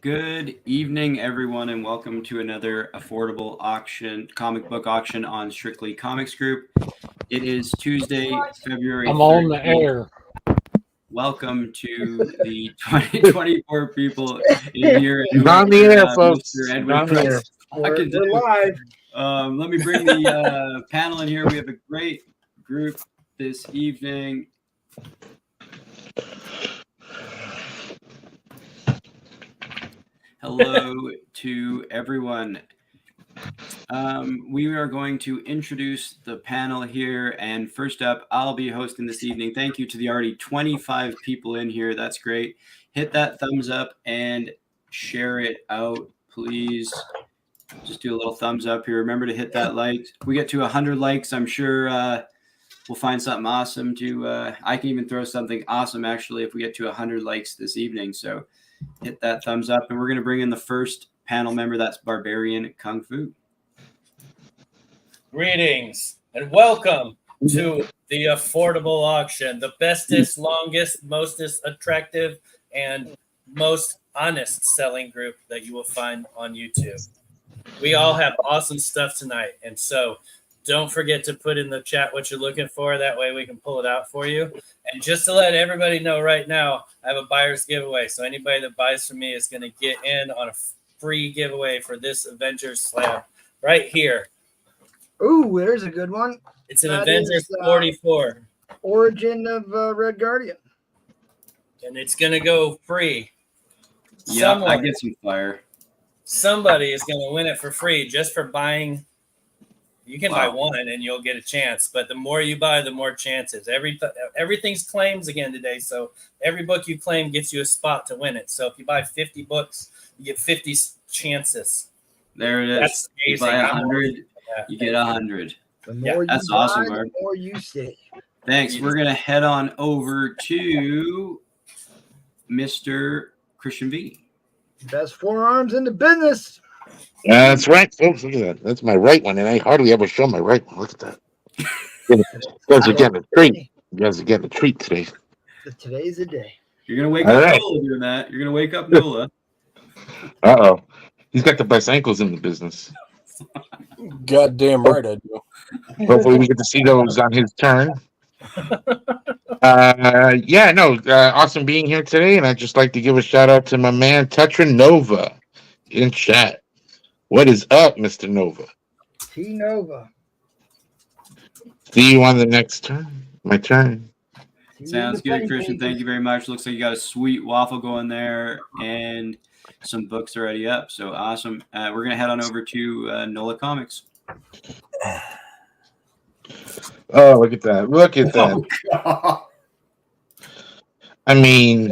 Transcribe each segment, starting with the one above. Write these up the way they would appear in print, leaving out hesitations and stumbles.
Good evening, everyone, and welcome to another affordable auction, comic book auction on Strictly Comics Group. It is Tuesday, February 13th. I'm on the air. Welcome to the 2024 people in here. On the air, folks. Mr. Edwin On the air. Price. We're live. Let me bring the panel in here. We have a great group this evening. Hello to everyone. We are going to introduce the panel here, and first up, I'll be hosting this evening. Thank you to the already 25 people in here. That's great. Hit that thumbs up and share it out, please. Just do a little thumbs up here. Remember to hit that like. If we get to 100 likes, I'm sure we'll find something awesome to. I can even throw something awesome, actually, if we get to 100 likes this evening. So hit that thumbs up, and we're going to bring in the first panel member. That's Barbarian Kung Fu. Greetings and welcome to the affordable auction, the bestest, longest, mostest attractive, and most honest selling group that you will find on YouTube. We all have awesome stuff tonight, and so don't forget to put in the chat what you're looking for. That way we can pull it out for you. And just to let everybody know right now, I have a buyer's giveaway. So anybody that buys from me is going to get in on a free giveaway for this Avengers slab right here. Ooh, there's a good one. It's an That Avengers is, 44. Origin of Red Guardian. And it's going to go free. Yeah, I get some fire. Somebody is going to win it for free just for buying. You can buy one and you'll get a chance, but the more you buy, the more chances. Everything's claims again today, so every book you claim gets you a spot to win it. So if you buy 50 books, you get 50 chances. There it is. That's you amazing. buy 100, you get 100. The more that's you awesome, buy, Mark. the more you save. Thanks. We're going to head on over to Mr. Christian V. Best forearms in the business. That's right, folks. Look at that. That's my right one, and I hardly ever show my right one. Look at that. You guys are getting a treat. You guys are getting a treat today. Today's the day. You're going to wake up Nola doing that. You're going to wake up Nola. Uh-oh. He's got the best ankles in the business. Goddamn right I do. Hopefully we get to see those on his turn. Awesome being here today, and I'd just like to give a shout out to my man Tetra Nova in chat. What is up, Mr. Nova? T Nova. See you on the next turn. My turn. Sounds good, Christian. Thank you very much. Looks like you got a sweet waffle going there and some books already up. So awesome. We're going to head on over to Nola Comics. Oh, look at that. Look at that. Oh, I mean,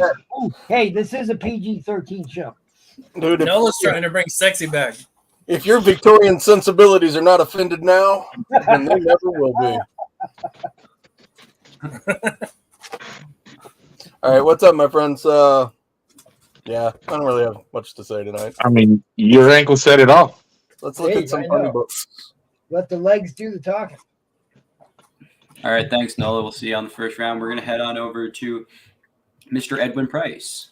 hey, this is a PG-13 show. Dude, Nola's trying to bring sexy back. if your Victorian sensibilities are not offended now, then they never will be. All right, what's up, my friends? I don't really have much to say tonight. I mean, your ankle said it all. Let's look at some funny books. Let the legs do the talking. all right. Thanks, Nola. We'll see you on the first round. We're going to head on over to Mr. Edwin Price.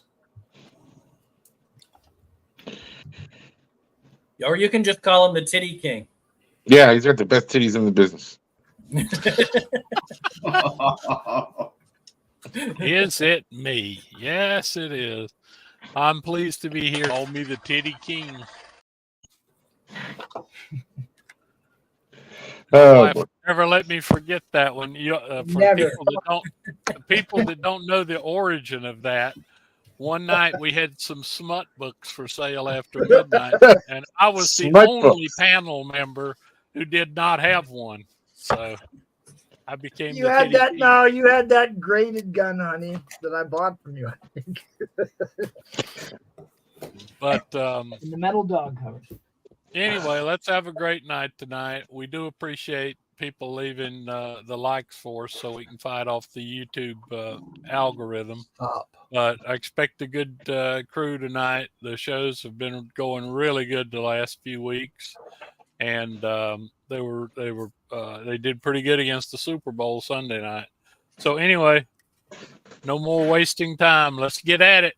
Or you can just call him the Titty King. Yeah, he's got the best titties in the business. Is it me? Yes, it is. I'm pleased to be here. Call me the Titty King. Oh, Never let me forget that one. For Never. people that don't know the origin of that. One night we had some smut books for sale after midnight, and I was the Smut only books. panel member who did not have one. So I became You the had Titty that. King. No, you had that graded gun, honey, that I bought from you. I think. But In the metal dog cover. anyway, let's have a great night tonight. We do appreciate people leaving the likes for us so we can fight off the YouTube algorithm. But I expect a good crew tonight. The shows have been going really good the last few weeks, and they did pretty good against the Super Bowl Sunday night. So anyway, no more wasting time. Let's get at it.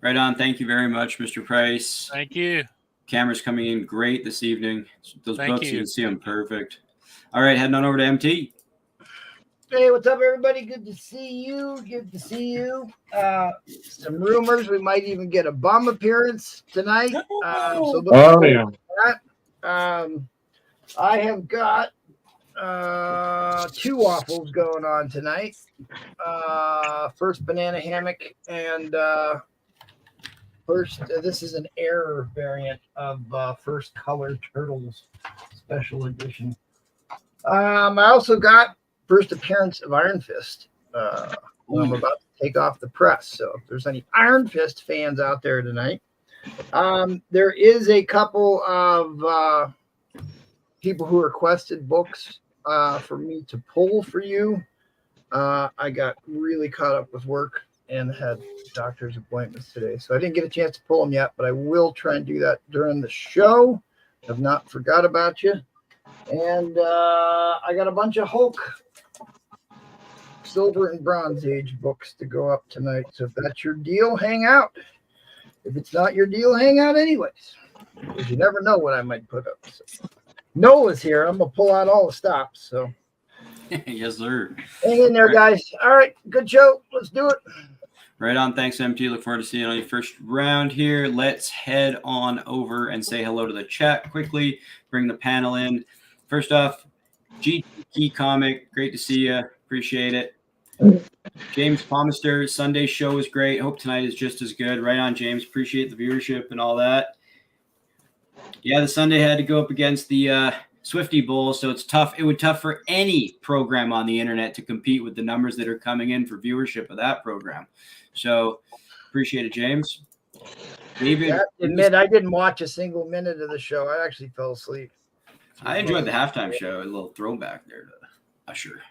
Right on. Thank you very much, Mr. Price. Thank you. Camera's coming in great this evening. Those Thank books, you. you can see them perfect. All right, heading on over to MT. Hey, what's up, everybody? Good to see you. Good to see you. Some rumors we might even get a bum appearance tonight. So look Oh, yeah. at that. I have got 2 waffles going on tonight. First banana hammock and this is an error variant of First Color Turtles special edition. I also got first appearance of Iron Fist. I'm about to take off the press. So if there's any Iron Fist fans out there tonight, there is a couple of people who requested books for me to pull for you. I got really caught up with work and had doctor's appointments today, so I didn't get a chance to pull them yet, but I will try and do that during the show. I've not forgot about you. And I got a bunch of Hulk Silver and Bronze Age books to go up tonight. So if that's your deal, hang out. If it's not your deal, hang out anyways. Because you never know what I might put up. So. Noah's here. I'm going to pull out all the stops. So Yes, sir. hang in there, guys. All right. Good show. Let's do it. Right on. Thanks, MT. Look forward to seeing you on your first round here. Let's head on over and say hello to the chat quickly. Bring the panel in. First off, Comic. Great to see you. Appreciate it. James Palmister, Sunday show was great. Hope tonight is just as good. Right on, James. Appreciate the viewership and all that. Yeah, the Sunday had to go up against the Swifty Bowl, so it's tough. It would be tough for any program on the internet to compete with the numbers that are coming in for viewership of that program. So appreciate it, James. David, Admit I didn't watch a single minute of the show. I actually fell asleep. I enjoyed the halftime show. A little throwback there to Usher.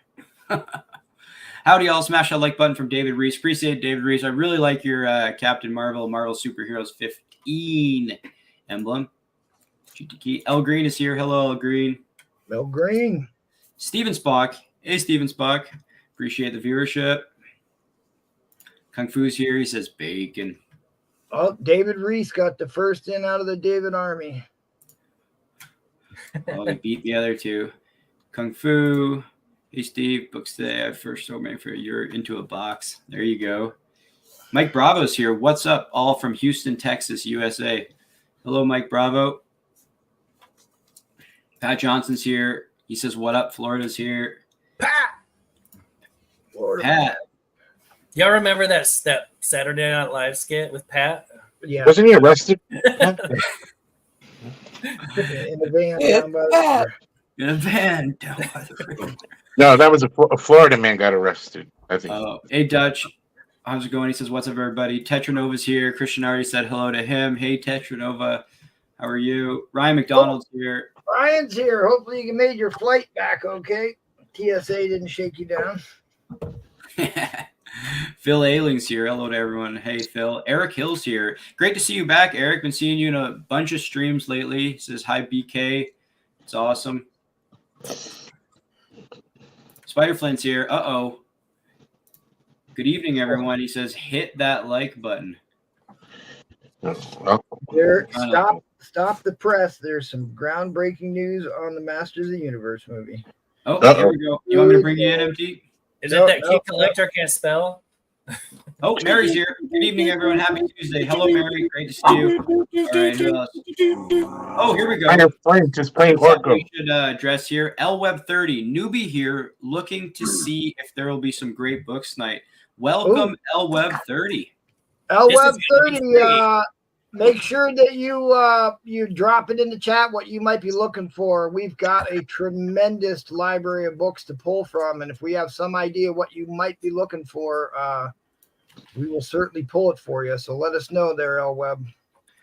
Howdy, y'all. Smash that like button from David Reese. Appreciate it, David Reese. I really like your Captain Marvel Superheroes 15 emblem. GTK. El Green is here. Hello, El Green. El Green. Steven Spock. Hey, Steven Spock. Appreciate the viewership. Kung Fu's here. He says bacon. Oh, David Reese got the first in out of the David Army. Oh, he beat the other two. Kung Fu. Hey, Steve. Books today. I first told me for you're into a box. There you go. Mike Bravo's here. What's up? All from Houston, Texas, USA. Hello, Mike Bravo. Pat Johnson's here. He says, what up? Florida's here. Pat. Florida. Pat. Y'all remember that Saturday Night Live skit with Pat? Yeah. Wasn't he arrested? In the van. Down by the river. In a van down by the river. No, that was a Florida man got arrested, I think. Oh, hey, Dutch. How's it going? He says, what's up, everybody? Tetranova's here. Christian already said hello to him. Hey, Tetranova. How are you? Ryan McDonald's here. Ryan's here. Hopefully you made your flight back okay. TSA didn't shake you down. Phil Ailing's here. Hello to everyone. Hey, Phil. Eric Hill's here. Great to see you back, Eric. Been seeing you in a bunch of streams lately. He says, hi, BK. It's awesome. Spider Flint's here. Uh-oh. Good evening, everyone. He says, hit that like button. Oh, There, stop the press. There's some groundbreaking news on the Masters of the Universe movie. Oh, Uh-oh. here we go. You want me to bring you in, MT? Is No, it that no, Key Collector can't spell? Oh, Mary's here. Good evening, everyone. Happy Tuesday. Hello, Mary. Great to see you. All right, who else? Oh, here we go. I have friends just playing Orco. We should address here. LWeb30, newbie here, looking to see if there will be some great books tonight. Welcome, LWeb30. LWeb This is gonna be 30, great. make sure that you drop it in the chat what you might be looking for. We've got a tremendous library of books to pull from, and if we have some idea what you might be looking for, we will certainly pull it for you. So let us know there, LWeb.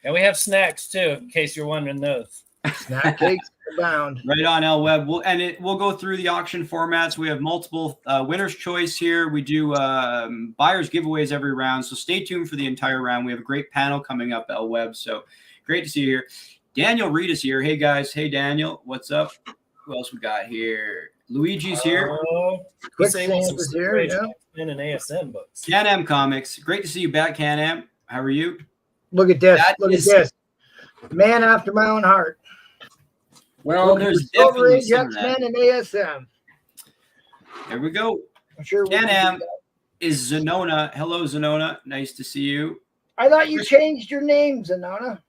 And we have snacks too, in case you're wondering those. Snack cakes abound. Right on, LWeb. We'll go through the auction formats. We have multiple winner's choice here. We do buyer's giveaways every round, so stay tuned for the entire round. We have a great panel coming up, LWeb, so great to see you here. Daniel Reed is here. Hey, guys. Hey, Daniel. What's up? Who else we got here? Luigi's here. Oh, Quick saying some Santa's here, yeah. X-Men and ASM books. Can-Am Comics. Great to see you back, Can-Am. How are you? Look at this. That Look is- at this. Man after my own heart. Well, there's Silver definitely Age, some of that. X-Men, and ASM. There we go. I'm sure we can do Can-Am that. is Zanona. Hello, Zanona. Nice to see you. I thought you changed your name, Zanona.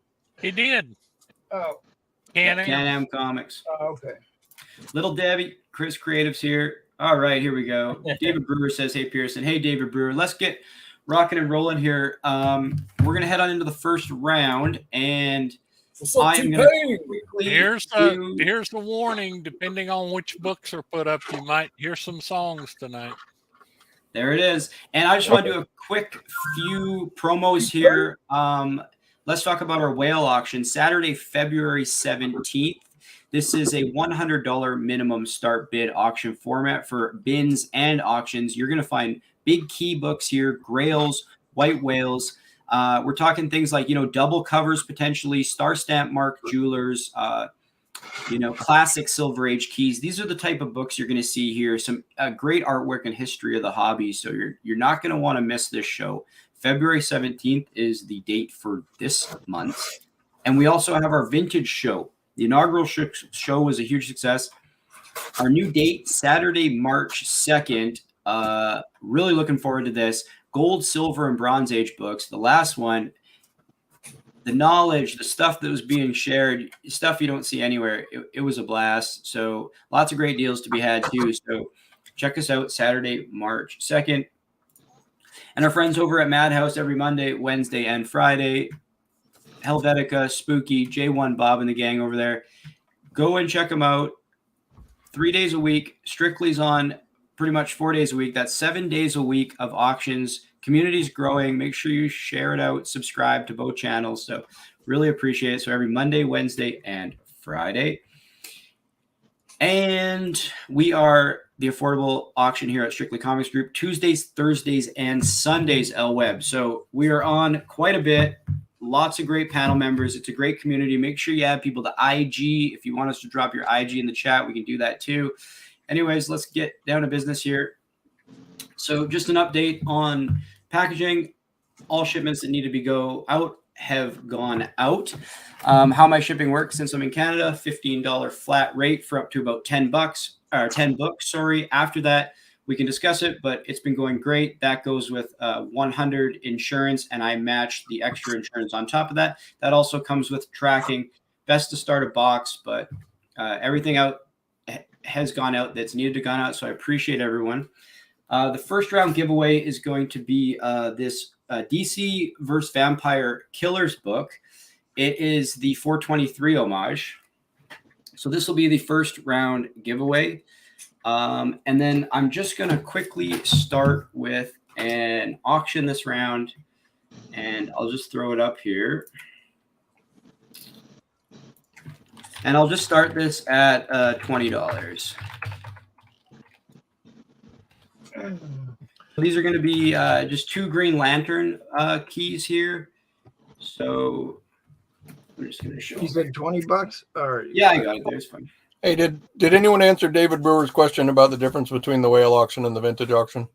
He did. Oh, Can-Am Comics. okay. Little Debbie, Chris Creatives here. All right, here we go. David Brewer says, hey, Pearson. Hey, David Brewer. Let's get rocking and rolling here. We're going to head on into the first round, and What's up, I am going T-Pain? to quickly Here's do- the warning. Depending on which books are put up, you might hear some songs tonight. There it is. And I just want to do a quick few promos here. Let's talk about our whale auction, Saturday, February 17th. This is a $100 minimum start bid auction format for bins and auctions. You're going to find big key books here, grails, white whales. We're talking things like, double covers potentially, star stamp mark jewelers, classic Silver Age keys. These are the type of books you're going to see here. Some great artwork and history of the hobby. So you're not going to want to miss this show. February 17th is the date for this month. And we also have our vintage show. The inaugural show was a huge success. Our new date, Saturday, March 2nd. Really looking forward to this. Gold, silver, and bronze age books. The last one, the knowledge, the stuff that was being shared, stuff you don't see anywhere. It was a blast. So lots of great deals to be had too. So check us out Saturday, March 2nd. And our friends over at Madhouse every Monday, Wednesday, and Friday. Helvetica, Spooky, J1 Bob and the gang over there. Go and check them out. 3 days a week. Strictly's on pretty much 4 days a week. That's 7 days a week of auctions. Community's growing. Make sure you share it out. Subscribe to both channels. So really appreciate it. So every Monday, Wednesday, and Friday. And we are the affordable auction here at Strictly Comics Group. Tuesdays, Thursdays, and Sundays, L-Web. So we are on quite a bit. Lots of great panel members. It's a great community. Make sure you add people to IG. If you want us to drop your IG in the chat, we can do that too. Anyways, let's get down to business here. So just an update on packaging. All shipments that need to be go out have gone out. How my shipping works since I'm in Canada, $15 flat rate for up to about $10 or 10 books. Sorry. After that, we can discuss it, but it's been going great. That goes with 100 insurance, and I match the extra insurance on top of that. That also comes with tracking. Best to start a box, but everything out has gone out that's needed to gone out, so I appreciate everyone. The first round giveaway is going to be this DC vs. Vampire Killers book. It is the 423 homage. So this will be the first round giveaway. And then I'm just going to quickly start with an auction this round, and I'll just throw it up here. And I'll just start this at $20. These are going to be just 2 Green Lantern keys here. So I'm just going to show You said $20? Or yeah, I got it. There's fine. Hey, did anyone answer David Brewer's question about the difference between the whale auction and the vintage auction?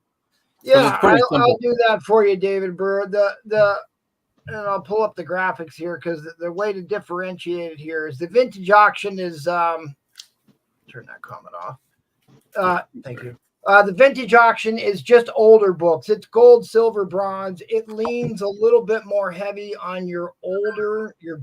Yeah, it's pretty I'll simple. do that for you, David Brewer. And I'll pull up the graphics here because the way to differentiate it here is the vintage auction is turn that comment off. Thank you. The vintage auction is just older books. It's gold, silver, bronze. It leans a little bit more heavy on your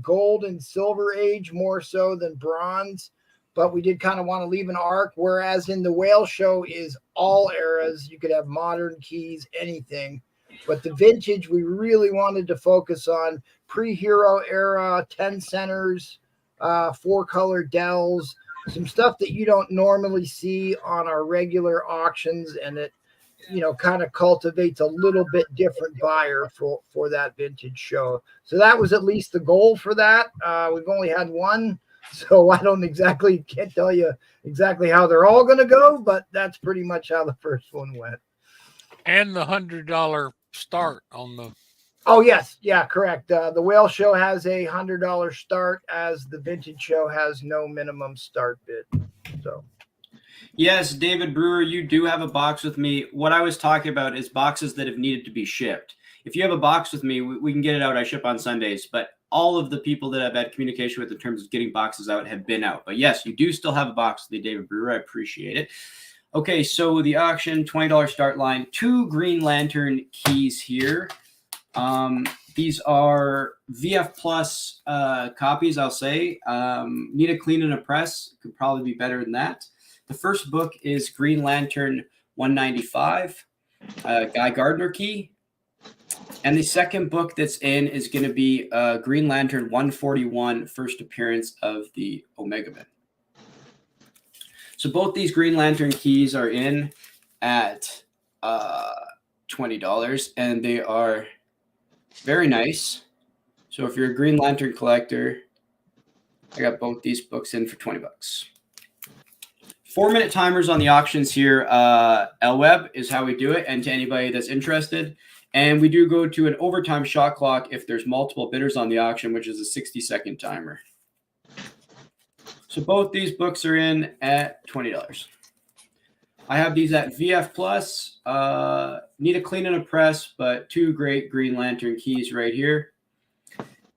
gold and silver age more so than bronze. But we did kind of want to leave an arc, whereas in the whale show is all eras. You could have modern keys, anything. But the vintage, we really wanted to focus on pre-hero era, 10 centers, 4-color dells, some stuff that you don't normally see on our regular auctions, and it, kind of cultivates a little bit different buyer for that vintage show. So that was at least the goal for that. We've only had one, so I can't tell you exactly how they're all going to go, but that's pretty much how the first one went. And the $100 start on the. Oh, yes. Yeah, correct. The whale show has a $100 start, as the vintage show has no minimum start bid. So, yes, David Brewer, you do have a box with me. What I was talking about is boxes that have needed to be shipped. if you have a box with me, we can get it out. I ship on Sundays, but all of the people that I've had communication with in terms of getting boxes out have been out. But yes, you do still have a box with the David Brewer. I appreciate it. Okay, so the auction, $20 start line, 2 Green Lantern keys here. These are VF Plus copies, I'll say. Need a clean and a press. Could probably be better than that. The first book is Green Lantern 195, Guy Gardner key. And the second book that's in is going to be Green Lantern 141, First Appearance of the Omega Man. So both these Green Lantern keys are in at $20, and they are very nice. So if you're a Green Lantern collector, I got both these books in for $20. 4-minute timers on the auctions here. LWeb is how we do it, and to anybody that's interested. And we do go to an overtime shot clock if there's multiple bidders on the auction, which is a 60-second timer. So both these books are in at $20. I have these at VF Plus. Need a clean and a press, but 2 great Green Lantern keys right here.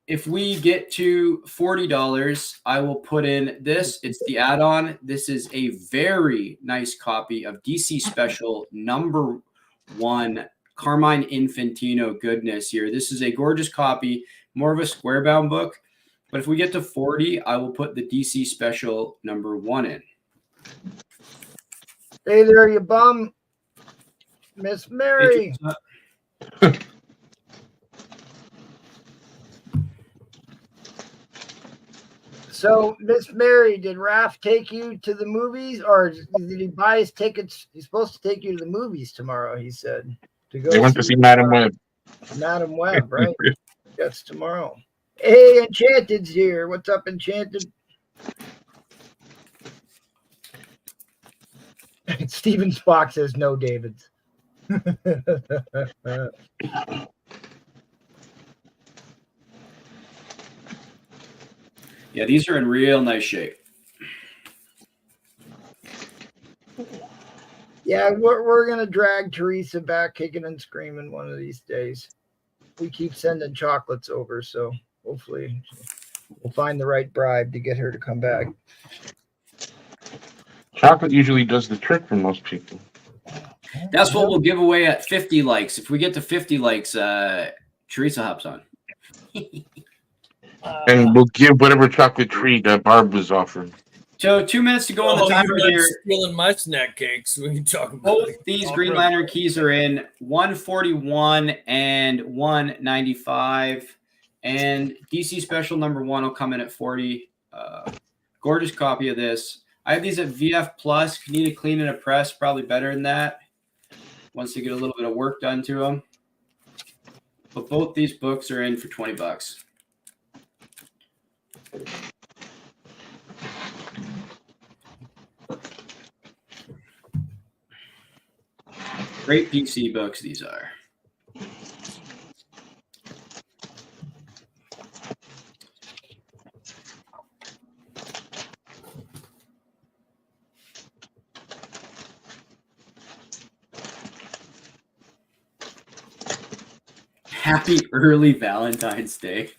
If we get to $40, I will put in this. It's the add-on. This is a very nice copy of DC Special #1 Carmine Infantino goodness here. This is a gorgeous copy, more of a square bound book. But if we get to 40, I will put the DC Special #1 in. Hey there, you bum. Miss Mary. So, Miss Mary, did Raph take you to the movies, or did he buy his tickets? He's supposed to take you to the movies tomorrow, he said. To go They went to see Madam Web. Madam Web, right? That's tomorrow. Hey, Enchanted's here. What's up, Enchanted? Steven Spock says no, David. Yeah, these are in real nice shape. Yeah, we're gonna drag Teresa back kicking and screaming one of these days. We keep sending chocolates over, so hopefully we'll find the right bribe to get her to come back. Chocolate usually does the trick for most people. That's what we'll give away at 50 likes. If we get to 50 likes, Teresa hops on. And we'll give whatever chocolate treat that Barb was offering. So 2 minutes to go on the timer you're not here. stealing my snack cakes. We can talk about Both it. these Green Lantern keys are in 141 and 195. And DC Special #1 will come in at 40. Gorgeous copy of this. I have these at VF Plus. If you need a clean and a press, probably better than that. Once they get a little bit of work done to them. But both these books are in for $20. Great PC books these are. Happy early Valentine's Day.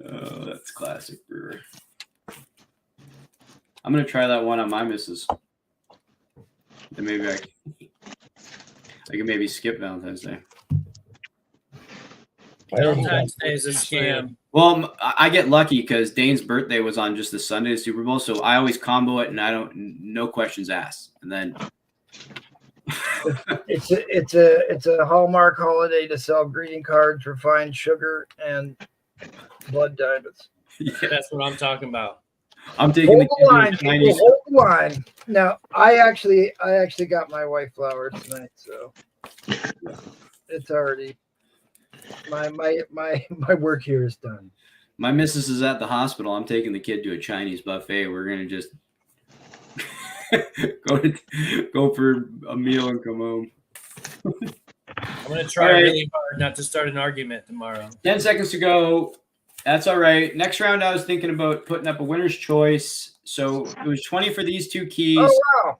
Oh, that's classic Brewer. I'm going to try that one on my missus. And maybe I can maybe skip Valentine's Day. Valentine's Day is a scam. Well, I get lucky because Dane's birthday was on just the Sunday of Super Bowl, so I always combo it, and no questions asked. And then it's a Hallmark holiday to sell greeting cards, refined sugar, and blood diamonds. Yeah, that's what I'm talking about. I'm taking hold the line, Chinese. hold the line. Now, I actually got my wife flowers tonight, so it's already my work here is done. My missus is at the hospital. I'm taking the kid to a Chinese buffet. We're gonna just go for a meal and come home. I'm gonna try really hard not to start an argument tomorrow. 10 seconds to go. That's all right. Next round, I was thinking about putting up a winner's choice. So it was 20 for these 2 keys. Oh, wow.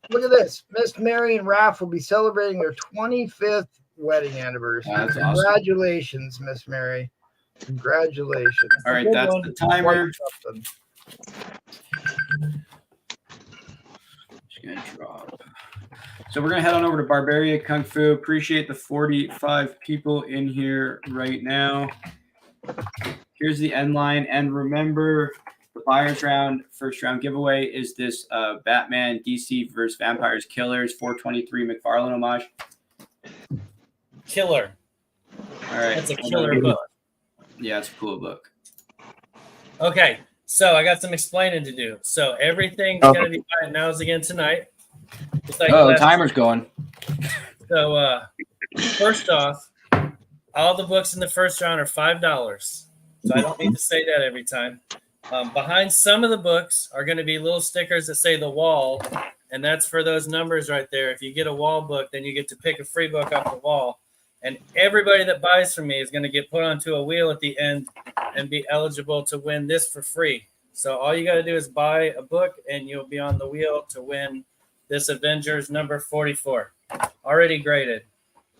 Look at this. Miss Mary and Raph will be celebrating their 25th wedding anniversary. That's awesome. Congratulations, Miss Mary. Congratulations. All right, Good that's one. the timer. Something. Just gonna drop. So we're gonna head on over to Barbaria Kung Fu. Appreciate the 45 people in here right now. Here's the end line, and remember, the buyer's round, first round giveaway is this Batman DC versus Vampires Killers 423 McFarlane homage. Killer. All right, That's a killer book. Yeah, it's a cool book. Okay, so I got some explaining to do. So everything's going to be buying nows again tonight. Just like Oh, the last- timer's going. So first off, all the books in the first round are $5. So I don't need to say that every time. Behind some of the books are going to be little stickers that say the wall, and that's for those numbers right there. If you get a wall book, then you get to pick a free book off the wall. And everybody that buys from me is going to get put onto a wheel at the end and be eligible to win this for free. So all you got to do is buy a book, and you'll be on the wheel to win this Avengers number 44. Already graded.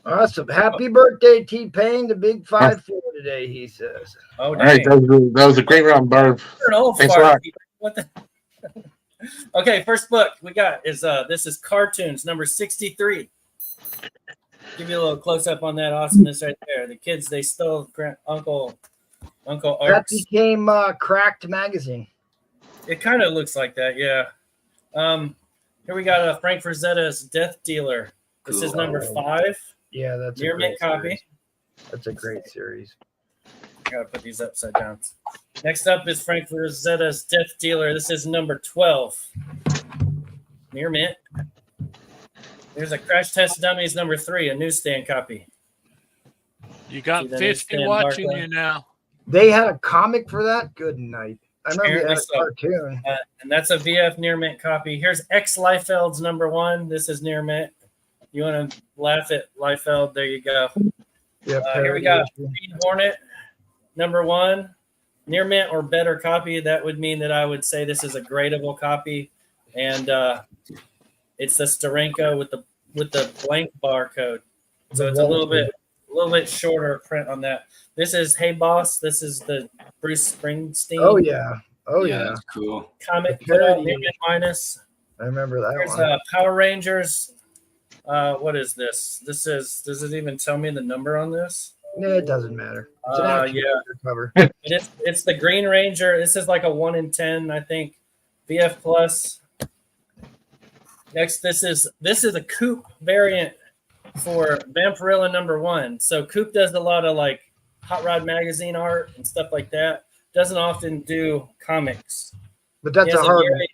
Awesome. Happy birthday, T-Pain, the big 5-4 today, he says. Oh, All right, dang. that was a great round, Barb. You're an old Thanks a fart. lot. What the? Okay, first book we got is this is Cartoons number 63. Give you a little close up on that awesomeness right there. The kids, they stole Uncle That Art's. became Cracked Magazine. It kind of looks like that, yeah. Here we got Frank Frazetta's Death Dealer. This is number 5. Yeah, that's Near a great mint copy. series. That's a great series. I gotta put these upside down. Next up is Frank Frazetta's Death Dealer. This is number 12. Near mint. There's a Crash Test Dummies number 3, a newsstand copy. You got See the 50 newsstand watching marker? you now. They had a comic for that? Good night. I remember they had Apparently a so. cartoon. And that's a VF near mint copy. Here's X Liefeld's number 1. This is near mint. You want to laugh at Liefeld? There you go. Yeah, Here we got Green Hornet number 1. Near mint or better copy. That would mean that I would say this is a gradable copy, and it's the Steranko with the blank barcode. So it's a little bit shorter print on that. This is Hey Boss. This is the Bruce Springsteen. Oh yeah. Oh yeah. That's cool. Comic The put out parody. near mint minus. I remember that Here's one. Power Rangers. What is this? This is. Does it even tell me the number on this? Yeah, it doesn't matter. It's an action Yeah. figure cover. It's the Green Ranger. This is like a 1 in 10, I think. VF plus. Next, this is a coupe variant for Vampirilla number 1. So Coupe does a lot of like Hot Rod magazine art and stuff like that. Doesn't often do comics. But that's He a has Harvey. very-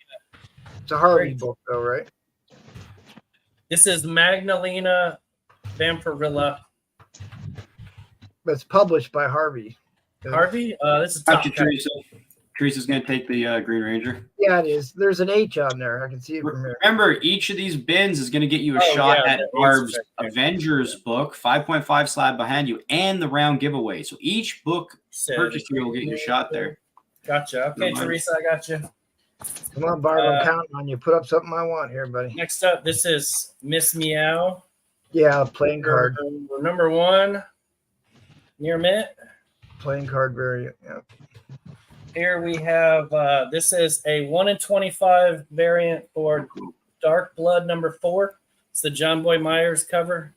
It's a Harvey very- book though, right? This is Magdalena Vampirilla. But it's published by Harvey. Harvey, this is top. After Teresa. Teresa's going to take the Green Ranger. Yeah, it is. There's an H on there. I can see it from here. Remember, each of these bins is going to get you a Oh, shot yeah, at that is Barb's right there. Avengers book, 5.5 slab behind you, and the round giveaway. So each book purchased here will get you a shot there. Gotcha. Okay, No mind. Teresa, I got you. Come on, Barb, I'm counting on you. Put up something I want here, buddy. Next up, this is Miss Meow. Yeah, playing card. Number 1, near mint. Playing card variant. Yeah. Here we have, this is a 1 in 25 variant for Dark Blood number 4. It's the John Boy Myers cover.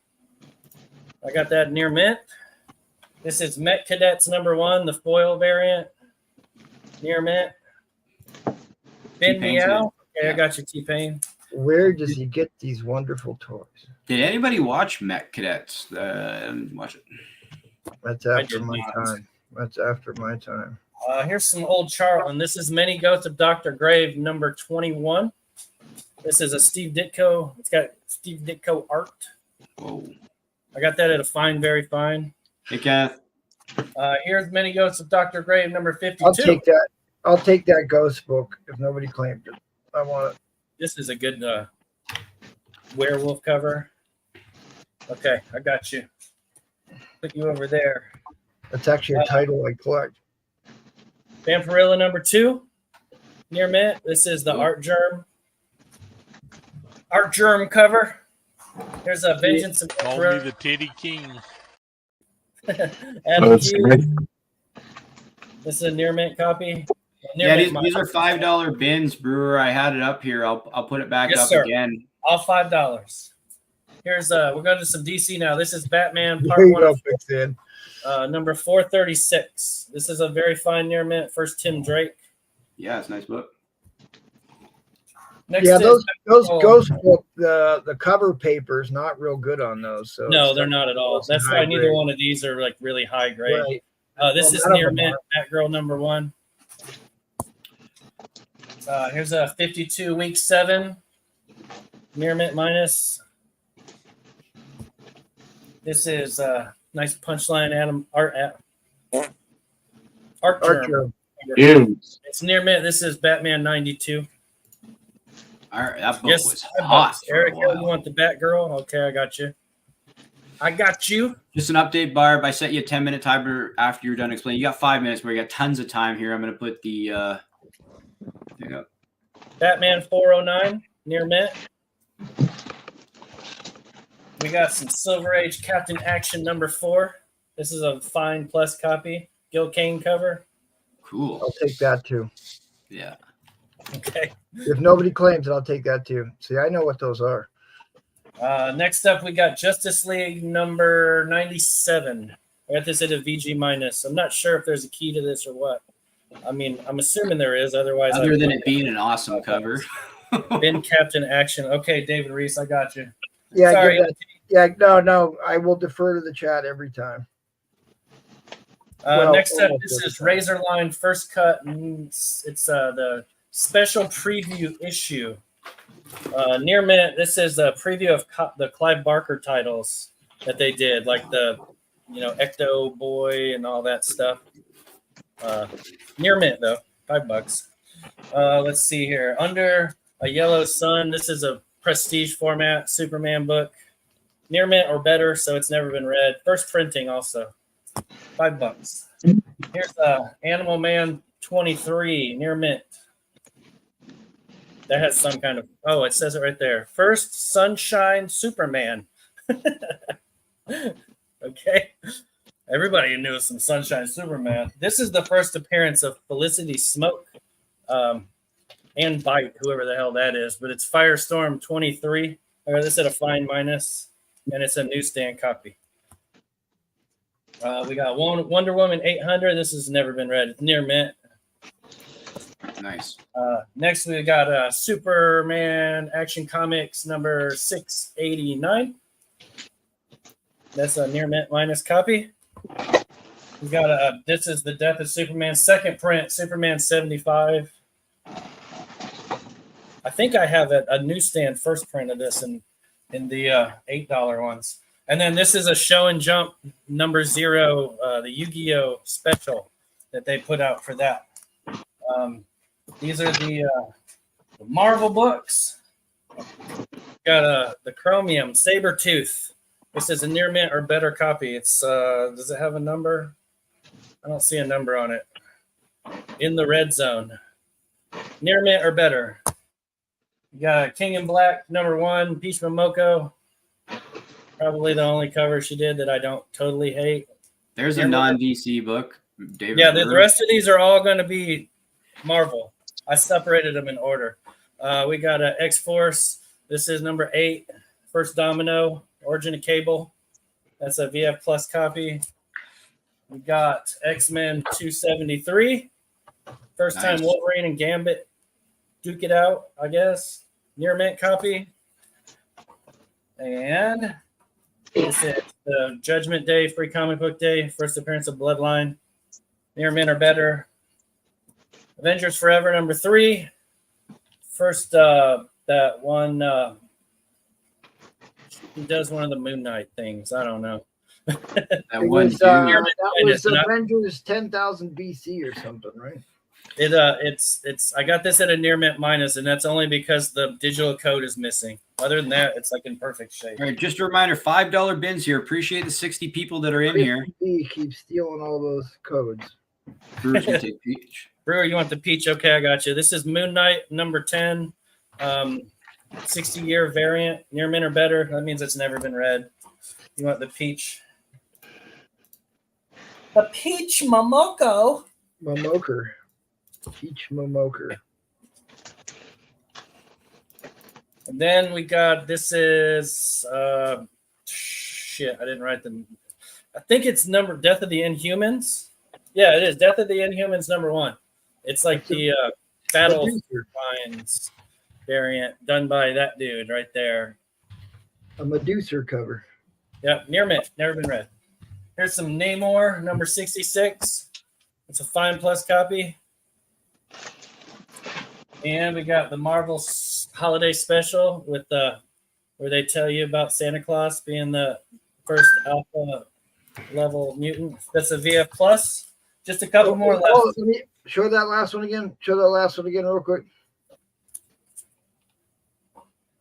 I got that near mint. This is Met Cadets number 1, the foil variant. Near mint. Ben T-Pain's Meow. it. Okay, I got you, T-Pain. Where does he get these wonderful toys? Did anybody watch Met Cadets? Watch it. That's I after did my not. time. That's after my time. Here's some old Charlton. This is Many Ghosts of Dr. Grave, number 21. This is a Steve Ditko. It's got Steve Ditko art. Whoa. I got that at a fine, very fine. Hey, Kath. Here's Many Ghosts of Dr. Grave, number 52. I'll take that. I'll take that ghost book if nobody claimed it. I want it. This is a good werewolf cover. Okay, I got you. Put you over there. That's actually a title I collect. Vampirilla number 2, near mint. This is the Art Germ cover. Here's a Vengeance of Call me the Titty King. Adam Q. This is a near mint copy. Yeah, these are $5 bins, Brewer. I had it up here. I'll put it back up sir. again. All $5. Here's we're going to some DC now. This is Batman Part There you 1 go, of fix in. number 436. This is a very fine near mint. First Tim Drake. Yeah, it's a nice book. Next Yeah, is those Ghost book, the cover paper is not real good on those. So no, they're not at all. That's why high neither grade. one of these are like really high grade. Right. This Well, is none of near them mint. Batgirl number 1. Here's a 52 week 7 near mint minus. This is nice punchline Adam art Archer. It's near mint. This is Batman 92. All right, that book Yes, was hot. For Eric, a while. you want the Batgirl? Okay, I got you. I got you. Just an update, Barb. I set you a 10-minute timer after you're done explaining. You got 5 minutes, but you got tons of time here. I'm going to put the thing up. Batman 409 near mint. We got some Silver Age Captain Action number 4. This is a fine plus copy. Gil Kane cover. Cool. I'll take that too. Yeah. Okay. If nobody claims it, I'll take that too. See, I know what those are. Next up, we got Justice League number 97. I got this at a VG minus. I'm not sure if there's a key to this or what. I mean, I'm assuming there is. Otherwise, Other than it being an awesome cover. Ben Captain Action. Okay, David Reese, I got you. Yeah, Sorry. give that- yeah, no, I will defer to the chat every time. Well, Next up, almost this every is time. Razorline First Cut. And it's the special preview issue. Near mint, this is a preview of the Clive Barker titles that they did, like the, Ecto Boy and all that stuff. Near mint, though, $5. Let's see here. Under a Yellow Sun, this is a prestige format Superman book. Near mint or better, so it's never been read. First printing also. $5. Here's Animal Man 23, near mint. That has some kind of, it says it right there. First Sunshine Superman. Okay. Everybody knew some Sunshine Superman. This is the first appearance of Felicity Smoke and Bite, whoever the hell that is. But it's Firestorm 23. I got this at a fine minus, and it's a newsstand copy. We got Wonder Woman 800. This has never been read. It's near mint. Nice. Next, we got Superman Action Comics number 689. That's a near mint minus copy. We got this is the Death of Superman second print, Superman 75. I think I have a newsstand first print of this in the $8 ones. And then this is a Show and Jump number 0, the Yu-Gi-Oh special that they put out for that. These are the Marvel books. Got the Chromium Sabretooth. This is a near mint or better copy. It's does it have a number? I don't see a number on it. In the red zone. Near mint or better. You got King in Black number 1, Peach Momoko. Probably the only cover she did that I don't totally hate. There's a non-DC book. David. Yeah, the rest of these are all going to be Marvel. I separated them in order. We got X-Force. This is number 8. First Domino, Origin of Cable. That's a VF Plus copy. We got X-Men 273. First time Wolverine and Gambit duke it out, I guess. Near mint copy. And this is the Judgment Day, Free Comic Book Day. First appearance of Bloodline. Near mint or better. Avengers Forever number 3. First, that one he does one of the Moon Knight things. I don't know. That It one was, dude. that was Avengers 10,000 BC or something, right? It's I got this at a near mint minus, and that's only because the digital code is missing. Other than that, it's like in perfect shape. All right, just a reminder, $5 bins here. Appreciate the 60 people that are in here. He keeps stealing all those codes. Brewer's gonna take Peach. Brewer, you want the peach? Okay, I got you. This is Moon Knight number 10. 60-year variant, near mint or better. That means it's never been read. You want the peach? The peach Momoko. Momoker. Peach Momoker. And then we got, this is, shit, I didn't write the, I think it's Death of the Inhumans. Yeah, it is. Death of the Inhumans #1. It's like the Battle Finds variant done by that dude right there. A Medusa cover. Yep, near mint, never been read. Here's some Namor #66. It's a fine plus copy. And we got the Marvel Holiday Special with where they tell you about Santa Claus being the first alpha level mutant. That's a VF plus. Just a couple more left. Let me show that last one again. Show that last one again real quick.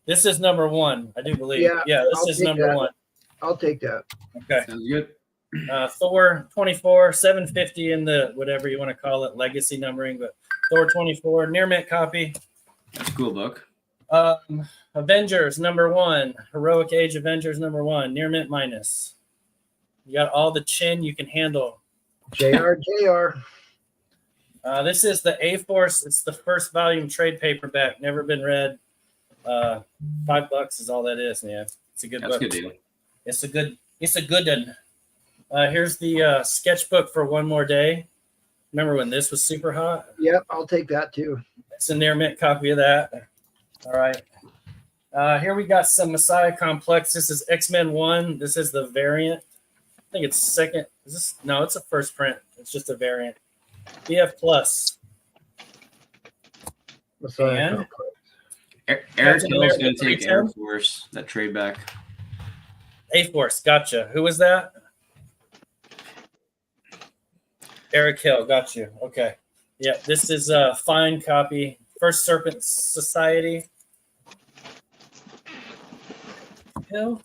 This is #1, I do believe. Yeah, this is #1. I'll take that. Okay. Sounds good. Thor 24, 750 in the whatever you want to call it, legacy numbering, but Thor 24, near mint copy. That's a cool book. Avengers #1, Heroic Age Avengers #1, near mint minus. You got all the chin you can handle. JR. This is the A-Force. It's the first volume trade paperback, never been read. $5 is all that is, man. It's a good book. That's a good deal. It's a good one. Here's the sketchbook for One More Day. Remember when this was super hot? Yep, I'll take that too. It's a near mint copy of that. All right. Here we got some Messiah Complex. This is X-Men 1. This is the variant. I think it's second. Is this? No, it's a first print. It's just a variant. BF Plus. Messiah. Eric Hill's going to take Air Force, that trade back. A-Force, gotcha. Who was that? Eric Hill, got you. Okay. Yeah, this is a fine copy. First Serpent Society. Hill.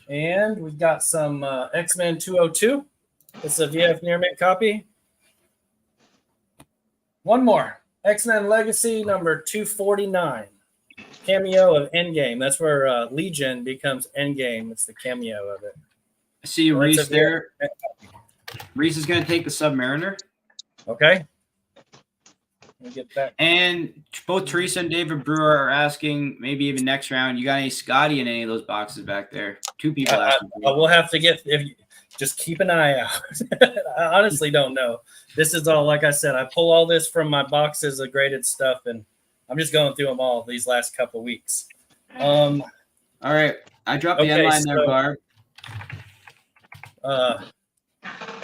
And we've got some X-Men 202. It's a VF near mint copy. One more. X-Men Legacy number 249. Cameo of Endgame. That's where Legion becomes Endgame. It's the cameo of it. I see Reese there. Reese is going to take the Submariner. Okay. Let me get back. And both Teresa and David Brewer are asking, maybe even next round, you got any Scotty in any of those boxes back there? Two people asking. We'll have to get, just keep an eye out. I honestly don't know. This is all, like I said, I pull all this from my boxes of graded stuff, and I'm just going through them all these last couple of weeks. All right. I dropped the end line there, Barb.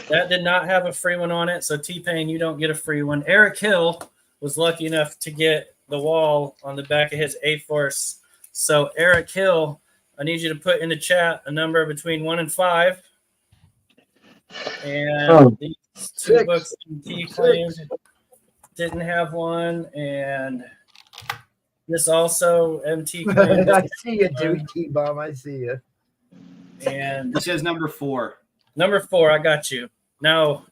That did not have a free one on it, so T-Pain, you don't get a free one. Eric Hill was lucky enough to get the wall on the back of his A-Force. So, Eric Hill, I need you to put in the chat a number between 1 and 5. And these two books MT claims didn't have one, and this also MT claims. I see you, dude, T-Bomb. I see you. And He says number 4. Number 4, I got you. Now,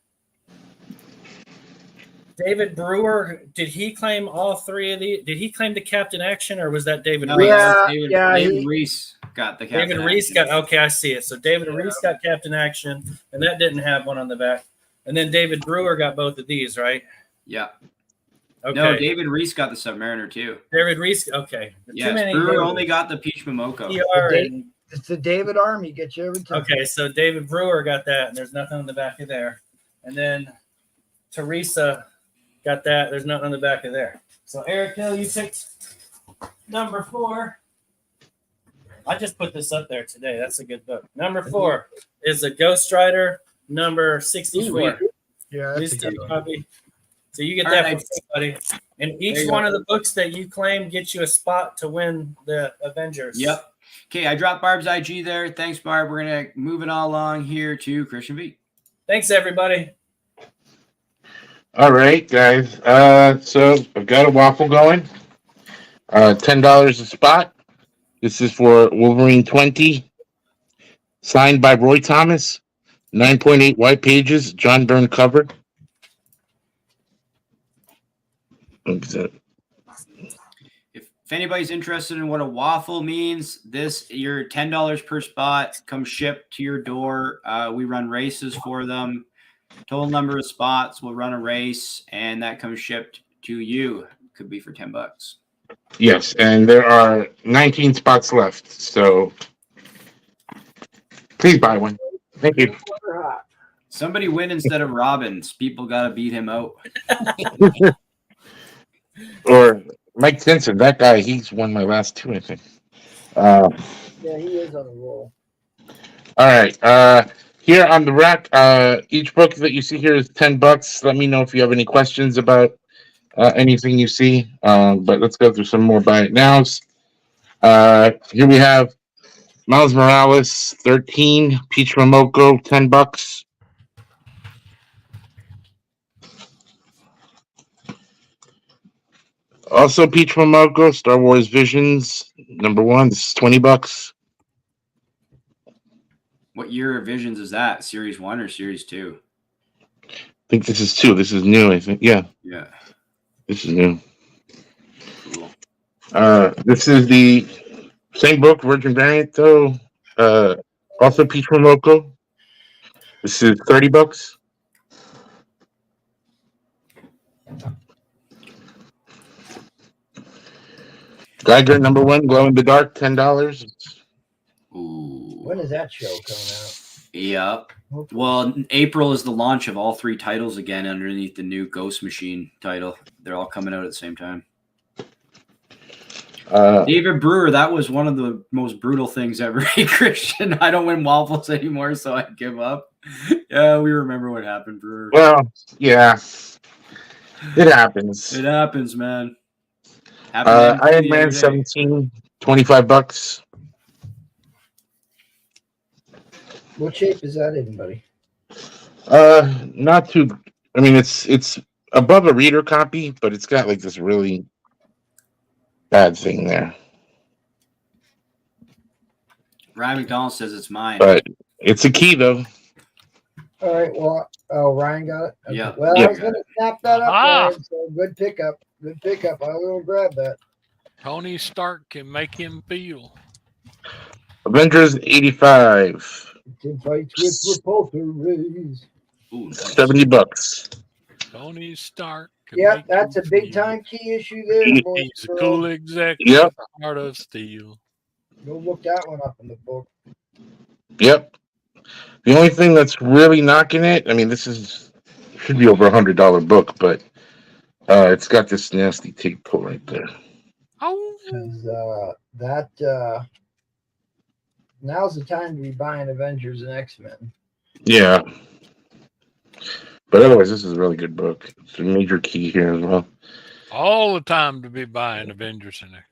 David Brewer, did he claim all 3 of these? Did he claim the Captain Action, or was that David Reese? David Reese got the Captain David Reese Action. got, okay, I see it. So David Reese got Captain Action, and that didn't have one on the back. And then David Brewer got both of these, right? Yeah. Okay. No, David Reese got the Submariner too. David Reese, okay. Yes, Brewer only got the Peach Momoko. It's the David Army. Get you every time. Okay, so David Brewer got that, and there's nothing on the back of there. And then Teresa got that. There's nothing on the back of there. So Eric Hill, you picked number 4. I just put this up there today. That's a good book. Number 4 is a Ghost Rider number 64. Yeah, Please that's a take good a one. copy. So you get All that right. for free, buddy. And each one of the books that you claim gets you a spot to win the Avengers. Yep. Okay, I dropped Barb's IG there. Thanks, Barb. We're going to move it all along here to Christian V. Thanks, everybody. All right, guys. So I've got a waffle going. $10 a spot. This is for Wolverine 20. Signed by Roy Thomas. 9.8 white pages. John Byrne cover. if anybody's interested in what a waffle means, your $10 per spot comes shipped to your door. We run races for them. Total number of spots, we'll run a race, and that comes shipped to you. Could be for $10. Yes, and there are 19 spots left, so please buy one. Thank you. Somebody win instead of Robbins. People got to beat him out. Or Mike Simpson, that guy, he's won my last two, I think. Yeah, he is on the roll. All right. Here on the rack, each book that you see here is $10. Let me know if you have any questions about anything you see. But let's go through some more buy it nows. Here we have Miles Morales, 13. Peach Momoko, $10. Also, Peach Momoko, Star Wars Visions, #1. This is $20. What year of Visions is that? Series 1 or Series 2? I think this is 2. This is new, I think. Yeah. Yeah. This is new. Cool. This is the same book, Virgin Variant, though. Also Peach Momoko. This is $30. Geiger #1, Glow in the Dark, $10. Ooh. When is that show coming out? Yep. Well, April is the launch of all 3 titles again underneath the new Ghost Machine title. They're all coming out at the same time. David Brewer, that was one of the most brutal things ever. Hey, Christian, I don't win waffles anymore, so I give up. Yeah, we remember what happened, Brewer. Well, yeah. It happens. It happens, man. Iron Man 17, $25. What shape is that in, buddy? Not too. I mean, it's above a reader copy, but it's got like this really bad thing there. Ryan McDonald says it's mine. But it's a key, though. All right. Well, Ryan got it. Okay. Yeah. Well, Yeah. I was going to snap that up. Ah. Ryan, so good pickup. Good pickup. I will grab that. Tony Stark can make him feel. Avengers 85, To fight with repulsor rays. Ooh, nice. $70. Tony Stark. Can Yeah, make that's a him big feel. time key issue there. He- boys He's a and cool girls. executive. Yep. With a heart of steel. Go look that one up in the book. Yep. The only thing that's really knocking it, I mean, should be over $100 book, but it's got this nasty tape pull right there. Oh. Because now's the time to be buying Avengers and X-Men. Yeah. But otherwise, this is a really good book. It's a major key here as well. All the time to be buying Avengers in there.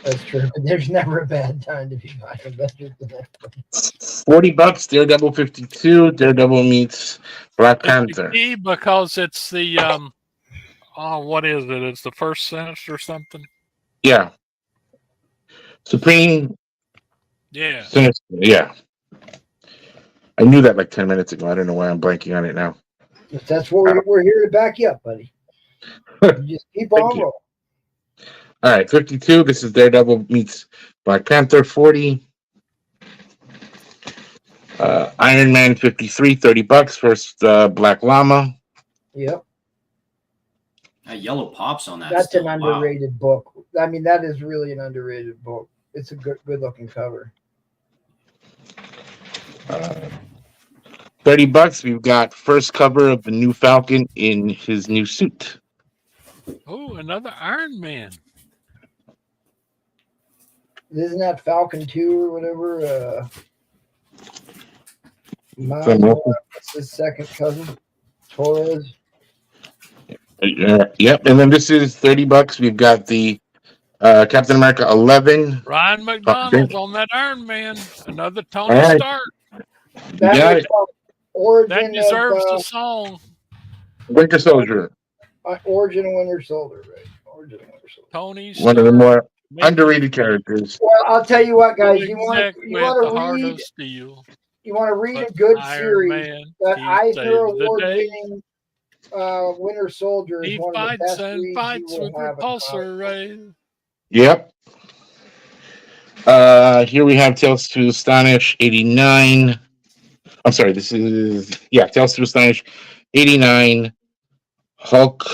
That's true. But there's never a bad time to be buying Avengers and X-Men. $40, Daredevil 52, Daredevil meets Black Panther. Key because it's the what is it? It's the first sentence or something. Yeah. Supreme Yeah. Sinister. Yeah. I knew that like 10 minutes ago. I don't know why I'm blanking on it now. That's what we're here to back you up, buddy. You just keep on you. rolling. All right, 52. This is Daredevil meets Black Panther. 40. Iron Man 53, $30. First Black Llama. Yep. That yellow pops on that. That's still. an Wow. underrated book. I mean, that is really an underrated book. It's a good looking cover. $30. We've got first cover of the new Falcon in his new suit. Oh, another Iron Man. Isn't that Falcon 2 or whatever? Miles Sam Wilson. Morales' his second cousin, Torres. Yep. And then this is $30. We've got the Captain America 11. Ryan McDonald's on that Iron Man. Another Tony All right. Stark. That got was it. Origin That deserves of a song. Winter Soldier. Origin of Winter Soldier, right? Origin of Winter Soldier. Tony Stark. One of the more making underrated characters. Well, I'll tell you what, guys. exec You with want the to heart read of steel. you want to read a But good Iron series. Man, That he Eisner saves the Award day. winning Winter Soldier is He one of the fights best and reads fights you with will have in comic repulsor books. rays. Yep. Here we have Tales to Astonish 89. I'm sorry, this is Tales to Astonish 89. Hulk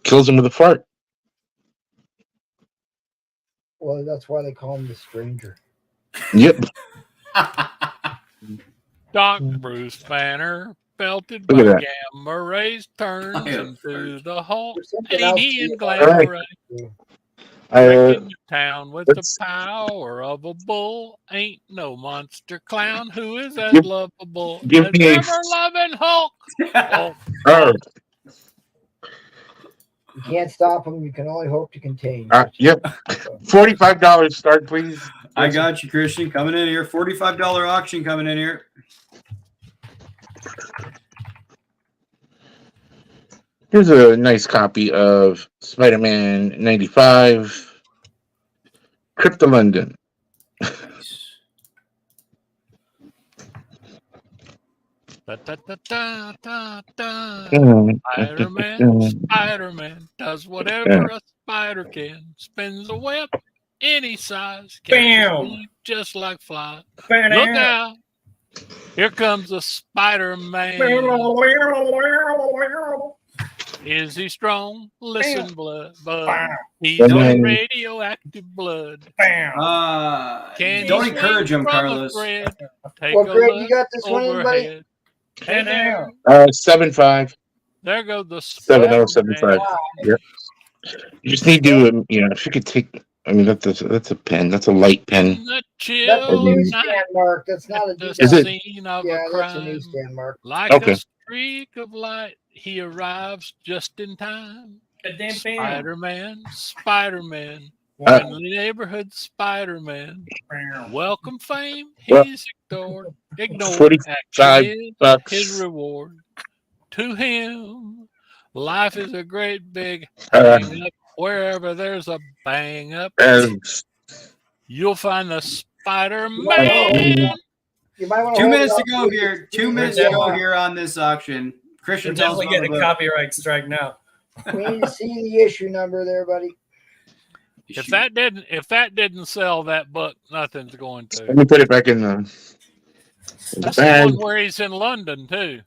kills him with a fart. Well, that's why they call him the Stranger. Yep. Doc Bruce Banner, belted Look at by that. gamma rays, turns I have into heard. the Hulk. There's something Ain't else he to in it. glamour ray? I, Wrecking the town with the let's- power of a bull. Ain't no monster clown who is as Give- lovable give as me a- ever-loving Hulk. Hulk. oh, You can't stop him. You can only hope to contain. yep. $45 start, please. I got you, Christian. Coming in here. $45 auction coming in here. Here's a nice copy of Spider-Man 95, Trip to London. Da, da, da, da, da, da. Mm. Spider-Man does whatever a spider can. Spins a web any size. Bam! Catches just like fly. Look out! Here comes a Spider-Man. Is he strong? Listen, bud. He's on radioactive blood. Can Don't he encourage swing him, from a Carlos. thread? Take What a grade you look got this one in, buddy? overhead. Hey there. 7.5. There goes the 7075. Yep. You just need to, if you could take. I mean, that's a pen. That's a light pen. The That's a chill newsstand night mark. That's not a at the Is it? scene of Yeah, a that's a crime. newsstand mark. Like Okay. a streak of light, he arrives just in time. Goddamn bam. Spider-Man, Uh, friendly neighborhood Spider-Man. Welcome fame, Well, he's ignored. 45 Action is bucks. his reward. To him, life is a great big Uh, hang up. Wherever there's a bang up, And you'll find the Spider-Man. You might want 2 minutes to to go here. 2 minutes to go here on this auction. You're Christian tells definitely me getting a copyright strike now. We need to see the issue number there, buddy. If that didn't sell that book, nothing's going let to. me put it back in the That's the bag. one where he's in London too.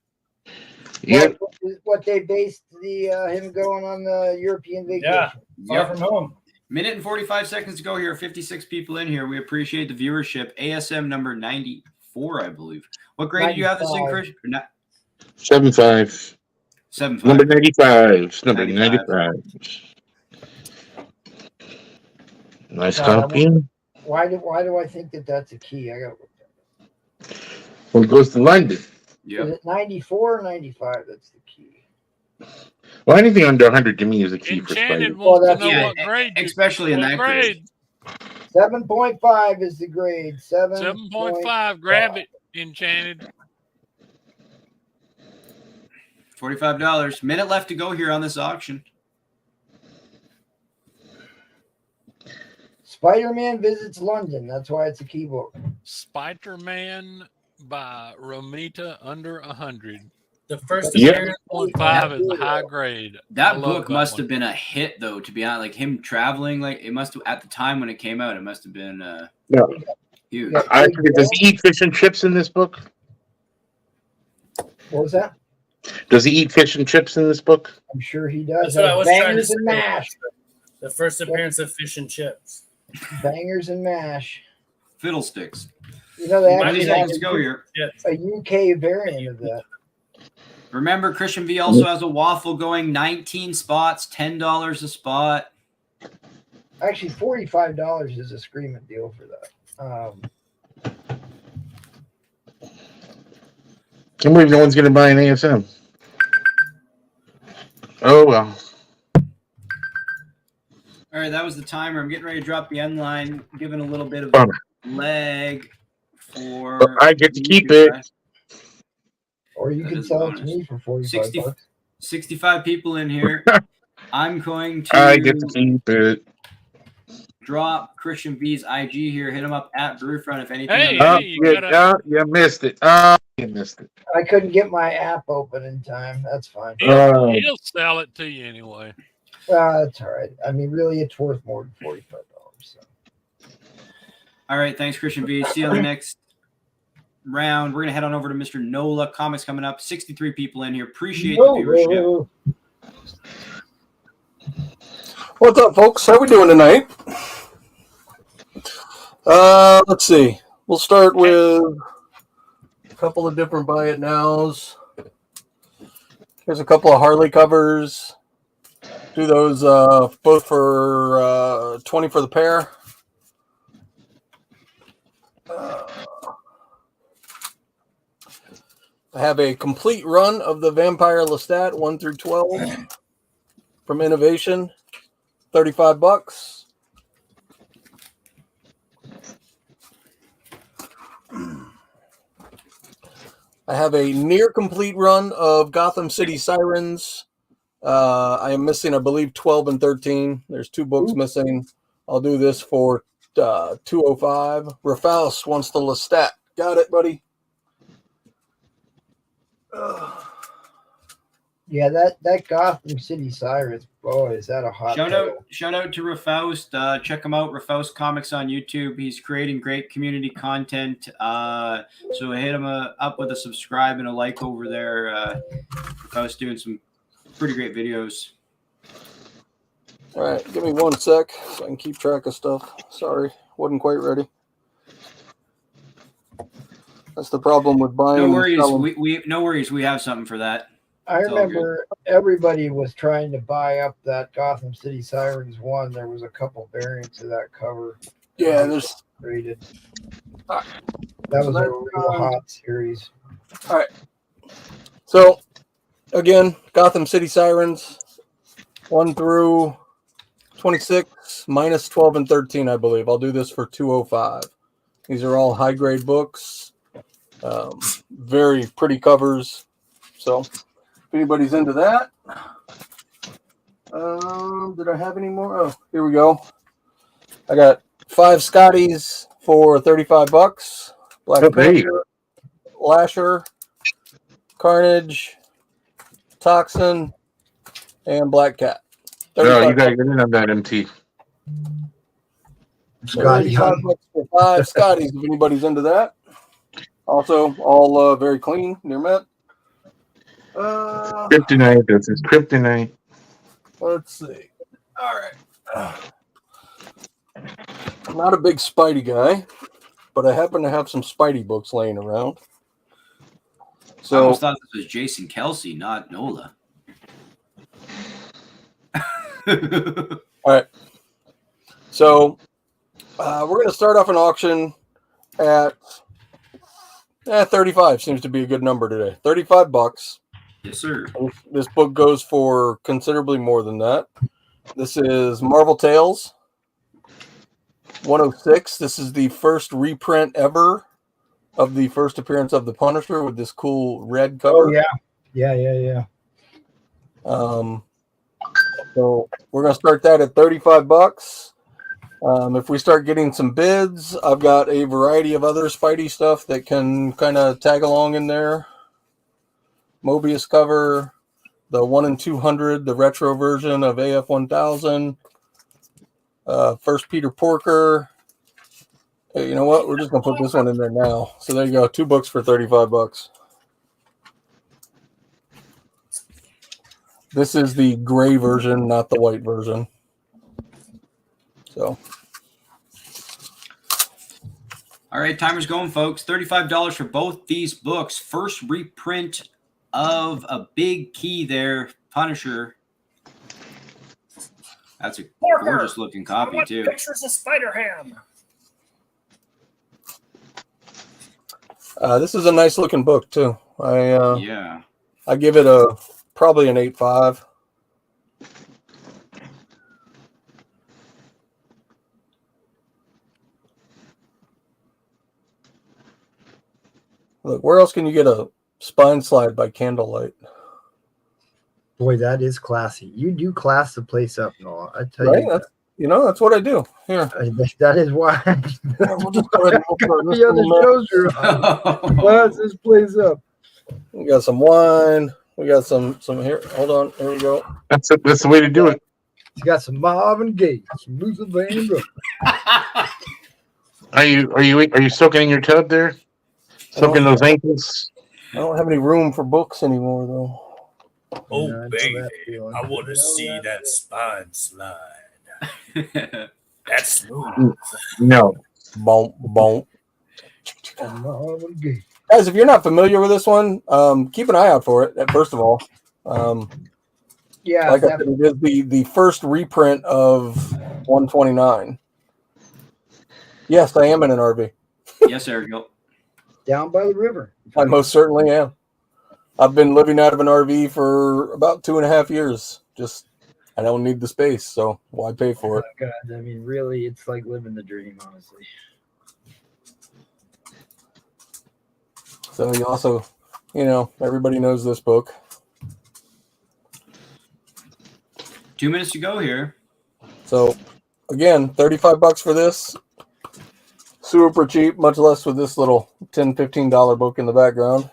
Yep. What they based him going on the European vacation. Yeah. Far Yep. from home. Minute and 45 seconds to go here. 56 people in here. We appreciate the viewership. ASM number 94, I believe. What grade do you have this in, 95. Chris? Or not? 7.5. 7.5. Number 95. Number 95. 95. Nice No, copy. Why do I think that's a key? I got. Well, it goes to London. Yep. Is it 94 or 95? That's the key. Well, anything under 100 to me is a key for Enchanted Spider. wants Well, to know yeah, what grade. especially in what that grade. 7.5 is the grade. 7.5. Grab it, Enchanted. $45. Minute left to go here on this auction. Spider-Man visits London. That's why it's a key book. Spider-Man by Romita under 100. The first Yep. appearance. 0.5 is a high grade. I That love book that must one. have been a hit, though, to be honest. Like him traveling, like it must have, at the time when it came out, it must have been Yeah. huge. I forget, does he eat fish and chips in this book? What was that? Does he eat fish and chips in this book? I'm sure he does. That's what I was trying to Bangers say. and mash. The first appearance of Fish and Chips. Bangers and mash. Fiddlesticks. You know, they 90 actually seconds have to go here. a UK variant of that. Remember, Christian V also has a waffle going 19 spots, $10 a spot. Actually, $45 is a screaming deal for that. Can't believe no one's going to buy an ASM. Oh, well. All right, that was the timer. I'm getting ready to drop the end line, giving a little bit of Bummer. lag for. But I get to keep it. Or you That can is sell it bonus. to me for 45 60 bucks. 65 people in here. I'm going I get to to keep it. drop Christian V's IG here. Hit him up at Brewfront if anything. Hey, Oh, you you, gotta- you missed it. Oh, you missed it. I couldn't get my app open in time. That's fine. Oh. He'll sell it to you anyway. That's all right. I mean, really, it's worth more than $45. So. All right, thanks, Christian B. See you on the next round. We're gonna head on over to Mr. Nola Comics coming up. 63 people in here. Appreciate the viewership. What's up, folks? How we doing tonight? Let's see. We'll start with a couple of different buy it nows. There's a couple of Harley covers. Do those both for 20 for the pair. I have a complete run of the Vampire Lestat 1 through 12 from Innovation, $35. I have a near complete run of Gotham City Sirens. I am missing, I believe, 12 and 13. There's 2 books missing. I'll do this for $205. Rafaus wants the Lestat. Got it, buddy. Yeah, that Gotham City Sirens, boy, is that a hot Shout out to Rafaust. Check him out, Rafaust Comics on YouTube. He's creating great community content. So hit him up with a subscribe and a like over there. Rafaust doing some pretty great videos. All right, give me 1 sec so I can keep track of stuff. Sorry, wasn't quite ready. That's the problem with buying. No worries. No worries. We have something for that. I remember everybody was trying to buy up that Gotham City Sirens 1. There was a couple variants of that cover. Yeah, there's rated. That was a real hot series. All right. So again, Gotham City Sirens 1 through 26 minus 12 and 13, I believe. I'll do this for $205. These are all high grade books. Very pretty covers. So if anybody's into that. Did I have any more? Oh, here we go. I got 5 Scotties for $35. Black Panther, Lasher, Carnage, Toxin, and Black Cat. No, you gotta get in on that, MT. Scotty $35 for 5 Scotties if anybody's into that. Also, all very clean, near mint. Kryptonite. This is Kryptonite. Let's see. All right. I'm not a big Spidey guy, but I happen to have some Spidey books laying around. I So almost thought this was Jason Kelsey, not Nola. all right. So we're going to start off an auction at 35 seems to be a good number today. $35. Yes, sir. This book goes for considerably more than that. This is Marvel Tales 106. This is the first reprint ever of the first appearance of the Punisher with this cool red cover. Oh, yeah. So we're going to start that at $35. If we start getting some bids, I've got a variety of other Spidey stuff that can kind of tag along in there. Mobius cover, the 1 in 200, the retro version of AF 1000, first Peter Porker. Hey, you know what? We're just going to put this one in there now. So there you go. 2 books for $35. This is the gray version, not the white version. So, All right, timer's going, folks. $35 for both these books. First reprint of a big key there, Punisher. That's a gorgeous looking copy, too. Pictures of Spider-Ham. this is a nice looking book too. Yeah. I give it probably an 8.5. Look, where else can you get a spine slide by candlelight? Boy, that is classy. You do class the place up, Noah. I tell Right? you. That's what I do. Here. That is why. We'll just go ahead and open this The other little mess. shows are class this place up. We got some wine. We got some here. Hold on. Here we go. That's the way to do it. He's got some Marvin Gaye, some Luther Vandross. Are you soaking in your tub there? Soaking those ankles? I don't have any room for books anymore, though. Oh, Yeah, I know baby, that feeling. I want to see that spine slide. That's smooth. No. Bonk, bonk. Some Marvin Gaye. Guys, if you're not familiar with this one, keep an eye out for it, first of all. Yeah, Like I said, it is the first reprint of 129. Yes, I am in an RV. Yes, Ariel. down by the river. I most certainly am. I've been living out of an RV for about 2.5 years. Just, I don't need the space, so why pay for it? Oh, God, I mean, really, it's like living the dream, honestly. So you also, everybody knows this book. 2 minutes to go here. So again, $35 for this. Super cheap, much less with this little $10, $15 book in the background.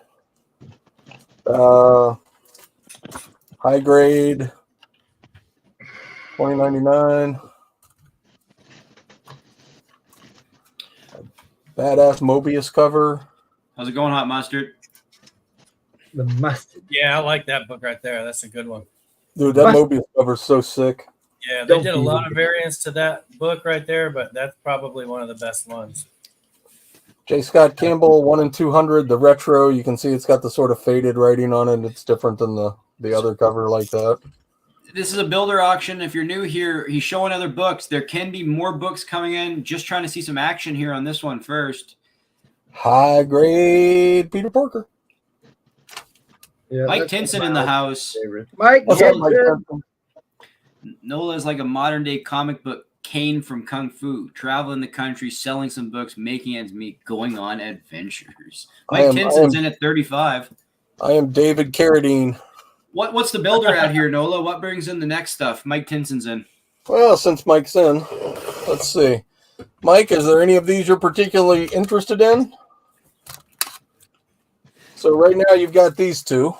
High grade, $20.99. Badass Mobius cover. How's it going, Hot Mustard? The mustard. Yeah, I like that book right there. That's a good one. Dude, that Mobius cover is so sick. Yeah, they did a lot of variants to that book right there, but that's probably one of the best ones. J. Scott Campbell, 1 in 200, the retro. You can see it's got the sort of faded writing on it. It's different than the other cover like that. This is a builder auction. If you're new here, he's showing other books. There can be more books coming in. Just trying to see some action here on this one first. High grade Peter Parker. Yeah, Mike that's Tinson my in the house. favorite. Mike What's up, Tinson. Mike Tinson? Nola's like a modern day comic book Kane from Kung Fu, traveling the country, selling some books, making ends meet, going on adventures. Mike Tinson's in at 35. I am David Carradine. What's the builder at here, Nola? What brings in the next stuff? Mike Tinson's in. Well, since Mike's in, let's see. Mike, is there any of these you're particularly interested in? So right now you've got these two.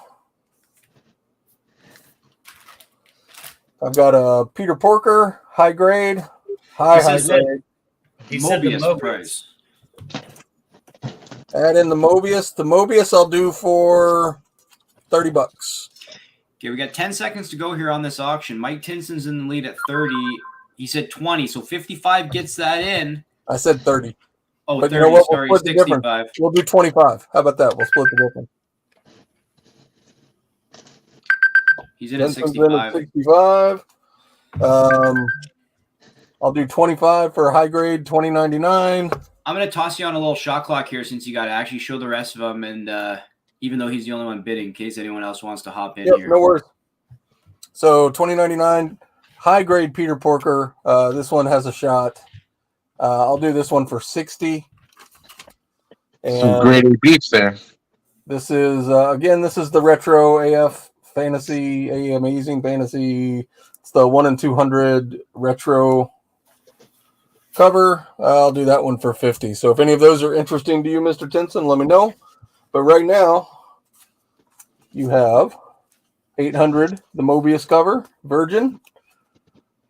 I've got a Peter Porker, high grade, high grade. He said the Mobius Mobius. price. Add in the Mobius. The Mobius I'll do for $30. Okay, we got 10 seconds to go here on this auction. Mike Tinson's in the lead at 30. He said 20, so 55 gets that in. I said 30. Oh, But 30, you know what? We'll sorry, split the difference. 65. We'll do 25. How about that? We'll split the difference. He's in at Tinson's in at 65. 65. I'll do 25 for high grade, $20.99. I'm going to toss you on a little shot clock here since you got to actually show the rest of them. And even though he's the only one bidding, in case anyone else wants to hop in here. No worries. So $20.99, high grade Peter Porker. This one has a shot. I'll do this one for $60. Some great beats there. This is again. This is the retro AF fantasy, amazing fantasy. It's the 1 in 200 retro cover. I'll do that one for $50. So if any of those are interesting to you, Mr. Tinson, let me know. But right now, you have 800, the Mobius cover, Virgin.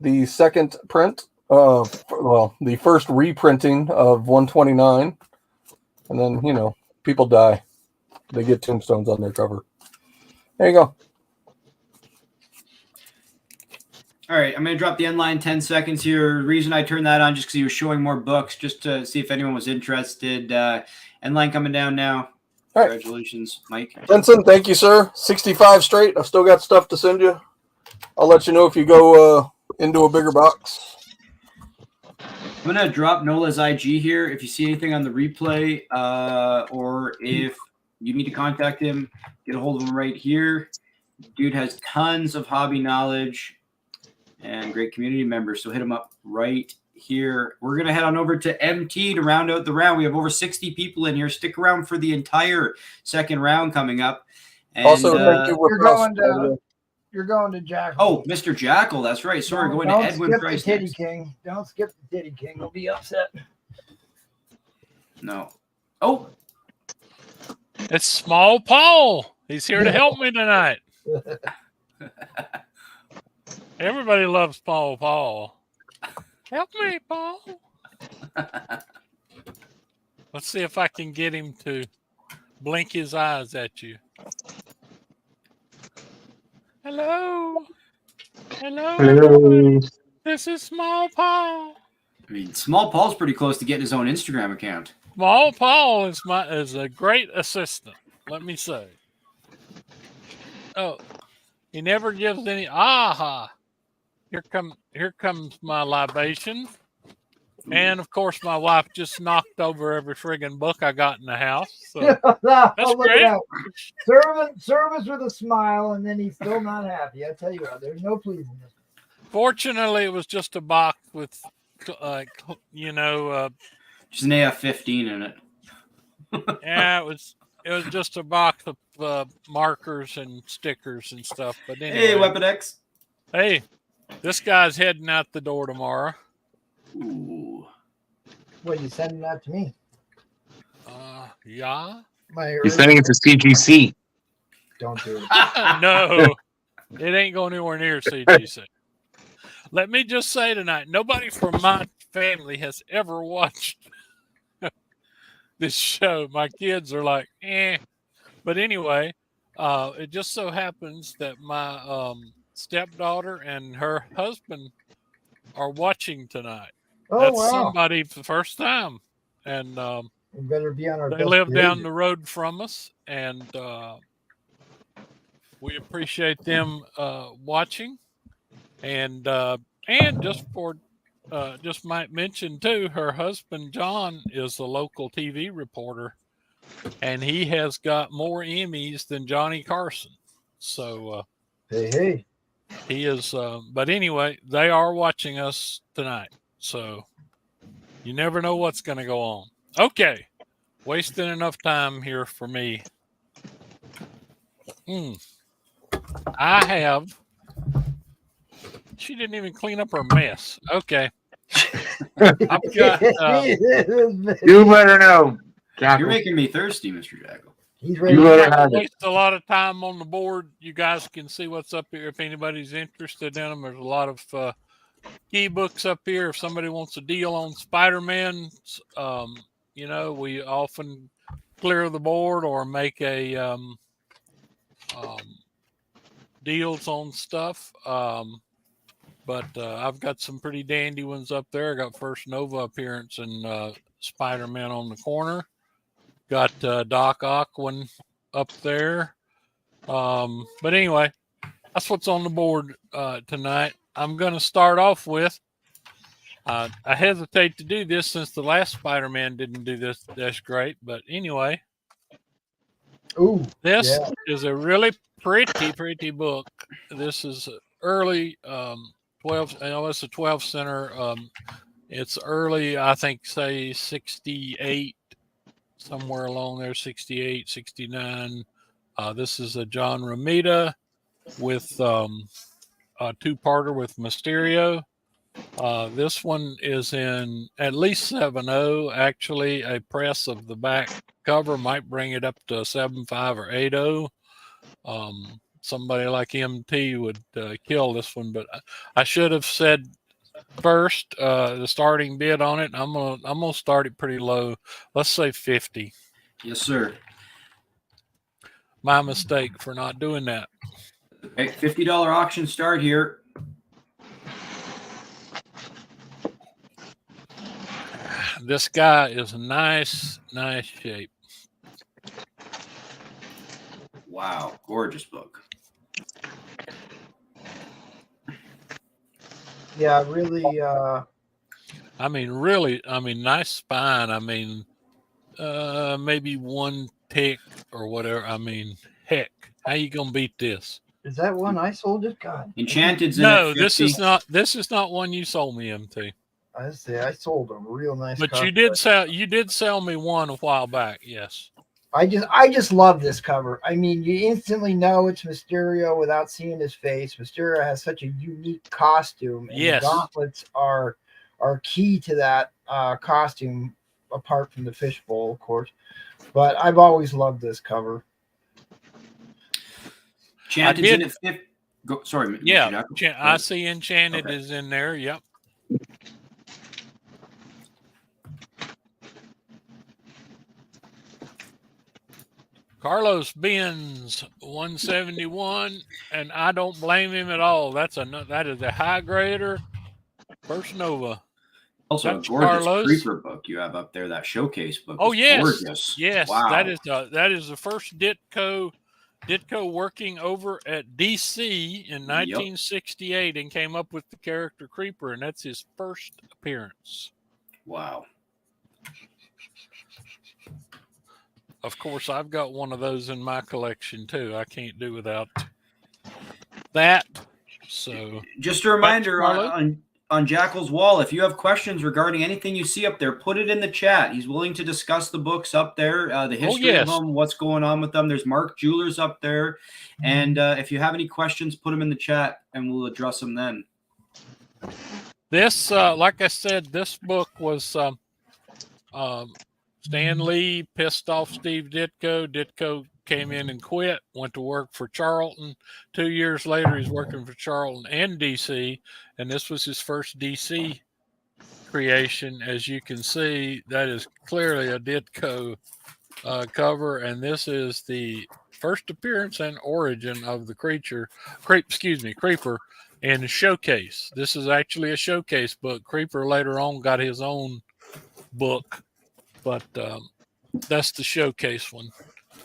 The second print, the first reprinting of 129. And then, people die. They get tombstones on their cover. There you go. All right, I'm going to drop the end line 10 seconds here. The reason I turned that on just because he was showing more books, just to see if anyone was interested. End line coming down now. All right. Congratulations, Mike. Tinson, thank you, sir. 65 straight. I've still got stuff to send you. I'll let you know if you go into a bigger box. I'm going to drop Nola's IG here. If you see anything on the replay or if you need to contact him, get a hold of him right here. Dude has tons of hobby knowledge and great community members, so hit him up right here. We're going to head on over to MT to round out the round. We have over 60 people in here. Stick around for the entire second round coming up. And, Also, thank you. You're going to Jackal. Oh, Mr. Jackal, that's right. Sorry, going to Edwin Price skip the Titty next. King. Don't skip the Titty King. He'll be upset. No. Oh, It's Small Paul. He's here to help me tonight. Everybody loves Paul. Paul, help me, Paul. Let's see if I can get him to blink his eyes at you. Hello. Hello, everybody. This is Small Paul. I mean, Small Paul's pretty close to getting his own Instagram account. Small Paul is a great assistant, let me say. Oh, he never gives any. Aha! Here comes my libation, and of course, my wife just knocked over every friggin' book I got in the house. So that's great. Service with a smile, and then he's still not happy. I tell you what, there's no pleasing this. Fortunately, it was just a box with, just an AF-15 in it. yeah, it was just a box of markers and stickers and stuff. But anyway, Hey, Weapon X. Hey, this guy's heading out the door tomorrow. Ooh. What, you sending that to me? Yeah. You're sending it to CGC. Don't do it. No, it ain't going anywhere near CGC. Let me just say tonight, nobody from my family has ever watched this show. My kids are like, eh. But anyway, it just so happens that my stepdaughter and her husband are watching tonight. Oh, That's wow. somebody for the first time. And We better be on our they best live behavior. down the road from us. And we appreciate them watching. And just might mention too, her husband John is a local TV reporter, and he has got more Emmys than Johnny Carson. So Hey. he is. But anyway, they are watching us tonight, so you never know what's going to go on. Okay, wasting enough time here for me. I have. She didn't even clean up her mess. Okay. I've got. You better know, Jackal. You're making me thirsty, Mr. Jackal. He's ready. You better I have it. waste a lot of time on the board. You guys can see what's up here if anybody's interested in them. There's a lot of key books up here. If somebody wants a deal on Spider-Man, we often clear the board or make a deals on stuff. But I've got some pretty dandy ones up there. I got first Nova appearance and Spider-Man on the corner. Got Doc Ock one up there. But anyway, that's what's on the board tonight. I'm going to start off with, I hesitate to do this since the last Spider-Man didn't do this. That's great. But anyway, this is a really pretty book. This is early 12. It's a 12 center. It's early, I think, say 68, somewhere along there, 68, 69. This is a John Romita with a two-parter with Mysterio. This one is in at least 7.0. Actually, a press of the back cover might bring it up to 7.5 or 8.0. Somebody like MT would kill this one, but I should have said first the starting bid on it. I'm gonna start it pretty low. Let's say 50. Yes, sir. My mistake for not doing that. Okay, $50 auction start here. This guy is nice shape. Wow, gorgeous book. Yeah, really. Nice spine. Maybe one tick or whatever. Heck, how you gonna beat this? Is that one I sold it? God. Enchanted's No, in at this 50. is not. This is not one you sold me, MT. I say I sold a real nice. But cover. you did sell me one a while back. Yes. I just love this cover. I mean, you instantly know it's Mysterio without seeing his face. Mysterio has such a unique costume, and Yes. the gauntlets are key to that costume, apart from the fishbowl, of course. But I've always loved this cover. Enchanted's in at 50. Go. Sorry. Yeah, Mr. Jackal. Go I ahead. see Enchanted Okay. is in there. Yep. Carlos Benz 171, and I don't blame him at all. That is a high grader First Nova. Also, That's a gorgeous Carlos. creeper book you have up there. That showcase book. Oh is yes, gorgeous. yes. Wow. That is the first Ditko working over at DC in 1968 and came up with the character Creeper, and that's his first appearance. Wow. Of course, I've got one of those in my collection too. I can't do without that. So, just a reminder on Jackal's wall, if you have questions regarding anything you see up there, put it in the chat. He's willing to discuss the books up there, the history of them, what's going on with them. There's Mark Jewelers up there. And if you have any questions, put them in the chat and we'll address them then. This, like I said, this book was Stan Lee pissed off Steve Ditko. Ditko came in and quit, went to work for Charlton. 2 years later, he's working for Charlton and DC, and this was his first DC creation. As you can see, that is clearly a Ditko cover, and this is the first appearance and origin of the Creeper in Showcase. This is actually a Showcase book. Creeper later on got his own book, but that's the Showcase one.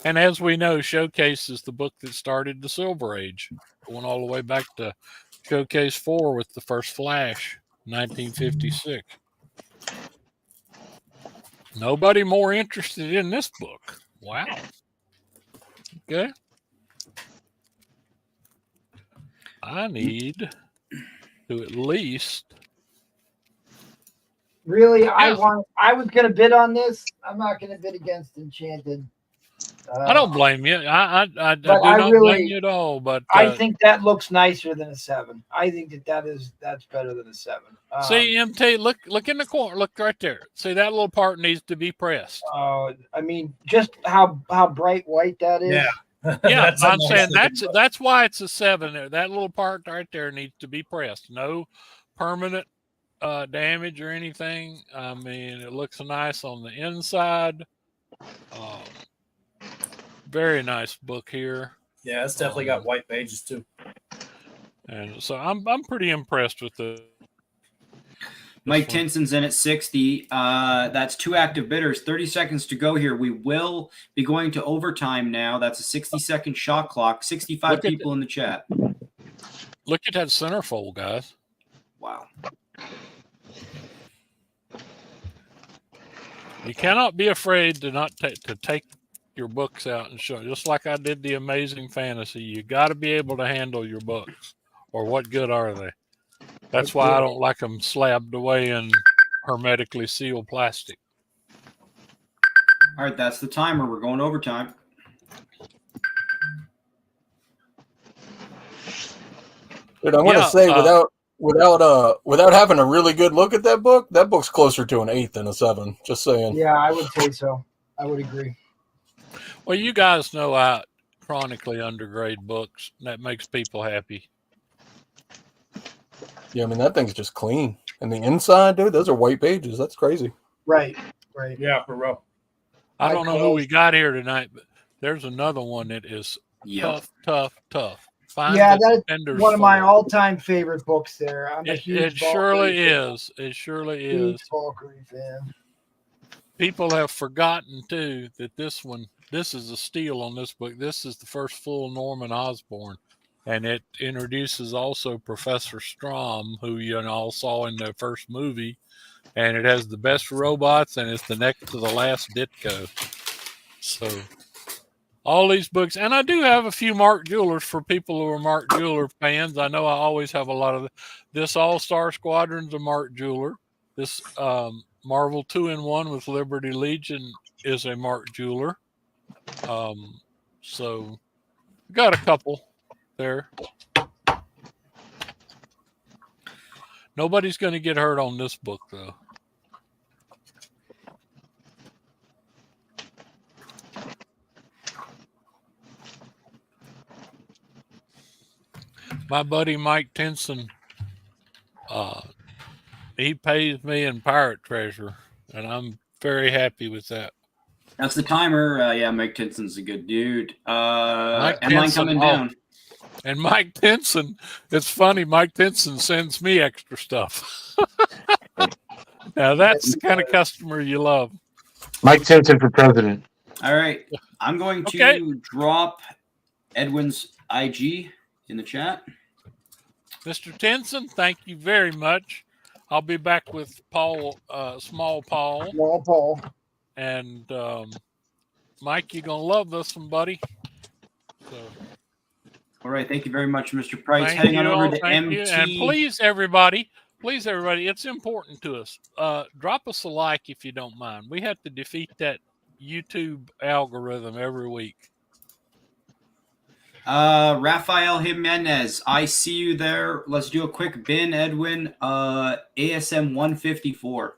And as we know, Showcase is the book that started the Silver Age, going all the way back to Showcase 4 with the first Flash, 1956. Nobody more interested in this book. Wow. Okay. I need to at least. Really, I was going to bid on this. I'm not going to bid against Enchanted. I don't blame you. I do not blame you at all. But I think that looks nicer than a 7. I think that's better than a 7. See, MT, look in the corner. Look right there. See, that little part needs to be pressed. I mean, just how bright white that is. Yeah. Yeah, I'm saying that's why it's a 7 there. That little part right there needs to be pressed. No permanent damage or anything. I mean, it looks nice on the inside. Very nice book here. Yeah, it's definitely got white pages too. And so I'm pretty impressed with the. Mike Tinson's in at 60. That's 2 active bidders. 30 seconds to go here. We will be going to overtime now. That's a 60-second shot clock. 65 people in the chat. Look at that centerfold, guys. Wow. You cannot be afraid to not to take your books out and show. Just like I did the Amazing Fantasy, you got to be able to handle your books, or what good are they? That's why I don't like them slabbed away in hermetically sealed plastic. All right, that's the timer. We're going overtime. Dude, I'm gonna say without having a really good look at that book's closer to an 8 than a 7. Just saying. Yeah, I would say so. I would agree. Well, you guys know I chronically undergrade books. And that makes people happy. Yeah, I mean, that thing's just clean. And the inside, dude, those are white pages. That's crazy. Right. Yeah, for real. I don't know who we got here tonight, but there's another one that is tough. That's one of my all-time favorite books there. I'm a huge It surely is. It surely is. Huge Valkyrie fan. People have forgotten, too, that this is a steal on this book. This is the first full Norman Osborn. And it introduces also Professor Strom, who you all saw in the first movie. And it has the best robots, and it's the next to the last Ditko. So, all these books. And I do have a few Mark Jewelers for people who are Mark Jeweler fans. I know I always have a lot of this All-Star Squadron's a Mark Jeweler. This Marvel 2-in-1 with Liberty Legion is a Mark Jeweler. So, got a couple there. Nobody's going to get hurt on this book, though. My buddy Mike Tenson, he pays me in pirate treasure, and I'm very happy with that. That's the timer. Yeah, Mike Tinson's a good dude. Am I Tenson, coming down? And Mike Tenson, it's funny, Mike Tenson sends me extra stuff. Now, that's the kind of customer you love. Mike Simpson for president. All right. I'm going to drop Edwin's IG in the chat. Mr. Tenson, thank you very much. I'll be back with Paul, Small Paul. Small Paul. And Mike, you're going to love this one, buddy. So, all right. Thank you very much, Mr. Price. thank Heading you on over all, to thank MT. you. And please, everybody, it's important to us. Drop us a like if you don't mind. We have to defeat that YouTube algorithm every week. Rafael Jimenez, I see you there. Let's do a quick bin, Edwin. ASM 154.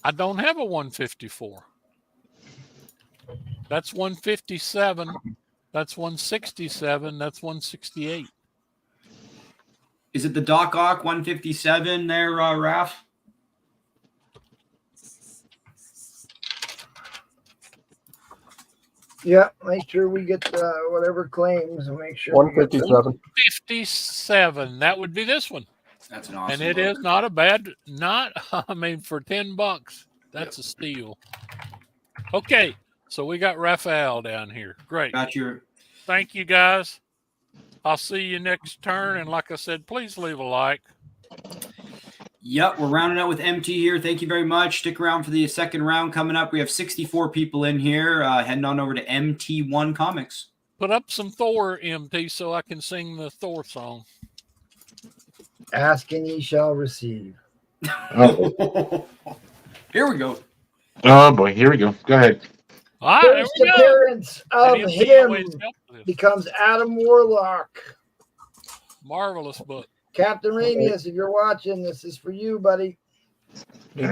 I don't have a 154. That's 157. That's 167. That's 168. Is it the Doc Ock 157 there, Raph? Yeah, make sure we get whatever claims and make sure. 157. 57. That would be this one. That's an awesome And it book. is not a bad, for $10, that's a steal. Okay, so we got Raphael down here. Great. Got your. Thank you, guys. I'll see you next turn. And like I said, please leave a like. Yep, we're rounding out with MT here. Thank you very much. Stick around for the second round coming up. We have 64 people in here. Heading on over to MT1 Comics. Put up some Thor, MT, so I can sing the Thor song. Ask and ye shall receive. Oh. Here we go. Oh boy, here we go. Go ahead. All right, there First we go. appearance of And MT him always helps with this. becomes Adam Warlock. Marvelous book. Captain Ramius, if you're watching, this is for you, buddy. Sing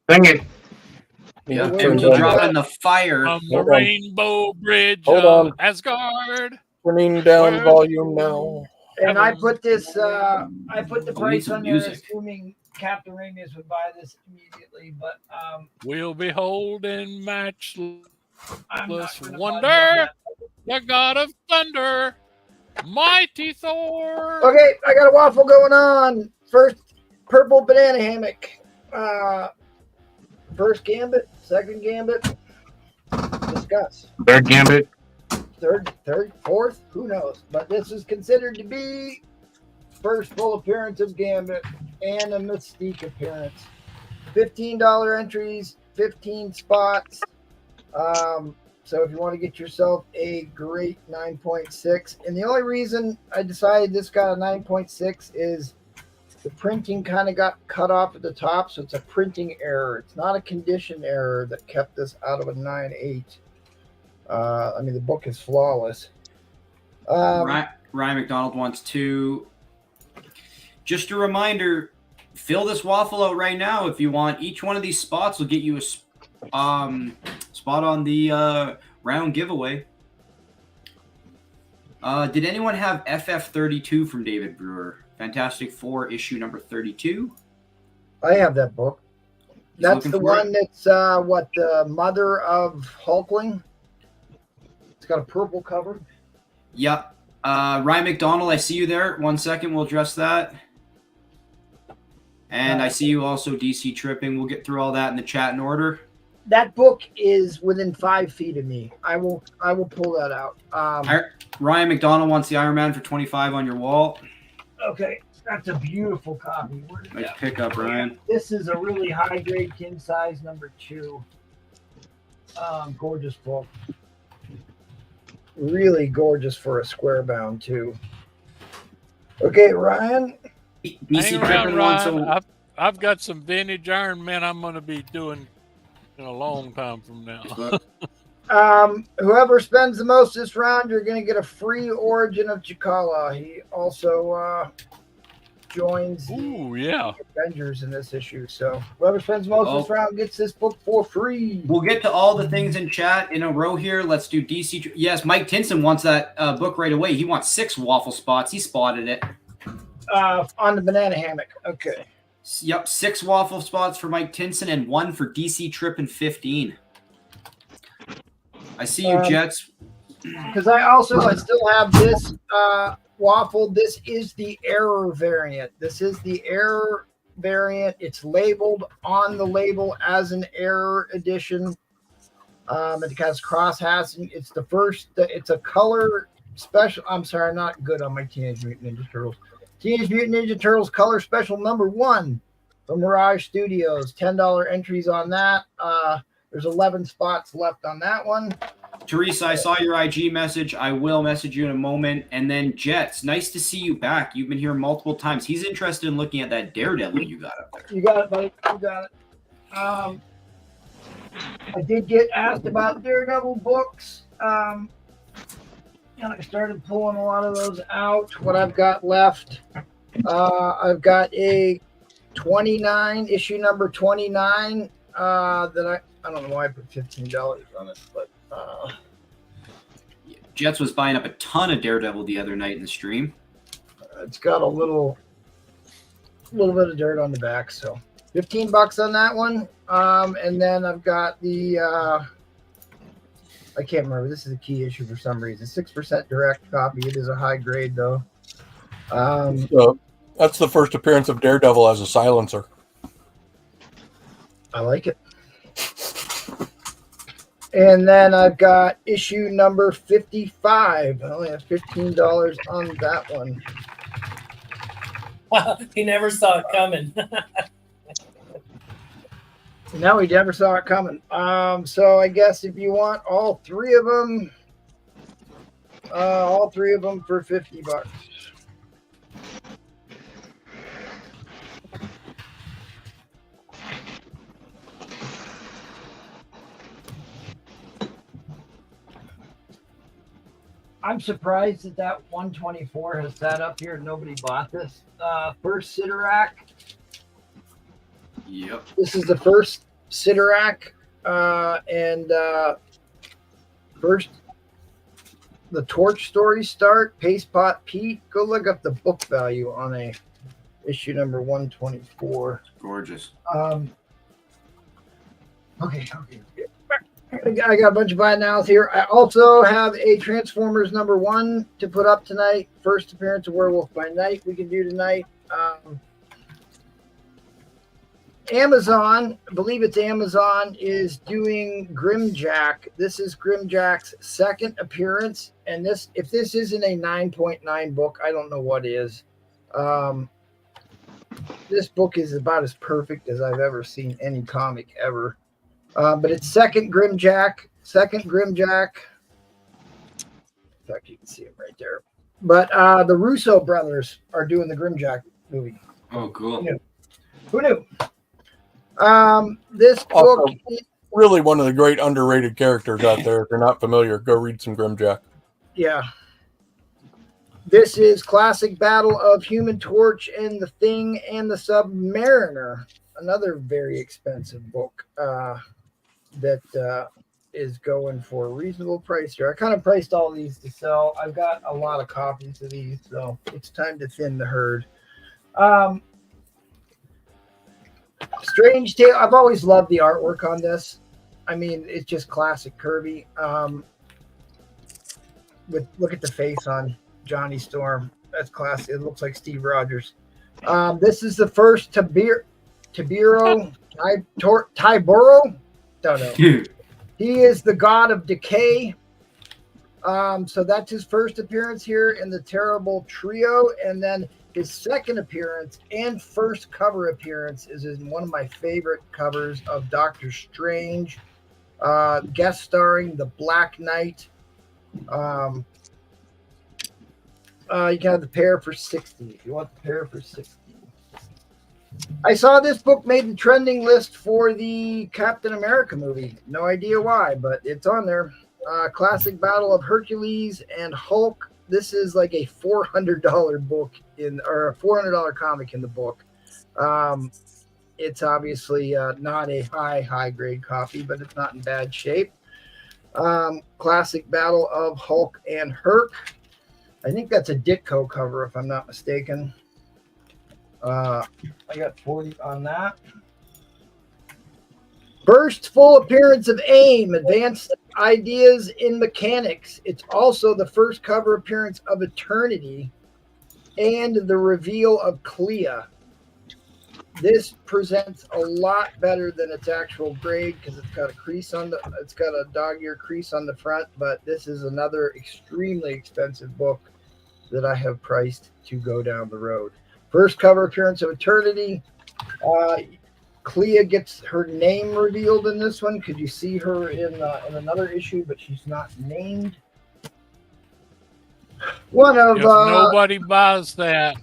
it. Yeah, Turn MT down dropping the fire. From the Hold on. Rainbow Bridge Hold of on. Asgard. Turning down volume now. And I put this, I put the price some on there, music. assuming Captain Ramius would buy this immediately, but We'll be holding matchless I'm not gonna wonder, budge on the god of thunder, mighty Thor. that. Okay, I got a waffle going on. First, purple banana hammock. First gambit, second gambit. Discuss. Third gambit. Third, fourth, who knows? But this is considered to be first full appearance of Gambit and a Mystique appearance. $15 entries, 15 spots. So if you want to get yourself a great 9.6, and the only reason I decided this got a 9.6 is the printing kind of got cut off at the top, so it's a printing error. It's not a condition error that kept this out of a 9.8. I mean, the book is flawless. Ryan McDonald wants to. Just a reminder, fill this waffle out right now if you want. Each one of these spots will get you a spot on the round giveaway. Did anyone have FF32 from David Brewer? Fantastic Four issue number 32. I have that book. He's That's looking the for one it. that's the mother of Hulkling. It's got a purple cover. Yep. Ryan McDonald, I see you there. 1 second, we'll address that. And I see you also, DC Tripping. We'll get through all that in the chat in order. That book is within 5 feet of me. I will pull that out. Ryan McDonald wants the Iron Man for 25 on your wall. Okay, that's a beautiful copy. Where did Nice that- pickup, Ryan. This is a really high grade king size number 2. Gorgeous book. Really gorgeous for a square bound too. Okay, Ryan. DC Hang around, Tripping wants Ryan. a. I've got some vintage Iron Man I'm going to be doing in a long time from now. Whoever spends the most this round, you're going to get a free Origin of Chikala. He also joins the Ooh, yeah. Avengers in this issue. So whoever spends most of this round gets this book for free. We'll get to all the things in chat in a row here. Let's do DC. Yes, Mike Tinson wants that book right away. He wants 6 waffle spots. He spotted it. On the banana hammock. Okay. Yep, 6 waffle spots for Mike Tinson and 1 for DC Trip and 15. I see you, Jets. Because I still have this waffle. This is the error variant. This is the error variant. It's labeled on the label as an error edition. It has cross hatching. It's the first. It's a color special. I'm sorry, I'm not good on my Teenage Mutant Ninja Turtles. Teenage Mutant Ninja Turtles color special number 1 from Mirage Studios. $10 entries on that. There's 11 spots left on that one. Teresa, I saw your IG message. I will message you in a moment. And then Jets, nice to see you back. You've been here multiple times. He's interested in looking at that Daredevil you got up there. You got it, buddy. You got it. I did get asked about Daredevil books. I started pulling a lot of those out. What I've got left, I've got a 29, issue number 29, that I don't know why I put $15 on it, but Jets was buying up a ton of Daredevil the other night in the stream. It's got a little bit of dirt on the back, so $15 on that one. And then I've got the I can't remember. This is a key issue for some reason. 6% direct copy. It is a high grade though. So that's the first appearance of Daredevil as a silencer. I like it. And then I've got issue number 55. I only have $15 on that one. Wow, he never saw it coming. No, we never saw it coming. So I guess if you want all 3 of them for $50. I'm surprised that 124 has sat up here and nobody bought this. First Sidorak. Yep. This is the first Sidorak, and first the Torch story start. Paste Pot Pete. Go look up the book value on a issue number 124. Gorgeous. Okay. I got a bunch of buy nows here. I also have a Transformers number 1 to put up tonight. First appearance of Werewolf by Night we can do tonight. Amazon, I believe it's Amazon, is doing Grimjack. This is Grimjack's second appearance, and this, if this isn't a 9.9 book, I don't know what is. This book is about as perfect as I've ever seen any comic ever. But it's second Grimjack. In fact, you can see it right there. But the Russo brothers are doing the Grimjack movie. Oh, cool. Who knew? This book Also, really one of the great underrated characters out there. If you're not familiar, go read some Grimjack. Yeah. This is classic battle of Human Torch and the Thing and the Submariner. Another very expensive book that is going for a reasonable price here. I kind of priced all these to sell. I've got a lot of copies of these, so it's time to thin the herd. Strange Tale. I've always loved the artwork on this. I mean, it's just classic Kirby. Look at the face on Johnny Storm. That's classic. It looks like Steve Rogers. This is the first Tiburo. Don't know. He is the god of decay. So that's his first appearance here in the Terrible Trio, and then his second appearance and first cover appearance is in one of my favorite covers of Doctor Strange, guest starring the Black Knight. You can have the pair for $60 if you want the pair for $60. I saw this book made the trending list for the Captain America movie. No idea why, but it's on there. Classic battle of Hercules and Hulk this is like a $400 book or a $400 comic in the book. It's obviously not a high grade copy, but it's not in bad shape. Classic battle of Hulk and Herc. I think that's a Ditko cover, if I'm not mistaken. I got 40 on that. First full appearance of AIM, Advanced Ideas in Mechanics. It's also the first cover appearance of Eternity and the reveal of Clea. This presents a lot better than its actual grade because it's got a dog-ear crease on the front, but this is another extremely expensive book that I have priced to go down the road. First cover appearance of Eternity. Clea gets her name revealed in this one. Could you see her in another issue, but she's not named. If nobody buys that,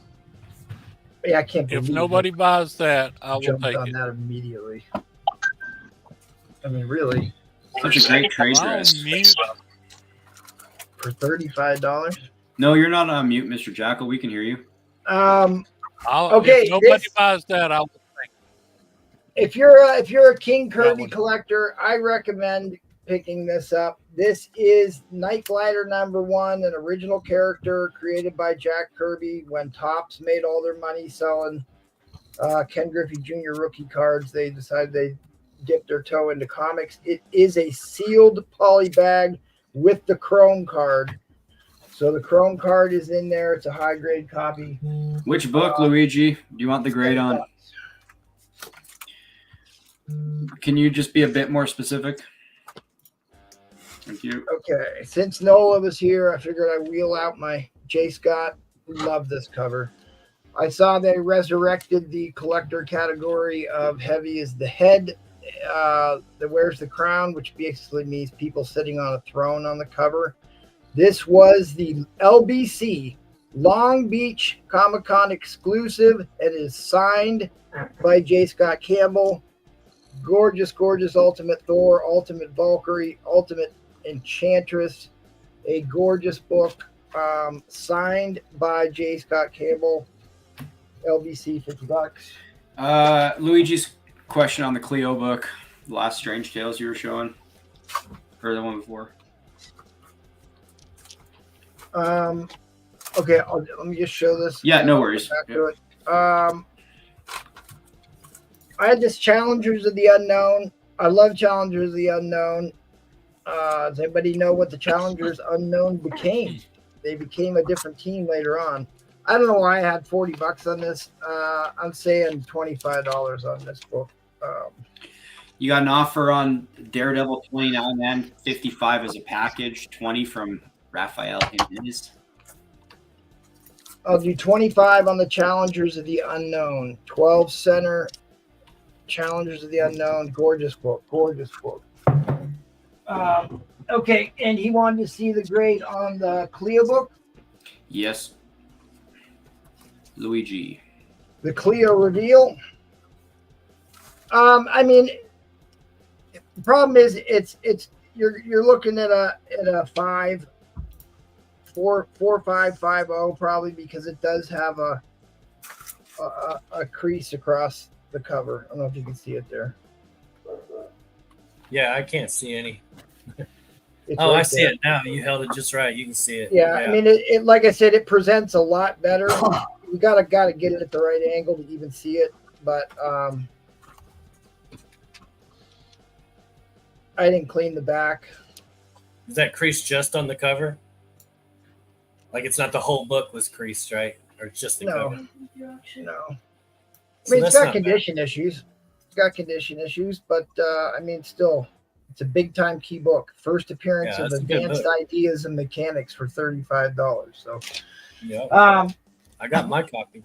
yeah, I can't believe if nobody buys that, I will jumped take on it. that immediately. I mean, really, Such a great trade Am I on dress. mute? for $35. No, you're not on mute, Mr. Jackal. We can hear you. Okay, If nobody this- buys that, I will take it. If you're a King Kirby one. collector, I recommend picking this up. This is Night Glider #1, an original character created by Jack Kirby when Topps made all their money selling Ken Griffey Jr. rookie cards. They decided they dipped their toe into comics. It is a sealed poly bag with the chrome card. So the chrome card is in there. It's a high grade copy. Which book, Luigi? Do you want the grade on? Can you just be a bit more specific? Thank you. Okay, since Nola was here, I figured I'd wheel out my J. Scott. Love this cover. I saw they resurrected the collector category of Heavy is the Head that wears the crown, which basically means people sitting on a throne on the cover. This was the LBC Long Beach Comic Con exclusive and is signed by J. Scott Campbell. Gorgeous, gorgeous Ultimate Thor, Ultimate Valkyrie, Ultimate Enchantress. A gorgeous book signed by J. Scott Campbell. LBC, $50. Luigi's question on the Cleo book, the last Strange Tales you were showing, or the one before. Okay, let me just show this. Yeah, no worries. Back to it. I had this Challengers of the Unknown. I love Challengers of the Unknown. Does anybody know what the Challengers Unknown became? They became a different team later on. I don't know why I had $40 on this. I'm saying $25 on this book. You got an offer on Daredevil 29 and 55 as a package, 20 from Raphael Jimenez. I'll do 25 on the Challengers of the Unknown. 12 center. Challengers of the Unknown. Gorgeous book. Gorgeous book. Okay, and he wanted to see the grade on the Cleo book. Yes. Luigi. The Cleo reveal. I mean, the problem is you're looking at a 4.550 probably, because it does have a crease across the cover. I don't know if you can see it there. Yeah, I can't see any. It's Oh, right I see there. it now. You held it just right. You can see it. Yeah, I mean, it like I said, it presents a lot better. You gotta get it at the right angle to even see it. But I didn't clean the back. Is that crease just on the cover? Like it's not the whole book was creased, right? Or it's just the cover? No. I So mean, that's it's got not condition issues. It's got condition issues, but I mean, still, it's a big time key book. First appearance Yeah, of that's a good Advanced book. Ideas and Mechanics for $35. So, Yeah. I got my copy.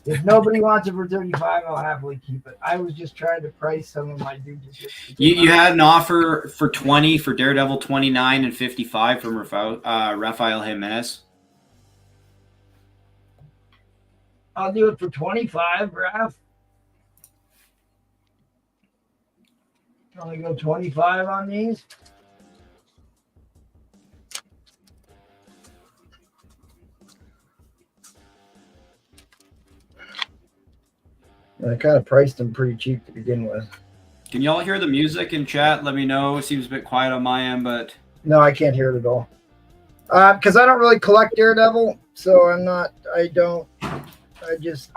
if nobody wants it for $35, I'll happily keep it. I was just trying to price some of my dudes. You had an offer for 20 for Daredevil 29 and 55 from Raphael Jimenez. I'll do it for 25, Raph. Only go 25 on these. And I kind of priced them pretty cheap to begin with. Can y'all hear the music in chat? Let me know. It seems a bit quiet on my end, but No, I can't hear it at all. Because I don't really collect Daredevil, so I just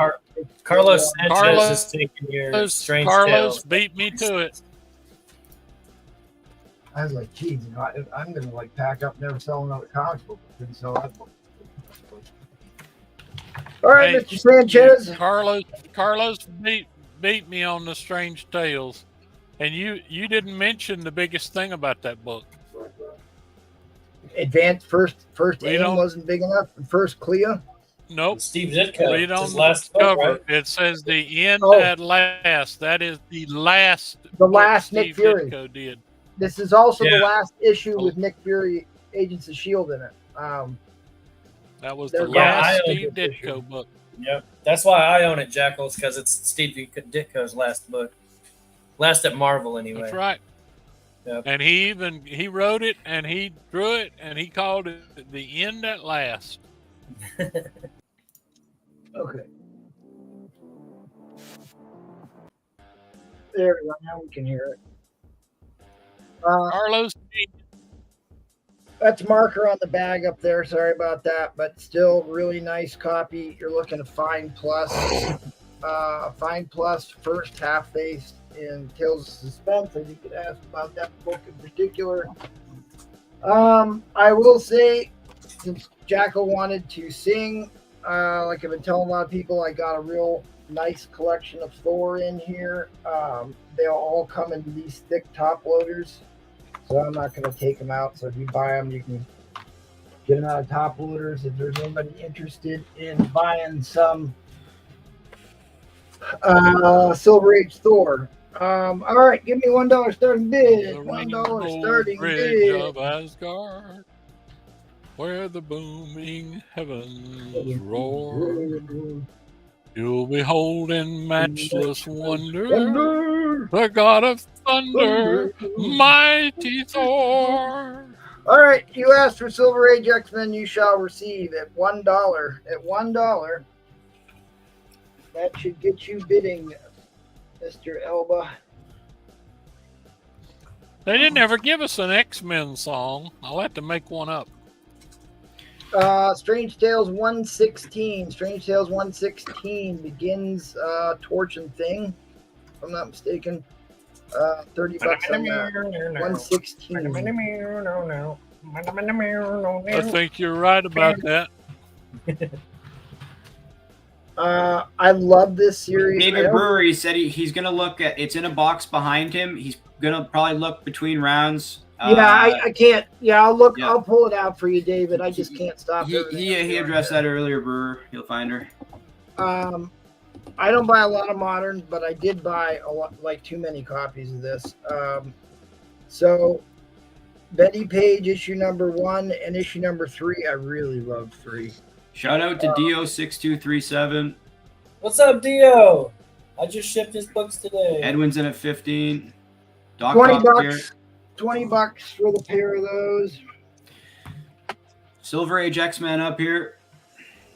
Carlos Sanchez is taking your strange Carlos tales. beat me to it. I was like, geez, I'm gonna like pack up, never sell another comic book. Didn't sell that book. All right, Hey, Mr. Sanchez. Carlos beat me on the Strange Tales, and you didn't mention the biggest thing about that book. Advanced first We aim don't- wasn't big enough. First Clea. Nope. Steve Ditko. Read on His the last book, cover. right? It says the end Oh. at last. That is the last. The book last Steve Nick Fury. Ditko did. This is also the Yeah. last issue with Nick Fury, Agents of S.H.I.E.L.D. in it. That was There's the a lot last of Steve this issue. Ditko book. Yep. That's why I own it, Jackals, because it's Steve Ditko's last book. Last at Marvel, anyway. That's right. Yep. And he wrote it and he drew it and he called it the end at last. Okay. There we go. Now we can hear it. Carlos, That's marker on the bag up there. Sorry about that, but still really nice copy. You're looking at Fine Plus. Fine Plus first half face in Tales of Suspense. I think you asked about that book in particular. I will say, since Jackal wanted to sing, like I've been telling a lot of people, I got a real nice collection of Thor in here. They'll all come in these thick top loaders, so I'm not going to take them out. So if you buy them, you can get them out of top loaders. If there's anybody interested in buying some Silver Age Thor. All right, give me $1 starting bid. the $1 starting bridge bid. of Asgard, where the booming heavens roar. You'll behold in matchless wonder the god of thunder, mighty Thor. All right, you asked for Silver Age X-Men, you shall receive at $1. At $1, that should get you bidding, Mr. Elba. They didn't ever give us an X-Men song. I'll have to make one up. Strange Tales 116. Strange Tales 116 begins Torch and Thing, if I'm not mistaken. $30 on that. 116. I think you're right about that. I love this series. David Brewery said he's going to look at it's in a box behind him. He's going to probably look between rounds. I can't. Yeah, I'll look. Yeah. I'll pull it out for you, David. I just can't stop. He addressed that earlier, Brewer. You'll find her. I don't buy a lot of moderns, but I did buy a lot, like too many copies of this. So Betty Page issue number 1 and issue number 3. I really love 3. Shout out to Dio6237. What's up, Dio? I just shipped his books today. Edwin's in at 15. Doc $20 Ock here. $20 for the pair of those. Silver Age X-Men up here.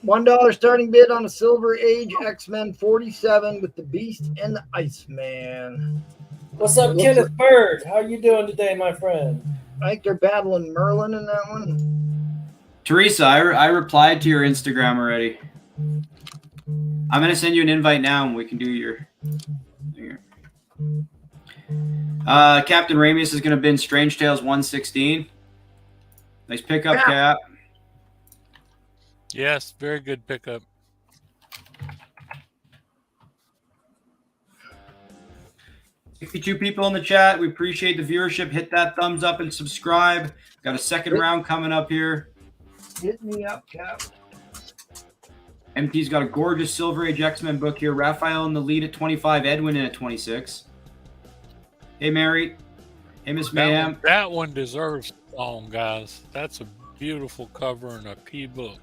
$1 starting bid on a Silver Age X-Men 47 with the Beast and the Iceman. What's up, Kenneth Bird? How you doing today, my friend? I think they're battling Merlin in that one. Teresa, I replied to your Instagram already. I'm going to send you an invite now and we can do your... Captain Ramius is going to bin Strange Tales 116. Nice pickup, Cap. Yes, very good pickup. $62 people in the chat. We appreciate the viewership. Hit that thumbs up and subscribe. Got a second round coming up here. Hit me up, Cap. MT's got a gorgeous Silver Age X-Men book here. Raphael in the lead at 25. Edwin in at 26. Hey, Mary. Hey, Miss Mayhem. That one deserves a song, guys. That's a beautiful cover and a key book.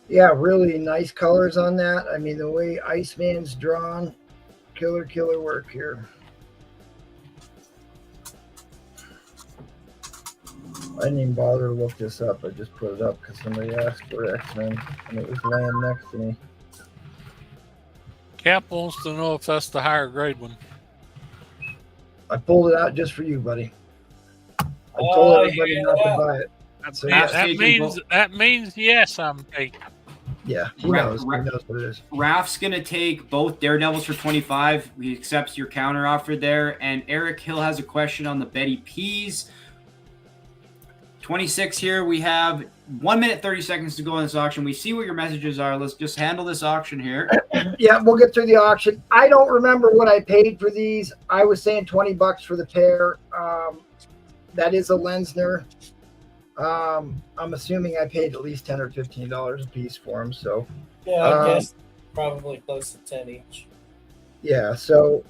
Yeah, really nice colors on that. I mean, the way Iceman's drawn, killer work here. I didn't even bother to look this up. I just put it up because somebody asked for X-Men and it was laying next to me. Cap wants to know if that's the higher grade one. I pulled it out just for you, buddy. I told everybody not to buy it. So, Raph yeah, taking That means yes, I'm taking. yeah, he Ra- knows. Ra- He knows what it is. Raf's gonna take both Daredevils for 25. He accepts your counter offer there. And Eric Hill has a question on the Betty Peas. 26 here. We have 1 minute 30 seconds to go on this auction. We see what your messages are. Let's just handle this auction here. Yeah, we'll get through the auction. I don't remember what I paid for these. I was saying $20 for the pair. That is a Lensner. I'm assuming I paid at least $10 or $15 a piece for them. So Yeah, I guess probably close to 10 each. yeah, so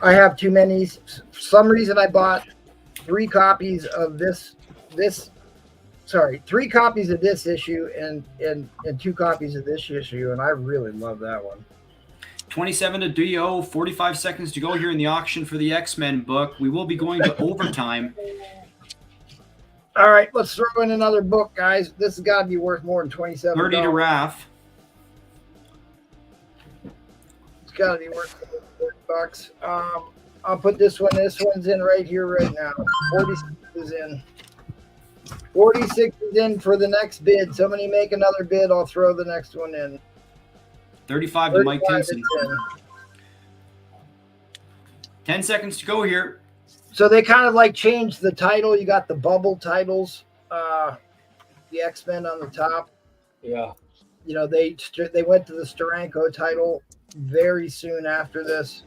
I have too many. For some reason, I bought 3 copies of three copies of this issue and 2 copies of this issue, and I really love that one. 27 to DO, 45 seconds to go here in the auction for the X-Men book. We will be going to overtime. All right, let's throw in another book, guys. This has got to be worth more than $27. 30 to Raf. It's got to be worth $30. I'll put this one. This one's in right here, right now. 46 is in. 46 is in for the next bid. Somebody make another bid. I'll throw the next one in. 35 to Mike 35 is Tinson. in. 10 seconds to go here. So they kind of like changed the title. You got the bubble titles, the X-Men on the top. Yeah. You know, they went to the Steranko title very soon after this.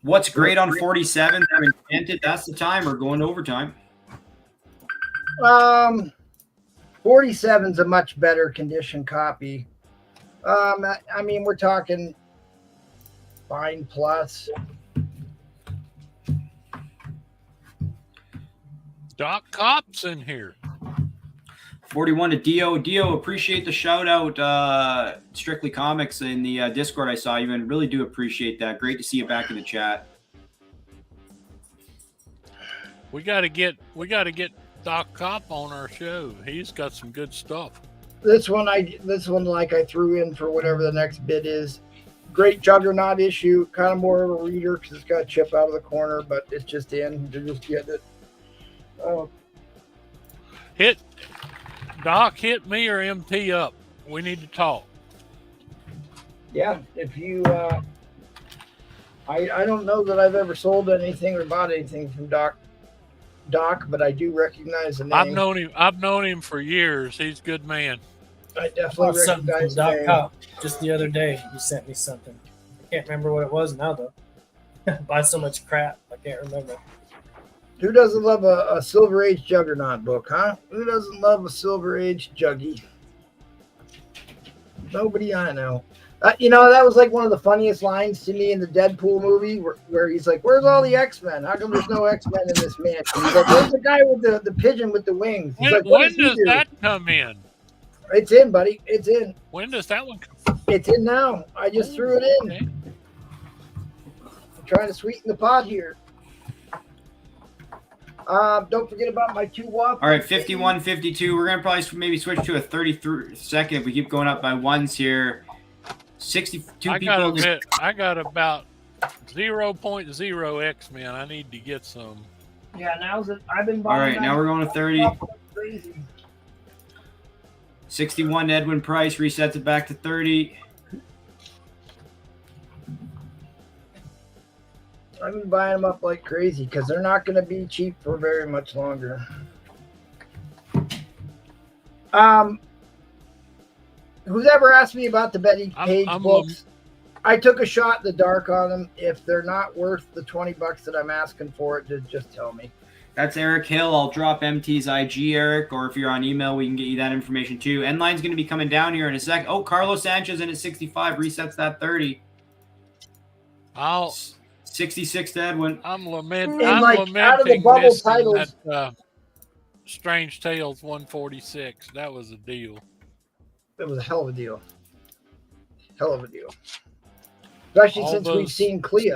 What's great on 47? They're enchanted. That's the time, or going to overtime. 47's a much better condition copy. I mean, we're talking fine plus. Doc Cop's in here. 41 to Dio. Dio, appreciate the shout out. Strictly Comics in the Discord I saw you, and really do appreciate that. Great to see you back in the chat. We gotta get Doc Cop on our show. He's got some good stuff. This one like I threw in for whatever the next bid is. Great Juggernaut issue, kind of more of a reader because it's got a chip out of the corner, but it's just in. They're just getting it. Hit me or MT up. We need to talk. Yeah, if you, I don't know that I've ever sold anything or bought anything from Doc, but I do recognize the name. I've known him for years. He's a good man. I definitely recognize the name. Cop. Just the other day, you sent me something. I can't remember what it was now, though. Buy so much crap, I can't remember. Who doesn't love a Silver Age Juggernaut book, huh? Who doesn't love a Silver Age Juggy? Nobody I know. You know, that was like one of the funniest lines to me in the Deadpool movie where he's like, where's all the X-Men? How come there's no X-Men in this mansion? He's like, where's the guy with the pigeon with the wings? He's like, when does that come in? It's in, buddy. It's in. When does that one come? It's in now. I just threw it in. Okay. I'm trying to sweeten the pot here. Don't forget about my 2 waffles. All right, 51, 52. We're going to probably maybe switch to a 33 second if we keep going up by ones here. 62 people. I got about 0.0 X-Men. I need to get some. Yeah, I've been buying. All right, now we're going to 30. Crazy. 61 Edwin Price resets it back to 30. I've been buying them up like crazy because they're not going to be cheap for very much longer. Who's ever asked me about the Betty Page books? I took a shot in the dark on them. If they're not worth the $20 that I'm asking for it, just tell me. That's Eric Hill. I'll drop MT's IG, Eric, or if you're on email, we can get you that information too. Endline's going to be coming down here in a sec. Oh, Carlos Sanchez in at 65 resets that 30. 66 to Edwin. I'm lamenting out of the bubble titles, that Strange Tales 146. That was a deal. That was a hell of a deal. Hell of a deal. Especially since we've seen Clea.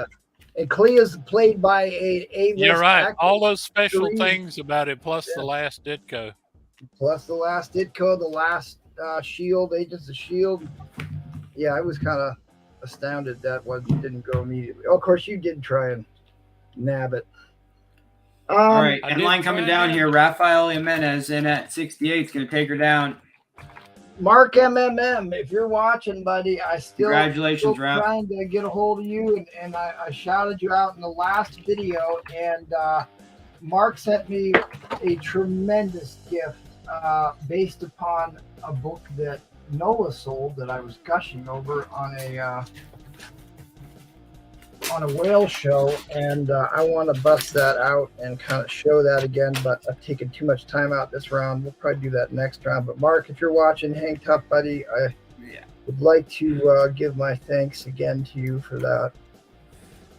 And Clea's played by a You're right. actor. All those special things about it, plus the last Ditko. plus the last Ditko, the last Shield, Agents of Shield. Yeah, I was kind of astounded that one didn't go immediately. Oh, of course, you did try and nab it. All right, I and did line coming try down and here. Rafael Jimenez in at 68 is going to take her down. Mark MMM, if you're watching, buddy, I still Congratulations, Raph. trying to get a hold of you, and I shouted you out in the last video, and Mark sent me a tremendous gift based upon a book that Noah sold that I was gushing over on a whale show, and I want to bust that out and kind of show that again, but I've taken too much time out this round. We'll probably do that next round. But Mark, if you're watching, hang tough, buddy. I would like to give my thanks again to you for that.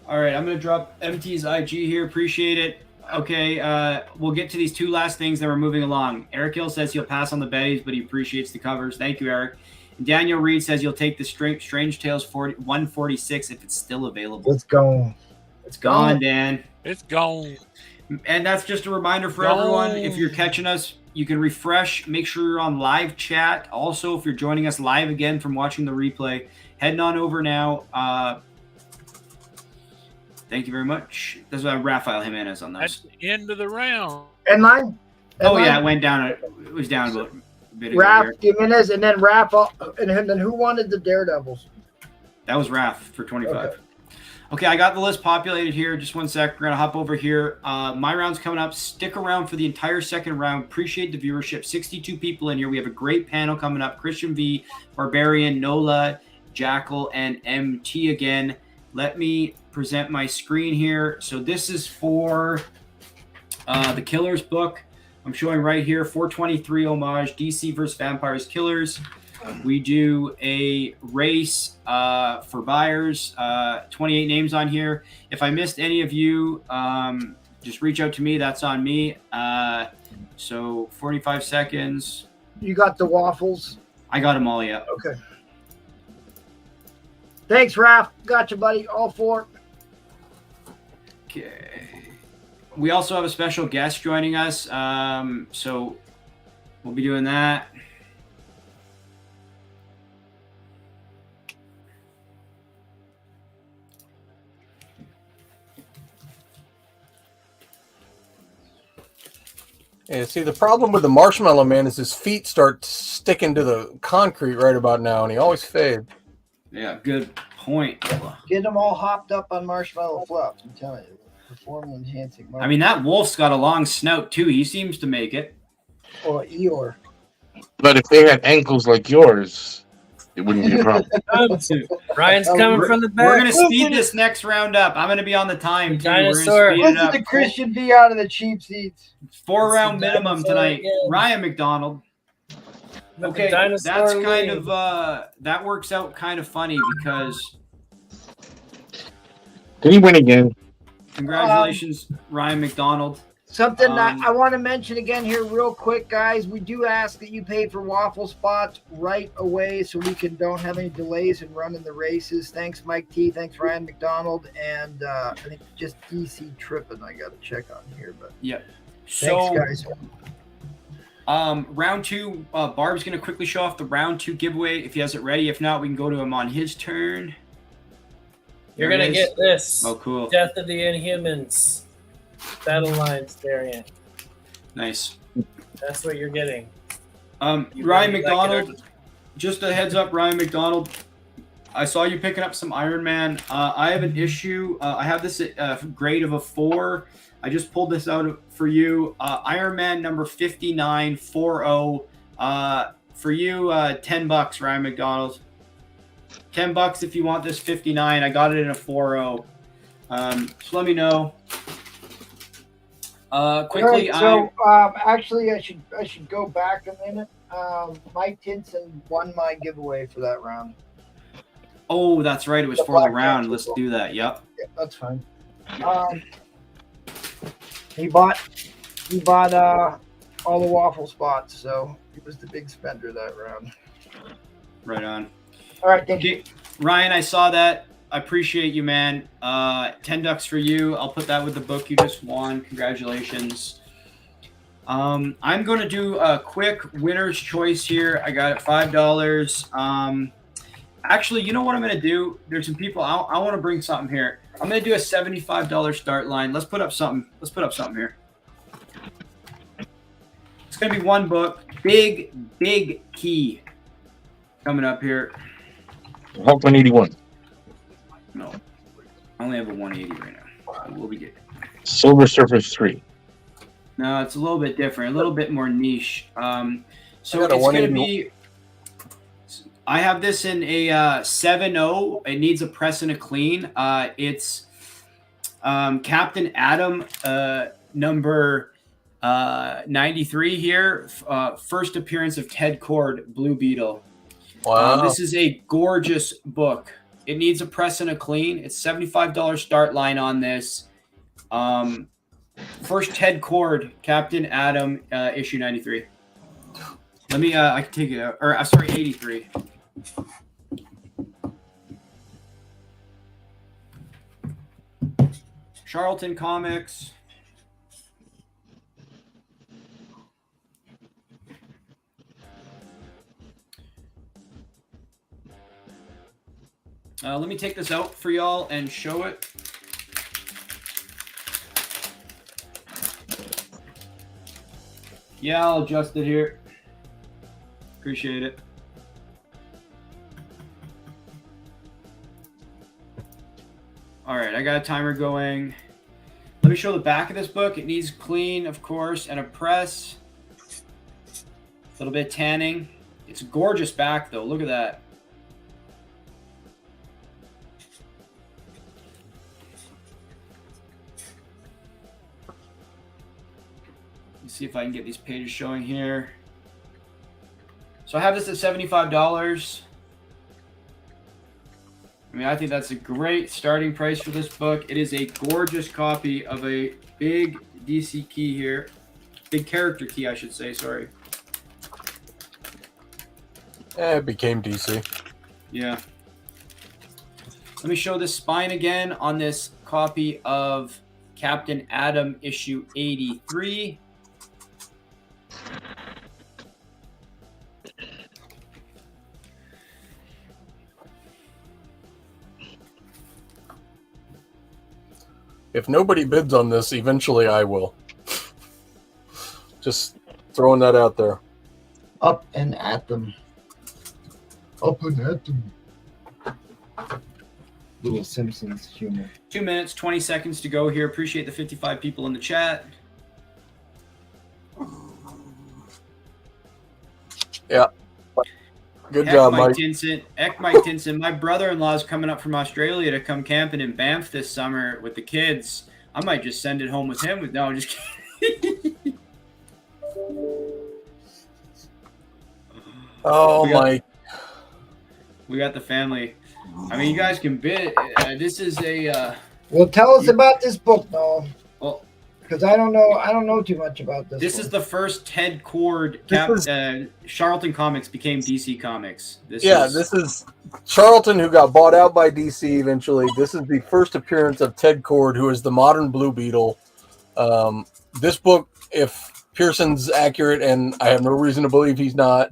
All right, I'm going to drop MT's IG here. Appreciate it. Okay, we'll get to these two last things that we're moving along. Eric Hill says he'll pass on the betties, but he appreciates the covers. Thank you, Eric. And Daniel Reed says you'll take the Strange Tales 146 if it's still available. It's gone. It's gone, Dan. It's gone. And that's just a reminder for everyone. If you're catching us, you can refresh. Make sure you're on live chat. Also, if you're joining us live again from watching the replay, heading on over now. Thank you very much. There's Rafael Jimenez on At those. the end of the round. And mine. Oh, yeah, it went down. It was down a bit ago Raph here. Jimenez, and then Raph, and then who wanted the Daredevils? That was Raph for 25. Okay, I got the list populated here. Just one sec. We're going to hop over here. My round's coming up. Stick around for the entire second round. Appreciate the viewership. 62 people in here. We have a great panel coming up. Christian V, Barbarian, Nola, Jackal, and MT again. Let me present my screen here. So this is for the Killers book. I'm showing right here, 423 homage, DC versus Vampires Killers. We do a race for buyers, 28 names on here. If I missed any of you, just reach out to me. That's on me. So 45 seconds. You got the waffles? I got them all, yeah. Okay. Thanks, Raph. Gotcha, buddy. All four. Okay. We also have a special guest joining us. So we'll be doing that. Yeah, see, the problem with the Marshmallow Man is his feet start sticking to the concrete right about now, and he always fades. Yeah, good point. Get them all hopped up on marshmallow fluff. I'm telling you. Performance enhancing. I mean, that wolf's got a long snout, too. He seems to make it. Or Eeyore. But if they had ankles like yours, it wouldn't be a problem. Ryan's coming from the back. We're going to speed this next round up. I'm going to be on the time, too. Dinosaur. We're going to speed it Listen up. to Christian B out of the cheap seats. 4-round It's the minimum dinosaur tonight. again. Ryan McDonald. Okay, Dinosaur that's kind league. of that works out kind of funny because Did he win again? congratulations, Ryan McDonald. Something that I want to mention again here real quick, guys. We do ask that you pay for waffle spots right away so we don't have any delays in running the races. Thanks, Mike T. Thanks, Ryan McDonald. And I think just DC Trippin' I got to check on here. But Yep. thanks, So, guys. round two, Barb's going to quickly show off the round two giveaway if he has it ready. If not, we can go to him on his turn. You're There going it to is. get this. Oh, cool. Death of the Inhumans. Battle Lines variant. Nice. That's what you're getting. Ryan really like McDonald, it, just a heads up, Ryan McDonald. I saw you picking up some Iron Man. I have an issue. I have this grade of a 4. I just pulled this out for you. Iron Man number 5940. For you, $10, Ryan McDonald. $10 if you want this 59. I got it in a 40. So let me know. Quickly, All right, so actually, I should go back a minute. Mike Tinson won my giveaway for that round. oh, that's right. It was The for the Black round. Panther Let's book. do that. Yep. Yeah, that's fine. He bought all the waffle spots, so he was the big spender that round. Right on. All right, thank you. Okay, Ryan, I saw that. I appreciate you, man. $10 for you. I'll put that with the book you just won. Congratulations. I'm going to do a quick winner's choice here. I got it $5. Actually, you know what I'm going to do? There's some people. I want to bring something here. I'm going to do a $75 start line. Let's put up something. Here. It's going to be one book. Big key coming up here. Hulk 181. No, I only have a 180 right now. We'll be good. Silver Surfer 3. No, it's a little bit different, a little bit more niche. So it's going to be. I have this in a 7.0. It needs a press and a clean. It's Captain Atom number 93 here. First appearance of Ted Kord, Blue Beetle. Wow. This is a gorgeous book. It needs a press and a clean. It's $75 start line on this. First Ted Kord, Captain Atom, issue 93. Let me, I can take it out. Or, sorry, 83. Charlton Comics. Let me take this out for y'all and show it. Yeah, I'll adjust it here. Appreciate it. All right, I got a timer going. Let me show the back of this book. It needs clean, of course, and a press. A little bit of tanning. It's a gorgeous back, though. Look at that. Let's see if I can get these pages showing here. So I have this at $75. I mean, I think that's a great starting price for this book. It is a gorgeous copy of a big DC key here. Big character key, I should say, sorry. It became DC. Yeah. Let me show the spine again on this copy of Captain Atom issue 83. If nobody bids on this, eventually I will. Just throwing that out there. Up and at them. Up and at them. Little Simpsons humor. 2 minutes, 20 seconds to go here. Appreciate the 55 people in the chat. Yeah. Good job, Mike. Mike Tinson. My brother-in-law is coming up from Australia to come camping in Banff this summer with the kids. I might just send it home with him. No, I'm just kidding. Oh, Mike. We got the family. I mean, you guys can bid. This is a. Well, tell us about this book, Noel. Well, because I don't know too much about this. This one. is the first Ted Kord. Charlton Comics became DC Comics. This is Charlton, who got bought out by DC eventually. This is the first appearance of Ted Kord, who is the modern Blue Beetle. This book, if Pearson's accurate, and I have no reason to believe he's not,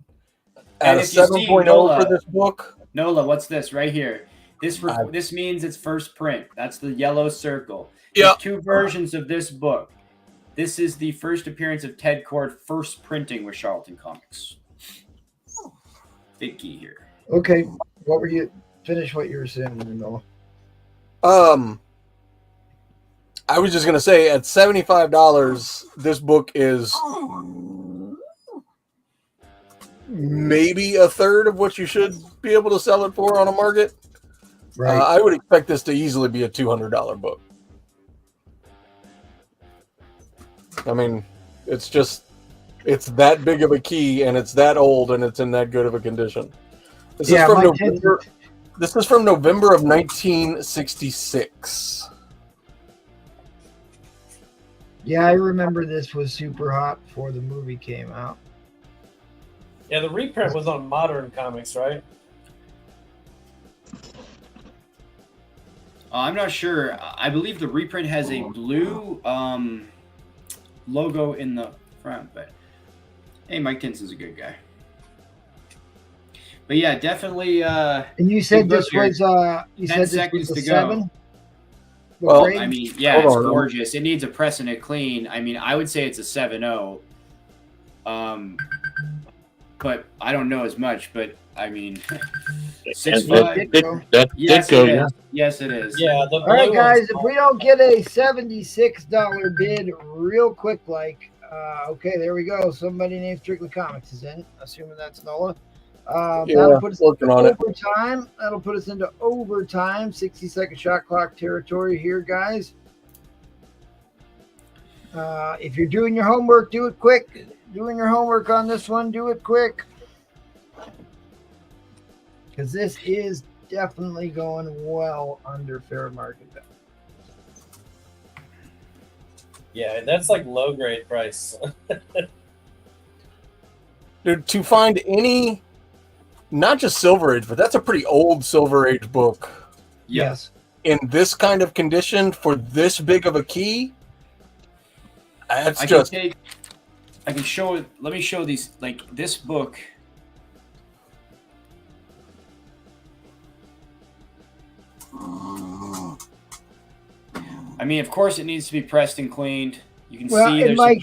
at a 7.0 for this book. Nola, what's this right here? This means it's first print. That's the yellow circle. Yeah. There's two versions of this book. This is the first appearance of Ted Kord, first printing with Charlton Comics. Big key here. Okay, what were you? Finish what you were saying, Noah. I was just gonna say at $75, this book is maybe a third of what you should be able to sell it for on a market. Right. I would expect this to easily be a $200 book. I mean, it's that big of a key, and it's that old, and it's in that good of a condition. This is from November of 1966. Yeah, I remember this was super hot before the movie came out. Yeah, the reprint was on Modern Comics, right? I'm not sure. I believe the reprint has a blue logo in the front. But hey, Mike Tinson's a good guy. But yeah, definitely. And you said good this book here. was 10 you said this seconds was a to go. 7? The Well, grade? I mean, yeah, Hold it's on. gorgeous. It needs a pressing it clean. I mean, I would say it's a 7.0. But I don't know as much. But I mean, 6'5". That Yes, did go. it is. Yes, it is. Yeah, the All right, blue guys, one's if we don't get a $76 bid real quick, okay, there we go. Somebody named Strictly Comics is in, assuming that's Nola. That'll put us working on it. overtime. That'll put us into overtime. 60-second shot clock territory here, guys. If you're doing your homework, do it quick. Doing your homework on this one, do it quick. Because this is definitely going well under fair market value. Yeah, that's like low grade price. Dude, to find any, not just Silver Age, but that's a pretty old Silver Age book Yes. in this kind of condition for this big of a key. That's I just can show it. Let me show these. Like this book. I mean, of course, it needs to be pressed and cleaned. You can Well, see and there's like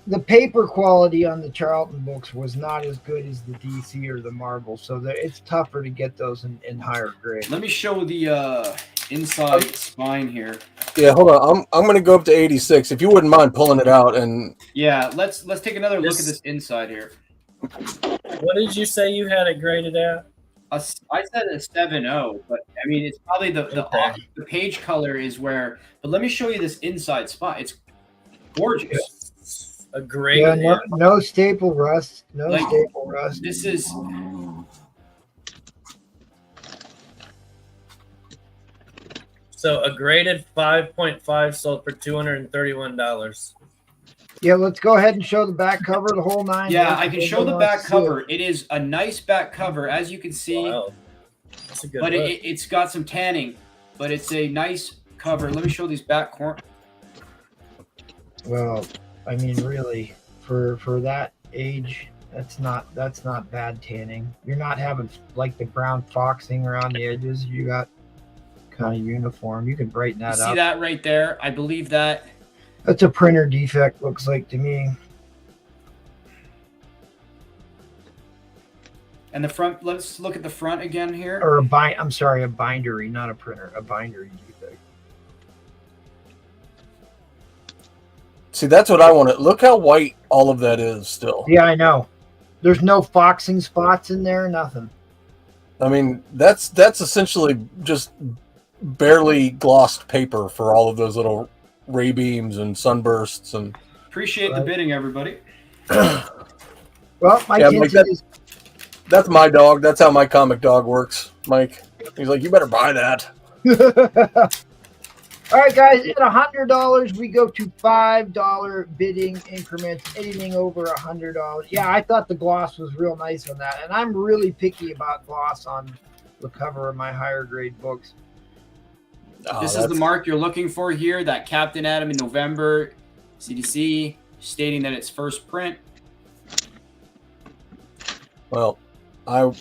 the paper quality on the Charlton books was not as good as the DC or the Marvel, so it's tougher to get those in higher grade. Let me show the inside spine here. yeah. Hold on, I'm gonna go up to 86. If you wouldn't mind pulling it out, and Yeah, let's take another look at this inside here. What did you say you had it graded at? I said a 7.0, but I mean it's probably the page color is where. But let me show you this inside spot. It's gorgeous. A grade. Yeah, no staple rust. No Like, staple rust. This is. So a graded 5.5 sold for $231. Yeah, let's go ahead and show the back cover, the whole 9. Yeah, I can show the back cover. It. It is a nice back cover, as you can see. Wow. That's a good But look. it's got some tanning, but it's a nice cover. Let me show these back corners. Well, I mean, really, for that age, that's not bad tanning. You're not having like the brown foxing around the edges. You got kind of uniform. You can brighten that You up. see that right there? I believe that. That's a printer defect, looks like to me. And the front, let's look at the front again here. Or I'm sorry, a bindery, not a printer, a bindery defect. see, that's what I want to look how white all of that is still. Yeah, I know. There's no foxing spots in there, nothing. I mean, that's essentially just barely glossed paper for all of those little ray beams and sunbursts and. Appreciate the bidding, everybody. Well, my Yeah, Tintin Mike, is That's my dog. That's how my comic dog works, Mike. He's like, you better buy that. All right, guys, at $100, we go to $5 bidding increments. Anything over $100. Yeah, I thought the gloss was real nice on that, and I'm really picky about gloss on the cover of my higher grade books. Oh, This is the mark you're looking for here, that Captain Atom in November, CDC, stating that it's first print. Well, I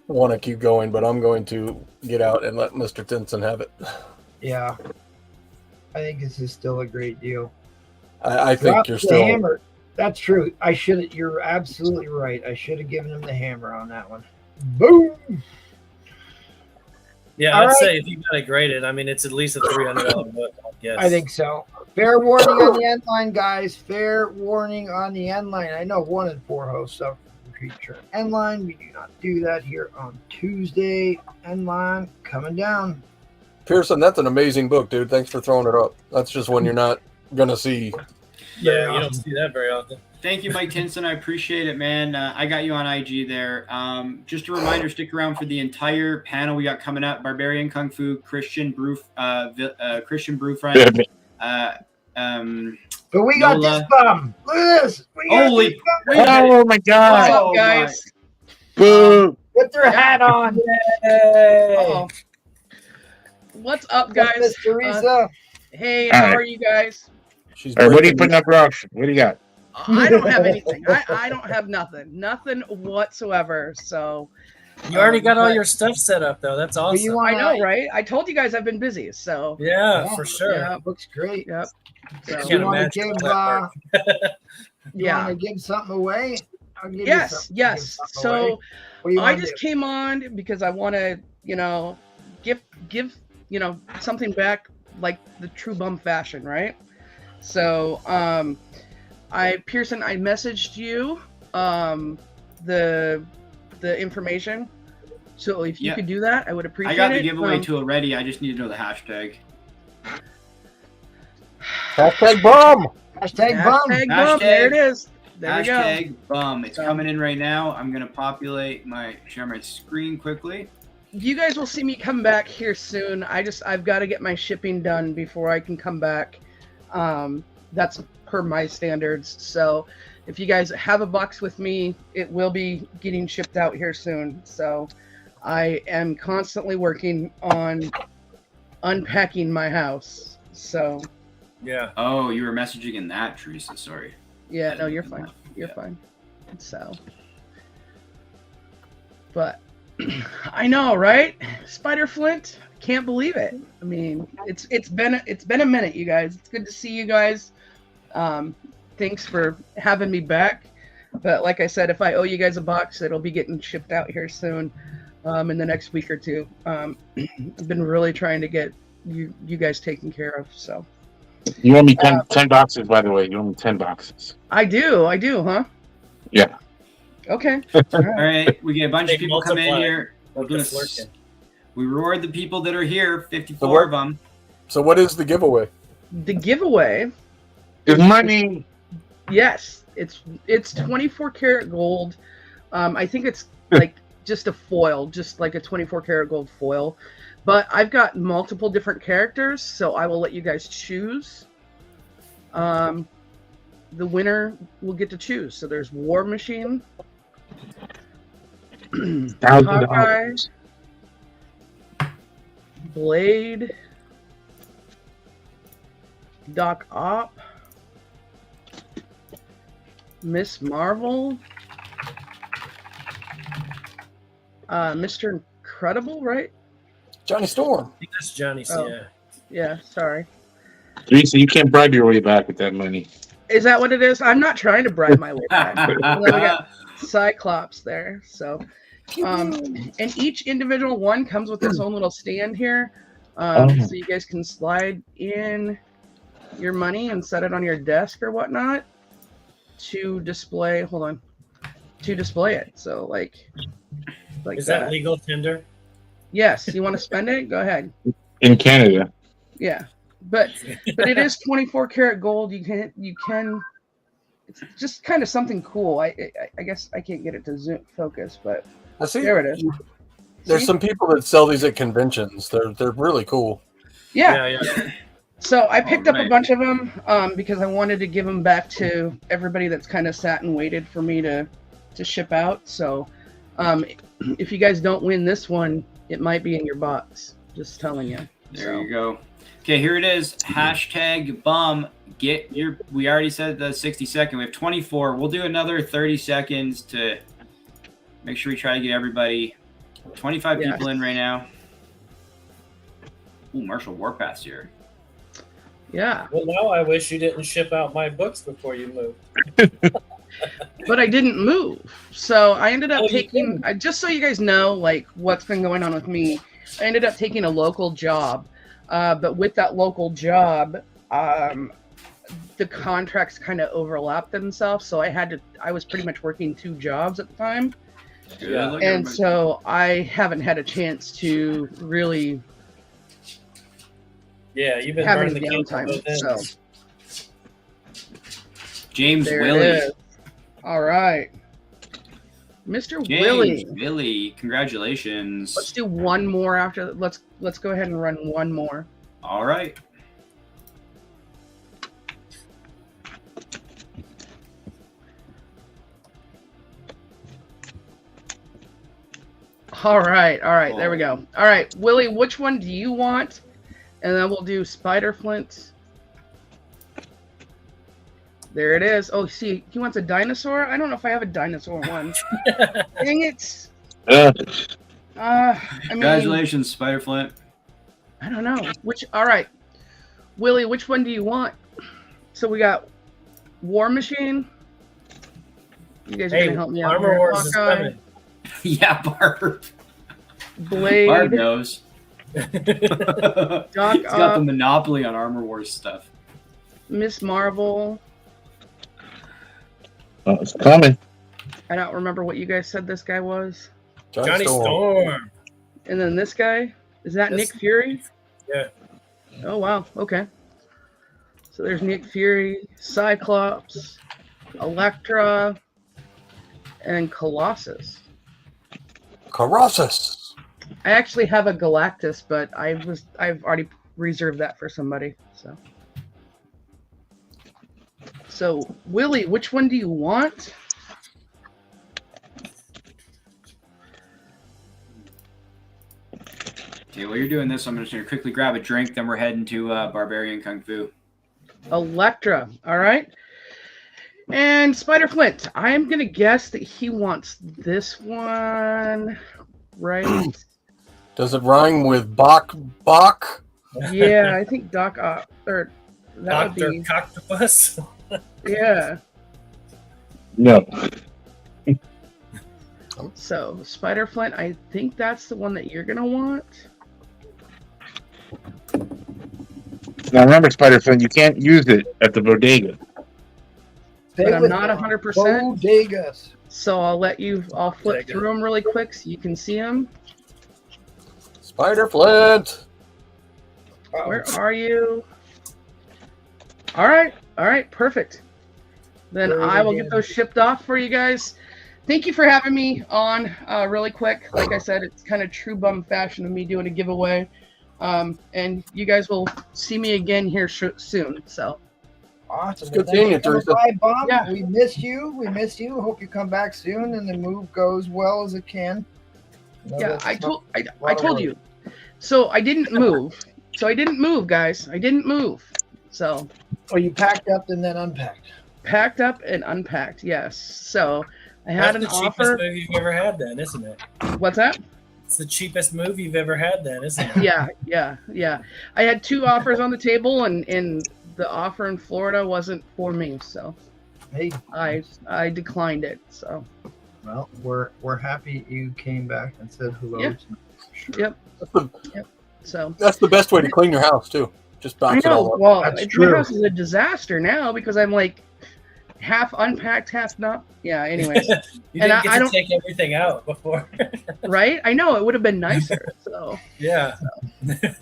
want to keep going, but I'm going to get out and let Mr. Tinson have it. Yeah, I think this is still a great deal. I think Drop you're the still. hammer. That's true. I should. You're absolutely right. I should have given him the hammer on that one. Boom. Yeah, All I'd right. say if you got it graded, I mean, it's at least a $300 book, I guess. I think so. Fair warning on the end line, guys. Fair warning on the end line. I know 1 in 4 hosts suffer from creature end line. We do not do that here on Tuesday. End line coming down. Pearson, that's an amazing book, dude. Thanks for throwing it up. That's just one you're not going to see. Yeah, you don't see that very often. Thank you, Mike Tinson. I appreciate it, man. I got you on IG there. Just a reminder, stick around for the entire panel we got coming up. Barbarian Kung Fu, Christian Brewfriend. But we got Nola. this bum. Look at this. We got Holy- this bum. Oh my God! Oh, guys? Boo! With their hat on. Uh-oh. What's up, Got guys? Miss Teresa. Hey, how are you guys? She's All right, what are you breaking- putting up for auction? What do you got? I don't have anything. I don't have nothing whatsoever. So You already got all but- your stuff set up, though. That's Do awesome. you want? I know, right? I told you guys I've been busy. So Yeah, for sure. Yeah. Looks great. Yep. So, I Do can't you want imagine to give? all that work. You want to give something away? I'll give you Yes, something. yes. Give something So away. What do you I want to just do? came on because I want to, give something back like the true bum fashion, right? So Pearson, I messaged you the information. So if you Yeah. could do that, I would appreciate it. I got the giveaway tool ready. I just need to know the hashtag. Hashtag bomb. Hashtag bum. Hashtag bum. There it is. There we go. Hashtag bum. It's So- coming in right now. I'm gonna share my screen quickly. You guys will see me come back here soon. I've got to get my shipping done before I can come back. That's per my standards. So if you guys have a box with me, it will be getting shipped out here soon. So I am constantly working on unpacking my house. So Yeah. Oh, you were messaging in that, Teresa. Sorry. yeah, no, you're fine. You're Yeah. fine. So, but I know, right? Spider Flint, can't believe it. I mean, it's been a minute, you guys. It's good to see you guys. Thanks for having me back. But like I said, if I owe you guys a box, it'll be getting shipped out here soon, in the next week or two. I've been really trying to get you guys taken care of. So You owe me 10 boxes, by the way. You owe me 10 boxes. I do, huh? Yeah. Okay. All right, we get a bunch They of people come in multiply. here. We're Look gonna at flirting. we reward the people that are here. 54 what- of them. So what is the giveaway? The giveaway, It's money. yes, it's 24 karat gold. I think it's like just a foil, just like a 24 karat gold foil. But I've got multiple different characters, so I will let you guys choose. The winner will get to choose. So there's War Machine, Hawkeye, Blade, Doc Ock, Miss Marvel, Mr. Incredible, right? Johnny Storm. I think that's Johnny. Oh. Yeah. Yeah, sorry. Teresa, you can't bribe your way back with that money. Is that what it is? I'm not trying to bribe my way back. And then we got Cyclops there. So, and each individual one comes with its own little stand here. So you guys can slide in your money and set it on your desk or whatnot to display. Hold on. To display it. So like Is that legal tender? Yes. You want to spend it? Go ahead. In Canada. Yeah. But it is 24 karat gold. You can it's just kind of something cool. I guess I can't get it to zoom focus, but I see. there it is. There's See? some people that sell these at conventions. They're really cool. Yeah. Yeah. So I picked up a Alright. bunch of them because I wanted to give them back to everybody that's kind of sat and waited for me to ship out. So if you guys don't win this one, it might be in your box. Just telling you. There you go. Okay, here it is. Hashtag bum. We already said the 60 second. We have 24. We'll do another 30 seconds to make sure we try to get everybody. 25 Yeah. people in right now. Ooh, Marshall Warpath's here. Yeah. Well, now I wish you didn't ship out my books before you moved. But I didn't move. So I ended up Oh, you taking, just so you guys know, like what's been going on with me, I ended up taking a local job. But with that local job, the contracts kind of overlapped themselves. So I was pretty much working 2 jobs at the time. Good Yeah. luck, And everybody. so I haven't had a chance to really Yeah, you've been have burning any the candle downtime. both ends. So James there Willie. it is. All right. Mr. James Willie. Willie, congratulations. Let's do one more after. Let's go ahead and run one more. All right. All right. There we go. All right, Willie, which one do you want? And then we'll do Spider Flint. There it is. Oh, see, he wants a dinosaur. I don't know if I have a dinosaur one. Dang it. Uh, I mean, Congratulations, Spiderflint. I don't know. All right. Willie, which one do you want? So we got War Machine. You guys are Hey, going to help me out. Armor here. Wars is Hawkeye, coming. Yeah, Barb. Blade. Barb knows. Doc He's got the monopoly on Armor Wars stuff. Miss Marvel. oh, it's coming. I don't remember what you guys said this guy was. Johnny Storm. And then this guy. Is that Yes. Nick Fury? Yeah. Oh, wow. Okay. So there's Nick Fury, Cyclops, Elektra, and Colossus. Colossus. I actually have a Galactus, but I've already reserved that for somebody. So Willie, which one do you want? Okay, while you're doing this, I'm just going to quickly grab a drink, then we're heading to Barbarian Kung Fu. Elektra. All right. And Spider Flint, I'm gonna guess that he wants this one, right? Does it rhyme with Bach? Bach? Yeah, I think Doc or that Dr. would be Octopus. yeah. No. So Spider Flint, I think that's the one that you're gonna want. Now remember, Spider-Fin, you can't use it at the bodega. But I'm not 100%. Bodegas. So I'll flip through them really quick so you can see them. Spider Flint. Where are you? All right, perfect. Then I will get those shipped off for you guys. Thank you for having me on really quick. Like I said, it's kind of true bum fashion of me doing a giveaway. And you guys will see me again here soon. So Awesome. It's good Thank seeing you you, for coming Teresa. by, Bob. Yeah. We missed you. Hope you come back soon and the move goes well as it can. yeah, I told you. So I didn't move. Guys. I didn't move. So Oh, you packed up and then unpacked. packed up and unpacked. Yes. So I That's had an the cheapest offer. move you've ever had, then, isn't it? What's that? It's the cheapest move you've ever had, then, isn't it? Yeah. I had two offers on the table, and the offer in Florida wasn't for me, so Hey, I declined it. So Well, we're happy you came back and said hello. Yeah. Sure. Yep. So That's the best way to clean your house too. Just I box it all know. up. Well, That's my true. house is a disaster now because I'm like half unpacked, half not. Yeah. Anyways, You And didn't get I to don't- take everything out before. right? I know it would have been nicer. So Yeah.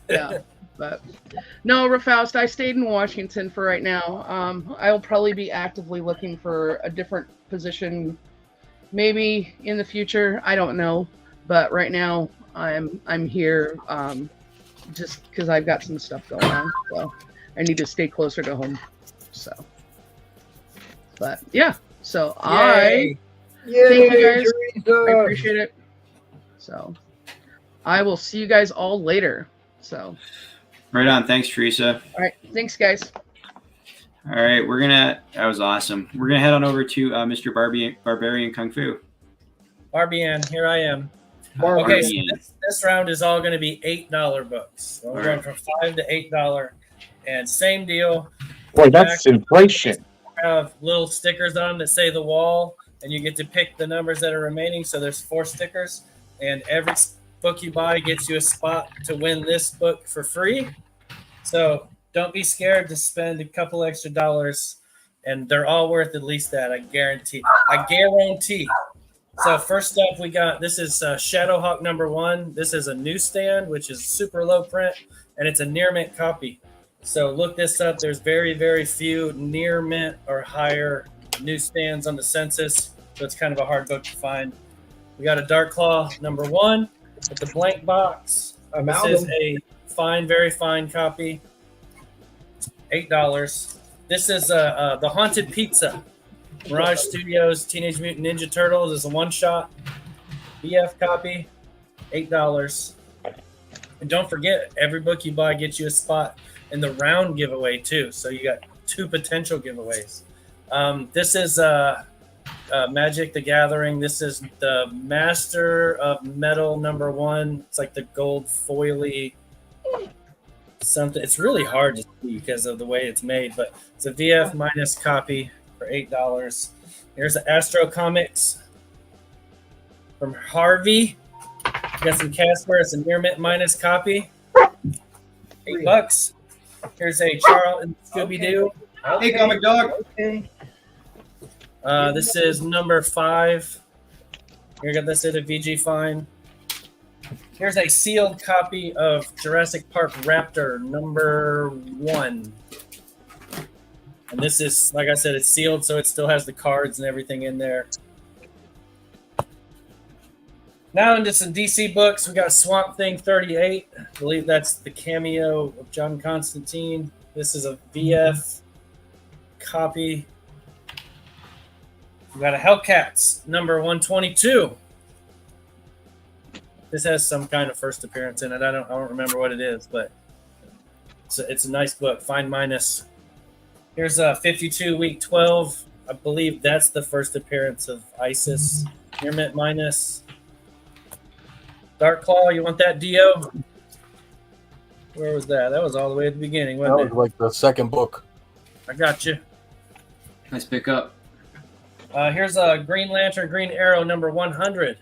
yeah. But no, Rafaust, I stayed in Washington for right now. I'll probably be actively looking for a different position, maybe in the future. I don't know, but right now I'm here just because I've got some stuff going on. So I need to stay closer to home. So, but yeah. So Yay. yay, Thank you, guys. I Teresa. appreciate it. So I will see you guys all later. So. Right on. Thanks, Teresa. All right. Thanks, guys. All right, that was awesome. We're going to head on over to Mr. Barbarian Kung Fu. Barbian, here I am. Barbian. Okay, so this round is all going to be $8 books. So we're All going right. from $5 to $8, and same deal. Boy, that's inflation. Have little stickers on that say the wall, and you get to pick the numbers that are remaining. So there's 4 stickers, and every book you buy gets you a spot to win this book for free. So don't be scared to spend a couple extra dollars, and they're all worth at least that. I guarantee. So first up, we got this is Shadowhawk #1. This is a newsstand, which is super low print, and it's a near mint copy. So look this up. There's very, very few near mint or higher newsstands on the census, so it's kind of a hard book to find. We got a Dark Claw #1 with the blank box. This is a fine, very fine copy. $8. This is the Haunted Pizza. Mirage Studios Teenage Mutant Ninja Turtles is a one-shot BF copy. $8. And don't forget, every book you buy gets you a spot in the round giveaway too. So you got 2 potential giveaways. This is Magic the Gathering. This is the Master of Metal #1. It's like the gold foily something. It's really hard to see because of the way it's made, but it's a VF minus copy for $8. Here's the Astro Comics from Harvey. Got some Casper. It's a near mint minus copy. $8. Here's a Charles and Scooby Doo. Hey, comic dog. Okay. This is #5. Here, got this at a VG Fine. Here's a sealed copy of Jurassic Park Raptor #1. And this is, like I said, it's sealed, so it still has the cards and everything in there. Now into some DC books. We got Swamp Thing 38. I believe that's the cameo of John Constantine. This is a VF copy. We got a Hellcats #122. This has some kind of first appearance in it. I don't remember what it is, but it's a nice book. Fine minus. Here's a 52 week 12. I believe that's the first appearance of ISIS. Near mint minus. Dark Claw, you want that, Dio? Where was that? That was all the way at the beginning, That wasn't was like the second book. it? I got you. Nice pickup. Here's a Green Lantern Green Arrow #100.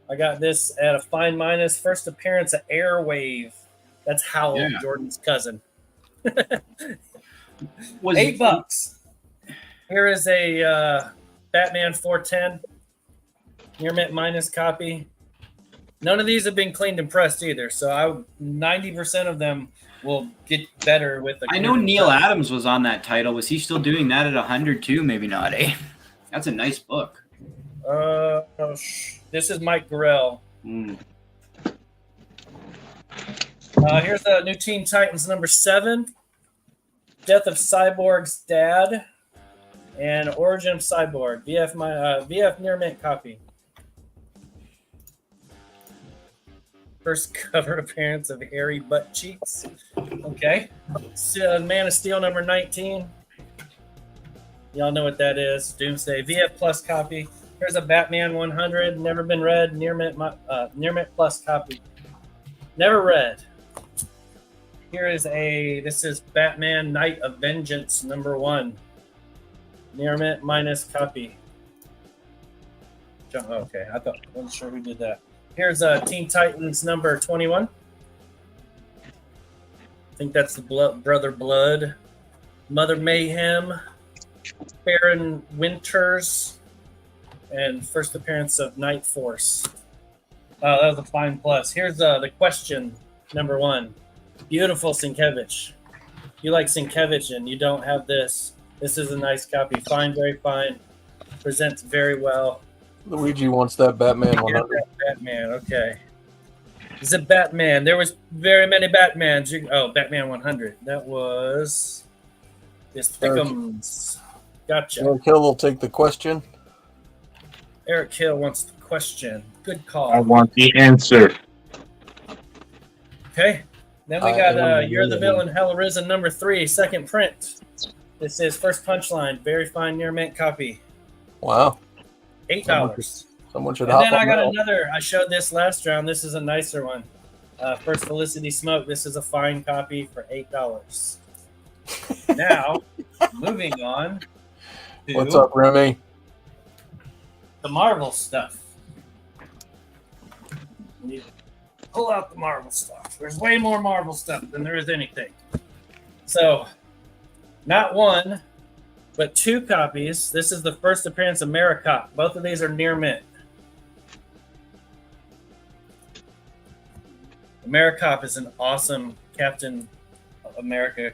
I got this at a fine minus. First appearance of Airwave. That's Howell, Yeah. Jordan's cousin. Was $8. Here is a Batman 410 near mint minus copy. None of these have been cleaned and pressed either, so 90% of them will get better with the. I know Neil Adams was on that title. Was he still doing that at 100 too? Maybe not. Eh? That's a nice book. This is Mike Grell. Mm. Here's the new Teen Titans #7. Death of Cyborg's Dad and Origin of Cyborg. VF near mint copy. First cover appearance of Hairy Butt Cheeks. Okay. Man of Steel #19. Y'all know what that is. Doomsday. VF Plus copy. Here's a Batman 100. Never been read. Near mint plus copy. Never read. This is Batman Night of Vengeance #1. Near mint minus copy. Okay, I wasn't sure who did that. Here's Teen Titans #21. I think that's the Brother Blood. Mother Mayhem. Baron Winters. And first appearance of Night Force. That was a fine plus. Here's the Question #1. Beautiful Sienkiewicz. If you like Sienkiewicz and you don't have this, this is a nice copy. Fine, very fine. Presents very well. Luigi wants that Batman 100. Batman, okay. Is it Batman? There was very many Batmans. Batman 100. That was this Thickums. Gotcha. Eric Hill will take the Question. Eric Hill wants the Question. Good call. I want the answer. Okay. Then we got You're the Villain, Hell Arisen #3, second print. This is First Punchline. Very fine near mint copy. Wow. $8. Someone should And hop then I on got that. another. I showed this last round. This is a nicer one. First Felicity Smoke. This is a fine copy for $8. Now, moving on to What's up, Remy? the Marvel stuff. You pull out the Marvel stuff. There's way more Marvel stuff than there is anything. So, not one, but 2 copies. This is the first appearance of Maricop. Both of these are near mint. Maricop is an awesome Captain America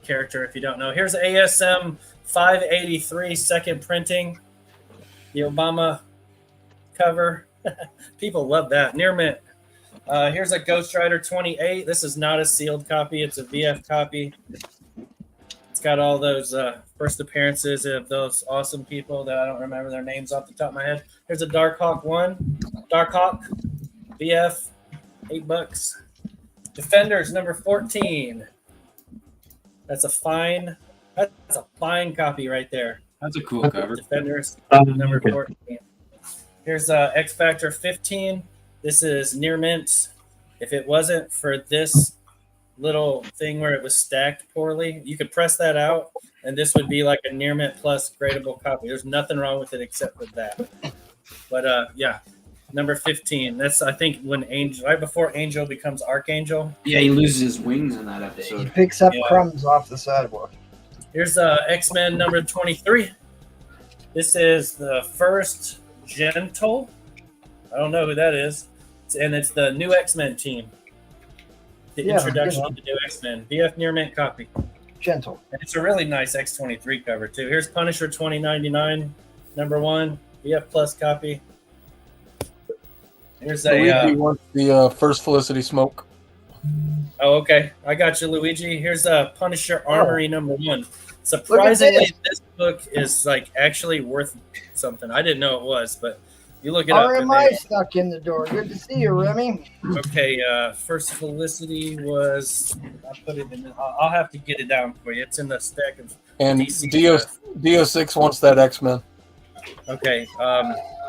character, if you don't know. Here's ASM 583 second printing. The Obama cover. People love that. Near mint. Here's a Ghost Rider 28. This is not a sealed copy. It's a VF copy. It's got all those first appearances of those awesome people that I don't remember their names off the top of my head. Here's a Darkhawk 1. Darkhawk. VF. $8. Defenders #14. That's a fine That's a fine copy right there. That's a cool cover. Defenders, number 14. Here's X Factor 15. This is near mint. If it wasn't for this little thing where it was stacked poorly, you could press that out, and this would be like a near mint plus gradable copy. There's nothing wrong with it except for that. But yeah, number 15. That's, I think, when Angel, right before Angel becomes Archangel. Yeah, he loses his wings in that He episode. picks up Yeah. crumbs off the sidewalk. Here's X-Men number 23. This is the first Gentle. I don't know who that is. And it's the new X-Men team. The Yeah, introduction you know. of the new X-Men. VF Near Mint copy. Gentle. And it's a really nice X23 cover, too. Here's Punisher 2099, number 1. VF Plus copy. Here's Luigi a... wants the first Felicity Smoke. Oh, okay. I got you, Luigi. Here's Punisher Armory number 1. Surprisingly, this book is like actually worth something. I didn't know it was, but you look it up. RMI stuck in the door. Good to see you, Remy. Okay, first Felicity was. I put it in. I'll have to get it down for you. It's in the stack of. And DC Dio6 wants that X-Men. Okay,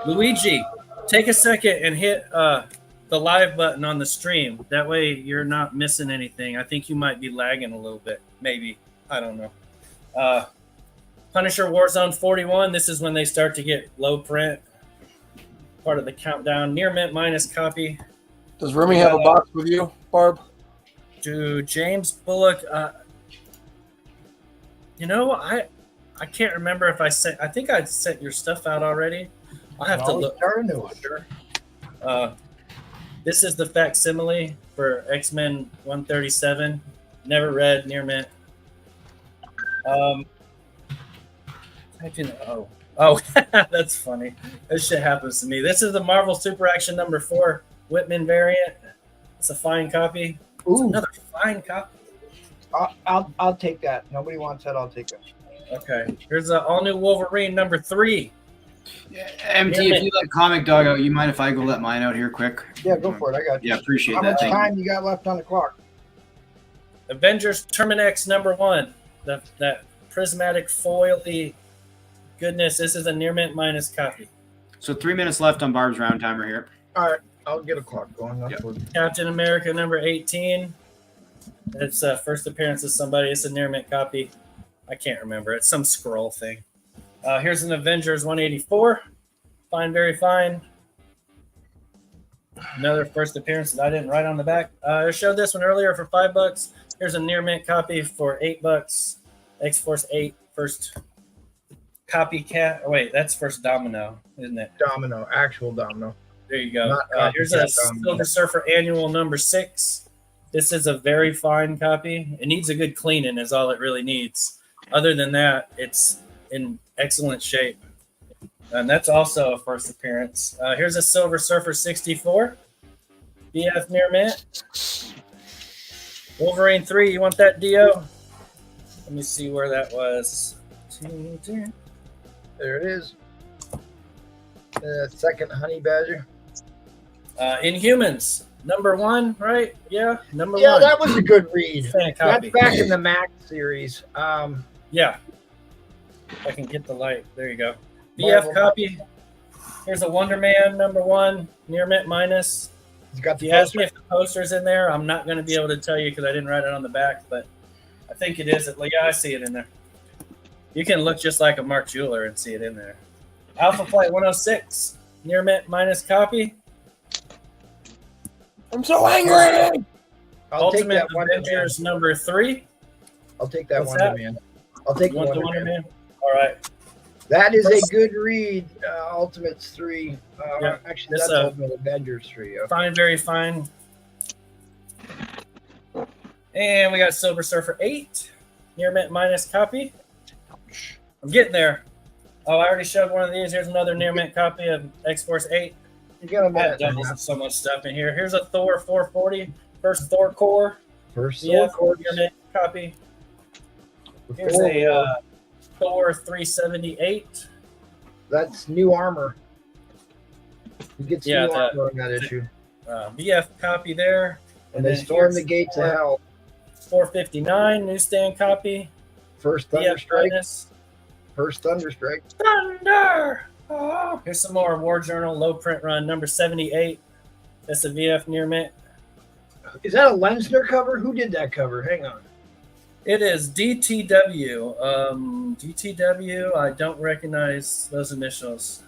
Luigi, take a second and hit the live button on the stream. That way you're not missing anything. I think you might be lagging a little bit. Maybe. I don't know. Punisher Warzone 41. This is when they start to get low print. Part of the countdown. Near mint minus copy. Does Remy have a box with you, Barb? To James Bullock. You know, I can't remember if I sent. I think I sent your stuff out already. I'll have to look. Start a new one. Sure. This is the facsimile for X-Men 137. Never read, near mint. Oh, that's funny. This shit happens to me. This is the Marvel Super Action number 4 Whitman variant. It's a fine copy. It's Ooh, another fine copy. I'll take that. Nobody wants that. I'll take that. Okay. Here's an all new Wolverine number 3. MT, if you let Comic Dog out, you mind if I go let mine out here quick? Yeah, go for it. I got you. Yeah, appreciate How that. much Thank you. time you got left on the clock? Avengers Terminex number 1. That prismatic foily goodness. This is a near mint minus copy. So 3 minutes left on Barb's round timer here. All right, I'll get a clock going. That's Yep. what- Captain America number 18. It's first appearance of somebody. It's a near mint copy. I can't remember. It's some scroll thing. Here's an Avengers 184. Fine, very fine. Another first appearance that I didn't write on the back. I showed this one earlier for $5. Here's a near mint copy for $8. X-Force 8 first copycat. Oh, wait, that's first Domino, isn't it? Domino, actual Domino. There you go. Not Here's a copycat Domino. Silver Surfer Annual number 6. This is a very fine copy. It needs a good cleaning is all it really needs. Other than that, it's in excellent shape. And that's also a first appearance. Here's a Silver Surfer 64. BF near mint. Wolverine 3, you want that, Dio? Let me see where that was. There it is. Second Honey Badger. Inhumans, number 1, right? Yeah, number 1. Yeah, that was a good read. Fan That's copy. back in the Max series. Yeah. I can get the light. There you go. Marvel. BF copy. Here's a Wonder Man number 1, near mint minus. He's got If the you ask poster. me if the poster's in there, I'm not going to be able to tell you because I didn't write it on the back, but I think it is. Yeah, I see it in there. You can look just like a Mark Jeweler and see it in there. Alpha Flight 106, near mint minus copy. I'm so angry! I'll take Ultimate that Wonder Man. Avengers number 3. I'll take that What's Wonder that? Man. I'll take You the want the Wonder Wonder Man. Man? All right. That is a good read. Ultimates 3. Yeah, Actually, this, that's Ultimate Avengers 3. Yeah. Fine, very fine. And we got Silver Surfer 8, near mint minus copy. I'm getting there. Oh, I already showed one of these. Here's another near mint copy of X-Force 8. You got a I had minute. doubles of so much stuff in here. Here's a Thor 440, first Thor core. First Yeah, Sword near mint copy. Corps. Here's a Thor 378. That's new armor. He gets Yeah, new the- armor on that issue. BF copy there. And they then storm here's the gates of hell. 459, newsstand copy. First Yeah, Thunderstrike. Brightness. First Thunderstrike. Thunder! Oh, here's some more War Journal low print run, number 78. That's a VF near mint. Is that a Lensner cover? Who did that cover? Hang on. It is DTW. DTW, I don't recognize those initials.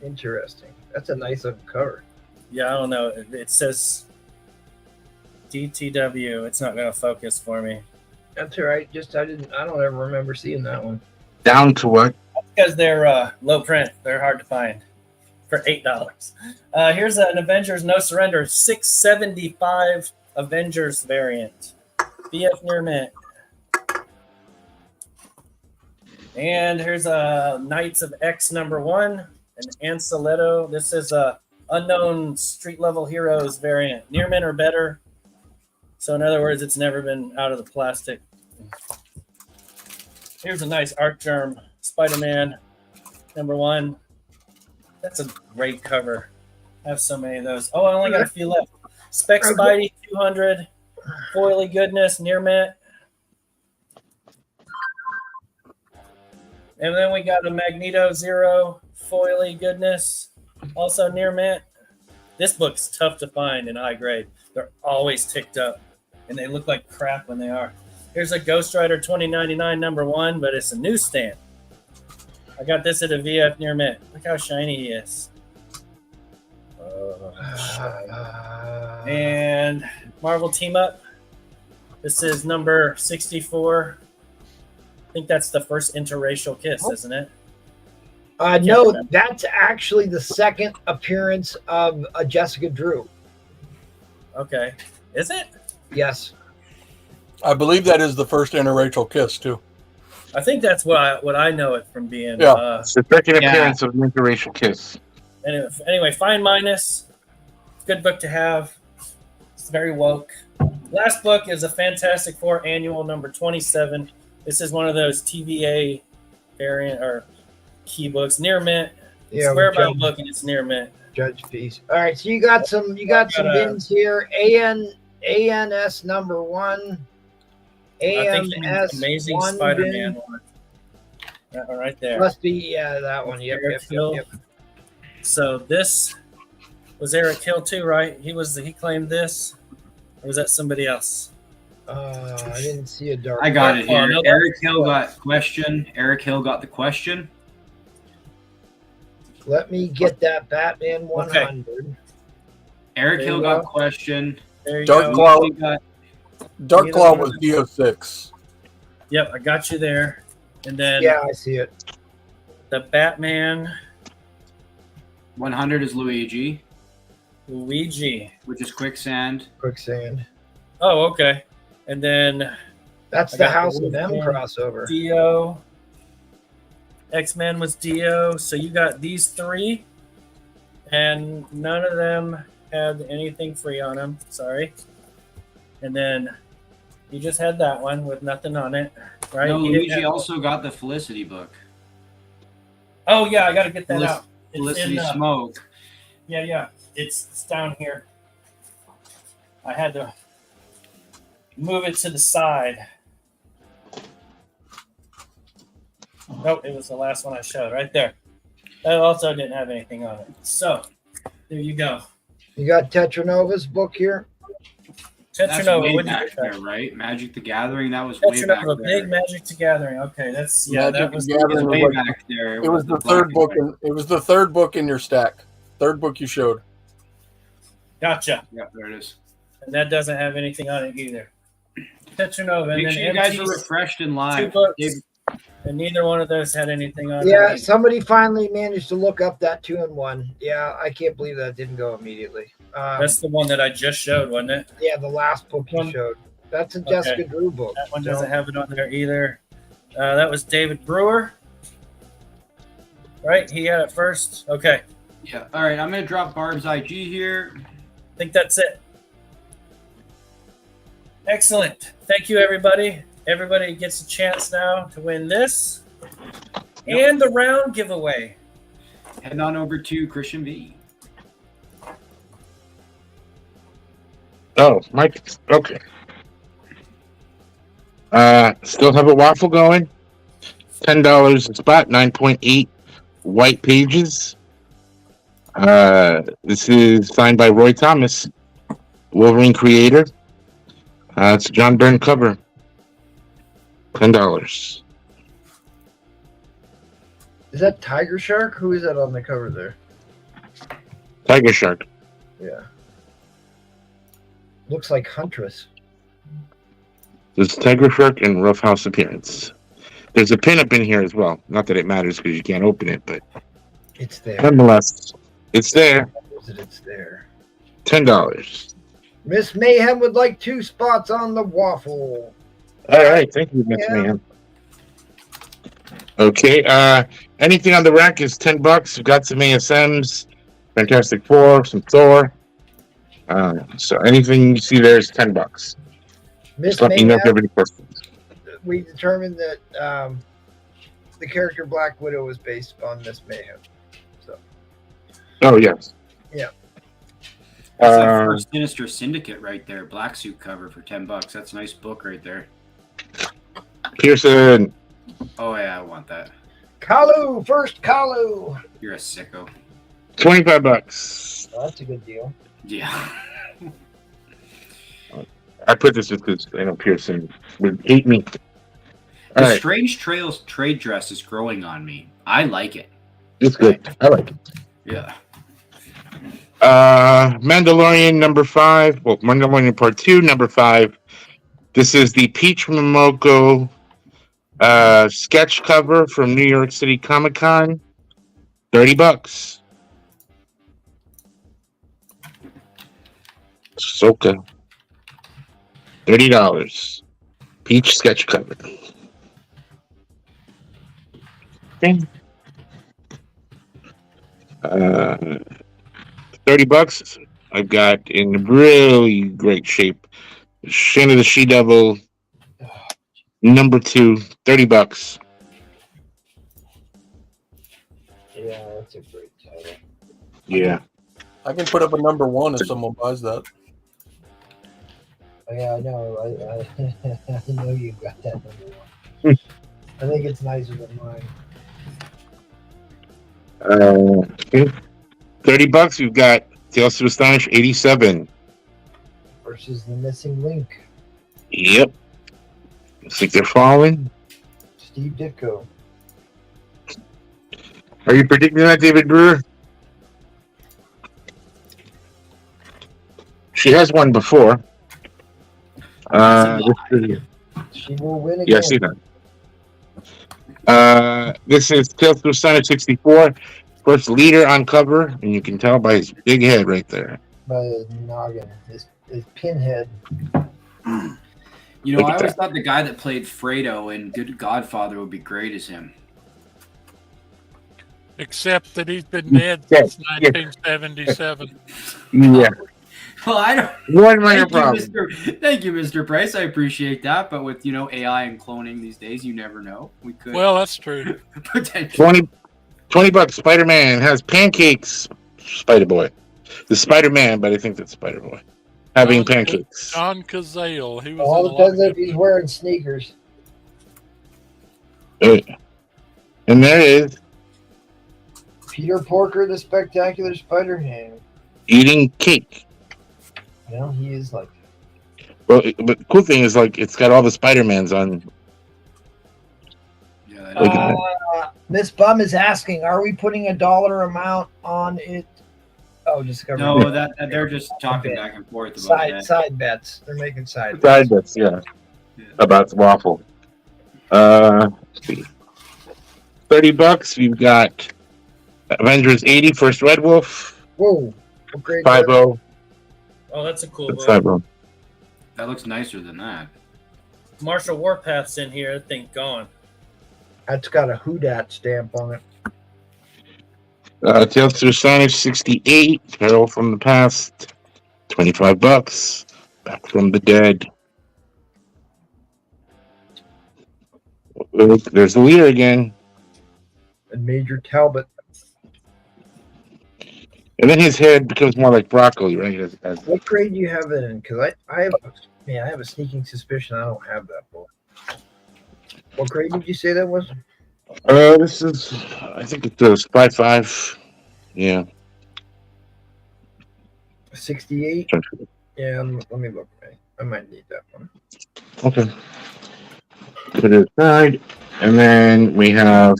Interesting. That's a nice looking cover. Yeah, I don't know. It says DTW. It's not going to focus for me. That's all right. I don't ever remember seeing that one. Down to what? Because they're low print. They're hard to find for $8. Here's an Avengers No Surrender 675 Avengers variant. BF near mint. And here's a Knights of X #1, an Anceletto. This is a unknown street level heroes variant. Near mint or better. So in other words, it's never been out of the plastic. Here's a nice Art Germ Spider-Man #1. That's a great cover. I have so many of those. Oh, I only got a few left. Spec Spidey 200, foily goodness, near mint. And then we got a Magneto Zero, foily goodness, also near mint. This book's tough to find in high grade. They're always ticked up, and they look like crap when they are. Here's a Ghost Rider 2099 #1, but it's a newsstand. I got this at a VF near mint. Look how shiny he is. And Marvel Team Up. This is number 64. I think that's the first interracial kiss, isn't it? No, that's actually the second appearance of Jessica Drew. Okay. Is it? Yes. I believe that is the first interracial kiss too. I think that's what I know it from being. Yeah. It's the second appearance of an interracial kiss. Anyway, Fine Minus. Good book to have. It's very woke. Last book is a Fantastic Four annual number 27. This is one of those TVA variant or key books. Near mint. Yeah. Swear about book and it's near mint. Judge piece. All right, so you got some bins here. ANS #1. I think AMS Amazing 1 Spider-Man bin. one. That one right there. Must be that one. Yep. So this was Eric Hill too, right? He claimed this, or was that somebody else? I didn't see a dark. I got it here. no, Eric Hill got question. Eric Hill got the question. Let me get that Batman 100. Eric There Hill you got go. question. There you Dark go. Claw. We got Dark Claw was DO6. Yep, I got you there. And then Yeah, I see it. the Batman 100 is Luigi, Luigi. which is Quicksand. Quicksand. Oh, okay. And then That's I the got House the of M Wolfman. crossover. Dio. X-Men was Dio. So you got these three, and none of them had anything free on them. Sorry. And then you just had that one with nothing on it, right? No, You didn't Luigi have- also got the Felicity book. Oh yeah, I got to get that out. It's Felicity in, Smoke. Yeah. It's down here. I had to move it to the side. Nope, it was the last one I showed right there. That also didn't have anything on it. So there you go. You got Tetranova's book here. That's Tetranova, way what did you back get there, that? right? Magic the Gathering. That was way back Tetranova, there. Big Magic to Gathering. Okay, that's Magic that the was Gathering Way was back there. It was the black third and book. white. It was the third book in your stack. Third book you showed. gotcha. Yeah, there it is. And that doesn't have anything on it either. Tetranova, and Make then sure you guys are MT's refreshed and 2 live. books, Dave, and neither one of those had anything on Yeah, it. somebody finally managed to look up that 2-in-1. Yeah, I can't believe that didn't go immediately. That's the one that I just showed, wasn't it? Yeah, the last book you One- showed. That's a Okay. Jessica Drew book. That one doesn't have it on there either. That was David Brewer. Right? He had it first. Okay. yeah. All right. I'm going to drop Barb's IG here. I think that's it. Excellent. Thank you, everybody. Everybody gets a chance now to win this and the round giveaway. Head on over to Christian V. Oh, Mike. Okay. Still have a waffle going. $10 a spot, 9.8 white pages. This is signed by Roy Thomas, Wolverine creator. It's a John Byrne cover. $10. Is that Tiger Shark? Who is that on the cover there? Tiger Shark. Yeah. Looks like Huntress. There's Tiger Shark and Roughhouse Appearance. There's a pinup in here as well. Not that it matters because you can't open it, but It's there. nonetheless, it's there. It's there. $10. Miss Mayhem would like 2 spots on the waffle. All right, thank you, Miss Yeah. Mayhem. Okay, anything on the rack is $10. We've got some ASMs, Fantastic Four, some Thor. So anything you see there is $10. Miss Just let me know if you have Mayhem, any questions. we determined that the character Black Widow was based on Miss Mayhem. So Oh yes. Yeah. That's that first Sinister Syndicate right there. Black suit cover for $10. That's a nice book right there. Pearson. Oh yeah, I want that. Kalu, first Kalu. You're a sicko. $25. Oh, that's a good deal. Yeah. I put this because I know Pearson would hate me. The All right, Strange Trails trade dress is growing on me. I like it. it's good. I like it. Yeah. Mandalorian number 5. Well, Mandalorian Part 2, number 5. This is the Peach Momoko sketch cover from New York City Comic Con. $30. Soka. $30. Peach sketch cover. Okay. $30. I've got in really great shape. Shanna the She-Devil number 2, $30. Yeah, that's a great title. Yeah. I can put up a number 1 if someone buys that. Oh, yeah, I know. I know you've got that number 1. I think it's nicer than mine. Okay. $30. We've got Tales to Astonish 87. Versus the missing link, Yep. Looks like they're falling. Steve Ditko. Are you predicting that, David Brewer? She has won before. She will win again. Yeah, I see that. This is Tales to Astonish 64. First leader on cover, and you can tell by his big head right there. By his noggin, his pinhead. You know, Look I at always that. thought the guy that played Fredo in Good Godfather would be great as him. Except that he's been dead since 1977. Yeah. Well, I don't. One minor problem. Thank you, Mr. Price. I appreciate that. But with AI and cloning these days, you never know. We could Well, that's true. potentially. $20. Spider-Man has pancakes. Spider-Boy. The Spider-Man, but I think that's Spider-Boy. Having pancakes. John Cazale. He was All in a lot depends of if he's wearing sneakers. And there is Peter Porker, the Spectacular Spider-Ham. eating cake. Well, he is like. Well, but the cool thing is, like, it's got all the Spider-Mans on. Yeah, Look at that. Miss Bum is asking, are we putting a dollar amount on it? Oh, just cover no, that they're just talking back and forth about that. side bets. They're making side Side bets. bits, yeah. About the waffle. Let's see. $30. You've got Avengers 80, First Red Wolf. Whoa. Great. 5-0. Oh, that's a cool That's book. 5-0. That looks nicer than that. Marshall Warpath's in here. That thing gone. That's got a Who Dat stamp on it. Tales to Astonish 68. Carol from the Past. $25. Back from the Dead. Look, there's the leader again. And Major Talbot. And then his head becomes more like broccoli, right? As What grade do you have it in? Because I have a sneaking suspicion I don't have that book. What grade did you say that was? This is, I think it's a Spy 5. Yeah. 68. Yeah, let me look. I might need that one. Okay. Put it aside. And then we have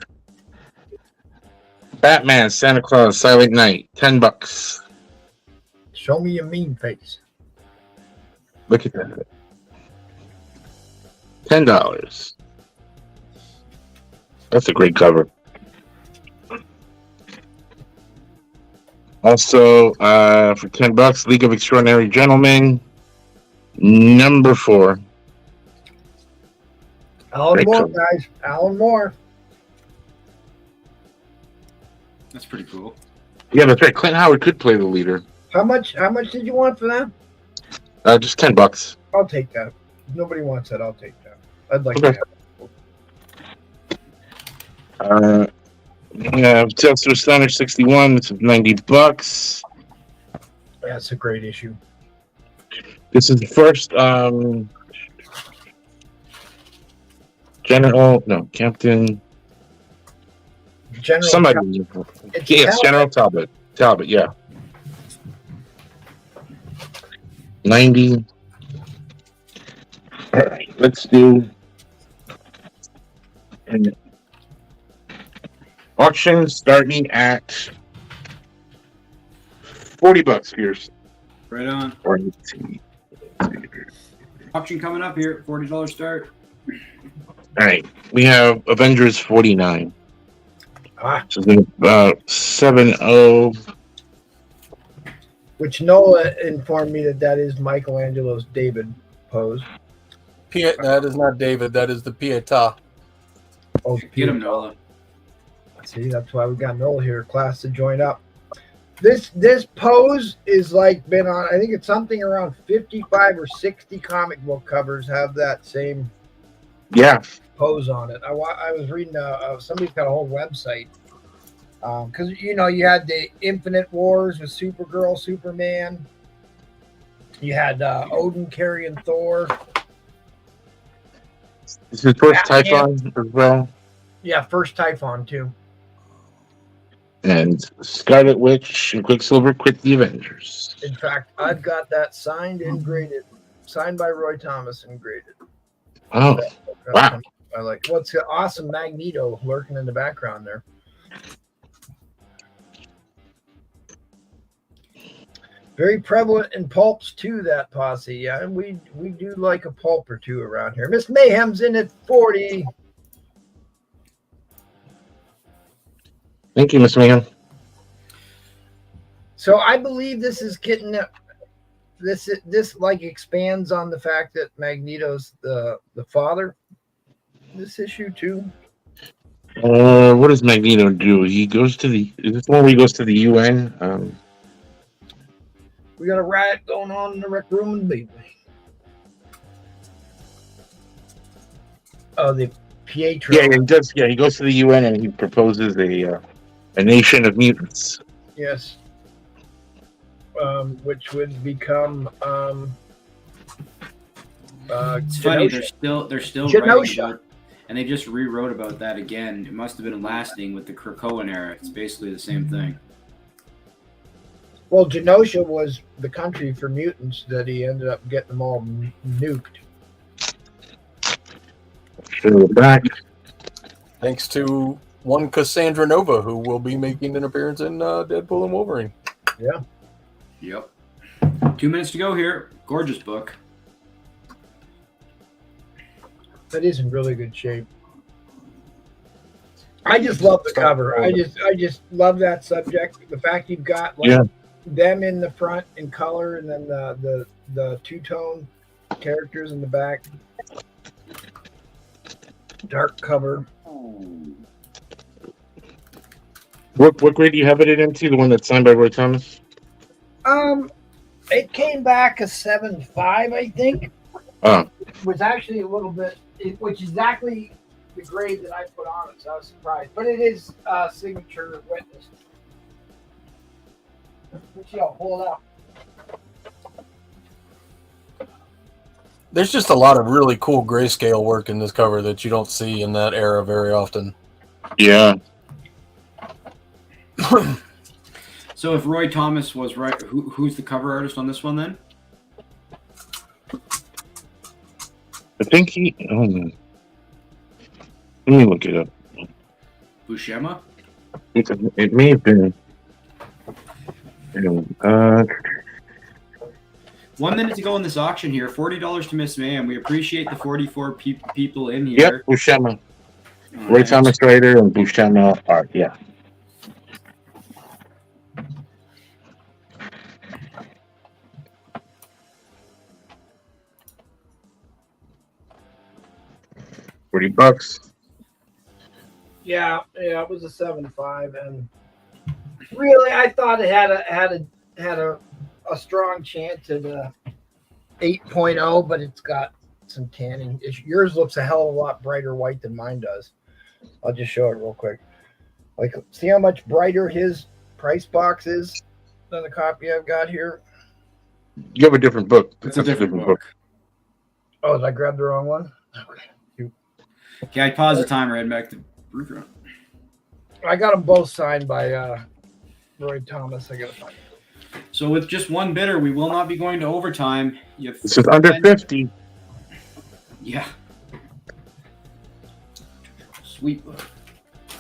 Batman, Santa Claus, Silent Night, $10. Show me your mean face. Look at that. $10. That's a great cover. Also, for $10, League of Extraordinary Gentlemen, number 4. Alan Great Moore, cover. guys. Alan Moore. That's pretty cool. Yeah, that's right. Clint Howard could play the leader. How much did you want for that? Just $10. I'll take that. If nobody wants that, I'll take that. I'd like Okay. to have We have Tales to Astonish 61. This is $90. That's a great issue. This is the first Captain. General Somebody. It's Yes, General Talbot. Talbot, yeah. 90. All right, let's do an auction starting at $40, Pierce. Right on. Or Auction coming up here. $40 start. all right, we have Avengers 49. So it's about 7-0. Which Noah informed me that is Michelangelo's David pose. That is not David. That is the Pietà. Oh, Get him, Nola. See, that's why we got Noah here, class to join up. This pose is like been on. I think it's something around 55 or 60 comic book covers have that same pose on it. I was reading somebody's got a whole website because you had the Infinite Wars with Supergirl, Superman. You had Odin carrying Thor. This is first Typhon as well. Yeah, first Typhon too. And Scarlet Witch and Quicksilver quit the Avengers. In fact, I've got that signed and graded, signed by Roy Thomas and graded. Oh, wow. I like what's the awesome Magneto lurking in the background there. Very prevalent in pulps too, that posse. Yeah, and we do like a pulp or two around here. Miss Mayhem's in at 40. Thank you, Miss Mayhem. So I believe this is getting this like expands on the fact that Magneto's the father. This issue too. What does Magneto do? He goes to the. Is this one where he goes to the UN? We got a riot going on in the rec room in Beasley. Oh, the Pietro. Yeah, he does. Yeah, he goes to the UN and he proposes a nation of mutants. Yes. Which would become It's funny, Genosha. they're still Genosha. writing about, and they just rewrote about that again. It must have been lasting with the Krakoan era. It's basically the same thing. Well, Genosha was the country for mutants that he ended up getting them all nuked. Sure, we're back. Thanks to one Cassandra Nova, who will be making an appearance in Deadpool and Wolverine. Yeah. Yep. 2 minutes to go here. Gorgeous book. That is in really good shape. I just love the cover. I just love that subject. The fact you've got them in the front in color and then the two-tone characters in the back. Dark cover. What grade do you have it into? The one that's signed by Roy Thomas? It came back a 7.5, I think. Oh. It was actually a little bit, which is exactly the grade that I put on it, so I was surprised. But it is signature witness. Let's see, I'll pull it up. There's just a lot of really cool grayscale work in this cover that you don't see in that era very often. Yeah. So if Roy Thomas was right, who's the cover artist on this one then? I think he. Oh, no. Let me look it up. Buscema? It may have been. 1 minute to go in this auction here. $40 to Miss Ma'am. We appreciate the 44 people in Yep, here. Buscema. All Roy right. Thomas writer and Buscema art. Yeah. $40. Yeah, it was a 7.5, and really, I thought it had a strong chance at a 8.0, but it's got some tanning. Yours looks a hell of a lot brighter white than mine does. I'll just show it real quick. Like, see how much brighter his price box is than the copy I've got here? You have a different book. It's a different book. Oh, did I grab the wrong one? Okay. Okay, I paused the timer. Head back to roof run. I got them both signed by Roy Thomas. I gotta find it. So with just one bidder, we will not be going to overtime. You have This is under 50. Yeah. Sweet book.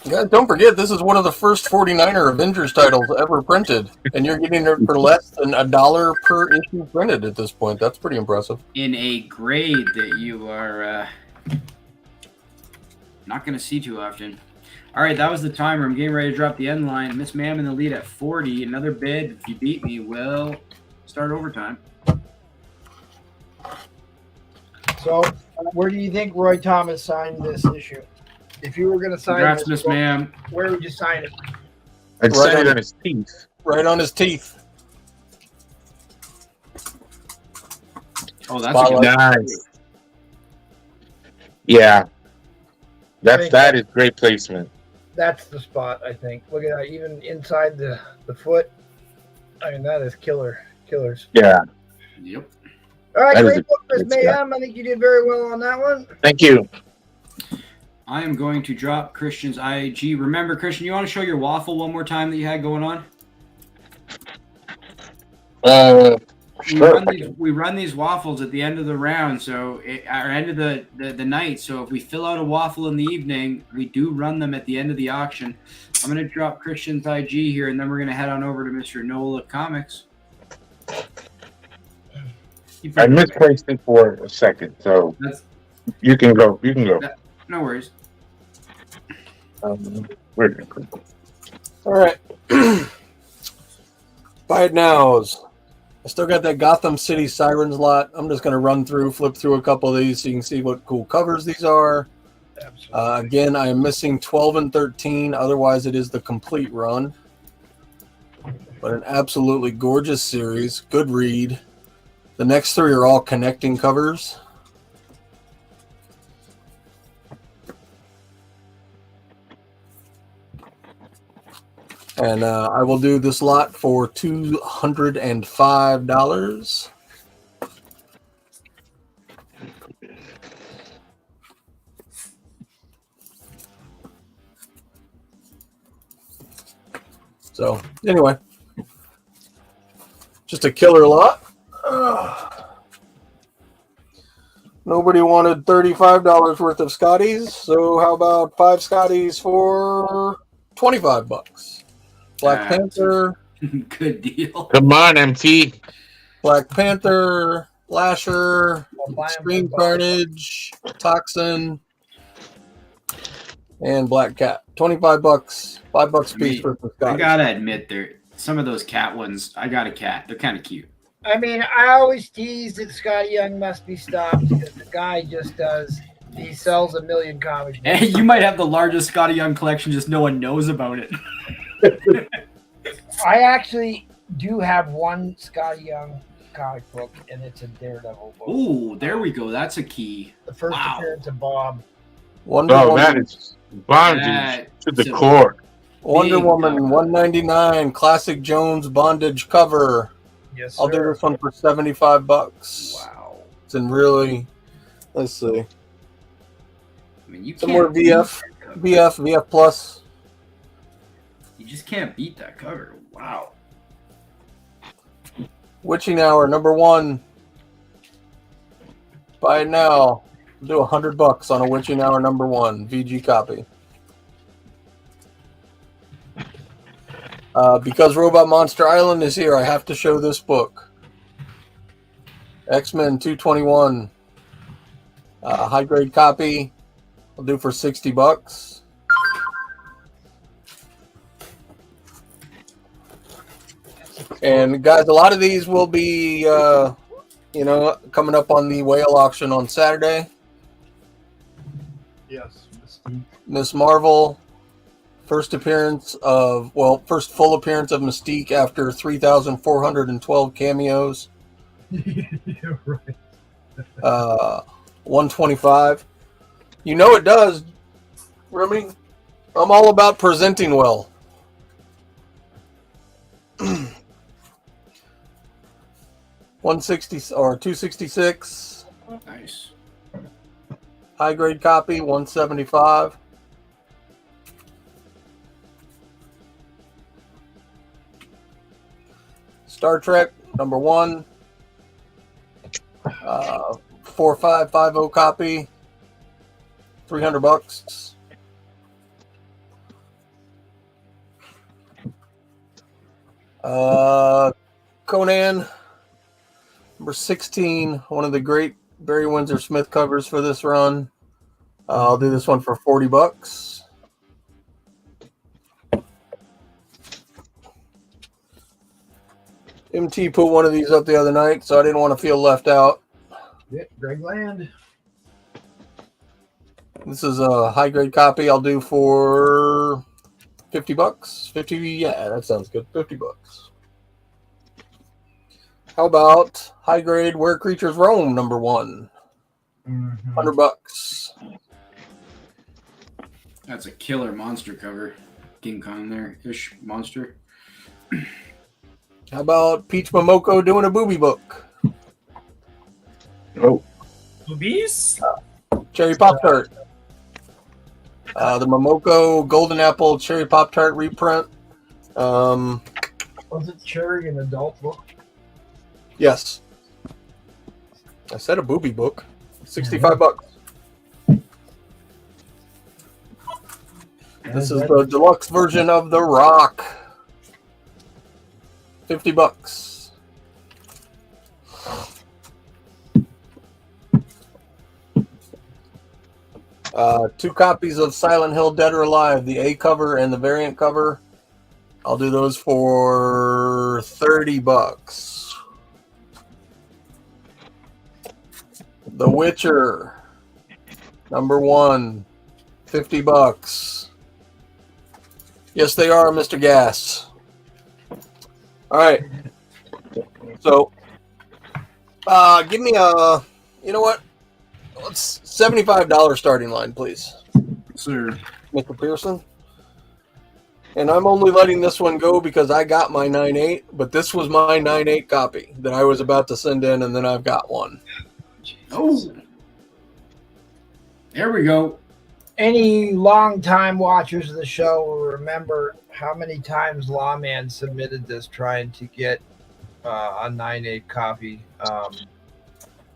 Yeah, don't forget, this is one of the first 49er Avengers titles ever printed, and you're getting it for less than $1 per issue printed at this point. That's pretty impressive. In a grade that you are not going to see too often. All right, that was the timer. I'm getting ready to drop the end line. Miss Ma'am in the lead at 40. Another bid. If you beat me, we'll start overtime. So, where do you think Roy Thomas signed this issue? If you were going to sign Congrats, this, Miss Ma'am. where would you sign it? I'd Right set it on- on his teeth. Right on his teeth. Oh, that's a good Nice. Yeah. That is great placement. That's the spot, I think. Look at that. Even inside the foot. I mean, that is killers. Yeah. Yep. All right, That is great book, Miss good stuff. Mayhem. I think you did very well on that one. Thank you. I am going to drop Christian's IG. Remember, Christian, you want to show your waffle one more time that you had going on? Sure. We run these waffles at the end of the round, so or end of the night. So if we fill out a waffle in the evening, we do run them at the end of the auction. I'm going to drop Christian's IG here, and then we're going to head on over to Mr. Nola Comics. I misplaced it for a second, so That's, you can go. You can go. no worries. Where did it go? All right. Buy it nows. I still got that Gotham City Sirens lot. I'm just going to flip through a couple of these so you can see what cool covers these are. Again, I am missing 12 and 13. Otherwise, it is the complete run. But an absolutely gorgeous series. Good read. The next three are all connecting covers. And I will do this lot for $205. So, anyway, just a killer lot. Nobody wanted $35 worth of Scotties, so how about 5 Scotties for $25? Black Panther. Good deal. Come on, MT. Black Panther, Lasher, I'll buy 'em Extreme for $5. Carnage, Toxin, and Black Cat. $25, $5 a piece for the I Scotties. gotta admit, some of those cat ones. I got a cat. They're kind of cute. I mean, I always tease that Scotty Young must be stopped because the guy just does. He sells 1 million comics. Hey, you might have the largest Scotty Young collection, just no one knows about it. I actually do have one Scotty Young comic book, and it's a Daredevil book. Oh, there we go. That's a key. The first Wow. appearance of Bob. Wonder Oh, Woman, that is bondage That- to the so- core. Wonder big Woman cover. 199 Classic Jones bondage cover. Yes, I'll do sir. this one for $75. Wow. It's in really, let's see, I mean, you some can't more VF. beat that VF Plus. You just can't beat that cover. Wow. Witching Hour #1. Buy it now. Do $100 on a Witching Hour #1 VG copy. Because Robot Monster Island is here, I have to show this book. X-Men 221. High grade copy. I'll do for $60. And guys, a lot of these will be, coming up on the whale auction on Saturday. Yes. Miss Marvel, first full appearance of Mystique after 3,412 cameos. Yeah, right. 125. You know it does, Remy. I'm all about presenting well. 160 or 266. Nice. High grade copy 175. Star Trek #1. 4550 copy. $300. Conan #16, one of the great Barry Windsor Smith covers for this run. I'll do this one for $40. MT put one of these up the other night, so I didn't want to feel left out. Yeah, Greg Land. This is a high grade copy. I'll do for $50. 50, yeah, that sounds good. $50. How about high grade Where Creatures Roam #1? $100. That's a killer monster cover. King Kong there-ish monster. How about Peach Momoko doing a booby book? Oh, Boobies? Cherry Pop Tart. The Momoko Golden Apple Cherry Pop Tart reprint. Was it Cherry an adult book? Yes. I said a booby book. $65. This is the deluxe version of The Rock. $50. Two copies of Silent Hill Dead or Alive, the A cover and the variant cover. I'll do those for $30. The Witcher #1, $50. Yes, they are, Mr. Gas. All right. So, give me a, you know what? Let's $75 starting line, please, Sir. Mr. Pearson. And I'm only letting this one go because I got my 9.8, but this was my 9.8 copy that I was about to send in, and then I've got one. Oh. There we go. Any long-time watchers of the show will remember how many times Lawman submitted this trying to get a 9.8 copy.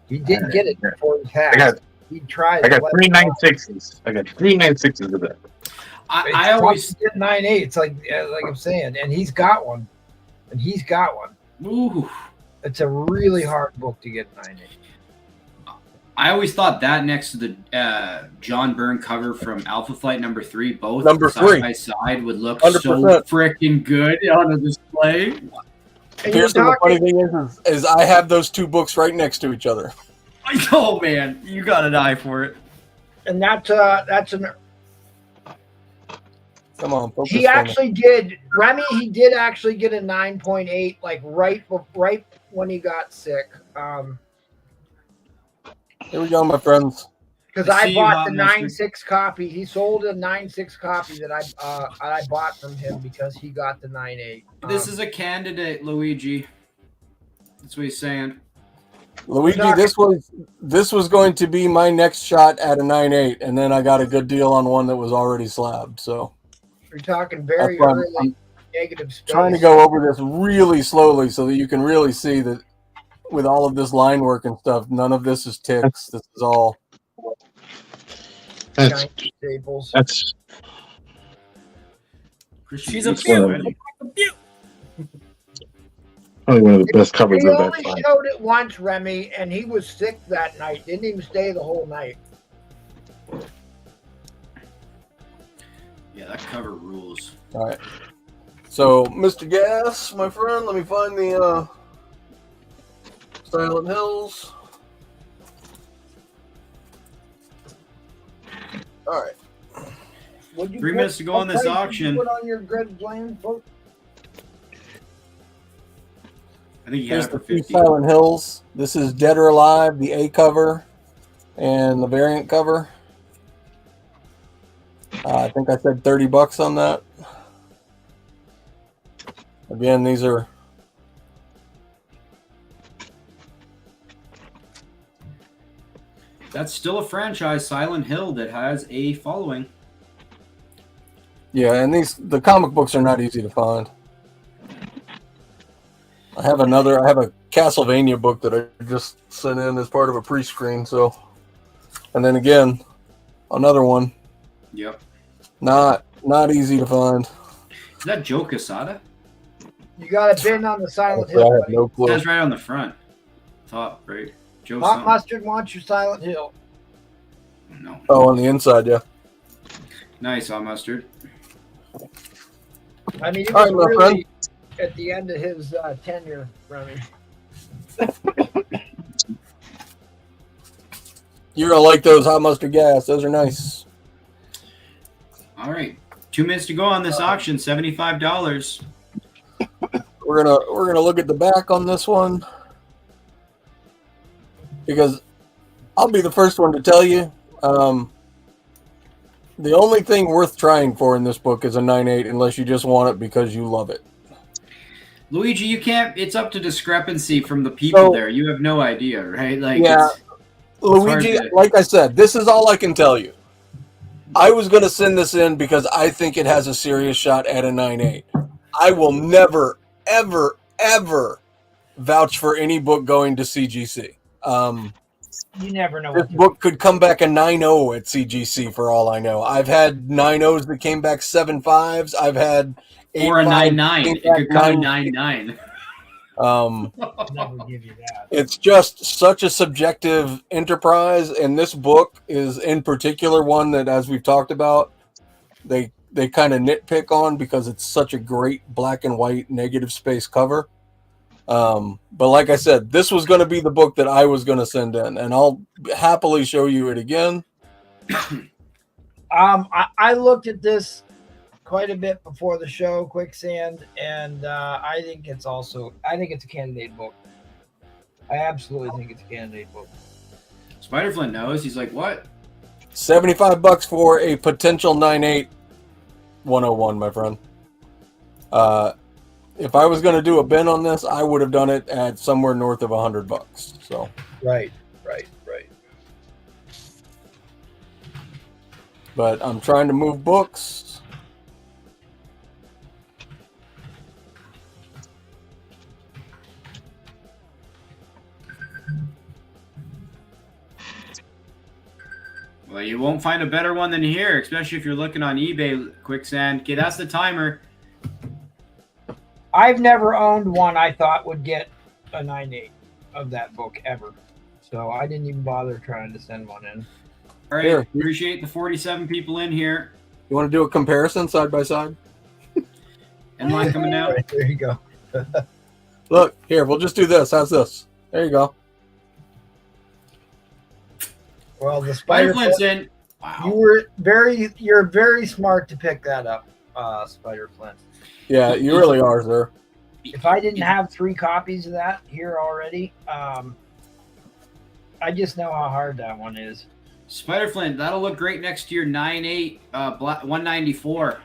He didn't get it before he passed. He tried. I got 3 9.6s. I got 3 9.6s of that. I always get 9.8. It's like I'm saying, and he's got one. Ooh. It's a really hard book to get 9.8. I always thought that next to the John Byrne cover from Alpha Flight #3, both side by side, would look 100%. so freaking good on a display. Pearson, the funny thing is I have those two books right next to each other. Oh man, you got an eye for it. And that's an. Come on, focus. He actually did, Remy. He did actually get a 9.8, like right when he got sick. Here we go, my friends. Because I bought the 9.6 copy. He sold a 9.6 copy that I bought from him because he got the 9.8. This is a candidate, Luigi. That's what he's saying. Luigi, talking- this was going to be my next shot at a 9.8, and then I got a good deal on one that was already slabbed. So We're talking very That's fine. early negative space. trying to go over this really slowly so that you can really see that with all of this line work and stuff, none of this is ticks. This is all. That's giant staples. that's Christian, She's you a look beaut. ready. probably one of the best covers He of that only time. showed it once, Remy, and he was sick that night. Didn't even stay the whole night. Yeah, that cover rules. All right. So, Mr. Gas, my friend, let me find the Silent Hills. All right. What'd you 3 put- minutes to go on what this price did you auction. Put on your Grid Blame book? I think you had Here's it for the two 50. Silent Hills. This is Dead or Alive, the A cover, and the variant cover. I think I said $30 on that. Again, these are. That's still a franchise, Silent Hill, that has a following. Yeah, and the comic books are not easy to find. I have a Castlevania book that I just sent in as part of a pre-screen, so. And then again, another one. Yep. Not easy to find. Is that Joe Quesada? You got a bin on the Silent I Hill. have buddy. no It clue. says right on the front. Top, right? Joe Hot something. Mustard wants your Silent Hill. No. Oh, on the inside, yeah. Nice, Hot Mustard. I mean, it All was right, my really at the end of his tenure, Remy. You're gonna like those hot mustard gas. Those are nice. All right. 2 minutes to go on this auction. $75. We're gonna look at the back on this one because I'll be the first one to tell you. The only thing worth trying for in this book is a 9.8, unless you just want it because you love it. Luigi, you can't. It's up to discrepancy from the people So- there. You have no idea, right? Like, Yeah. it's Luigi, hard to- like I said, this is all I can tell you. I was going to send this in because I think it has a serious shot at a 9.8. I will never, ever, ever vouch for any book going to CGC. You never know This what to book could come back a 9.0 at CGC for all I know. I've had 9.0s that came back 7.5s. I've had or a 8.5s 9.9. came It back could come a 9.9. 9.9. never give you that. It's just such a subjective enterprise, and this book is in particular one that, as we've talked about, they kind of nitpick on because it's such a great black and white negative space cover. But like I said, this was going to be the book that I was going to send in, and I'll happily show you it again. I looked at this quite a bit before the show, Quicksand, and I think it's a candidate book. I absolutely think it's a candidate book. Spiderflint knows. He's like, what? $75 for a potential 9.8 101, my friend. If I was going to do a bin on this, I would have done it at somewhere north of $100. So Right. but I'm trying to move books. Well, you won't find a better one than here, especially if you're looking on eBay, Quicksand. Okay, that's the timer. I've never owned one I thought would get a 9.8 of that book ever. So I didn't even bother trying to send one in. All right, Here. appreciate the 47 people in here. You want to do a comparison side by side? And line coming out. Right, there you go. Look, here, we'll just do this. How's this? There you go. Well, the spider. Spiderflint's in. Wow. You're very smart to pick that up, Spider Flint. Yeah, you really are, sir. If I didn't have 3 copies of that here already, I just know how hard that one is. Spiderflint, that'll look great next to your 9.8 194.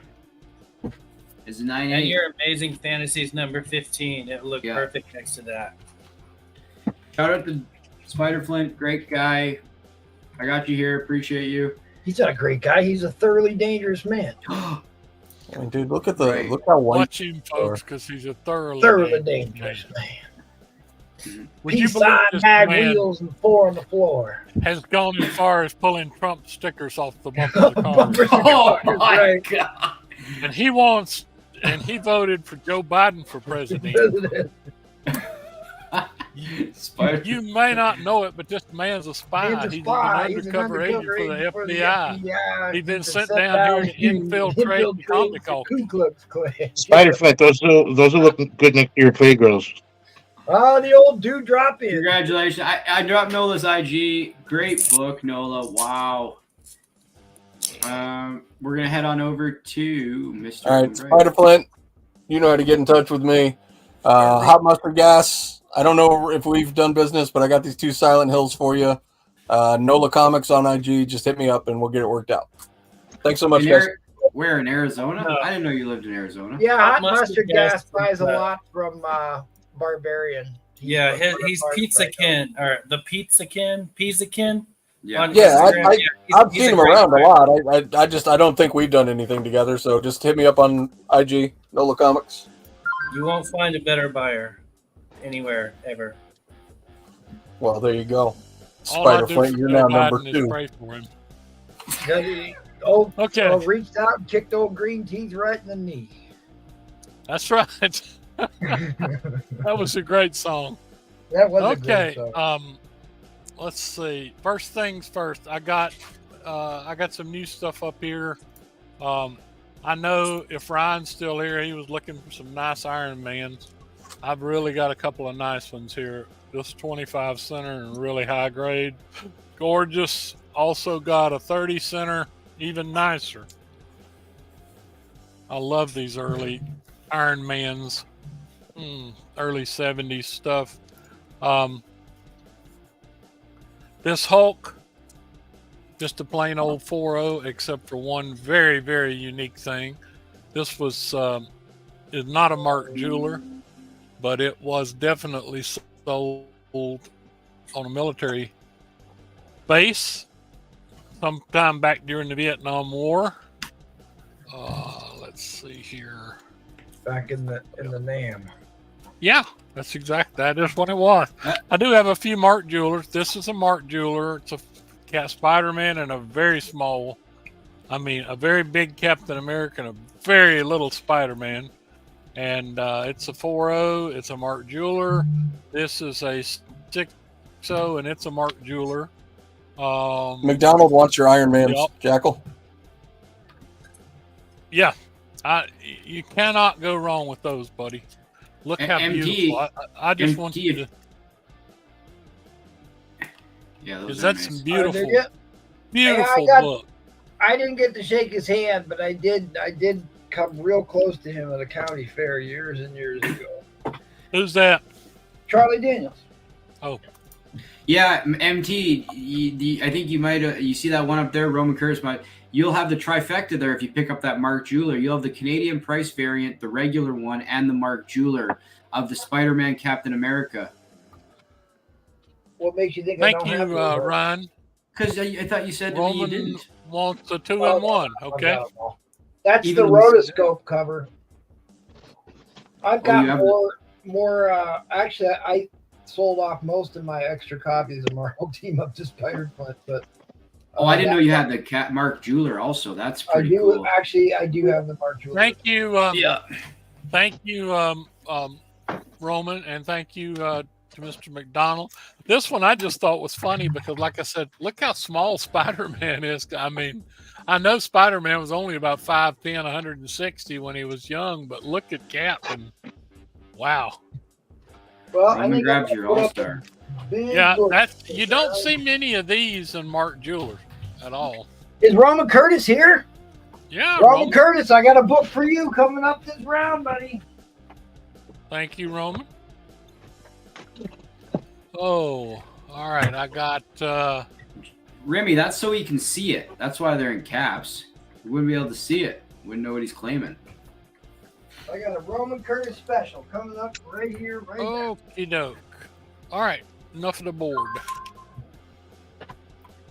Is a 9.8. And your Amazing Fantasies number 15. It looked Yeah. perfect next to that. Shout out to Spider Flint, great guy. I got you here. Appreciate you. He's not a great guy. He's a thoroughly dangerous man. I mean, dude, look at the Right. look how white. Watch him, folks, because he's a thoroughly Dangerous man. Would you Peace believe sign, this mag man wheels, and 4 on the floor. has gone as far as pulling Trump stickers off the bumper of the car? Bumpers and Oh cars, my right. god! And he voted for Joe Biden for president. Spider. You may not know it, but this man's a spy. He's a He's spy. an He's an undercover agent for the agent FBI. He's been He's sent sent down here to infiltrate the comic the auction. Ku Klux Klan. Spider Flint, those will look good next to your Playgirls. Oh, the old dude drop in. Congratulations! I dropped Nola's IG. Great book, Nola. Wow. We're gonna head on over to Mr. All right, Gray. Spider Flint, you know how to get in touch with me. Hot mustard gas. I don't know if we've done business, but I got these 2 Silent Hills for you. Nola Comics on IG. Just hit me up and we'll get it worked out. Thanks so much, guys. Where in Arizona? No. I didn't know you lived in Arizona. Yeah, Hot Mustard Mustard Gas Gas buys a from, lot from Barbarian. Yeah, he's Pizzakin, or the Pizzakin. Yeah. On Yeah, Instagram. I've He's seen a him great around guy. a lot. I don't think we've done anything together. So just hit me up on IG, Nola Comics. You won't find a better buyer anywhere ever. Well, there you go. All I Spider do Flint, for you're Joe now number Biden is 2. pray for him. Okay. Okay, Reached out and kicked old Green Teeth right in the knee. that's right. That was a great song. That was Okay, a great song. let's see. First things first. I got some new stuff up here. I know if Ryan's still here, he was looking for some nice Iron Mans. I've really got a couple of nice ones here. This 25 center and really high grade, gorgeous. Also got a 30 center, even nicer. I love these early Iron Mans, early 70s stuff. This Hulk, just a plain old 4.0, except for one very, very unique thing. This was is not a Mark Jeweler, but it was definitely sold on a military base sometime back during the Vietnam War. Let's see here. Back in the NAM. Yeah, that is what it was. I do have a few Mark Jewelers. This is a Mark Jeweler. It's a Spider-Man and a very big Captain America and a very little Spider-Man. And it's a 4.0. It's a Mark Jeweler. This is a 6.0, and it's a Mark Jeweler. McDonald wants your Iron Man, Yep. Jackal. Yeah, you cannot go wrong with those, buddy. Look how MT, beautiful. I just want MT, you to. Yeah, those Because are that's nice. some beautiful, Hey, beautiful I got- book. I didn't get to shake his hand, but I did come real close to him at a county fair years and years ago. Who's that? Charlie Daniels. Yeah, MT. I think you might. You see that one up there, Roman Curtis. You'll have the trifecta there if you pick up that Mark Jeweler. You'll have the Canadian price variant, the regular one, and the Mark Jeweler of the Spider-Man Captain America. What makes you think Thank I don't you, have those? Ryan. Because I thought you said to me you Roman didn't. wants a 2-in-1. I've Okay. got 'em all. That's Even the with- rotoscope cover. I've Oh, got you have more. Actually, I sold off most of my extra copies of Marvel Team Up to Spider Flint, but Oh, I didn't know you had the Mark Jeweler also. That's I pretty do cool. actually. I do have the Mark Jeweler. Thank you. Yeah. Thank you, Roman, and thank you to Mr. McDonald. This one I just thought was funny because, like I said, look how small Spider-Man is. I mean, I know Spider-Man was only about 5'10", 160 when he was young, but look at Cap and wow. Well, I Roman think grabbed I'm your gonna put up All-Star. a big Yeah, book. you don't see many of these in Mark Jeweler at all. Is Roman Curtis here? Yeah, Roman Roman. Curtis, I got a book for you coming up this round, buddy. Thank you, Roman. Oh, all right. I got Remy, that's so he can see it. That's why they're in caps. You wouldn't be able to see it. Wouldn't know what he's claiming. I got a Roman Curtis special coming up right here, right now. okie doke. All right, enough of the board.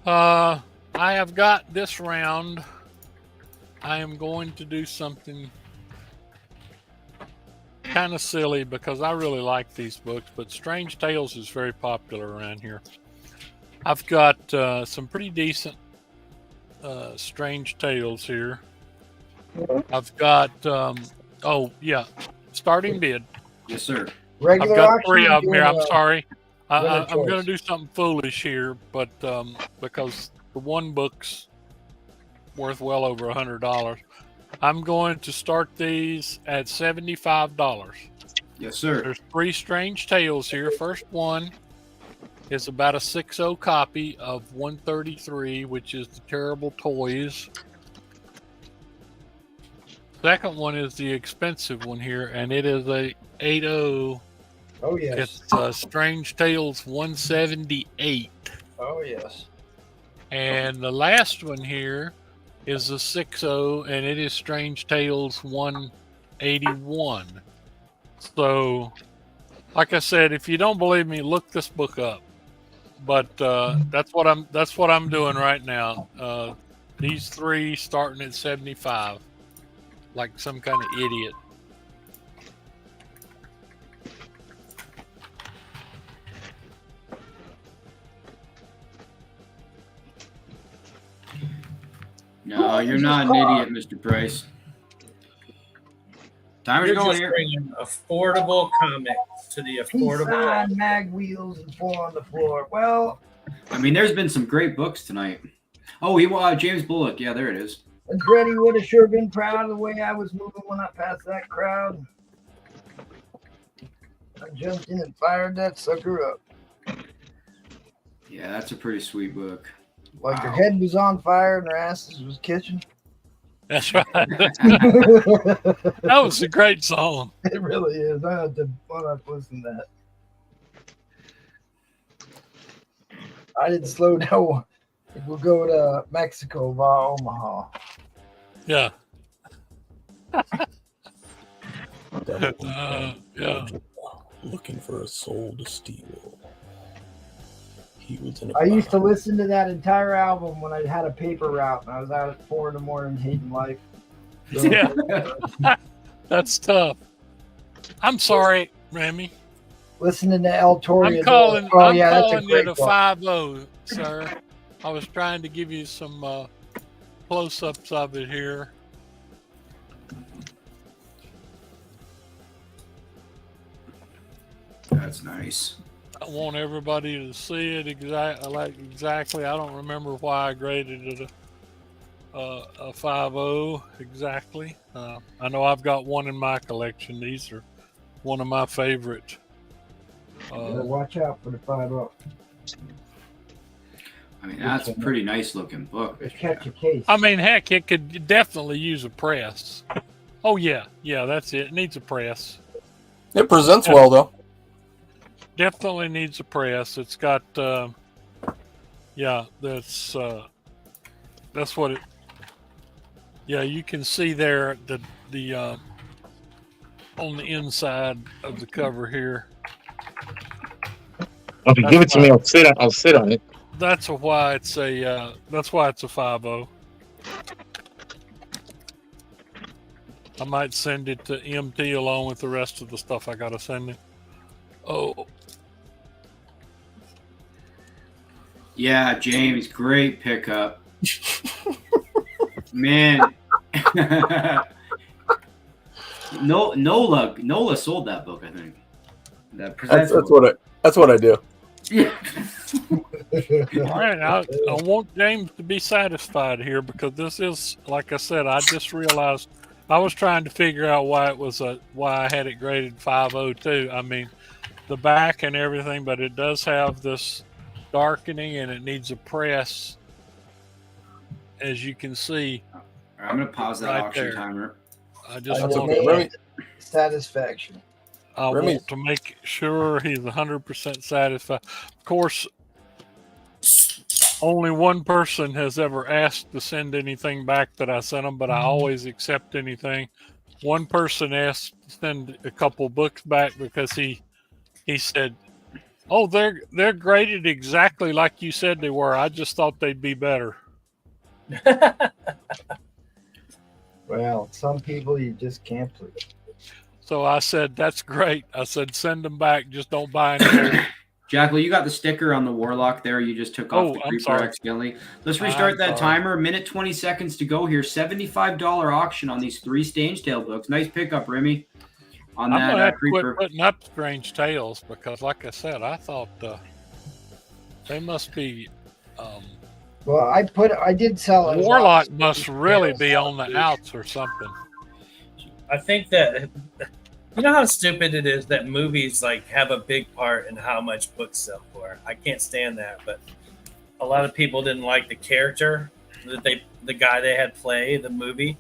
I have got this round. I am going to do something kind of silly because I really like these books, but Strange Tales is very popular around here. I've got some pretty decent Strange Tales here. I've got, starting bid. Yes, sir. Regular I've got auction, 3 you're of them here. doing I'm a sorry. winner I'm going to choice. do something foolish here, but because the one book's worth well over $100, I'm going to start these at $75. Yes, sir. There's 3 Strange Tales here. First one is about a 6.0 copy of 133, which is the Terrible Toys. Second one is the expensive one here, and it is a 8.0. Oh yes. It's Strange Tales 178. Oh yes. And the last one here is a 6.0, and it is Strange Tales 181. So, like I said, if you don't believe me, look this book up. But that's what I'm doing right now. These 3 starting at 75, like some kind of idiot. No, you're not an idiot, Mr. Price. Timer's You're going just here. bringing affordable comics to the Peace affordable. sign, mag wheels, and 4 on the floor. Well, I mean, there's been some great books tonight. Oh, James Bullock. Yeah, there it is. Andretti would have sure been proud of the way I was moving when I passed that crowd. I jumped in and fired that sucker up. Yeah, that's a pretty sweet book. Like their Wow. head was on fire and their asses was kitchen. That's right. That was a great song. It really is. I had to listen to that. I didn't slow down. We'll go to Mexico via Omaha. Yeah. Devil Yeah. looking for a soul to steal. He was in a I used to listen to that entire album when I had a paper route and I was out at 4 a.m. hating life. So, Yeah. That's tough. I'm sorry, Remy. listening to El Toro. I'm calling. Oh I'm yeah, that's a calling great it a book. 5-0, sir. I was trying to give you some close-ups of it here. That's nice. I want everybody to see it exactly. I don't remember why I graded it a 5.0 exactly. I know I've got one in my collection. These are one of my favorite. Yeah, watch out for the 5-0. I mean, that's a pretty nice looking book. Just catch a case. I mean, heck, it could definitely use a press. Oh yeah, that's it. It needs a press. It presents well though. Definitely needs a press. It's got, that's what it. Yeah, you can see there the on the inside of the cover here. Okay, give it to me. I'll sit on it. That's why it's a 5.0. I might send it to MT along with the rest of the stuff I gotta send him. Oh. Yeah, James, great pickup. Man. Nola sold that book, I think. That's what I do. Yeah. All right, I want James to be satisfied here because this is, like I said, I just realized I was trying to figure out why I had it graded 5.0 too. I mean, the back and everything, but it does have this darkening and it needs a press, as you can see. All right, I'm gonna pause that Right auction there. timer. I just That's want, okay. Remy, Satisfaction. I Remy- want to make sure he's 100% satisfied. Of course, only one person has ever asked to send anything back that I sent them, but I always accept anything. One person asked to send a couple books back because he said Oh, they're graded exactly like you said they were. I just thought they'd be better. Well, some people you just can't please. So I said, that's great. I said, send them back. Just don't buy any more. Jackal, you got the sticker on the Warlock there. You just took off the I'm creeper sorry. accidentally. Let's restart that sorry. timer. Minute 20 seconds to go here. $75 auction on these 3 Strange Tale books. Nice pickup, Remy, on I'm gonna that have to creeper. quit putting up Strange Tales because, like I said, I thought they must be. Well, I did sell it. Warlock must really be on the outs or something. I think that you know how stupid it is that movies like have a big part in how much books sell for. I can't stand that, but a lot of people didn't like the character that the guy they had play the movie,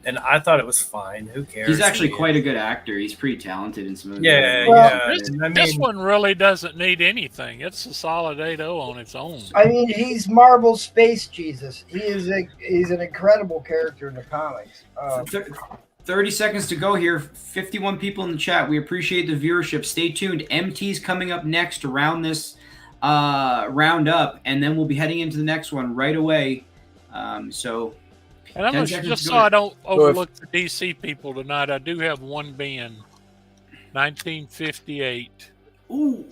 and I thought it was fine. Who cares? He's actually quite a good actor. He's pretty talented in some of the Yeah, movies. yeah. This one really doesn't need anything. It's a solid 8.0 on its own. I mean, he's Marvel's Space Jesus. He's an incredible character in the comics. 30 seconds to go here. 51 people in the chat. We appreciate the viewership. Stay tuned. MT's coming up next around this roundup, and then we'll be heading into the next one right away. So, and I'm 10 just seconds to so go. I don't overlook the DC people tonight, I do have one bin, 1958. Ooh.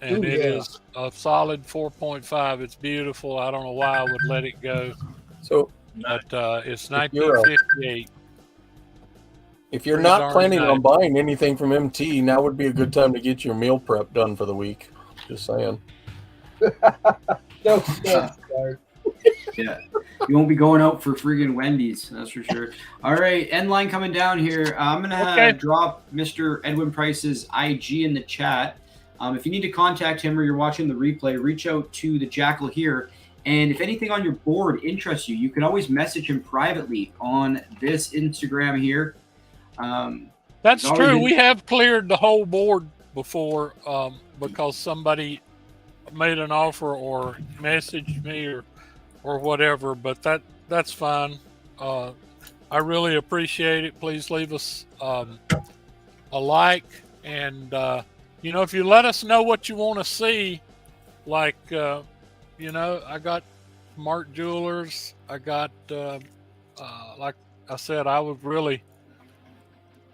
And it is a solid 4.5. It's beautiful. I don't know why I would let it go. So, but it's 1958. If you're Pretty not darn planning nice. on buying anything from MT, now would be a good time to get your meal prep done for the week. Just saying. No sense, Bart. Yeah. You won't be going out for friggin' Wendy's, that's for sure. All right, end line coming down here. I'm going to drop Mr. Edwin Price's IG in the chat. If you need to contact him or you're watching the replay, reach out to the Jackal here. And if anything on your board interests you, you can always message him privately on this Instagram here. That's true. We have cleared the whole board before because somebody made an offer or messaged me or whatever, but that's fine. I really appreciate it. Please leave us a like, and if you let us know what you want to see, like I got Mark Jewelers, I got like I said, I would really,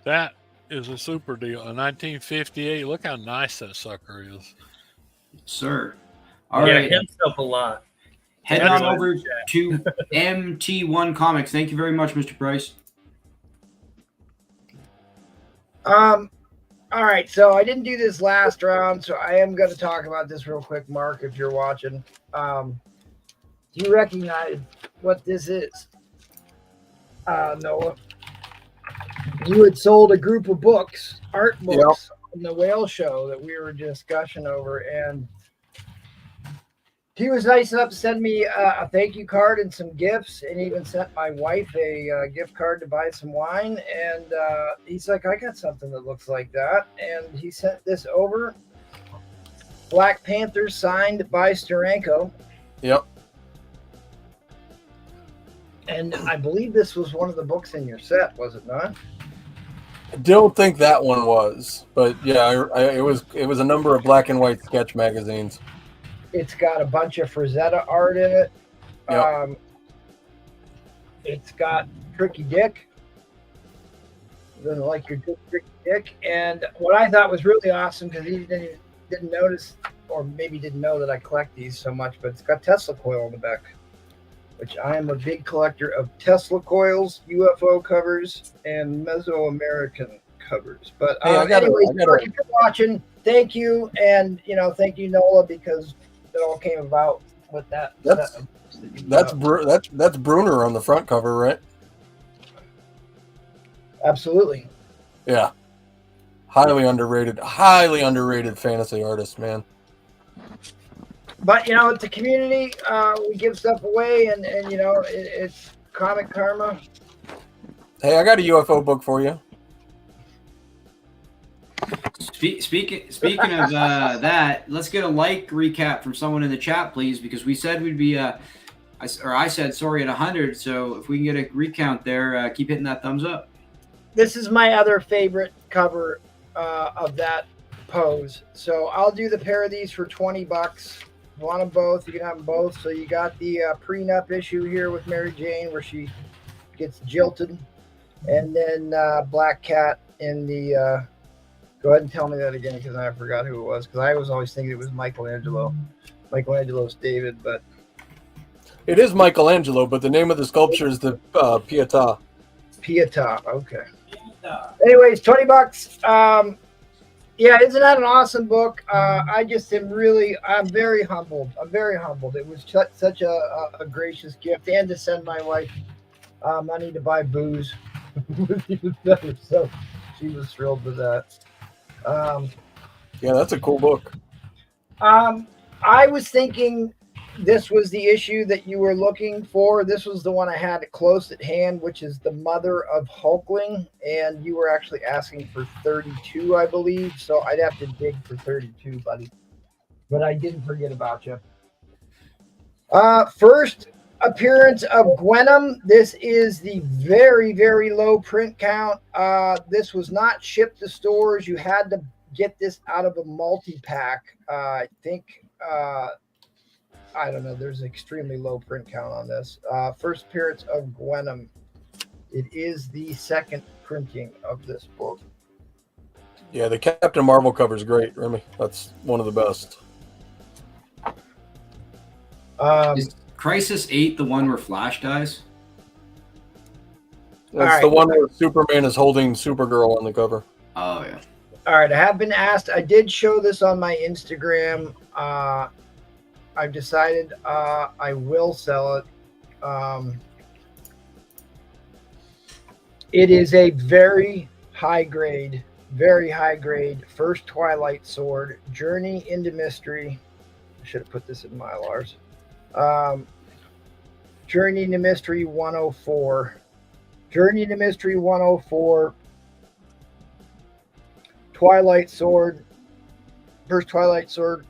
that is a super deal. A 1958, look how nice that sucker is. Sir. All right. Hit up a lot. Head on over to MT1 Comics. Thank you very much, Mr. Price. All right, so I didn't do this last round, so I am going to talk about this real quick, Mark, if you're watching. Do you recognize what this is, Noah? You had sold a group of books, art books, in the whale show that we were discussing over, and he was nice enough to send me a thank you card and some gifts, and even sent my wife a gift card to buy some wine. And he's like, I got something that looks like that. And he sent this over. Black Panther signed by Steranko. Yep. And I believe this was one of the books in your set, was it not? I don't think that one was, but yeah, it was a number of black and white sketch magazines. It's got a bunch of Frazetta art in it. Yep. It's got Tricky Dick. Doesn't like your Tricky Dick. And what I thought was really awesome, because he didn't notice, or maybe didn't know that I collect these so much, but it's got Tesla coil on the back, which I am a big collector of Tesla coils, UFO covers, and Mesoamerican covers. But anyways, Mark, if you're watching, thank you, and thank you, Nola, because it all came about with that. That's Bruner on the front cover, right? Absolutely. Yeah. Highly underrated fantasy artist, man. But it's a community. We give stuff away, and it's comic karma. Hey, I got a UFO book for you. Speaking of that, let's get a like recap from someone in the chat, please, because we said we'd be I said sorry at 100. So if we can get a recount there, keep hitting that thumbs up. This is my other favorite cover of that pose. So I'll do the pair of these for $20. If you want them both, you can have them both. So you got the prenup issue here with Mary Jane where she gets jilted, and then Black Cat in the go ahead and tell me that again because I forgot who it was, because I was always thinking it was Michelangelo. Michelangelo's David, but It is Michelangelo, but the name of the sculpture is the Pietà. Pietà. Okay. Anyways, $20. Yeah, isn't that an awesome book? I just am I'm very humbled. I'm very humbled. It was such a gracious gift, and to send my wife money to buy booze was even better. So she was thrilled with that. Yeah, that's a cool book. I was thinking this was the issue that you were looking for. This was the one I had close at hand, which is the Mother of Hulkling, and you were actually asking for 32, I believe. So I'd have to dig for 32, buddy. But I didn't forget about you. First appearance of Venom. This is the very, very low print count. This was not shipped to stores. You had to get this out of a multi-pack. I think I don't know. There's an extremely low print count on this. First appearance of Venom. It is the second printing of this book. Yeah, the Captain Marvel cover is great, Remy. That's one of the best. Is Crisis 8 the one where Flash dies? That's the one where Superman is holding Supergirl on the cover. Oh, yeah. All right. I have been asked. I did show this on my Instagram. I've decided I will sell it. It is a very high grade first Twilight Sword, Journey into Mystery. I should have put this in Mylars. Journey into Mystery 104. Journey into Mystery 104. Twilight Sword. First Twilight Sword.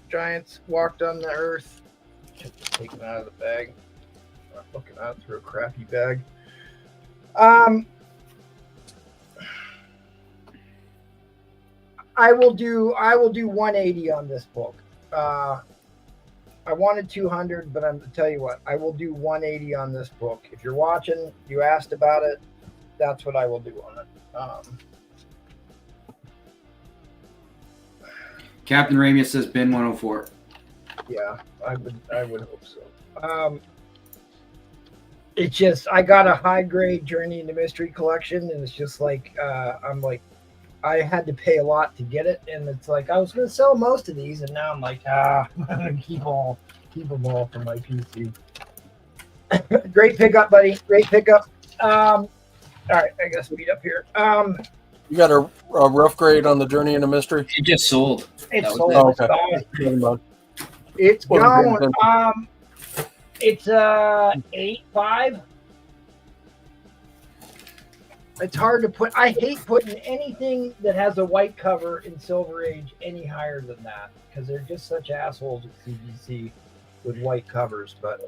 Giants walked on the earth. Just take them out of the bag. I'm not looking out through a crappy bag. I will do 180 on this book. I wanted 200, but I'm gonna tell you what, I will do 180 on this book. If you're watching, you asked about it, that's what I will do on it. Captain Ramius says bin 104. Yeah, I would hope so. It's just I got a high grade Journey into Mystery collection, and it's just like I'm like I had to pay a lot to get it, and it's like I was going to sell most of these, and now I'm like I'm gonna keep them all for my PC. Great pickup, buddy. Great pickup. All right, I gotta speed up here. You got a rough grade on the Journey into Mystery? It just sold. It's That sold. was it. Okay. It's gone. It's 8.5. It's hard to put. I hate putting anything that has a white cover in Silver Age any higher than that because they're just such assholes at CGC with white covers. But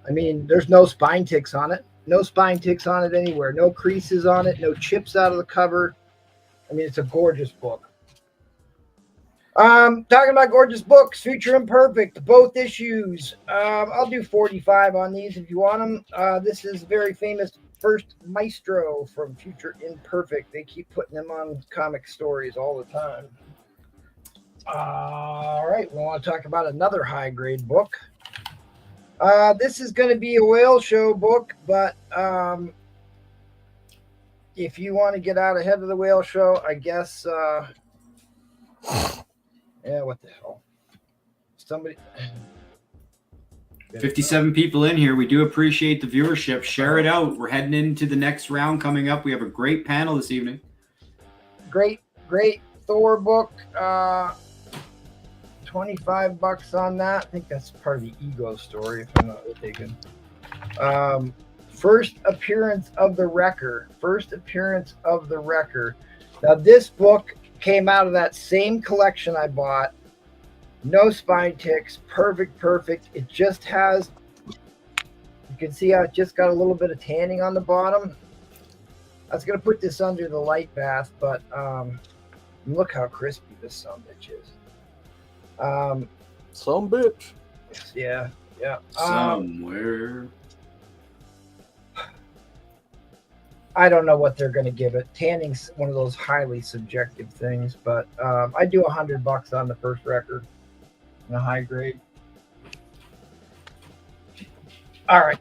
I mean, there's no spine ticks on it. No spine ticks on it anywhere. No creases on it. No chips out of the cover. I mean, it's a gorgeous book. Talking about gorgeous books, Future Imperfect, both issues. I'll do 45 on these if you want them. This is very famous first Maestro from Future Imperfect. They keep putting them on comic stories all the time. All right, we want to talk about another high grade book. This is going to be a whale show book, but if you want to get out ahead of the whale show, I guess. Yeah, what the hell? Somebody. 57 people in here. We do appreciate the viewership. Share it out. We're heading into the next round coming up. We have a great panel this evening. Great Thor book. $25 on that. I think that's part of the Ego story, if I'm not mistaken. First appearance of the Wrecker. Now, this book came out of that same collection I bought. No spine ticks. Perfect. It just has, you can see how it just got a little bit of tanning on the bottom. I was going to put this under the light bath, but And look how crispy this son bitch is. Some bitch. Yeah. Somewhere. I don't know what they're going to give it. Tanning's one of those highly subjective things, but I do $100 on the first record in a high grade. All right.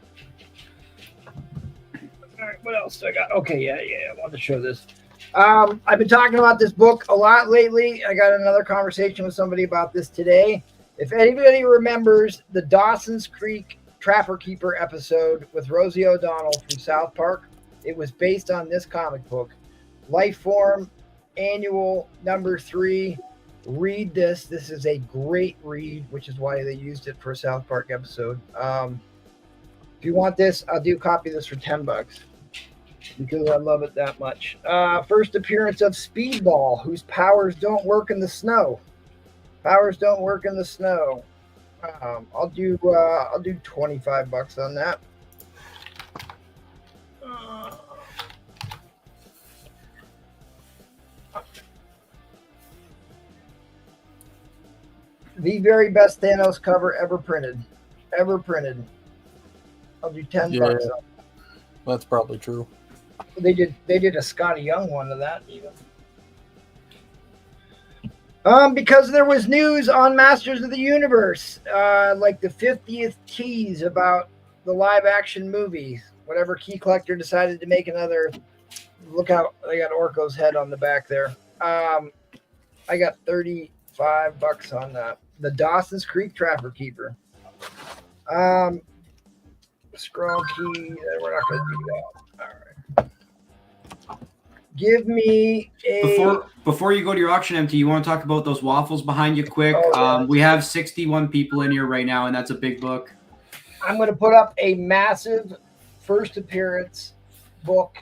What else do I got? Okay, yeah. I wanted to show this. I've been talking about this book a lot lately. I got another conversation with somebody about this today. If anybody remembers the Dawson's Creek Trapper Keeper episode with Rosie O'Donnell from South Park, it was based on this comic book. Lifeform Annual number 3. Read this. This is a great read, which is why they used it for a South Park episode. If you want this, I'll do copy this for $10 because I love it that much. First appearance of Speedball, whose powers don't work in the snow. Powers don't work in the snow. I'll do $25 on that. The very best Thanos cover ever printed. I'll do $10. Yeah, that's probably true. They did a Scotty Young one of that even. Because there was news on Masters of the Universe, like the 50th tease about the live action movie. Whatever key collector decided to make another. Look out! They got Orko's head on the back there. I got $35 on that. The Dawson's Creek Trapper Keeper. Scroll key. We're not going to do that. All right. Give me a. Before you go to your auction, MT, you want to talk about those waffles behind you quick? Oh, yeah. We have 61 people in here right now, and that's a big book. I'm going to put up a massive first appearance book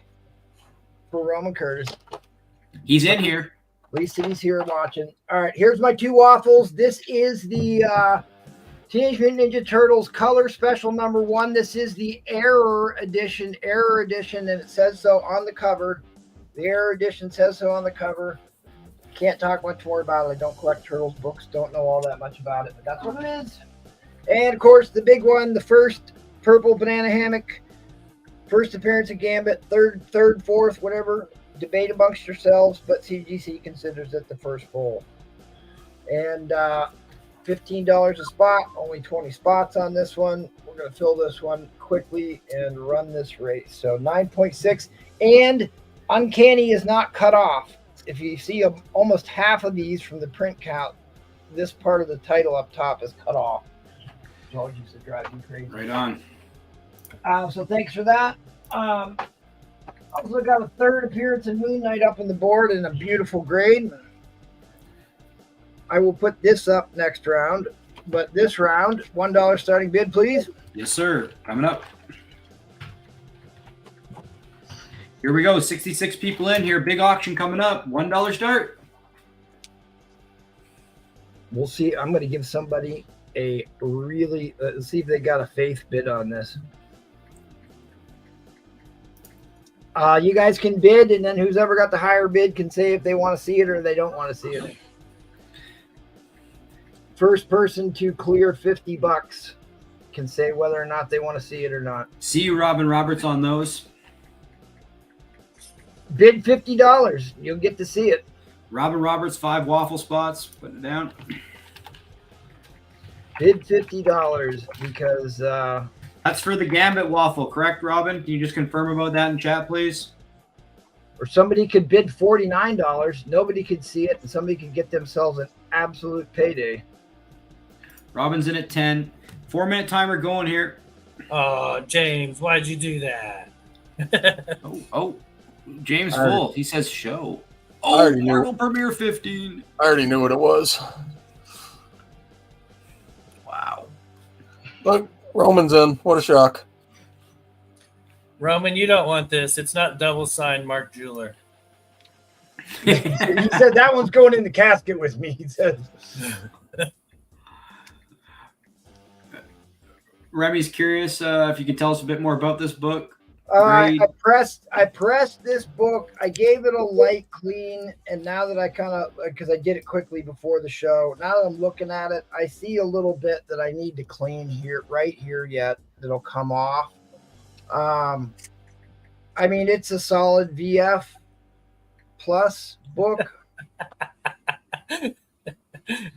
for Roman Curtis. He's in here. At least he's here watching. All right, here's my 2 waffles. This is the Teenage Mutant Ninja Turtles Color Special number 1. This is the Error Edition, and it says so on the cover. The Error Edition says so on the cover. Can't talk much more about it. I don't collect Turtles books, don't know all that much about it, but that's what it is. And, of course, the big one, the first purple banana hammock, first appearance of Gambit, third, fourth, whatever. Debate amongst yourselves, but CGC considers it the first full. And $15 a spot, only 20 spots on this one. We're going to fill this one quickly and run this race. So 9.6, and Uncanny is not cut off. If you see almost half of these from the print count, this part of the title up top is cut off. George used to drive me crazy. Right on. So thanks for that. Also got a third appearance of Moon Knight up on the board in a beautiful grade. I will put this up next round, but this round, $1 starting bid, please. Yes, sir. Coming up. Here we go. 66 people in here. Big auction coming up. $1 start. We'll see. I'm going to give somebody a really, see if they got a faith bid on this. You guys can bid, and then who's ever got the higher bid can say if they want to see it or they don't want to see it. First person to clear $50 can say whether or not they want to see it or not. See you, Robin Roberts, on those. Bid $50. You'll get to see it. Robin Roberts, 5 waffle spots. Put it down. Bid $50 because... That's for the Gambit waffle, correct, Robin? Can you just confirm about that in chat, please? Or somebody could bid $49. Nobody could see it, and somebody could get themselves an absolute payday. Robin's in at 10. 4-minute timer going here. Oh, James, why'd you do that? Oh, James Full. He says show. I Oh, already knew. Marvel Premiere 15. I already knew what it was. Wow. Look, Roman's in. What a shock. Roman, you don't want this. It's not double signed Mark Jeweler. He said that one's going in the casket with me, he says. Remy's curious if you could tell us a bit more about this book. I Great. pressed this book. I gave it a light clean, and now that I kind of, because I did it quickly before the show, now that I'm looking at it, I see a little bit that I need to clean here, right here yet. That'll come off. I mean, it's a solid VF plus book.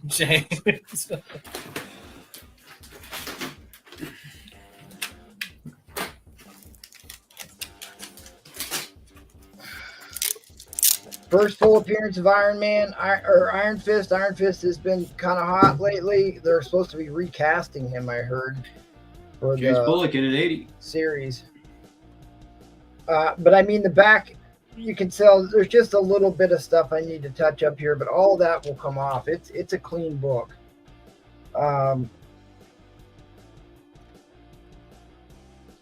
James. First full appearance of Iron Man or Iron Fist. Iron Fist has been kind of hot lately. They're supposed to be recasting him, I heard, for James the Bullock in at 80. series. But I mean, the back, you can tell there's just a little bit of stuff I need to touch up here, but all that will come off. It's a clean book. In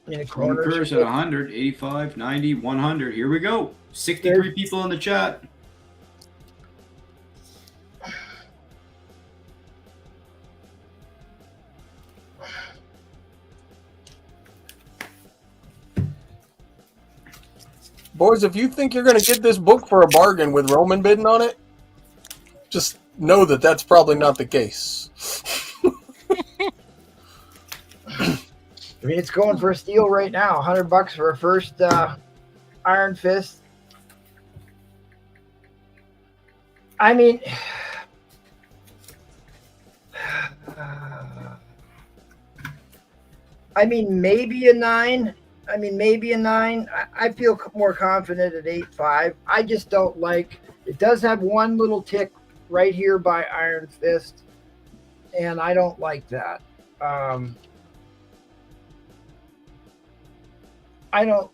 the Roman corners. Curtis at 100, 85, 90, 100. Here we go. 63 people in the chat. Boys, if you think you're going to get this book for a bargain with Roman bidding on it, just know that that's probably not the case. I mean, it's going for a steal right now. $100 for a first Iron Fist. I mean, maybe a 9. I feel more confident at 8.5. I just don't like. It does have one little tick right here by Iron Fist, and I don't like that. I don't.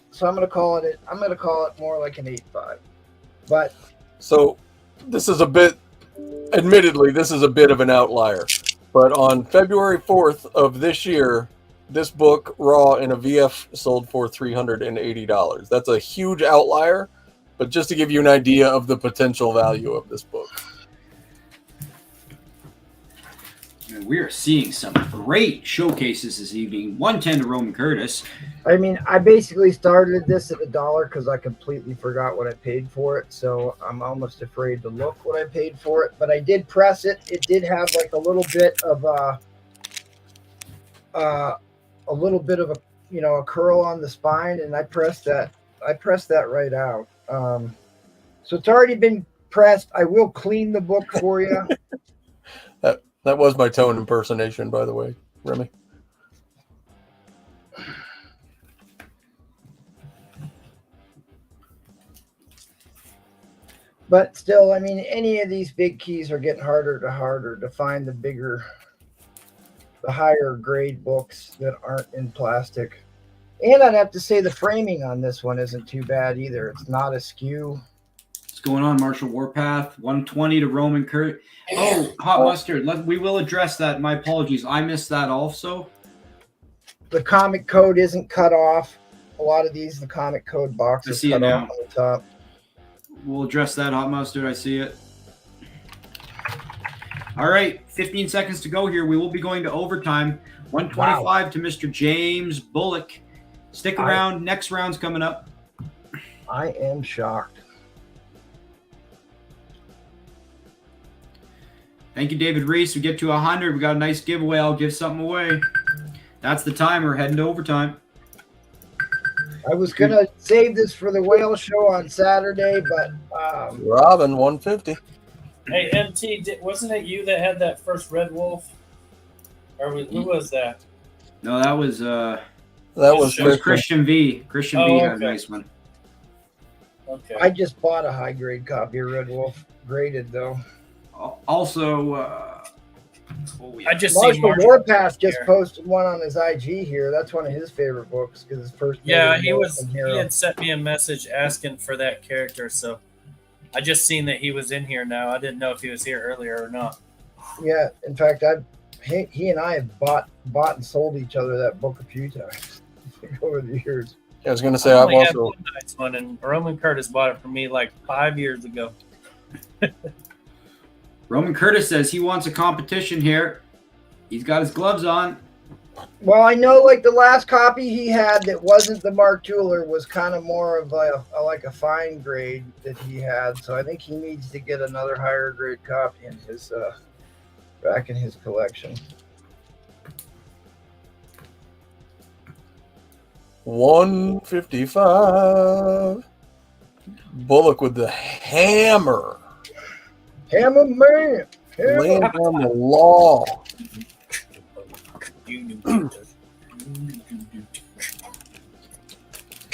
So I'm going to call it. I'm going to call it more like an 8.5. But so this is a bit. Admittedly, this is a bit of an outlier. But on February 4th of this year, this book raw in a VF sold for $380. That's a huge outlier, but just to give you an idea of the potential value of this book. We are seeing some great showcases this evening. 110 to Roman Curtis. I mean, I basically started this at $1 because I completely forgot what I paid for it. So I'm almost afraid to look what I paid for it. But I did press it. It did have like a little bit of a a curl on the spine, and I pressed that right out. So it's already been pressed. I will clean the book for you. That was my tone impersonation, by the way, Remy. But still, I mean, any of these big keys are getting harder to find the higher grade books that aren't in plastic. And I'd have to say the framing on this one isn't too bad either. It's not askew. What's going on, Marshall Warpath? 120 to Roman Curtis. Oh, Hot Mustard. We will address that. My apologies. I missed that also. The comic code isn't cut off. A lot of these, the comic code box is cut off on the top. We'll address that, Hot Mustard. I see it. All right, 15 seconds to go here. We will be going to overtime. 125 to Mr. James Bullock. Stick around. Next round's coming up. I am shocked. Thank you, David Reese. We get to 100. We got a nice giveaway. I'll give something away. That's the timer. Heading to overtime. I was going to save this for the whale show on Saturday, but... Robin, 150. Hey, MT, wasn't it you that had that first Red Wolf? Or who was that? No, that was... That was Christian V. Christian V had a nice one. Okay. I just bought a high-grade copy of Red Wolf. Graded, though. Also, I just Marshall Warpath just posted one on his IG here. That's one of his favorite books because his first. Yeah, he had sent me a message asking for that character, so I just seen that he was in here now. I didn't know if he was here earlier or not. Yeah, in fact, he and I have bought and sold each other that book a few times over the years. I was going to say I've also had one nice one, and Roman Curtis bought it for me like 5 years ago. Roman Curtis says he wants a competition here. He's got his gloves on. Well, I know like the last copy he had that wasn't the Mark Jeweler was kind of more of like a fine grade that he had. So I think he needs to get another higher grade copy in his back in his collection. 155. Bullock with the hammer. Hammer man. Laying down the law.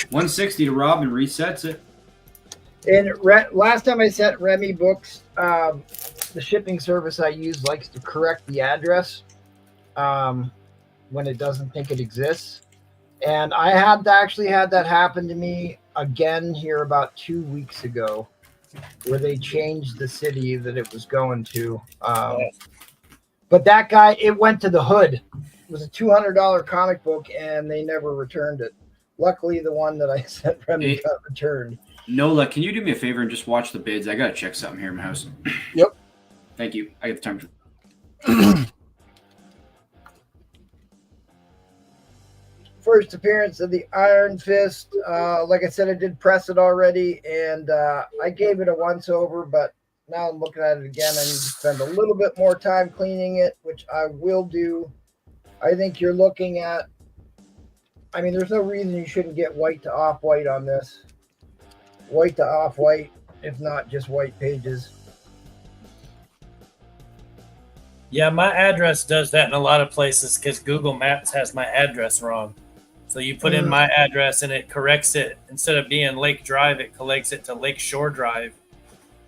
160 to Robin resets it. And last time I sent Remy books, the shipping service I use likes to correct the address when it doesn't think it exists. And I actually had that happen to me again here about 2 weeks ago, where they changed the city that it was going to. But that guy, it went to the hood. It was a $200 comic book, and they never returned it. Luckily, the one that I sent Remy got returned. Nola, can you do me a favor and just watch the bids? I gotta check something here in my house. Yep. Thank you. I got the time. First appearance of the Iron Fist. Like I said, I did press it already, and I gave it a once over, but now I'm looking at it again. I need to spend a little bit more time cleaning it, which I will do. I think you're looking at, I mean, there's no reason you shouldn't get white to off-white on this. White to off-white, if not just white pages. Yeah, my address does that in a lot of places because Google Maps has my address wrong. So you put in my address and it corrects it. Instead of being Lake Drive, it collects it to Lake Shore Drive.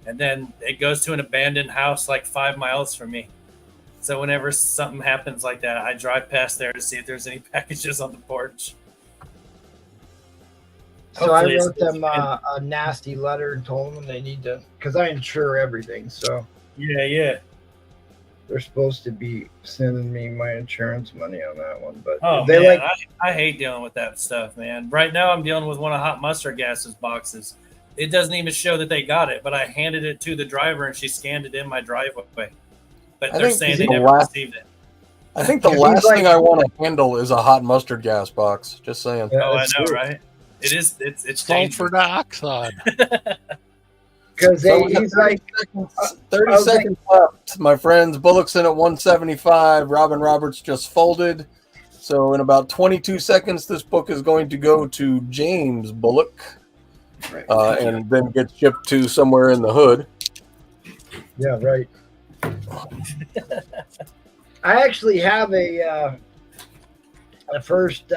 And then it goes to an abandoned house like 5 miles from me. So whenever something happens like that, I drive past there to see if there's any packages on the porch. So I wrote them a nasty letter and told them they need to, because I insure everything. So yeah. They're supposed to be sending me my insurance money on that one, but I hate dealing with that stuff, man. Right now, I'm dealing with one of Hot Mustard Gas's boxes. It doesn't even show that they got it, but I handed it to the driver and she scanned it in my driveway. But they're saying they never received it. I think the last thing I want to handle is a Hot Mustard Gas box. Just saying. Yeah, I know, right? It is. It's sulfur dioxide. Because he's like 30 seconds left, my friends. Bullock's in at 175. Robin Roberts just folded. So in about 22 seconds, this book is going to go to James Bullock, and then get shipped to somewhere in the hood. Yeah, right. I actually have a first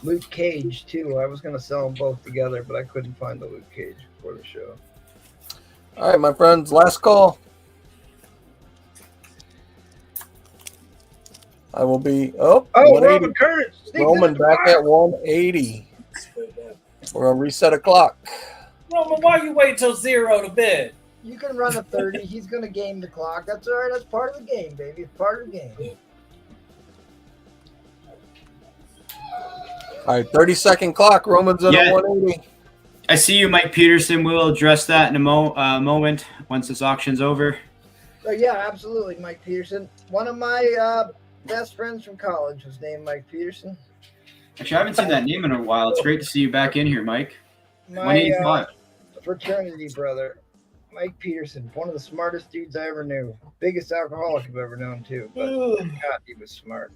Luke Cage too. I was going to sell them both together, but I couldn't find the Luke Cage before the show. All right, my friends, last call. I will be Robin Curtis. Roman back at 180. We're gonna reset a clock. Roman, why you wait till 0 to bid? You can run a 30. He's going to game the clock. That's all right. That's part of the game, baby. It's part of the game. All right, 30-second clock. Roman's in at 180. I see you, Mike Peterson. We'll address that in a moment once this auction's over. So yeah, absolutely, Mike Peterson. One of my best friends from college was named Mike Peterson. Actually, I haven't seen that name in a while. It's great to see you back in here, Mike. My 185. fraternity brother, Mike Peterson, one of the smartest dudes I ever knew. Biggest alcoholic I've ever known too. But God, he was smart.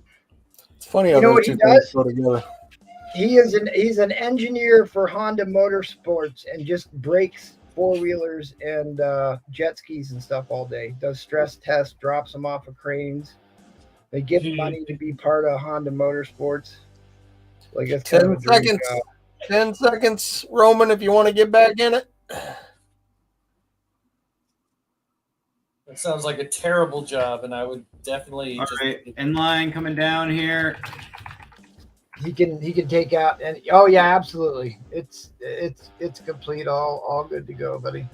It's funny how those two things go together. He's an engineer for Honda Motorsports and just breaks four-wheelers and jet skis and stuff all day. Does stress tests, drops them off of cranes. They give money to be part of Honda Motorsports. Like 10 seconds. 10 seconds, Roman, if you want to get back in it. That sounds like a terrible job, and I would definitely. All right, in line coming down here. He can take out and yeah, absolutely. It's complete, all good to go, buddy.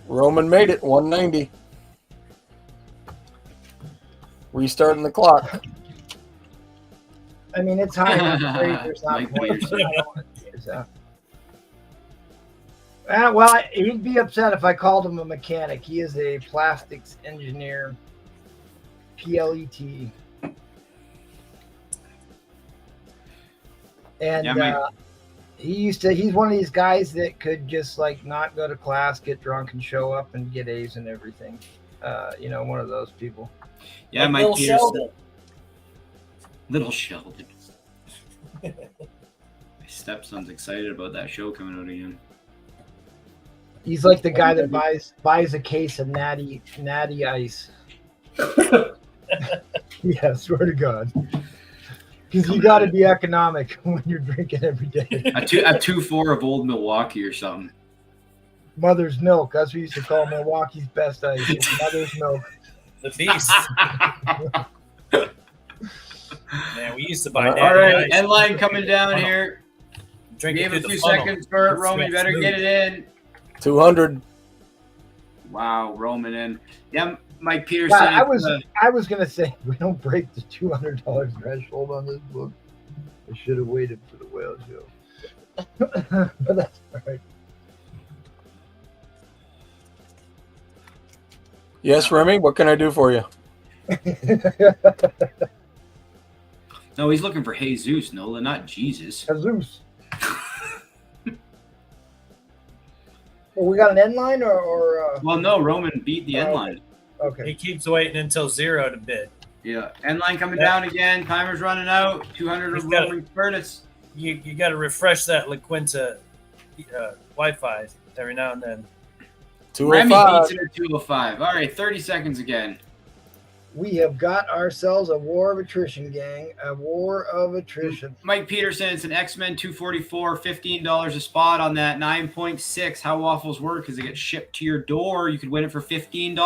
Roman made it 190. Restarting the clock. I mean, it's high enough. There's not well, he'd be upset if I called him a mechanic. He is a plastics engineer, PLET. And Yeah, he's one of these guys that could just like not go to class, get drunk, and show up and get A's and everything. One of those people. Yeah, Like Mike Little Peterson. Sheldon. Little Sheldon. My stepson's excited about that show coming out again. He's like the guy that buys a case of natty ice. Yeah, swear to God. Because you got to be economic when you're drinking every day. A 2-4 of Old Milwaukee or something. Mother's milk. That's what we used to call Milwaukee's best ice. Mother's milk. The beast. Man, we used to buy. All right, Natty Ice. end line coming down here. Drink Give it a through few the funnel. seconds for it, It's Roman. You better smooth. get it in. 200. Wow, Roman in. Yeah, Mike Peterson. I was gonna say we don't break the $200 threshold on this book. I should have waited for the whale show. But that's all right. Yes, Remy, what can I do for you? No, he's looking for Jesus, Nola, not Jesus. Jesus. Well, we got an end line or Well, no, Roman beat the end line. okay. He keeps waiting until 0 to bid. Yeah, end line coming down again. Timer's running out. 200 of He's got it. Roman furnace. You got to refresh that La Quinta Wi-Fi every now and then. Remy 205. beats it at 205. All right, 30 seconds again. We have got ourselves a war of attrition, gang. A war of attrition. Mike Peterson, it's an X-Men 244, $15 a spot on that 9.6. How waffles work is it gets shipped to your door. You could win it for $15.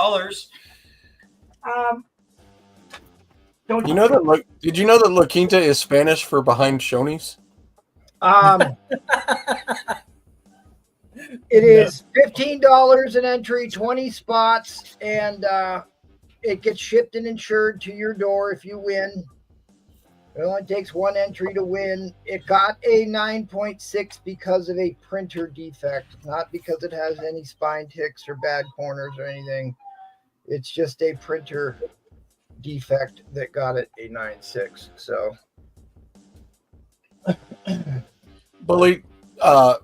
Don't You know that? Did you know that La Quinta is Spanish for behind Shoney's? It is $15 an entry, 20 spots, and it gets shipped and insured to your door if you win. It only takes one entry to win. It got a 9.6 because of a printer defect, not because it has any spine ticks or bad corners or anything. It's just a printer defect that got it a 9.6. So, Bully,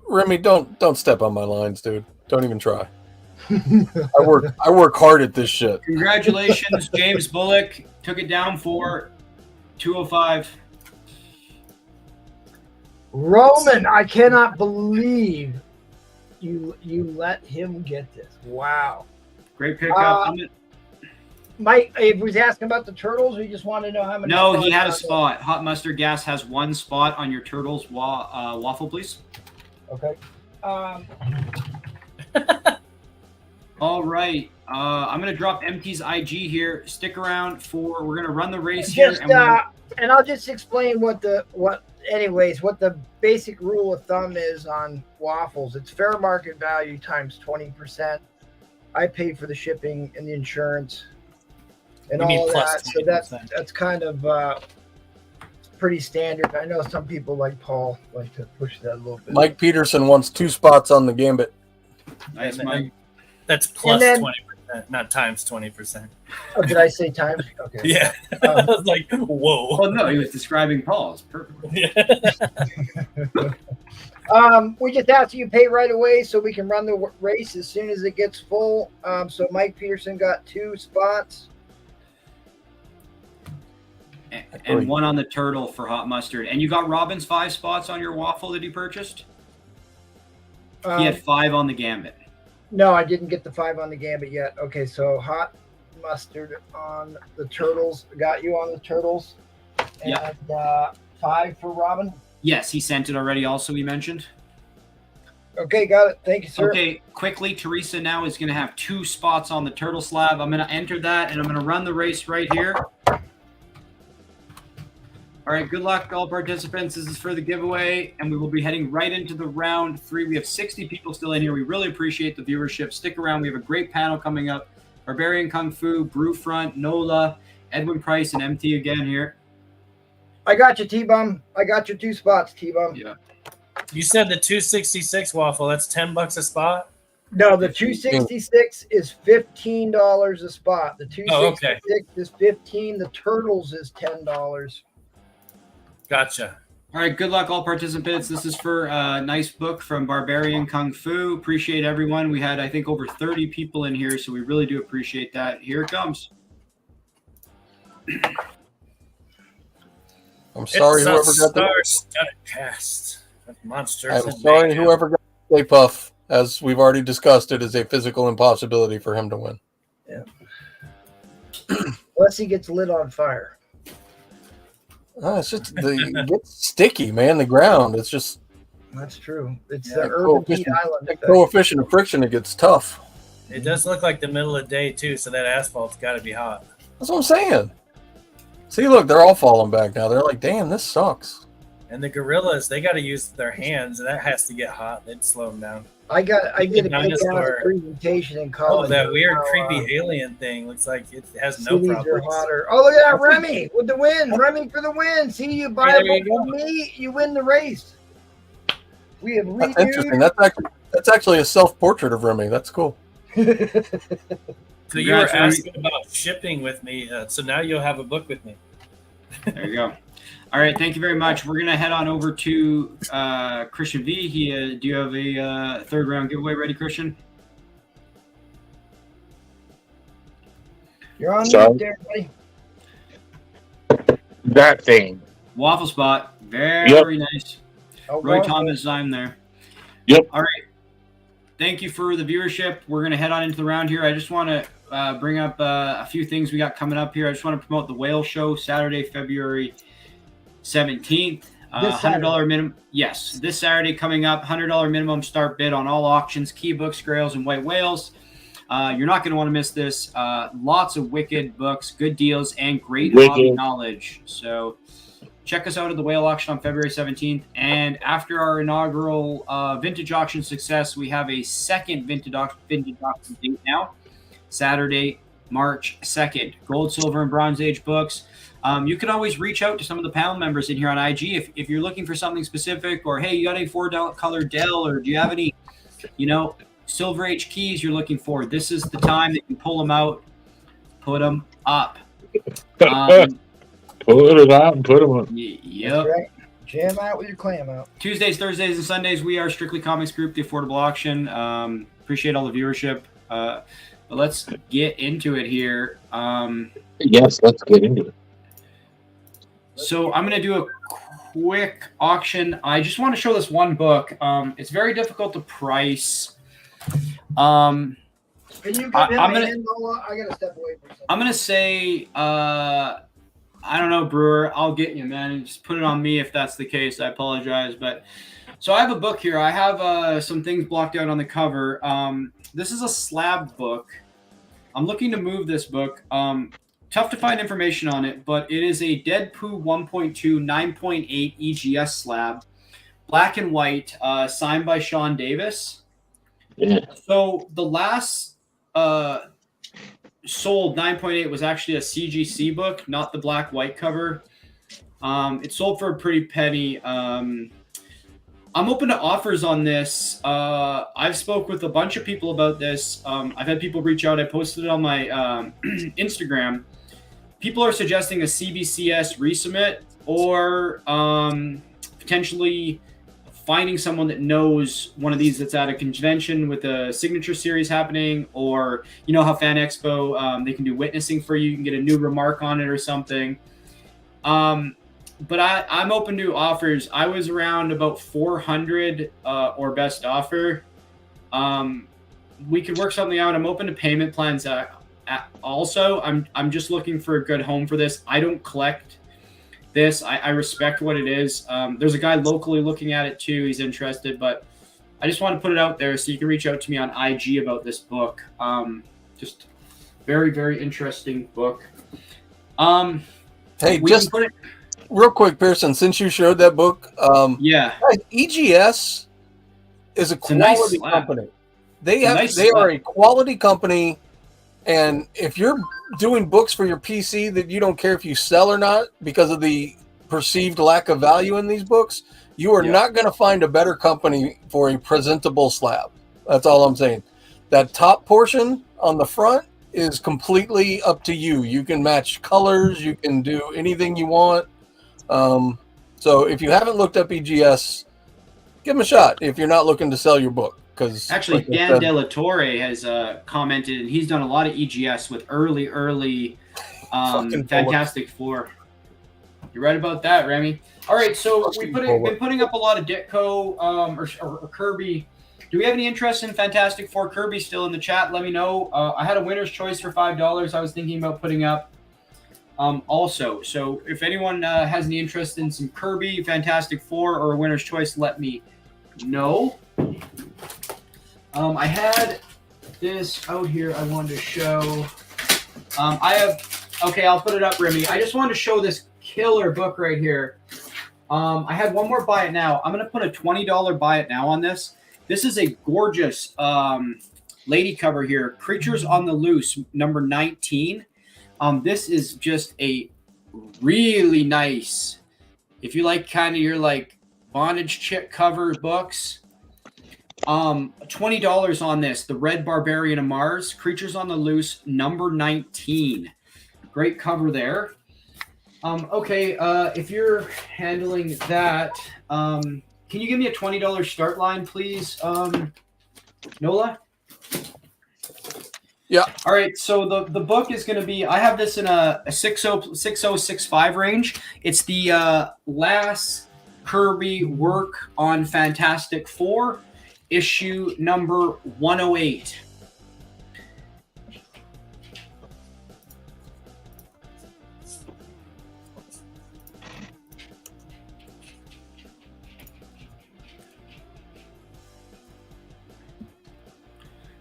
Remy, don't step on my lines, dude. Don't even try. I work hard at this shit. Congratulations, James Bullock. Took it down for 205. Roman, I cannot believe you let him get this. Wow. Great pickup. Mike, he was asking about the turtles, or you just want to know how many? No, he had a spot. Hot Mustard Gas has one spot on your Turtles waffle, please. Okay. All right. I'm going to drop MT's IG here. Stick around we're going to run the race here. And I'll just explain what the basic rule of thumb is on waffles. It's fair market value times 20%. I pay for the shipping and the insurance and You mean all plus that. So 20%. that's kind of pretty standard. I know some people like Paul like to push that a little bit. Mike Peterson wants 2 spots on the gambit. Nice, And- Mike. That's plus then- 20%, not times 20% Oh, did I say times? Okay. Yeah. I was like, whoa. Well, no, he was describing Paul's perfectly. We just ask you pay right away so we can run the race as soon as it gets full. So Mike Peterson got 2 spots. And one on the turtle for Hot Mustard. And you got Robin's 5 spots on your waffle that he purchased? He had 5 on the Gambit. No, I didn't get the 5 on the Gambit yet. Okay, so Hot Mustard on the turtles. Got you on the turtles. And Yeah. 5 for Robin. Yes, he sent it already also, he mentioned. Okay, got it. Thank you, sir. Okay, quickly, Teresa now is going to have 2 spots on the turtle slab. I'm going to enter that, and I'm going to run the race right here. All right, good luck, all participants. This is for the giveaway, and we will be heading right into the round 3. We have 60 people still in here. We really appreciate the viewership. Stick around. We have a great panel coming up. Barbarian Kung Fu, Brewfront, Nola, Edwin Price, and MT again here. I got you, T-Bum. I got your 2 spots, T-Bum. Yeah. You said the 266 waffle, that's $10 a spot? No, the 266 is $15 a spot. The 266 is $15. The turtles is $10. Gotcha. All right, good luck, all participants. This is for a nice book from Barbarian Kung Fu. Appreciate everyone. We had, I think, over 30 people in here, so we really do appreciate that. Here it comes. I'm sorry, whoever got the. Star-studded cast of monsters. I'm and sorry, mayhem. whoever got the Stay Puff. As we've already discussed, it is a physical impossibility for him to win. Yeah. Unless he gets lit on fire. It's just it gets sticky, man. The ground. It's just That's true. It's Yeah, the urban heat coefficient- island the effect. coefficient of friction. It gets tough. It does look like the middle of the day too, so that asphalt's got to be hot. That's what I'm saying. See, look, they're all falling back now. They're like, damn, this sucks. And the gorillas, they got to use their hands, and that has to get hot. They'd slow them down. I did a big Dinosaur. presentation in Oh, college. that weird, How, creepy alien thing looks like it has no cities are properties. hotter. Oh, look at that, Remy with the win. Remy for the win. See, you buy There a you book go. from me, you win the race. We have That's interesting. renewed. That's actually a self-portrait of Remy. That's cool. So you were Congrats, Remy. asking about shipping with me, so now you'll have a book with me. There you go. All right, thank you very much. We're gonna head on over to Christian V. Do you have a third round giveaway ready, Christian? You're on Sorry. mute there, buddy. That thing. Waffle spot, very nice. Oh, Roy well, Thomas, I'm there. Yep. All right. Thank you for the viewership. We're gonna head on into the round here. I just want to bring up a few things we got coming up here. I just want to promote the Whale Show, Saturday, February 17th. This $100 minimum. Yes, this Saturday coming up. $100 minimum start bid on all auctions, key books, grails, and white whales. You're not going to want to miss this. Lots of wicked books, good deals, and great hobby knowledge. So check us out at the Whale Auction on February 17th. And after our inaugural vintage auction success, we have a second vintage auction date now. Saturday, March 2nd. Gold, silver, and bronze age books. You can always reach out to some of the panel members in here on IG if you're looking for something specific, or hey, you got any $4 Dell, or do you have any, Silver Age keys you're looking for? This is the time that you pull them out, put them up. Pull it out and put them up. Yep. That's right. Jam out with your clam out. Tuesdays, Thursdays, and Sundays, we are Strictly Comics Group, the affordable auction. Appreciate all the viewership. But let's get into it here. Yes, let's get into it. So I'm going to do a quick auction. I just want to show this one book. It's very difficult to price. Can you give him I'm a gonna- hand, Nola? I gotta step away for a second. I'm going to say, I don't know, Brewer. I'll get you, man. Just put it on me if that's the case. I apologize. But so I have a book here. I have some things blocked out on the cover. This is a slab book. I'm looking to move this book. Tough to find information on it, but it is a Deadpool 1.2 9.8 EGS slab, black and white, signed by Sean Davis. Yeah. So the last sold 9.8 was actually a CGC book, not the black-white cover. It sold for a pretty penny. I'm open to offers on this. I've spoke with a bunch of people about this. I've had people reach out. I posted it on my Instagram. People are suggesting a CBCS resubmit or potentially finding someone that knows one of these that's at a convention with a signature series happening, or how Fan Expo, they can do witnessing for you. You can get a new remark on it or something. But I'm open to offers. I was around about 400 or best offer. We could work something out. I'm open to payment plans. Also, I'm just looking for a good home for this. I don't collect this. I respect what it is. There's a guy locally looking at it too. He's interested, but I just want to put it out there so you can reach out to me on IG about this book. Just very, very interesting book. Hey, We just can put it, real quick, Pearson, since you showed that book, yeah. EGS is a a nice quality slab. company. They It's a nice they are slab. a quality company, and if you're doing books for your PC that you don't care if you sell or not because of the perceived lack of value in these books, you are Yeah. not going to find a better company for a presentable slab. That's all I'm saying. That top portion on the front is completely up to you. You can match colors. You can do anything you want. So if you haven't looked up EGS, give them a shot if you're not looking to sell your book. Because Actually, like I Dan said, De La Torre has commented, and he's done a lot of EGS with early Fucking Fantastic Four. You're right about that, Remy. All right, so we've been putting up a lot of Ditko or Kirby. Do we have any interest in Fantastic Four Kirby still in the chat? Let me know. I had a winner's choice for $5 I was thinking about putting up also. So if anyone has any interest in some Kirby, Fantastic Four, or a winner's choice, let me know. I had this out here I wanted to show. Okay, I'll put it up, Remy. I just wanted to show this killer book right here. I had one more buy it now. I'm going to put a $20 buy it now on this. This is a gorgeous lady cover here. Creatures on the Loose, number 19. This is just a really nice, if you like kind of your like bondage chick cover books, $20 on this. The Red Barbarian of Mars, Creatures on the Loose, number 19. Great cover there. Okay, if you're handling that, can you give me a $20 start line, please, Nola? Yeah. All right, so the book is going to be, I have this in a 6065 range. It's the last Kirby work on Fantastic Four, issue number 108.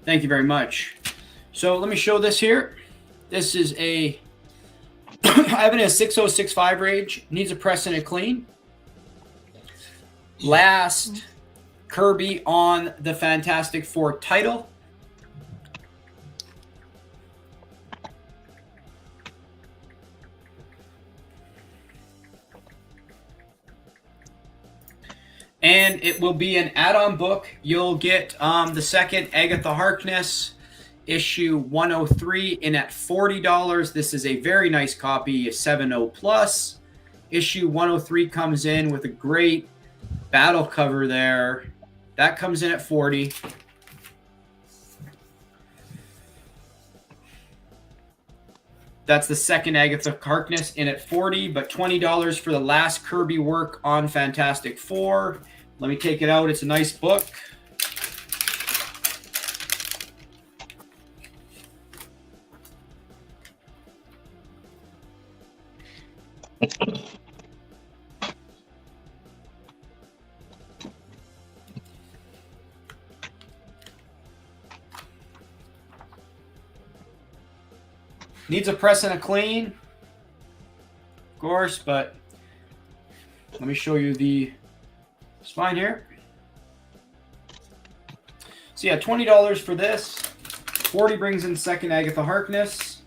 Thank you very much. So let me show this here. This is a, I have it in a 6065 range. Needs a press and a clean. Last Kirby on the Fantastic Four title. And it will be an add-on book. You'll get the second Agatha Harkness, issue 103, in at $40. This is a very nice copy, a 7.0 plus. Issue 103 comes in with a great battle cover there. That comes in at $40. That's the second Agatha Harkness in at $40, but $20 for the last Kirby work on Fantastic Four. Let me take it out. It's a nice book. Needs a press and a clean, of course, but let me show you the spine here. So yeah, $20 for this. $40 brings in second Agatha Harkness.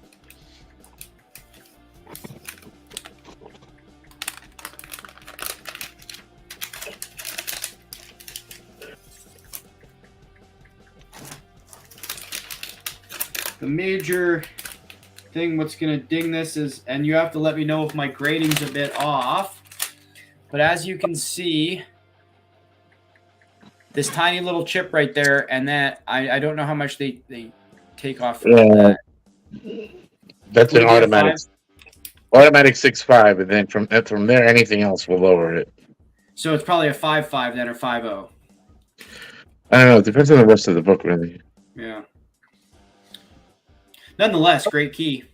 The major thing what's going to ding this is, and you have to let me know if my grading's a bit off, but as you can see, this tiny little chip right there, and that I don't know how much they take off from that. That's an automatic 6.5, and then from there anything else will lower it. So it's probably a 5.5 then, or 5.0. I don't know, it depends on the rest of the book, really. Yeah. Nonetheless, great key.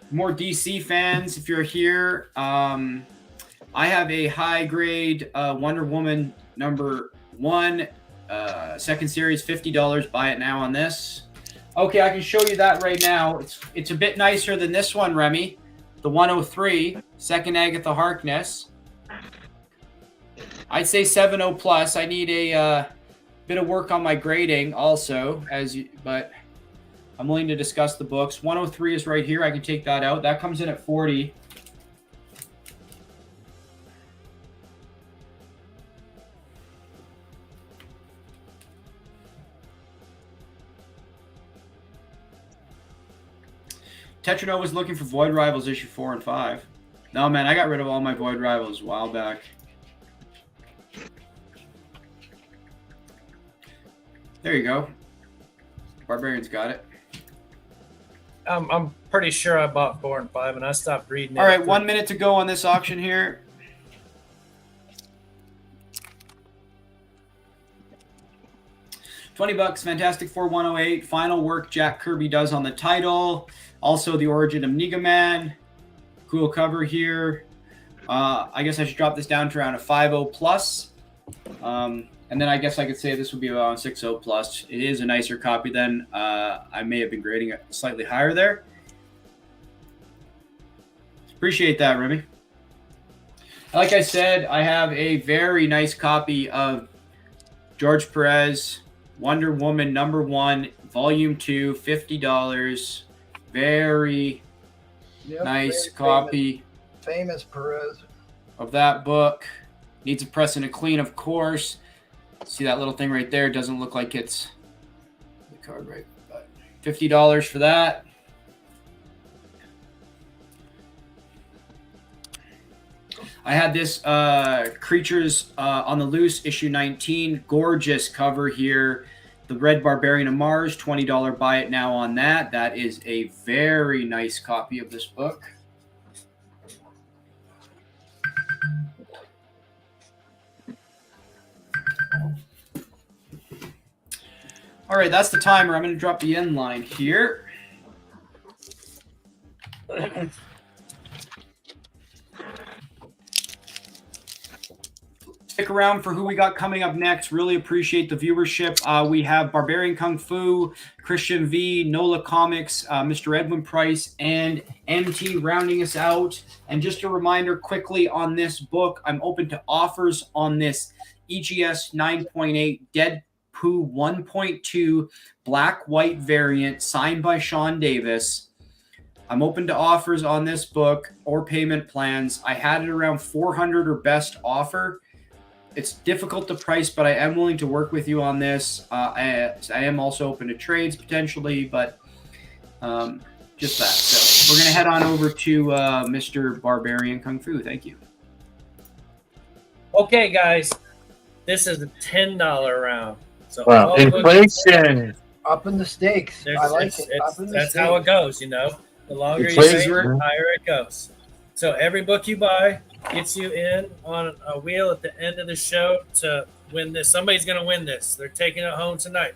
More DC fans, if you're here, I have a high grade Wonder Woman number 1, second series, $50. Buy it now on this. Okay, I can show you that right now. It's a bit nicer than this one, Remy. The 103, second Agatha Harkness. I'd say 7.0 plus. I need a bit of work on my grading also, but I'm willing to discuss the books. 103 is right here. I can take that out. That comes in at $40. Tetranova was looking for Void Rivals issue 4 and 5. No, man, I got rid of all my Void Rivals a while back. There you go. Barbarian's got it. I'm pretty sure I bought 4 and 5, and I stopped reading it. All right, 1 minute to go on this auction here. $20, Fantastic Four 108. Final work Jack Kirby does on the title. Also, the origin of Nega Man. Cool cover here. I guess I should drop this down to around a 5.0 plus. And then I guess I could say this would be around 6.0 plus. It is a nicer copy than I may have been grading it slightly higher there. Appreciate that, Remy. Like I said, I have a very nice copy of George Perez, Wonder Woman #1, Volume 2, $50. Very nice copy. Famous Perez. Of that book. Needs a press and a clean, of course. See that little thing right there? Doesn't look like it's the card right, but $50 for that. I had this Creatures on the Loose issue 19, gorgeous cover here. The Red Barbarian of Mars, $20 buy it now on that. That is a very nice copy of this book. All right, that's the timer. I'm going to drop the end line here. Stick around for who we got coming up next. Really appreciate the viewership. We have Barbarian Kung Fu, Christian V, Nola Comics, Mr. Edwin Price, and MT rounding us out. And just a reminder quickly on this book, I'm open to offers on this EGS 9.8 Deadpool 1.2 black-white variant signed by Sean Davis. I'm open to offers on this book or payment plans. I had it around $400 or best offer. It's difficult to price, but I am willing to work with you on this. I am also open to trades potentially, but just that. So we're going to head on over to Mr. Barbarian Kung Fu. Thank you. Okay, guys, this is a $10 round. So Wow, inflation. Up in the stakes. I like it. Up in the That's stakes. how it goes, you know. The longer you Inflation. save it, the higher it goes. So every book you buy gets you in on a wheel at the end of the show to win this. Somebody's going to win this. They're taking it home tonight.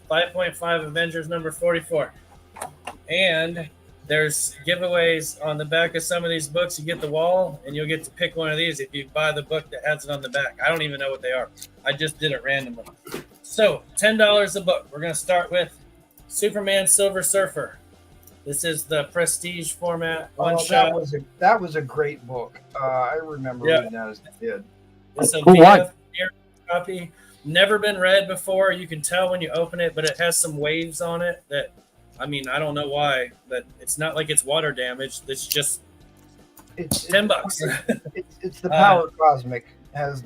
5.5 Avengers number 44. And there's giveaways on the back of some of these books. You get the wall, and you'll get to pick one of these if you buy the book that has it on the back. I don't even know what they are. I just did it randomly. So $10 a book. We're going to start with Superman Silver Surfer. This is the prestige format, one shot. That was a great book. I remember reading that as a kid. It's a Who won? VF copy. Never been read before. You can tell when you open it, but it has some waves on it that, I mean, I don't know why, but it's not like it's water damaged. It's just It's $10. It's the power cosmic has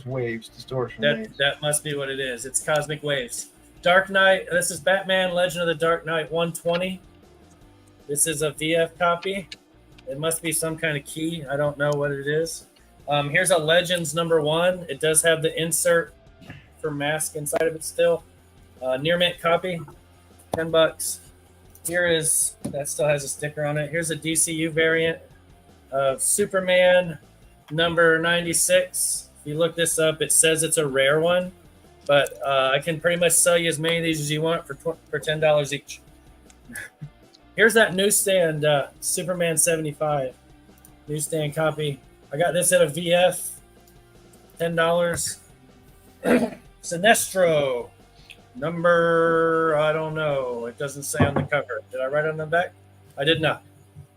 waves, distortion waves. That must be what it is. It's cosmic waves. Dark Knight. This is Batman Legend of the Dark Knight 120. This is a VF copy. It must be some kind of key. I don't know what it is. Here's a Legends #1. It does have the insert for mask inside of it still. Near mint copy, $10. Here is, that still has a sticker on it. Here's a DCU variant of Superman number 96. If you look this up, it says it's a rare one, but I can pretty much sell you as many of these as you want for $10 each. Here's that newsstand Superman 75 newsstand copy. I got this at a VF, $10. Sinestro number, I don't know. It doesn't say on the cover. Did I write on the back? I did not.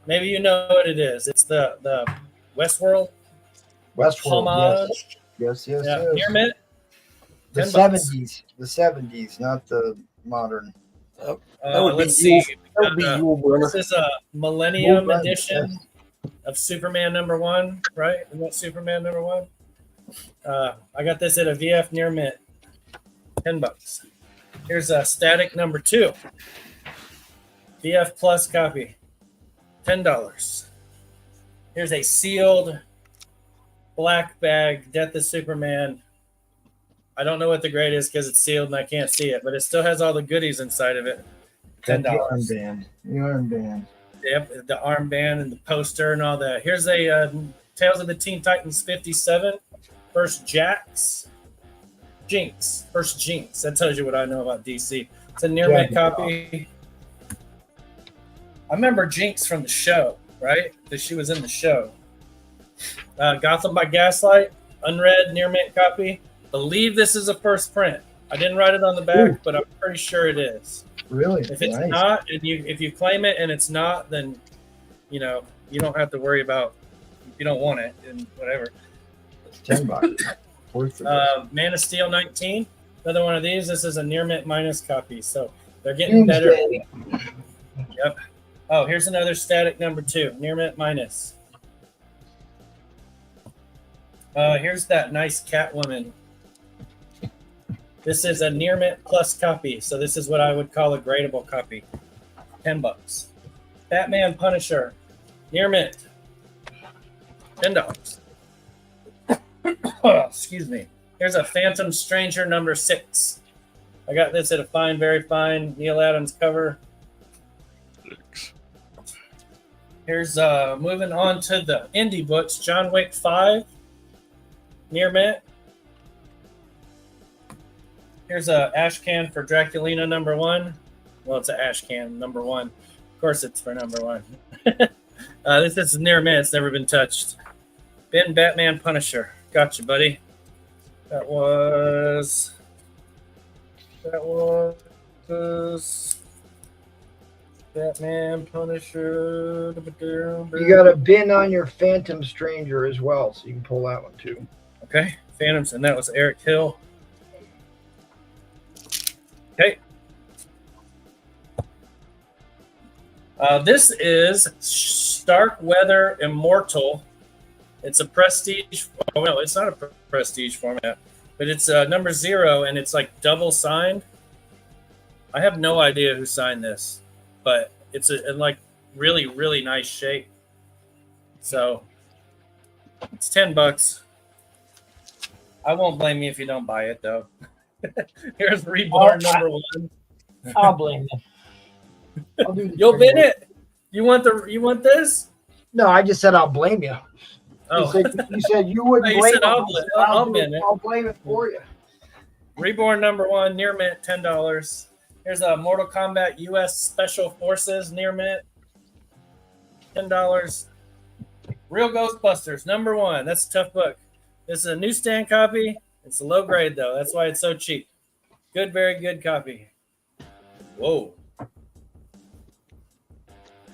Maybe you know what it is. It's the Westworld homage. Yes. Yeah. Near mint. The $70s. The $70s, not the modern. Let's see. That would be Yule Burner. This is a Millennium edition of Superman #1, right? Isn't that Superman #1? I got this at a VF near mint. $10. Here's a Static #2. VF Plus copy. $10. Here's a sealed black bag, Death of Superman. I don't know what the grade is because it's sealed and I can't see it, but it still has all the goodies inside of it. $10. The armband. The armband. Yep, the armband and the poster and all that. Here's a Tales of the Teen Titans 57. First Jinx. First Jinx. That tells you what I know about DC. It's a near mint copy. I remember Jinx from the show, right? That she was in the show. Gotham by Gaslight, unread, near mint copy. Believe this is a first print. I didn't write it on the back, but I'm pretty sure it is. Really? If it's not, and if you claim it and it's not, then you don't have to worry about if you don't want it and whatever. It's $10. Man of Steel 19. Another one of these. This is a near mint minus copy, so they're getting better. Yep. Oh, here's another static number 2, near mint minus. Here's that nice Catwoman. This is a near mint plus copy, so this is what I would call a gradable copy. $10. Batman Punisher, near mint, $10. Excuse me. Here's a Phantom Stranger number 6. I got this at a fine, very fine Neil Adams cover. Here's moving on to the indie books. John Wick 5, near mint. Here's a ash can for Draculina number 1. Well, it's an ash can number 1. Of course, it's for number 1. This is near mint. It's never been touched. Ben Batman Punisher. Gotcha, buddy. That was Batman Punisher. You got a bin on your Phantom Stranger as well, so you can pull that one too. Okay, Phantoms, and that was Eric Hill. Okay. This is Starkweather Immortal. It's a prestige. Oh, no, it's not a prestige format, but it's number 0, and it's like double signed. I have no idea who signed this, but it's in like really, really nice shape. So it's $10. I won't blame you if you don't buy it, though. Here's Reborn number 1. I'll blame you. You'll bin it. You want this? No, I just said I'll blame you. Oh, You said you wouldn't You blame said it. I'll bin it. I'll blame it for you. Reborn number 1, near mint, $10. Here's a Mortal Kombat U.S. Special Forces near mint, $10. Real Ghostbusters number 1. That's a tough book. This is a newsstand copy. It's a low grade though. That's why it's so cheap. Good, very good copy. Whoa.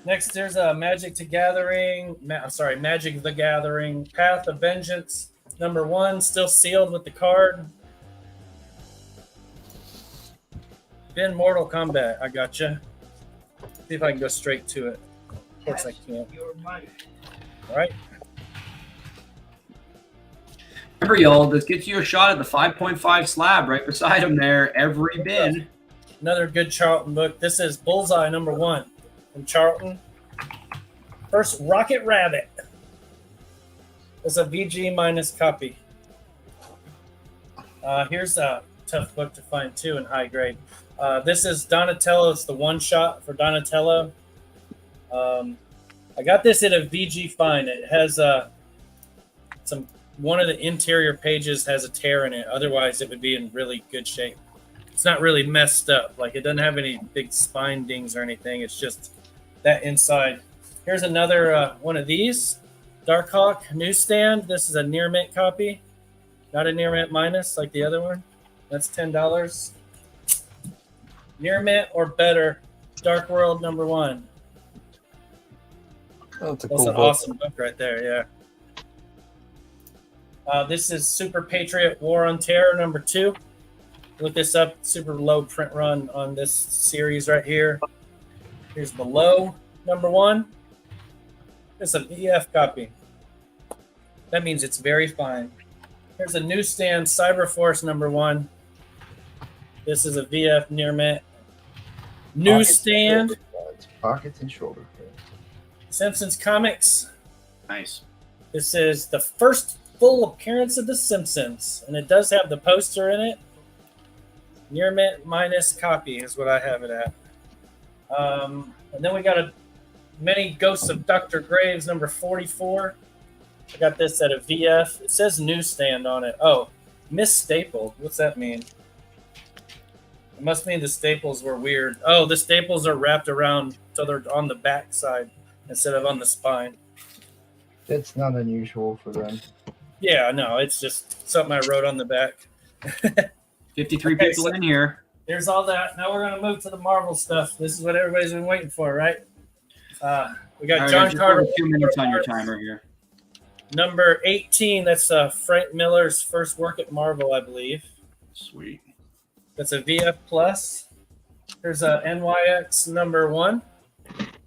Next, there's a Magic the Gathering, Path of Vengeance, number 1, still sealed with the card. Then Mortal Kombat, I gotcha. See if I can go straight to it. Of course I can't. All right. Remember, y'all, this gets you a shot at the 5.5 slab right beside him there, every bin. Another good Charlton book. This is Bullseye number 1 from Charlton. First, Rocket Rabbit. It's a VG minus copy. Here's a tough book to find too in high grade. This is Donatello. It's the one shot for Donatello. I got this at a VG find. It has one of the interior pages has a tear in it. Otherwise, it would be in really good shape. It's not really messed up. Like, it doesn't have any big spine dings or anything. It's just that inside. Here's another one of these. Darkhawk newsstand. This is a near mint copy. Not a near mint minus like the other one. That's $10. Near mint or better. Dark World number 1. That's That's an awesome book right there, yeah. This is Super Patriot War on Terror number 2. Look this up. Super low print run on this series right here. Here's Below number 1. It's an EF copy. That means it's very fine. Here's a newsstand Cyberforce number 1. This is a VF near mint. Newsstand. Pockets and shoulder pads. Simpsons comics. Nice. This is the first full appearance of The Simpsons, and it does have the poster in it. Near mint minus copy is what I have it at. And then we got a Many Ghosts of Dr. Graves, number 44. I got this at a VF. It says newsstand on it. Oh, misstapled. What's that mean? It must mean the staples were weird. Oh, the staples are wrapped around so they're on the back side instead of on the spine. That's not unusual for them. Yeah, no, it's just something I wrote on the back. 53 Okay, people so- in here. There's all that. Now we're going to move to the Marvel stuff. This is what everybody's been waiting for, right? We got All right, John guys, just Carter. over 2 minutes on your timer here. Number 18. That's Frank Miller's first work at Marvel, I believe. Sweet. That's a VF Plus. There's a NYX number 1.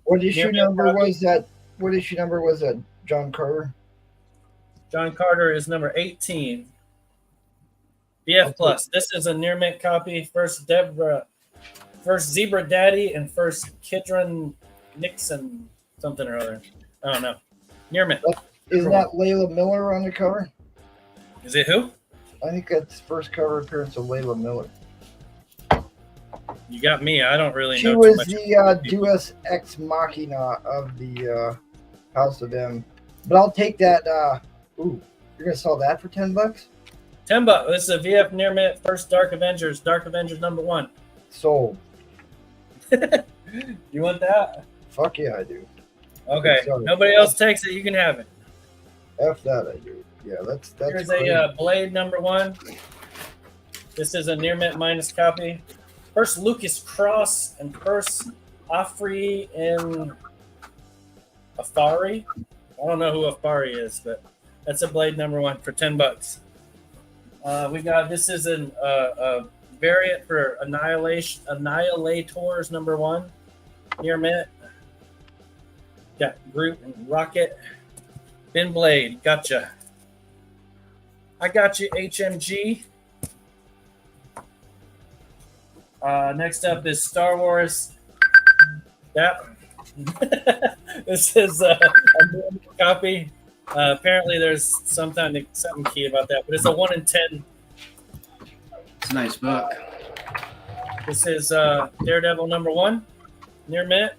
What issue Yeah, number probably. was that? What issue number was that? John Carter. John Carter is number 18. VF Okay. Plus. This is a near mint copy. First Zebra Daddy and first Kidron Nixon something or other. I don't know. Near mint. Isn't that Layla Miller on the cover? Is it who? I think that's first cover appearance of Layla Miller. You got me. I don't really She know too was much. the Deus Ex Machina of the House of M. But I'll take that. Ooh, you're gonna sell that for $10? $10. This is a VF near mint first Dark Avengers number 1. Sold. You want that? Fuck yeah, I do. Okay. Sorry. Nobody else takes it. You can have it. F that, I do. Yeah, that's Here's great. a Blade number 1. This is a near mint minus copy. First Lucas Cross and first Afri and Afari. I don't know who Afari is, but that's a Blade number 1 for $10. We got this is a variant for Annihilators number 1 near mint. Got Groot and Rocket. Ben Blade, gotcha. I got you, HMG. Next up is Star Wars. That this is a new copy. Apparently, there's something key about that, but it's a 1 in 10. It's a nice book. This is Daredevil number 1, near mint.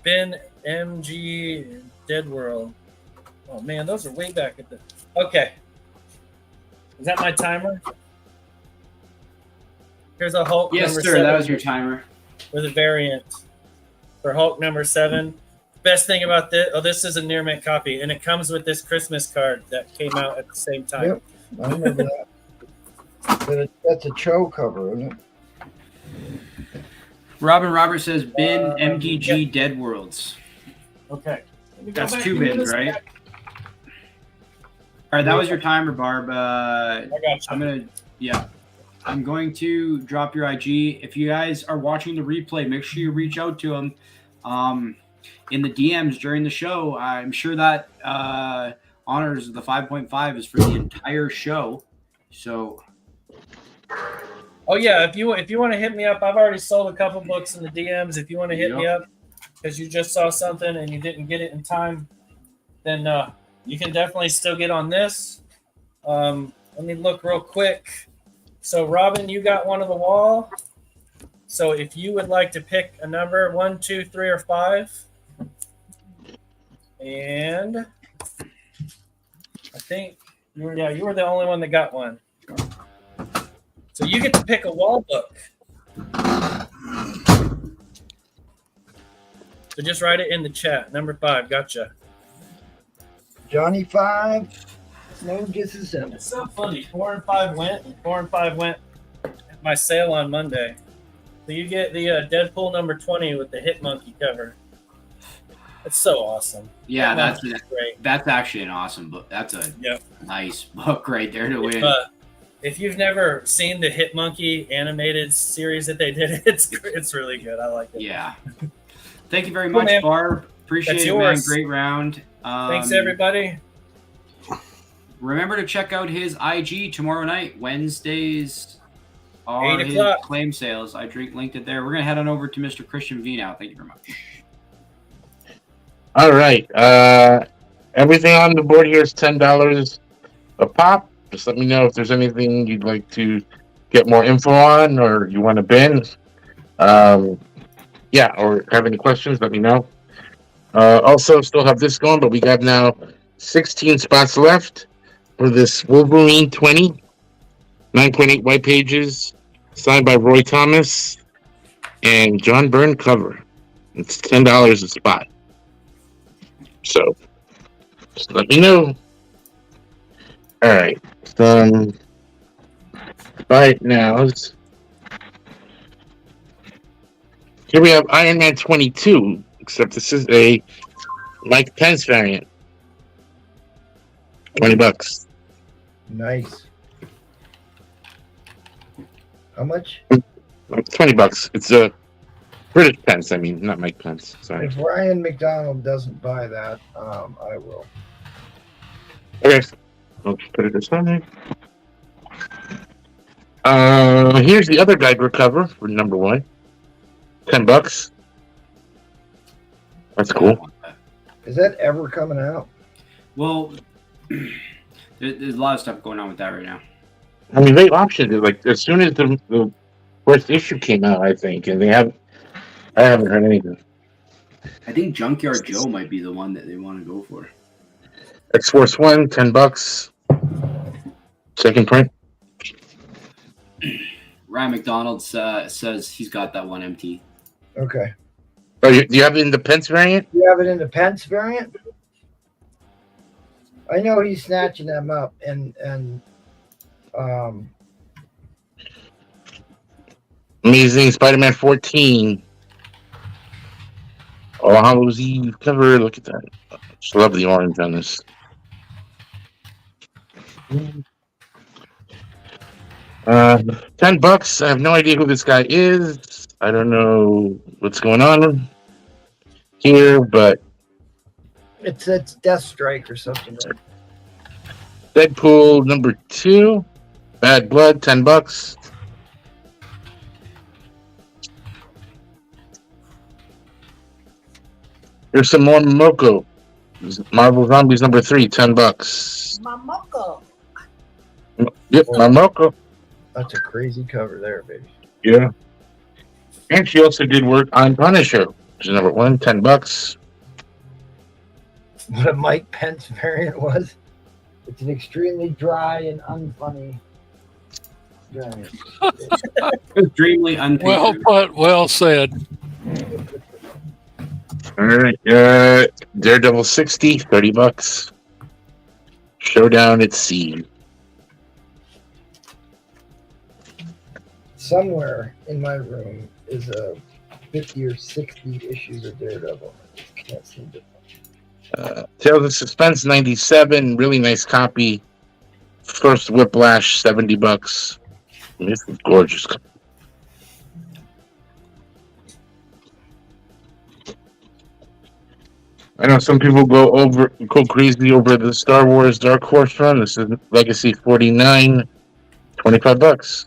Ben MG Dead World. Oh man, those are way back at the. Okay, is that my timer? Here's a Hulk. Yes, number sir. 7 That was your timer. with a variant for Hulk number 7. Best thing about this, this is a near mint copy, and it comes with this Christmas card that came out at the same time. Yep. I remember that. That's a Cho cover, isn't it? Robin Robert says bin MDG Dead Worlds. Okay. Let me go That's back 2 into bins, this right? back. All right, that was your timer, Barb. I got you. I'm going to drop your IG. If you guys are watching the replay, make sure you reach out to him in the DMs during the show. I'm sure that honors the 5.5 is for the entire show. So, Oh yeah, if you want to hit me up, I've already sold a couple books in the DMs. If you want to hit me Yep. up because you just saw something and you didn't get it in time, then you can definitely still get on this. Let me look real quick. So Robin, you got one on the wall. So if you would like to pick a number 1, 2, 3, or 5, and I think you were the only one that got one. So you get to pick a wall book. So just write it in the chat. Number 5, gotcha. Johnny 5. No disassemble. It's so funny. 4 and 5 went. And 4 and 5 went at my sale on Monday. So you get the Deadpool number 20 with the Hit Monkey cover. It's so awesome. yeah, Hit Monkey's great. that's actually an awesome book. That's a Yep. nice book right there to win. If you've never seen the Hit Monkey animated series that they did, it's really good. I like it. Yeah. Thank you very Cool, much, man. Barb. Appreciate That's it, man. yours. Great round. Thanks, everybody. Remember to check out his IG tomorrow night, Wednesdays are 8 his o'clock. claim sales. I linked it there. We're gonna head on over to Mr. Christian V now. Thank you very much. All right. Everything on the board here is $10 a pop. Just let me know if there's anything you'd like to get more info on, or you want to bin. Yeah, or have any questions, let me know. Also, still have this going, but we got now 16 spots left for this Wolverine 20, 9.8 white pages, signed by Roy Thomas and John Byrne cover. It's $10 a spot. So, just let me know. All right. Right now, here we have Iron Man 22, except this is a Mike Pence variant. $20. Nice. How much? $20. It's a British Pence. I mean, not Mike Pence. Sorry. If Ryan McDonald doesn't buy that, I will. Okay. I'll just put it aside. Here's the other Geiger cover for number 1. $10. That's cool. Is that ever coming out? Well, there's a lot of stuff going on with that right now. I mean, they optioned it like as soon as the first issue came out, I think, and I haven't heard anything. I think Junkyard Joe might be the one that they want to go for. X-Force 1, $10. Second print. Ryan McDonald says he's got that one empty. Okay. Oh, do you have it in the Pence variant? You have it in the Pence variant? I know he's snatching them up, and Amazing Spider-Man 14. Oh, Hallows Eve cover. Look at that. Just love the orange on this. $10. I have no idea who this guy is. I don't know what's going on here, but it's Deathstrike or something. Right? Deadpool number 2, Bad Blood, $10. Here's some more Momoko. Marvel Zombies number 3, $10. Momoko. Yep, Momoko. That's a crazy cover there, baby. Yeah. And she also did work on Punisher, which is number 1, $10. What a Mike Pence variant was. It's an extremely dry and unfunny variant. Extremely unpaid. Well put, well said. All right. Daredevil 60, $30. Showdown at Sea. Somewhere in my room is a 50 or 60 issues of Daredevil. I just can't seem to. Tales of Suspense 97, really nice copy. First Whiplash, $70. This is gorgeous. I know some people go crazy over the Star Wars Dark Horse run. This is Legacy 49, $25.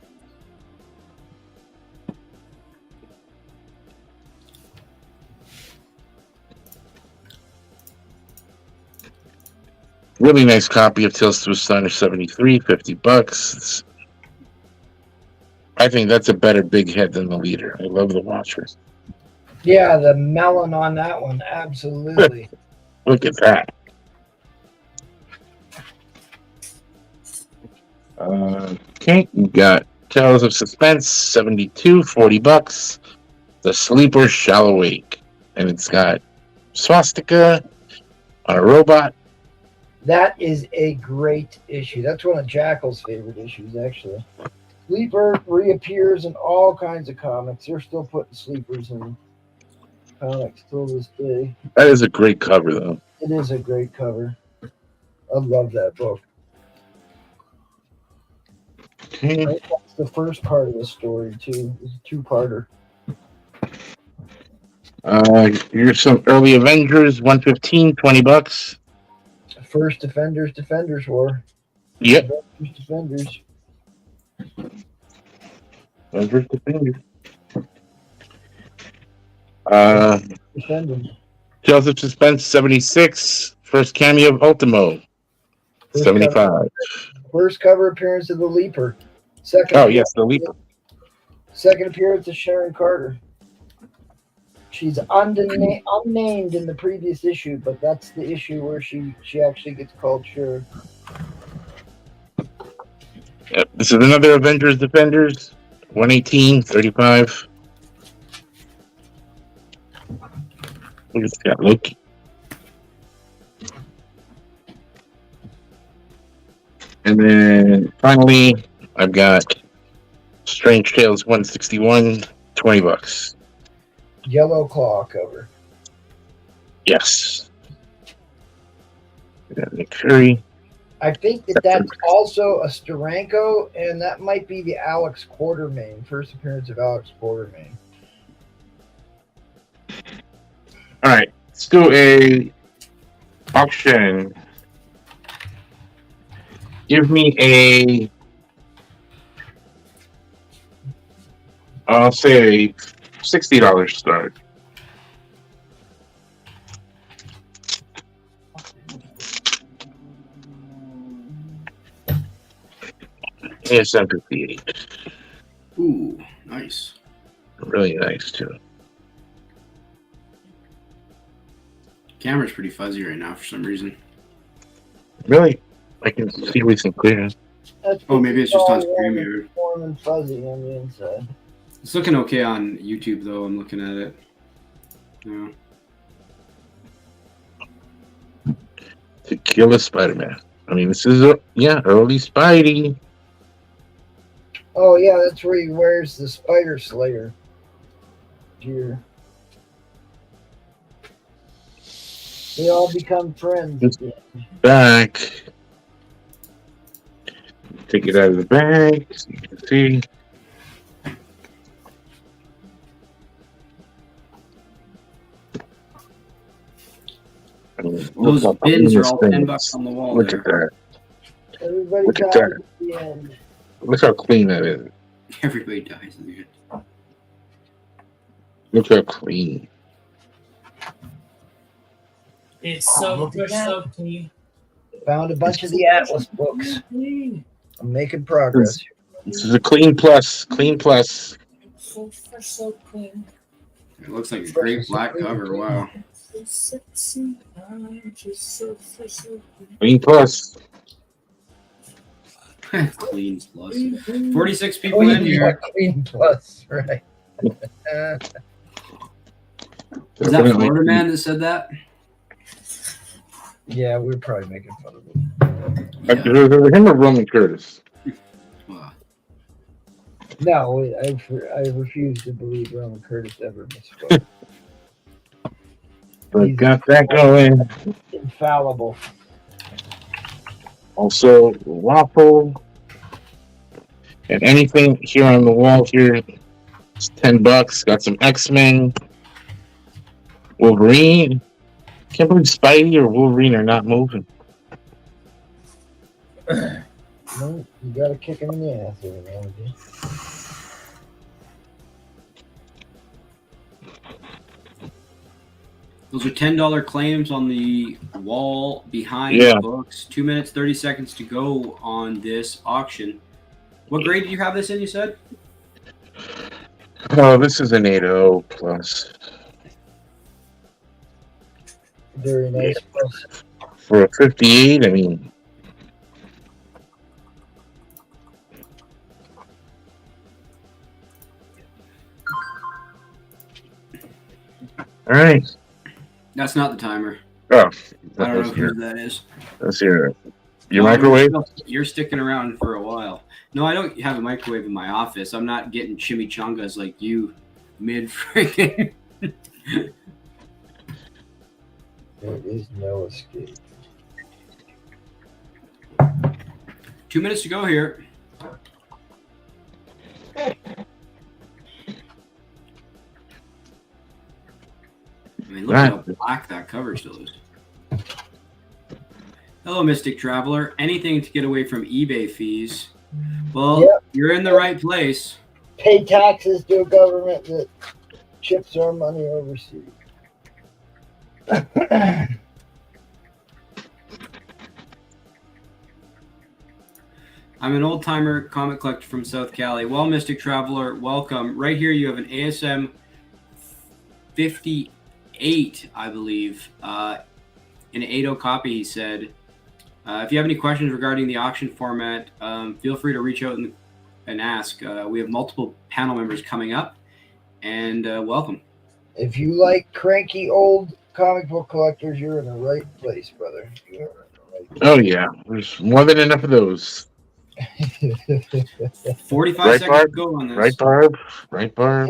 Really nice copy of Tales to Astonish 73, $50. I think that's a better big head than the leader. I love the Watchers. Yeah, the melon on that one, absolutely. Look at that. Okay, we got Tales of Suspense 72, $40. The Sleeper Shall Awake. And it's got swastika on a robot. That is a great issue. That's one of Jackal's favorite issues, actually. Sleeper reappears in all kinds of comics. They're still putting sleepers in comics till this day. That is a great cover, though. It is a great cover. I love that book. Okay. That's the first part of the story, too. It's a two-parter. Here's some early Avengers, 115, $20. First Defenders War. Yep. Defenders. Avengers Defenders. Defending. Tales of Suspense 76. First cameo of Ultimo First 75. First cover appearance of the Leaper. Second. Oh yes, the Leaper. Second appearance of Sharon Carter. She's unnamed in the previous issue, but that's the issue where she actually gets called Sharon. Yep. This is another Avengers Defenders 118 35. We just got Loki. And then finally, I've got Strange Tales 161, $20. Yellow Claw cover. Yes. We got Nick Fury. I think that's also a Steranko, and that might be the Alex Quartermain. First appearance of Alex Quartermain. All right, let's do a auction. Give me a, I'll say $60 start. ASM 58. Ooh, nice. Really nice too. Camera's pretty fuzzy right now for some reason. Really, I can see recent clear. That's Oh, maybe it's just on screen warm mirror. warm and fuzzy on the inside. It's looking okay on YouTube though. I'm looking at it. Yeah. Tequila Spider-Man. I mean, this is early Spidey. Oh yeah, that's where he wears the Spider Slayer gear. They all become friends. Back. Take it out of the bag so you can see. Those bins are all $10 on the wall. Look there. at that. Everybody Look at dies that. at the end. Look how clean that is. Everybody dies in the end. Look how clean. It's so fresh, so clean. Found a bunch of the Atlas books. I'm making progress. This is a clean plus. Clean plus. So fresh, so clean. It looks like a great black cover. Wow. So sexy. I'm just so fresh, so clean. Clean plus. Clean plus. 46 people in Clean, here. clean plus, right? Is that Florida man that said that? Yeah, we're probably making fun of him. Yeah. Him or Roman Curtis? Wow. No, I refuse to believe Roman Curtis ever misspoke. But got that going. Infallible. Also, waffle. And anything here on the wall here, it's $10. Got some X-Men. Wolverine. Can't believe Spidey or Wolverine are not moving. No, you gotta kick him in the ass every now and again. Those are $10 claims on the wall behind Yeah. the books. 2 minutes, 30 seconds to go on this auction. What grade do you have this in, you said? Oh, this is an 8.0 plus. Very nice. Plus. For a 58, I mean. All right. That's not the timer. Oh, I don't know who that is. Let's hear it. Your No, microwave? You're sticking around for a while. No, I don't have a microwave in my office. I'm not getting chimichangas like you mid freaking. There is no escape. 2 minutes to go here. I mean, look Right. how black that cover still is. Hello, Mystic Traveler. Anything to get away from eBay fees? Well, Yep. you're in the right place. pay taxes to a government that ships our money overseas. I'm an old timer comic collector from South Cali. Well, Mystic Traveler, welcome. Right here, you have an ASM 58, I believe, an 80 copy. He said. If you have any questions regarding the auction format, feel free to reach out and ask. We have multiple panel members coming up, and welcome. If you like cranky old comic book collectors, you're in the right place, brother. You're in the right place. Oh yeah, there's more than enough of those. 45 Right, seconds Barb? to go on this. Right, Barb? Right, Barb?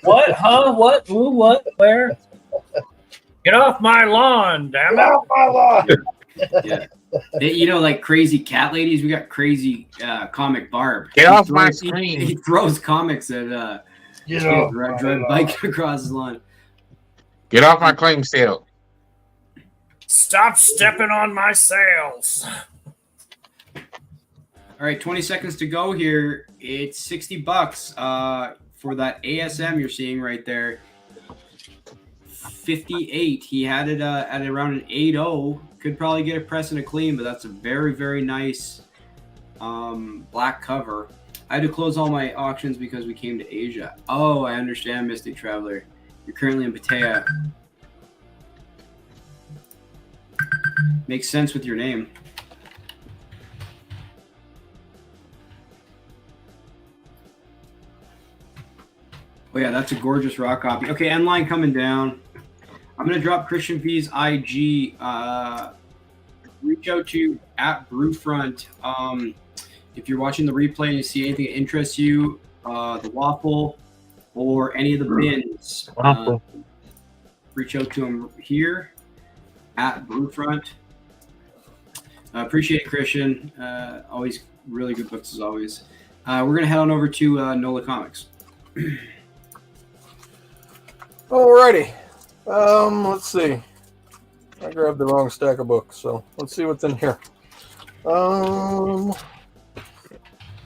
What? Huh? What? Who? What? Where? Get off my lawn, damn Get it! off my lawn. Yeah. You know, like crazy cat ladies, we got crazy comic Barb. Get off my He screen. throws comics at Get kids, off drive my a lawn. bike across his lawn. Get off my claim sale. Stop stepping on my sails. All right, 20 seconds to go here. It's $60 for that ASM you're seeing right there. 58. He had it at around an 80. Could probably get a press and a clean, but that's a very, very nice black cover. I had to close all my auctions because we came to Asia. Oh, I understand, Mystic Traveler. You're currently in Pattaya. Makes sense with your name. Oh yeah, that's a gorgeous raw copy. Okay, end line coming down. I'm gonna drop Christian V's IG. Reach out to you at Brewfront. If you're watching the replay and you see anything that interests you, the waffle or any of the bins, reach out to him here at Brewfront. Appreciate it, Christian. Always really good books as always. We're gonna head on over to NOLA Comics. Alrighty. Let's see. I grabbed the wrong stack of books, so let's see what's in here.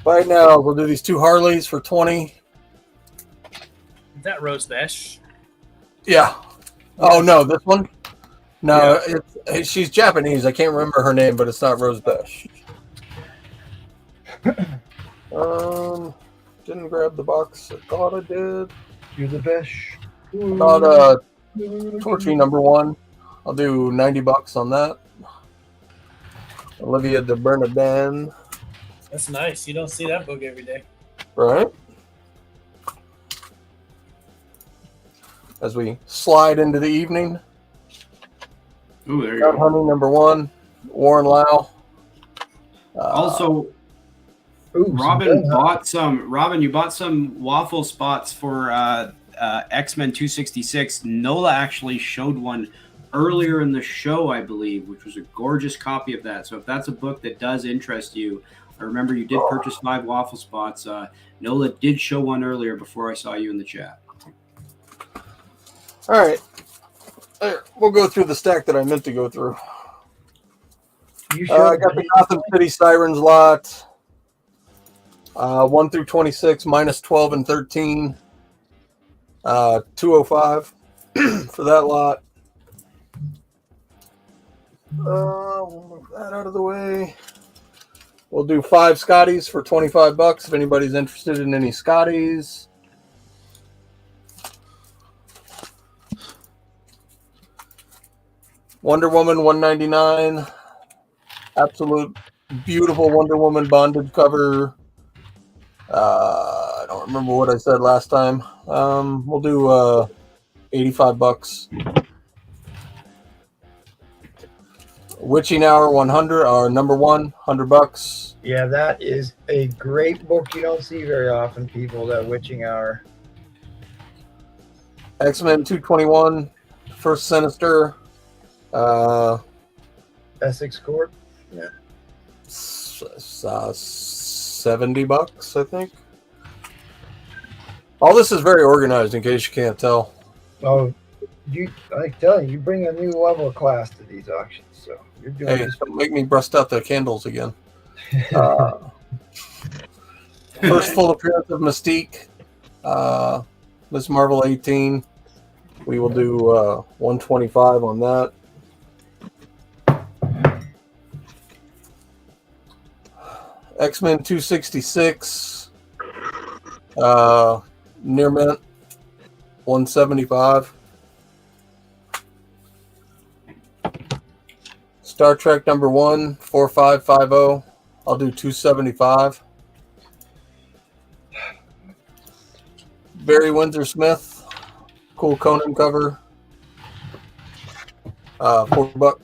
Right now, we'll do these two Harleys for 20. Is that Rose Besh? Yeah. Oh no, this one? No, she's Japanese. I can't remember her name, but it's not Rose Besh. Didn't grab the box. I thought I did. You're the best. Got Torchy #1. I'll do $90 on that. Olivia de Bernardin. That's nice. You don't see that book every day. Right. As we slide into the evening. Ooh, there you Gun go. Hunting #1. Warren Lau. Also, Robin bought some. Robin, you bought some waffle spots for X-Men 266. Nola actually showed one earlier in the show, I believe, which was a gorgeous copy of that. So if that's a book that does interest you, I remember you did purchase 5 waffle spots. Nola did show one earlier before I saw you in the chat. All right. There, we'll go through the stack that I meant to go through. I got the Gotham City Sirens lot. 1 through 26, minus 12 and 13. 205 for that lot. We'll move that out of the way. We'll do 5 Scotties for $25 if anybody's interested in any Scotties. Wonder Woman 199. Absolute beautiful Wonder Woman bonded cover. I don't remember what I said last time. We'll do $85. Witching Hour 100, our #1, $100. Yeah, that is a great book. You don't see very often, people, that Witching Hour. X-Men 221, First Sinister. Essex Court. Yeah. $70, I think. All this is very organized, in case you can't tell. Oh, I tell you, you bring a new level of class to these auctions. So you're doing Hey, this. don't make me bust out the candles again. First full appearance of Mystique. Miss Marvel 18. We will do 125 on that. X-Men 266. Near mint 175. Star Trek #1 4550. I'll do 275. Barry Windsor Smith, cool Conan cover, $4.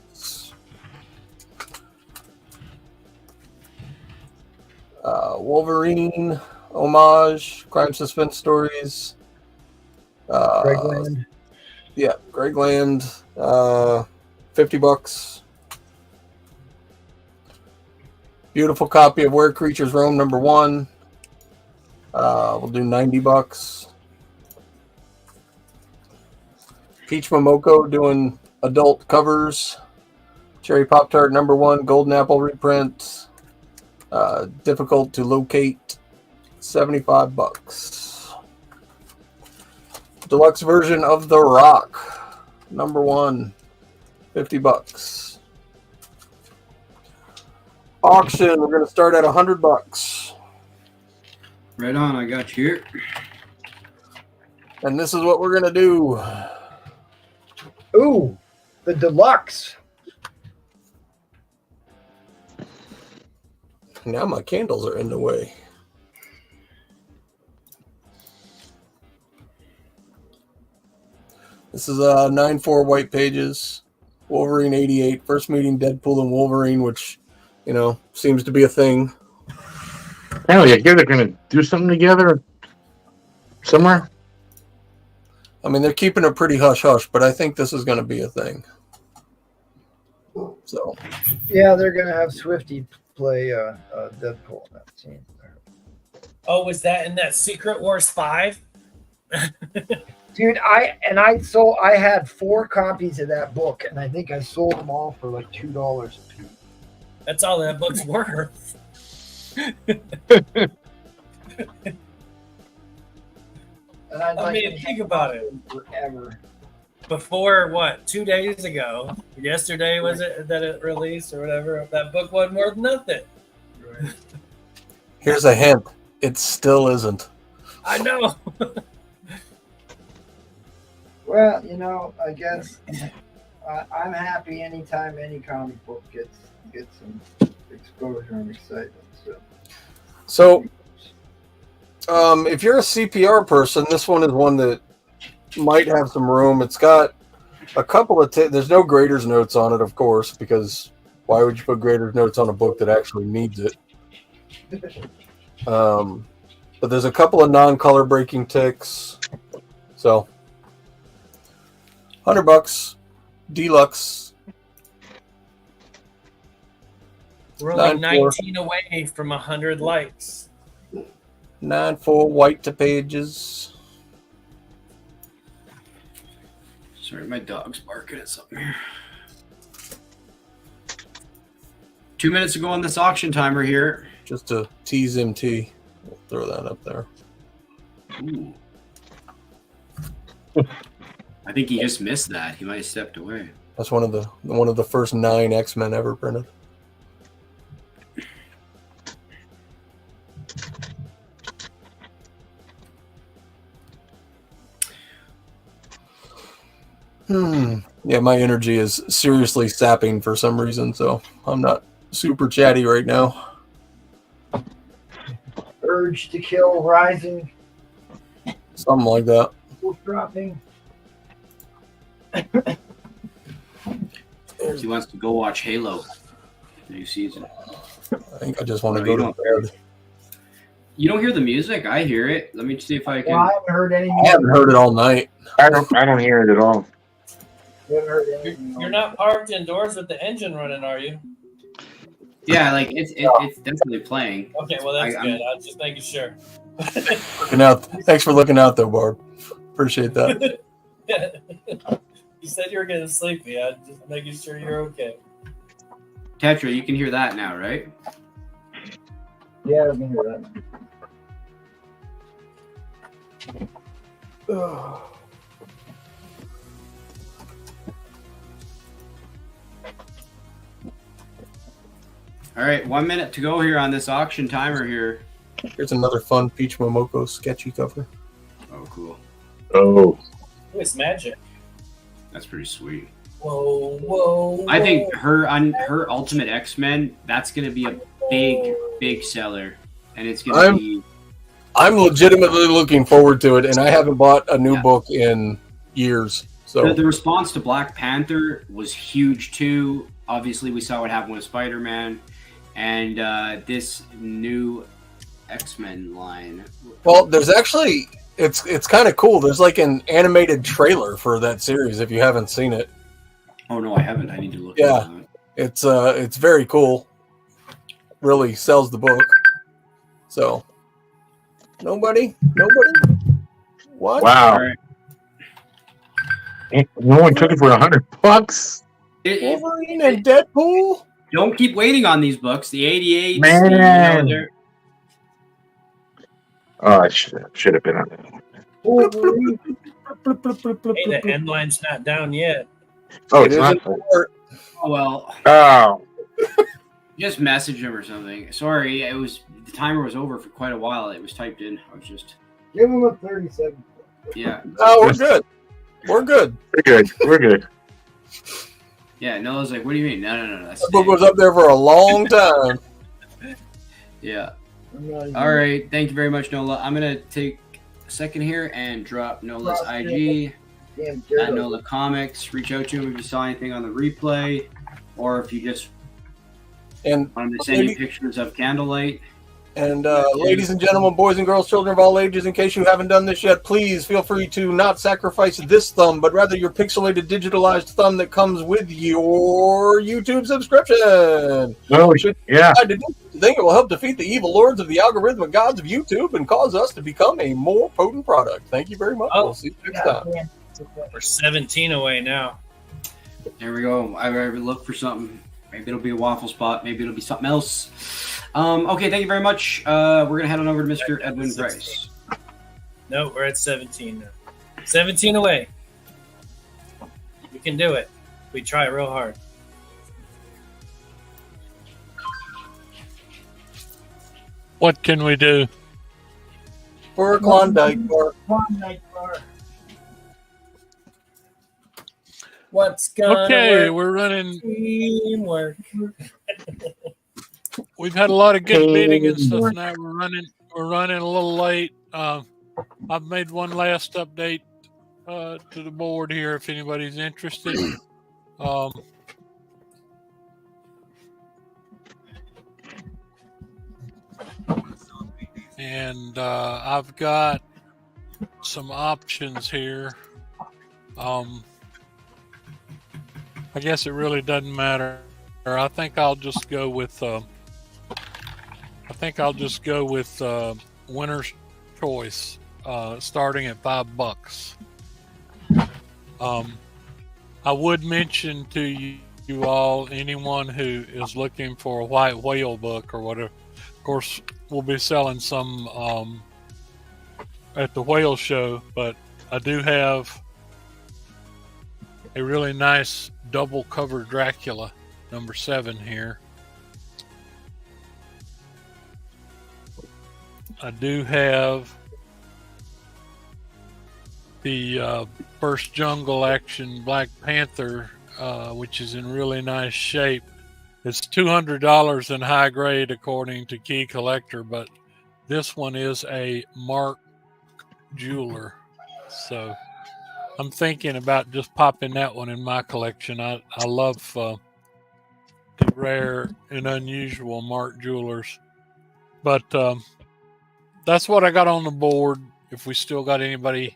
Wolverine homage, crime suspense stories. Greg Land. Yeah, Greg Land, $50. Beautiful copy of Where Creatures Roam #1. We'll do $90. Peach Momoko doing adult covers. Cherry Pop Tart #1, Golden Apple reprint. Difficult to locate, $75. Deluxe version of The Rock #1, $50. Auction, we're going to start at $100. Right on, I got you here. And this is what we're going to do. Ooh, the deluxe. Now my candles are in the way. This is 9-4 white pages. Wolverine 88. First meeting Deadpool and Wolverine, which, you know, seems to be a thing. Hell yeah, they're going to do something together somewhere. I mean, they're keeping it pretty hush-hush, but I think this is going to be a thing. So, Yeah, they're gonna have Swifty play Deadpool in that scene. Oh, was that in that Secret Wars 5? Dude, I had 4 copies of that book, and I think I sold them all for like $2 a piece. That's all that book's worth. And I'd I like mean, to think have about it. them forever. Before, what, 2 days ago? Yesterday was it that it released or whatever? That book wasn't worth nothing. Right. here's a hint. It still isn't. I know. Well, you know, I guess I'm happy anytime any comic book gets some exposure and excitement. So, if you're a CPR person, this one is one that might have some room. It's got a couple of there's no grader's notes on it, of course, because why would you put grader's notes on a book that actually needs it? But there's a couple of non-color breaking ticks. So, $100 deluxe. We're only 9-4. 19 away from 100 likes. 9-4 white to pages. Sorry, my dog's barking at something here. 2 minutes to go on this auction timer here. Just to tease MT. We'll throw that up there. Ooh. I think he just missed that. He might have stepped away. That's one of the first 9 X-Men ever printed. Yeah, my energy is seriously sapping for some reason, so I'm not super chatty right now. Urge to kill rising, Something like that. wolf dropping. He wants to go watch Halo. New season. I think I just want to No, go you to bed. You don't hear the music? I hear it. Let me see if I can. Well, I haven't heard any. I haven't heard it all night. I don't hear it at all. You haven't heard anything. You're not parked indoors with the engine running, are you? Yeah, like it's definitely playing. Okay, well that's I'm- good. I was just making sure. Looking out. Thanks for looking out, though, Barb. Appreciate that. You said you were getting sleepy. I'm just making sure you're okay. Tetra, you can hear that now, right? Yeah, I can hear that. Ugh. All right, 1 minute to go here on this auction timer here. Here's another fun Peach Momoko sketchy cover. Oh, cool. Oh, It's magic. That's pretty sweet. Whoa, whoa. I think her Ultimate X-Men, that's going to be a big seller. And it's going to be... I'm legitimately looking forward to it, and I haven't bought a new book in years. So the response to Black Panther was huge too. Obviously, we saw what happened with Spider-Man, and this new X-Men line. Well, there's actually it's kind of cool. There's like an animated trailer for that series if you haven't seen it. Oh no, I haven't. I need to look. Yeah, it's very cool. Really sells the book. So nobody. What? wow. Right. No one took it for $100. Wolverine and Deadpool? Don't keep waiting on these books. The 88s. Man. They're... Oh, I should have been on that. Hey, the end line's not down yet. Oh, It it's not. isn't for- Oh, well, Oh, just message him or something. Sorry, the timer was over for quite a while. It was typed in. I was just Give him a 37. yeah. No, we're good. We're good. we're good. Yeah, Noah's like, what do you mean? No. That's That book was up there for a long time. yeah. All right. Thank you very much, Nola. I'm going to take a second here and drop Nola's IG at Nola Comics. Reach out to him if you saw anything on the replay or if you just And wanted to send you pictures of candlelight. ladies and gentlemen, boys and girls, children of all ages, in case you haven't done this yet, please feel free to not sacrifice this thumb, but rather your pixelated digitalized thumb that comes with your YouTube subscription. No, yeah. I think it will help defeat the evil lords of the algorithmic gods of YouTube and cause us to become a more potent product. Thank you very much. Oh. We'll see you next time. We're 17 away now. There we go. I look for something. Maybe it'll be a waffle spot. Maybe it'll be something else. Okay, thank you very much. We're going to head on over to Mr. Edwin Price. No, we're at 17 now. 17 away. We can do it. We try real hard. What can we do? For a Klondike bar. What's gonna Okay, work? we're running. Teamwork. We've had a lot of good bidding and stuff tonight. We're running a little late. I've made one last update to the board here if anybody's interested. And I've got some options here. I guess it really doesn't matter. I think I'll just go with winner's choice, starting at $5. I would mention to you all, anyone who is looking for a white whale book or whatever. Of course, we'll be selling some at the whale show, but I do have a really nice double cover Dracula #7 here. I do have the first Jungle Action Black Panther, which is in really nice shape. It's $200 in high grade according to Key Collector, but this one is a Mark Jeweler. So I'm thinking about just popping that one in my collection. I love the rare and unusual Mark Jewelers. But that's what I got on the board. If we still got anybody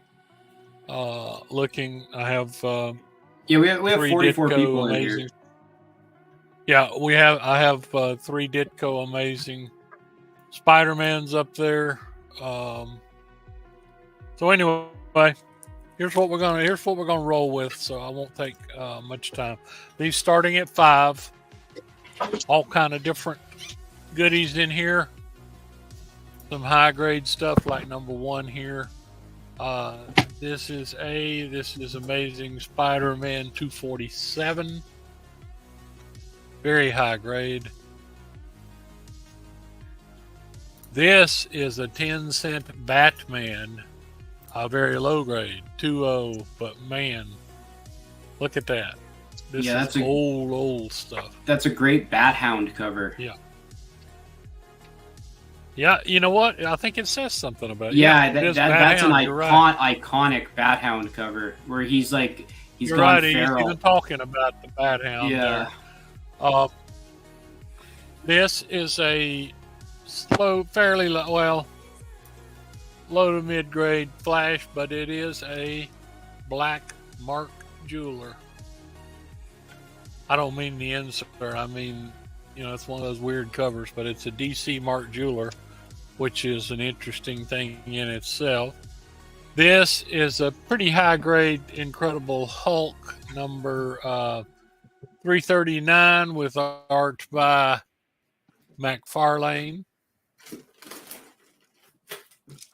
looking, I have Yeah, we have 44 Ditko people in amazing. here. Yeah, I have 3 Ditko amazing. Spider-Man's up there. So anyway, here's what we're gonna roll with. So I won't take much time. These starting at $5. All kind of different goodies in here. Some high grade stuff like #1 here. This is Amazing Spider-Man 247. Very high grade. This is a 10-cent Batman, a very low grade, 2.0, but man, look at that. This is old stuff. That's a great Bat Hound cover. Yeah. Yeah, you know what? I think it says something about it. Yeah, it is that's an right. iconic Bat Hound cover where he's like You're gone right. feral. He's even talking about the Bat Hound. Yeah. There. This is a fairly low to mid grade Flash, but it is a black Mark jeweler. I don't mean the insert. I mean, it's one of those weird covers, but it's a DC Mark jeweler, which is an interesting thing in itself. This is a pretty high grade Incredible Hulk number 339 with art by McFarlane.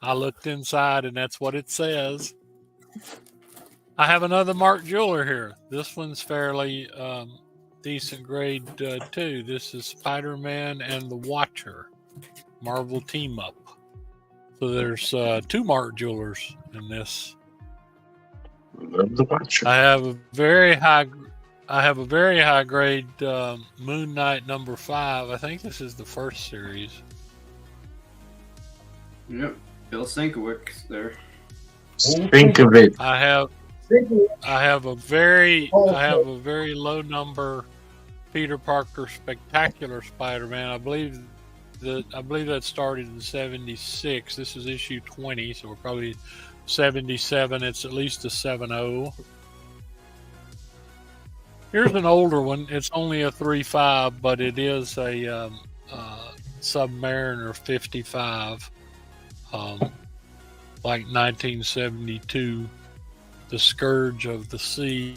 I looked inside and that's what it says. I have another Mark jeweler here. This one's fairly decent grade too. This is Spider-Man and the Watcher, Marvel team up. So there's two Mark jewelers in this. The Watcher. I have a very high grade Moon Knight number 5. I think this is the first series. Yep, Bill Sienkiewicz there. Think of it. I have a very low number Peter Parker Spectacular Spider-Man. I believe that started in 76. This is issue 20, so we're probably 77. It's at least a 7.0. Here's an older one. It's only a 3.5, but it is a Submariner 55, like 1972. The Scourge of the Sea.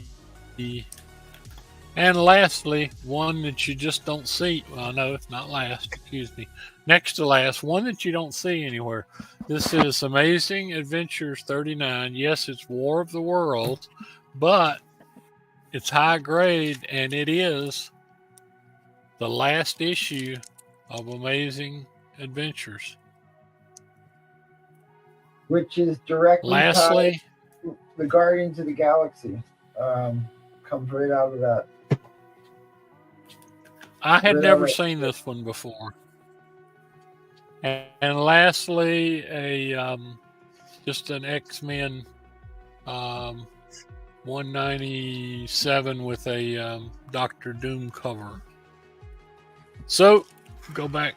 And lastly, one that you just don't see. Well, no, it's not last. Excuse me. Next to last, one that you don't see anywhere. This is Amazing Adventures 39. Yes, it's War of the Worlds, but it's high grade, and it is the last issue of Amazing Adventures. Which is directly Lastly, tied to the Guardians of the Galaxy. Comes right out of that. I had never seen this one before. And lastly, just an X-Men 197 with a Doctor Doom cover. So, go back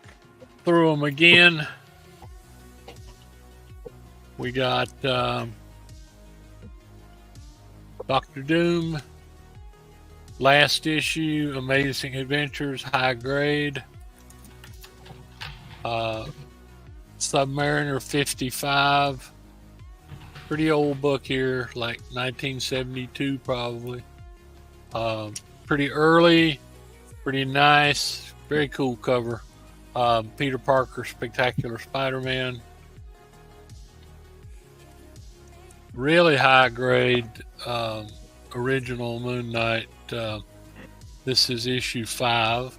through them again. We got Doctor Doom, last issue, Amazing Adventures, high grade. Submariner 55. Pretty old book here, like 1972 probably. Pretty early, pretty nice, very cool cover. Peter Parker Spectacular Spider-Man. Really high grade original Moon Knight. This is issue 5.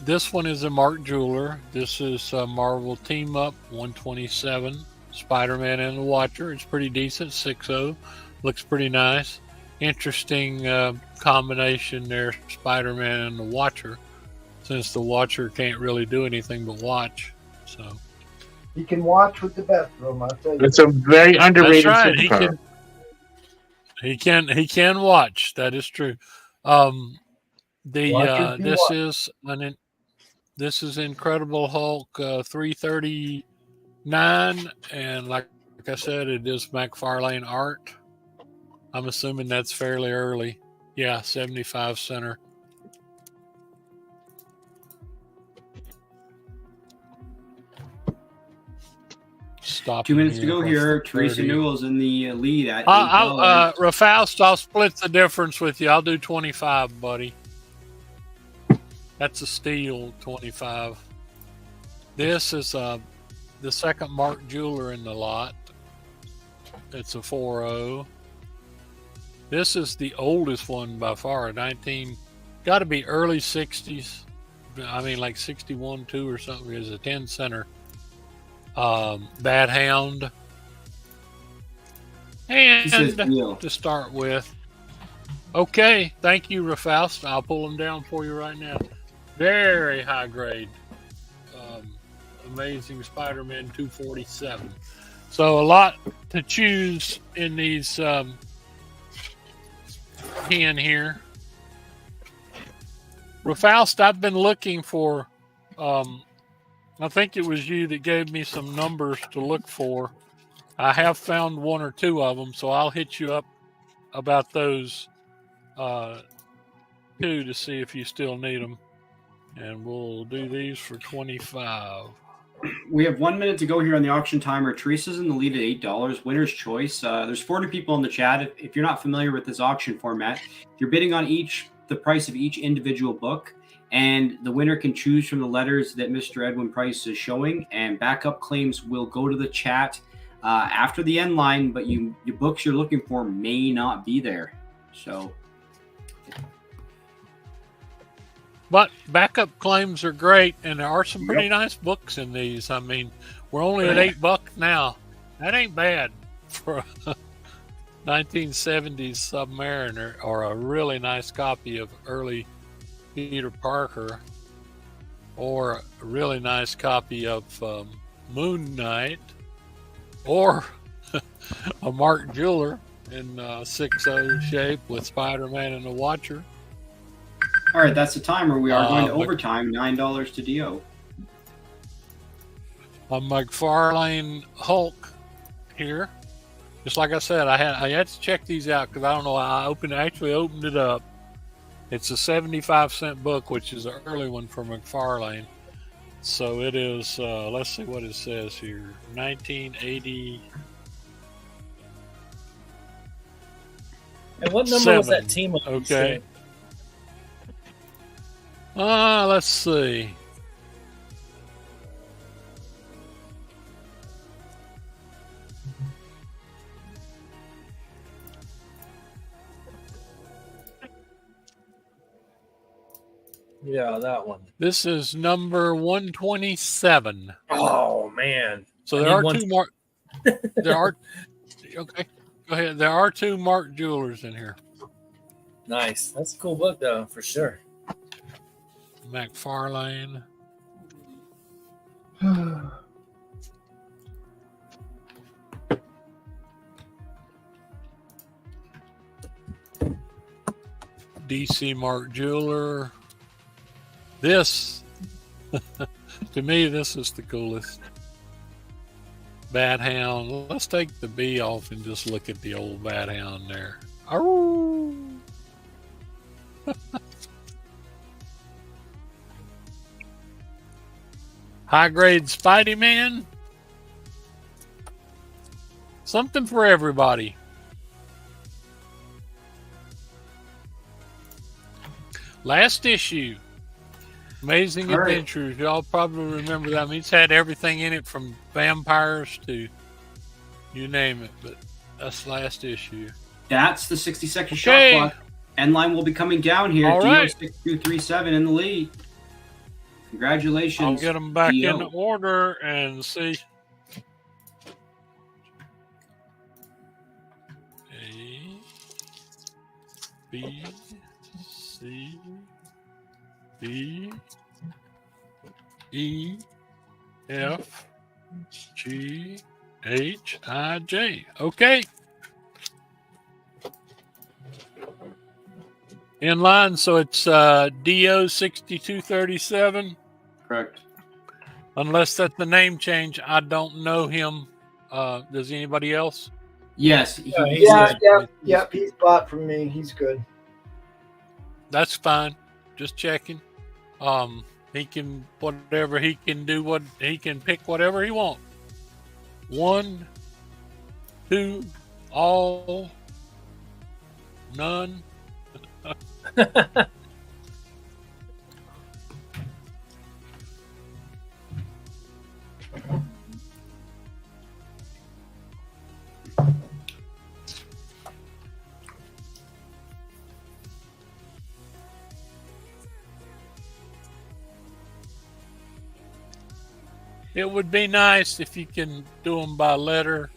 This one is a Mark Jeweler. This is a Marvel Team Up 127. Spider-Man and the Watcher. It's pretty decent, 6.0. Looks pretty nice. Interesting combination there, Spider-Man and the Watcher, since the Watcher can't really do anything but watch. So You can watch with the best of them, I'll tell you. It's a very underrated that's right. superpower. He can watch. That is true. This is Incredible Hulk 339, and like I said, it is McFarlane art. I'm assuming that's fairly early. Yeah, 75 center. Stop. 2 minutes to go here. Teresa Newell's in the lead at $8. Rafaust, I'll split the difference with you. I'll do 25, buddy. That's a steel 25. This is the second Mark Jeweler in the lot. It's a 4.0. This is the oldest one by far, got to be early 60s. I mean, like 61, 2 or something. Is a 10 center. Bad Hound. And to start with, okay, thank you, Rafaust. I'll pull them down for you right now. Very high grade. Amazing Spider-Man 247. So a lot to choose in these 10 here. Rafaust, I've been looking for, I think it was you that gave me some numbers to look for. I have found one or two of them, so I'll hit you up about those too to see if you still need them. And we'll do these for 25. We have 1 minute to go here on the auction timer. Teresa's in the lead at $8. Winner's choice. There's 40 people in the chat. If you're not familiar with this auction format, you're bidding on the price of each individual book, and the winner can choose from the letters that Mr. Edwin Price is showing, and backup claims will go to the chat after the end line, but your books you're looking for may not be there. So, but backup claims are great, and there are some pretty nice books in these. I mean, we're only at $8 now. That ain't bad for a 1970s Submariner or a really nice copy of early Peter Parker, or a really nice copy of Moon Knight, or a Mark Jeweler in 6.0 shape with Spider-Man and the Watcher. All right, that's the timer. We are going to overtime. $9 to Dio. A McFarlane Hulk here. Just like I said, I had to check these out because I don't know. I actually opened it up. It's a 75-cent book, which is an early one for McFarlane. So it is. Let's see what it says here. 1980. And what number was that team up? Okay. Let's see. Yeah, that one. This is number 127. Oh man! So there are two Mark. There are. Okay, go ahead. There are two Mark Jewelers in here. Nice. That's a cool book, though, for sure. McFarlane. DC Mark Jeweler. This, to me, this is the coolest. Bad Hound. Let's take the B off and just look at the old Bad Hound there. Arroo! High grade Spidey Man. Something for everybody. Last issue. Amazing Adventures. Y'all probably remember that. I mean, it's had everything in it from vampires to you name it, but that's last issue. That's the 60-second shot clock. End line will be coming down here. All right. DO6237 in the lead. Congratulations. I'll get them back DO. in order and see. A, B, C, D, E, F, G, H, I, J. Okay. In line, so it's DO 6237. Correct. Unless that's the name change, I don't know him. Does anybody else? Yes. Yeah. He's bought from me. He's good. That's fine. Just checking. He can whatever he can do. What he can pick whatever he wants. 1, 2, all, none. It would be nice if you can do them by letter,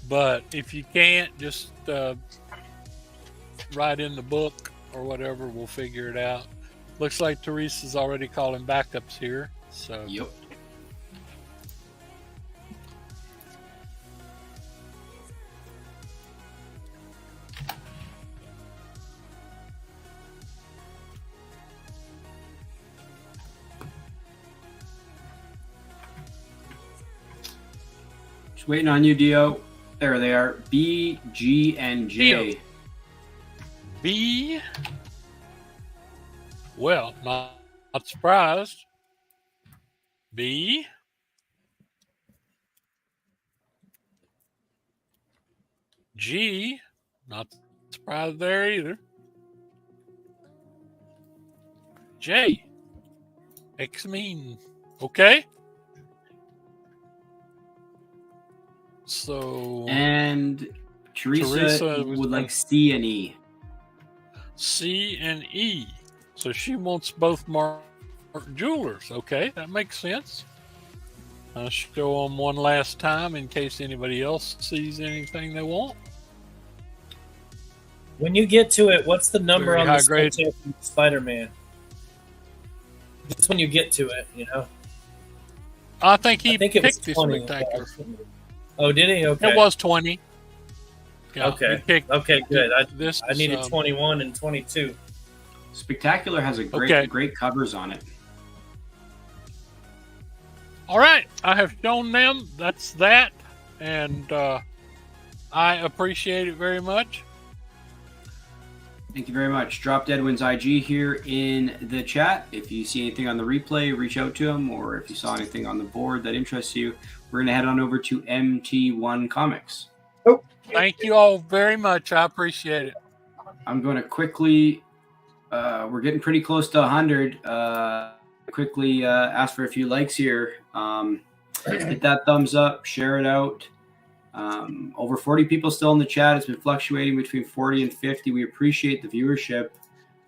but if you can't, just write in the book or whatever. We'll figure it out. Looks like Teresa's already calling backups here. So. Yep. Just waiting on you, Dio. There they are. B, G, and J. Dio. B. Well, not surprised. B. G. Not surprised there either. J. Xmen. Okay. So. And Teresa would like C and E. C and E. So she wants both Mark Jewelers. Okay, that makes sense. I'll show them one last time in case anybody else sees anything they want. When you get to it, what's the number Very on high the grade. Spider-Man? Just when you get to it, you know. I think he I think it was picked this 20. spectacular. Oh, did he? Okay. It was 20. Yeah, Okay. he picked Okay, good. this. I needed 21 and 22. Spectacular has a great, Okay. great covers on it. All right, I have shown them. That's that, and I appreciate it very much. Thank you very much. Drop Deadwin's IG here in the chat. If you see anything on the replay, reach out to him, or if you saw anything on the board that interests you, we're going to head on over to MT1 Comics. Thank you all very much. I appreciate it. I'm going to quickly, we're getting pretty close to 100. Quickly ask for a few likes here. Hit that thumbs up, share it out. Over 40 people still in the chat. It's been fluctuating between 40 and 50. We appreciate the viewership.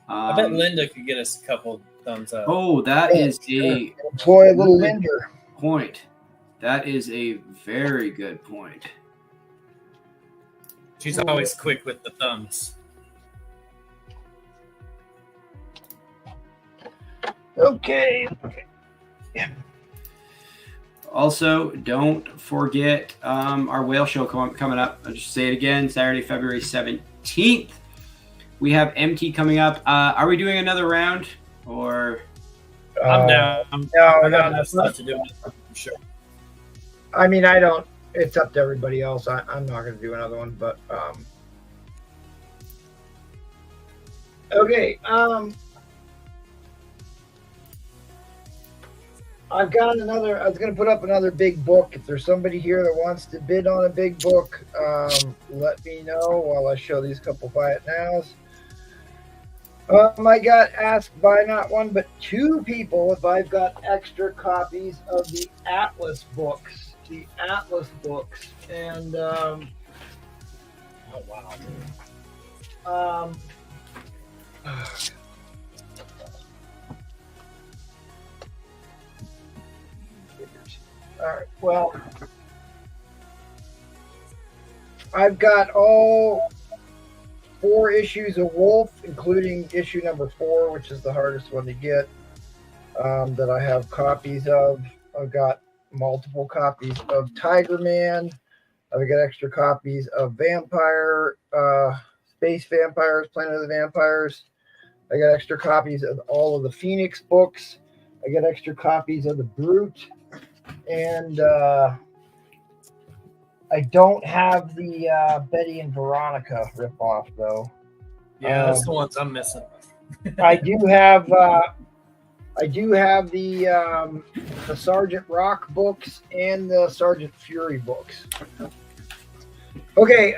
I bet Linda could get us a couple thumbs up. Oh, that is a Employ a little Linder. point. That is a very good point. She's always quick with the thumbs. Okay. Also, don't forget our whale show coming up. I'll just say it again, Saturday, February 17th. We have MT coming up. Are we doing another round? Or I'm down. No, I got enough stuff to do. I'm sure. I mean, I don't. It's up to everybody else. I'm not going to do another one, but okay. I've got another. I was going to put up another big book. If there's somebody here that wants to bid on a big book, let me know while I show these couple buy it nows. I got asked by not one but two people if I've got extra copies of the Atlas books. The Atlas books, and oh wow. All right. Well, I've got all 4 issues of Wolf, including issue number 4, which is the hardest one to get. That I have copies of. I've got multiple copies of Tiger Man. I've got extra copies of Vampire, Space Vampires, Planet of the Vampires. I got extra copies of all of the Phoenix books. I got extra copies of the Groot. And I don't have the Betty and Veronica ripoff, though. Yeah, that's the ones I'm missing. I do have the Sergeant Rock books and the Sergeant Fury books. Okay,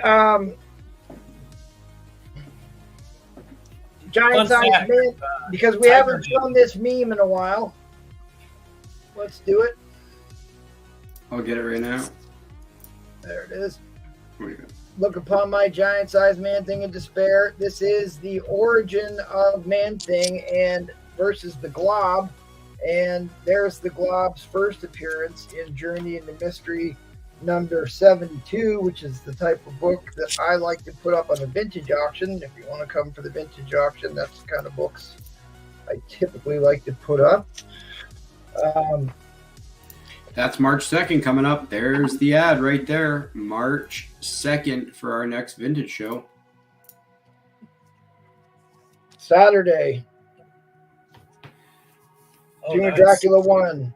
giant size man, because we haven't shown this meme in a while. Let's do it. I'll get it right now. There it is. Here we go. Look upon my giant size Man Thing in despair. This is the origin of Man Thing and versus the Glob. And there's the Glob's first appearance in Journey into Mystery number 72, which is the type of book that I like to put up on a vintage auction. If you want to come for the vintage auction, that's the kind of books I typically like to put up. That's March 2nd coming up. There's the ad right there. March 2nd for our next vintage show. Saturday, Oh, Junior nice. Dracula 1,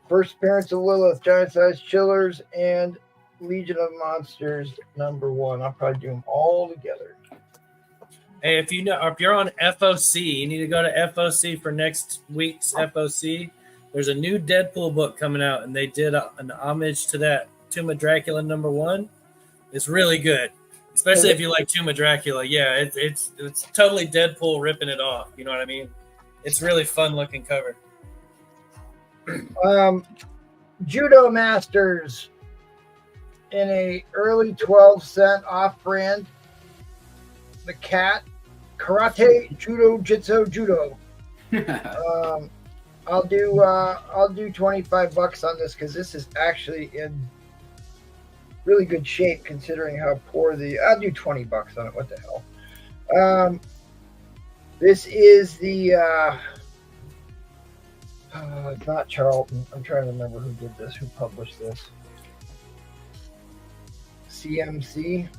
first appearance of Lilith, Giant Size Chillers, and Legion of Monsters number 1. I'll probably do them all together. Hey, if you're on FOC, you need to go to FOC for next week's FOC. There's a new Deadpool book coming out, and they did an homage to that Tomb of Dracula number 1. It's really good, especially if you like Tomb of Dracula. Yeah, it's totally Deadpool ripping it off. You know what I mean? It's really fun looking cover. Judo Masters in a early 12-cent off-brand. The Cat Karate Judo Jitsu Judo. I'll do $25 on this because this is actually in really good shape considering how poor I'll do $20 on it. What the hell? This is the not Charlton. I'm trying to remember who did this, who published this. CMC.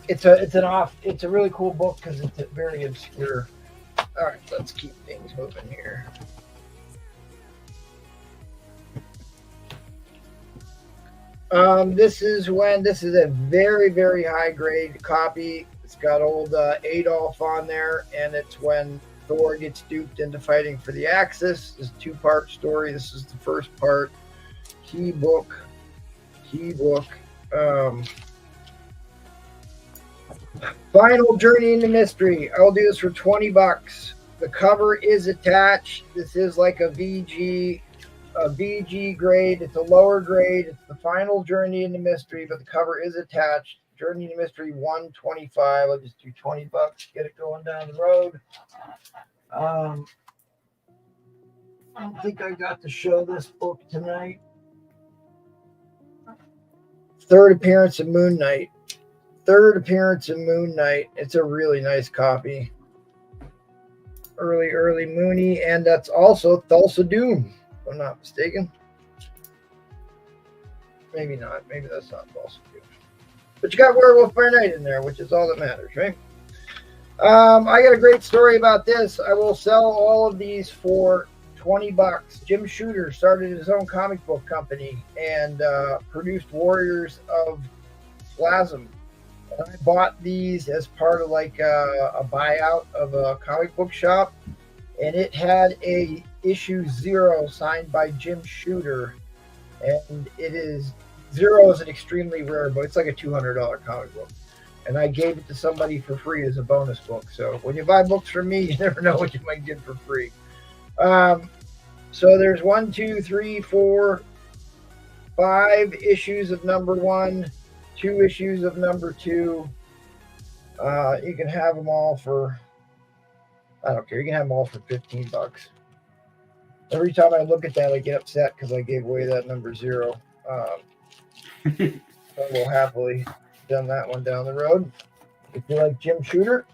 It's a really cool book because it's very obscure. All right, let's keep things moving here. This is a very, very high grade copy. It's got old Adolf on there, and it's when Thor gets duped into fighting for the Axis. It's a 2-part story. This is the first part. Key book. Final Journey into Mystery. I'll do this for $20. The cover is attached. This is like a VG grade. It's a lower grade. It's the Final Journey into Mystery, but the cover is attached. Journey into Mystery 125. I'll just do $20. Get it going down the road. I don't think I got to show this book tonight. Third appearance of Moon Knight. It's a really nice copy. Early Mooney, and that's also Thulsa Doom, if I'm not mistaken. Maybe not. Maybe that's not Thulsa Doom. But you got Werewolf by Night in there, which is all that matters, right? I got a great story about this. I will sell all of these for $20. Jim Shooter started his own comic book company and produced Warriors of Plasm. And I bought these as part of like a buyout of a comic book shop, and it had a issue 0 signed by Jim Shooter, and Zero is an extremely rare book. It's like a $200 comic book. And I gave it to somebody for free as a bonus book. So when you buy books from me, you never know what you might get for free. So there's 1, 2, 3, 4, 5 issues of number 1, 2 issues of number 2. You can have them all for, I don't care. You can have them all for $15. Every time I look at that, I get upset because I gave away that number 0. I will happily done that one down the road. If you like Jim Shooter.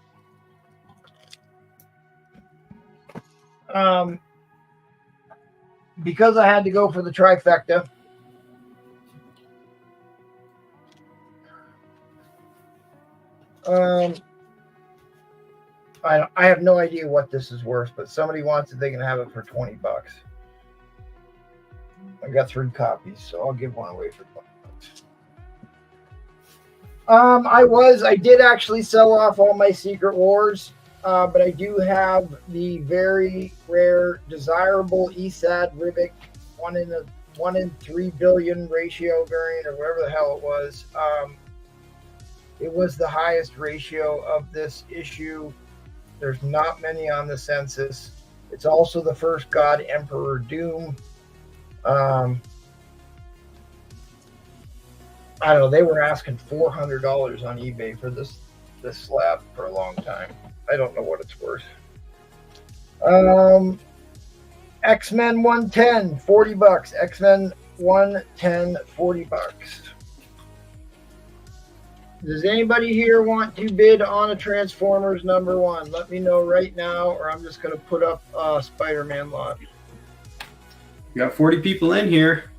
Because I had to go for the trifecta, I have no idea what this is worth, but somebody wants it, they can have it for $20. I got 3 copies, so I'll give one away for $20. I did actually sell off all my Secret Wars, but I do have the very rare, desirable ESAD Ribic 1 in 3 billion ratio variant, or whatever the hell it was. It was the highest ratio of this issue. There's not many on the census. It's also the first God Emperor Doom. I don't know. They were asking $400 on eBay for this slab for a long time. I don't know what it's worth. X-Men 110, $40. X-Men 110, $40. Does anybody here want to bid on a Transformers #1? Let me know right now, or I'm just going to put up a Spider-Man lot. We got 40 people in here.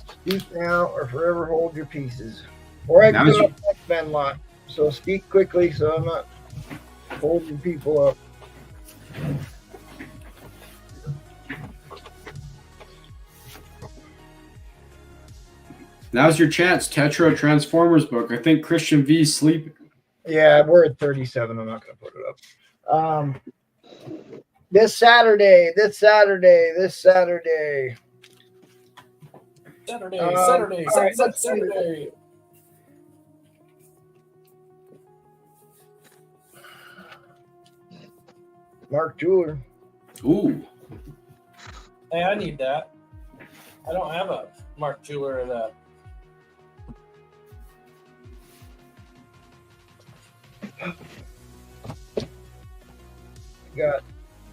Speak now or forever hold your pieces. Or I can put up X-Men lot. So speak quickly so I'm not holding people up. Now's your chance. Tetra Transformers book. I think Christian V's sleeping. Yeah, we're at 37. I'm not going to put it up. This Saturday. Saturday. Mark Jeweler. Ooh. Hey, I need that. I don't have a Mark Jeweler or that. Got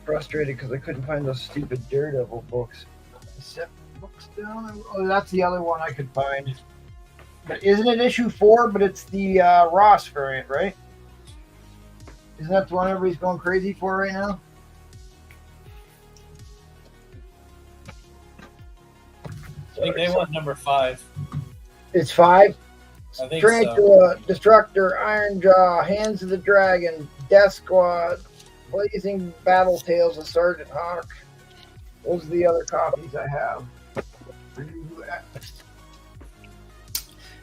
frustrated because I couldn't find those stupid Daredevil books. I set books down. Oh, that's the other one I could find. But isn't it issue 4? But it's the Ross variant, right? Isn't that the one everybody's going crazy for right now? I think they want number 5. It's 5. I think Tarantula, Destructor, Iron Jaw, Hands of the Dragon, Death Squad, Blazing Battle Tales of Sergeant Hawk. Those are the other copies I have.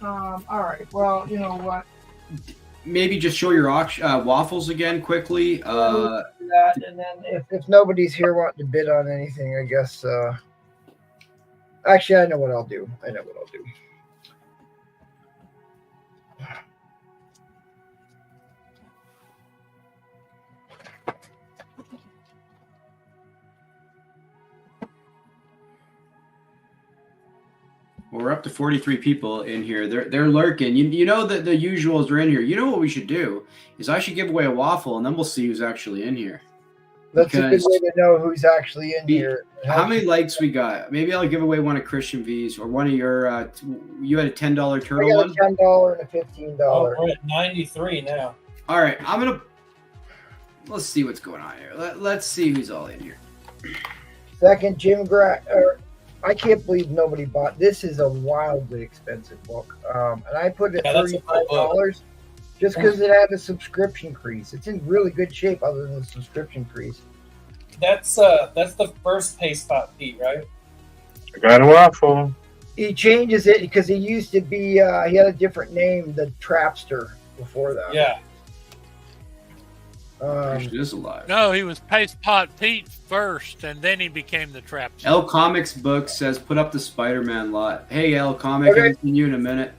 All right. Well, you know what? Maybe just show your waffles again quickly. That, and then if nobody's here wanting to bid on anything, I guess. Actually, I know what I'll do. Well, we're up to 43 people in here. They're lurking. You know that the usuals are in here. You know what we should do is I should give away a waffle, and then we'll see who's actually in here. That's a good way to know who's actually in here. How many likes we got? Maybe I'll give away one of Christian V's or one of your. You had a $10 turtle I got one. a $10 and a $15. Oh, we're at 93 now. All right, let's see what's going on here. Let's see who's all in here. Second, I can't believe nobody bought this. Is a wildly expensive book, and I put it at $35 just because it had a subscription crease. It's in really good shape, other than the subscription crease. That's the first paste pot Pete, right? I got a waffle. He changes it because he used to be. He had a different name, the Trapster, before that. Yeah. Actually, is alive. No, he was Paste Pot Pete first, and then he became the Trap. Comics book says put up the Spider-Man lot. Hey, Comic, Okay. I haven't seen you in a minute.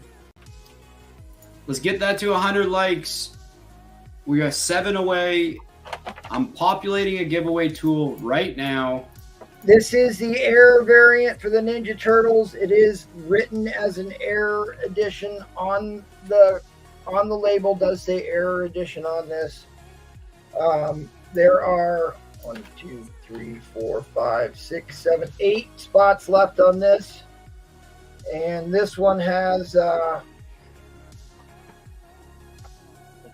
Let's get that to 100 likes. We got 7 away. I'm populating a giveaway tool right now. This is the Air variant for the Ninja Turtles. It is written as an Air edition on the label. Does say Air edition on this. There are 1, 2, 3, 4, 5, 6, 7, 8 spots left on this, and this one has. Okay,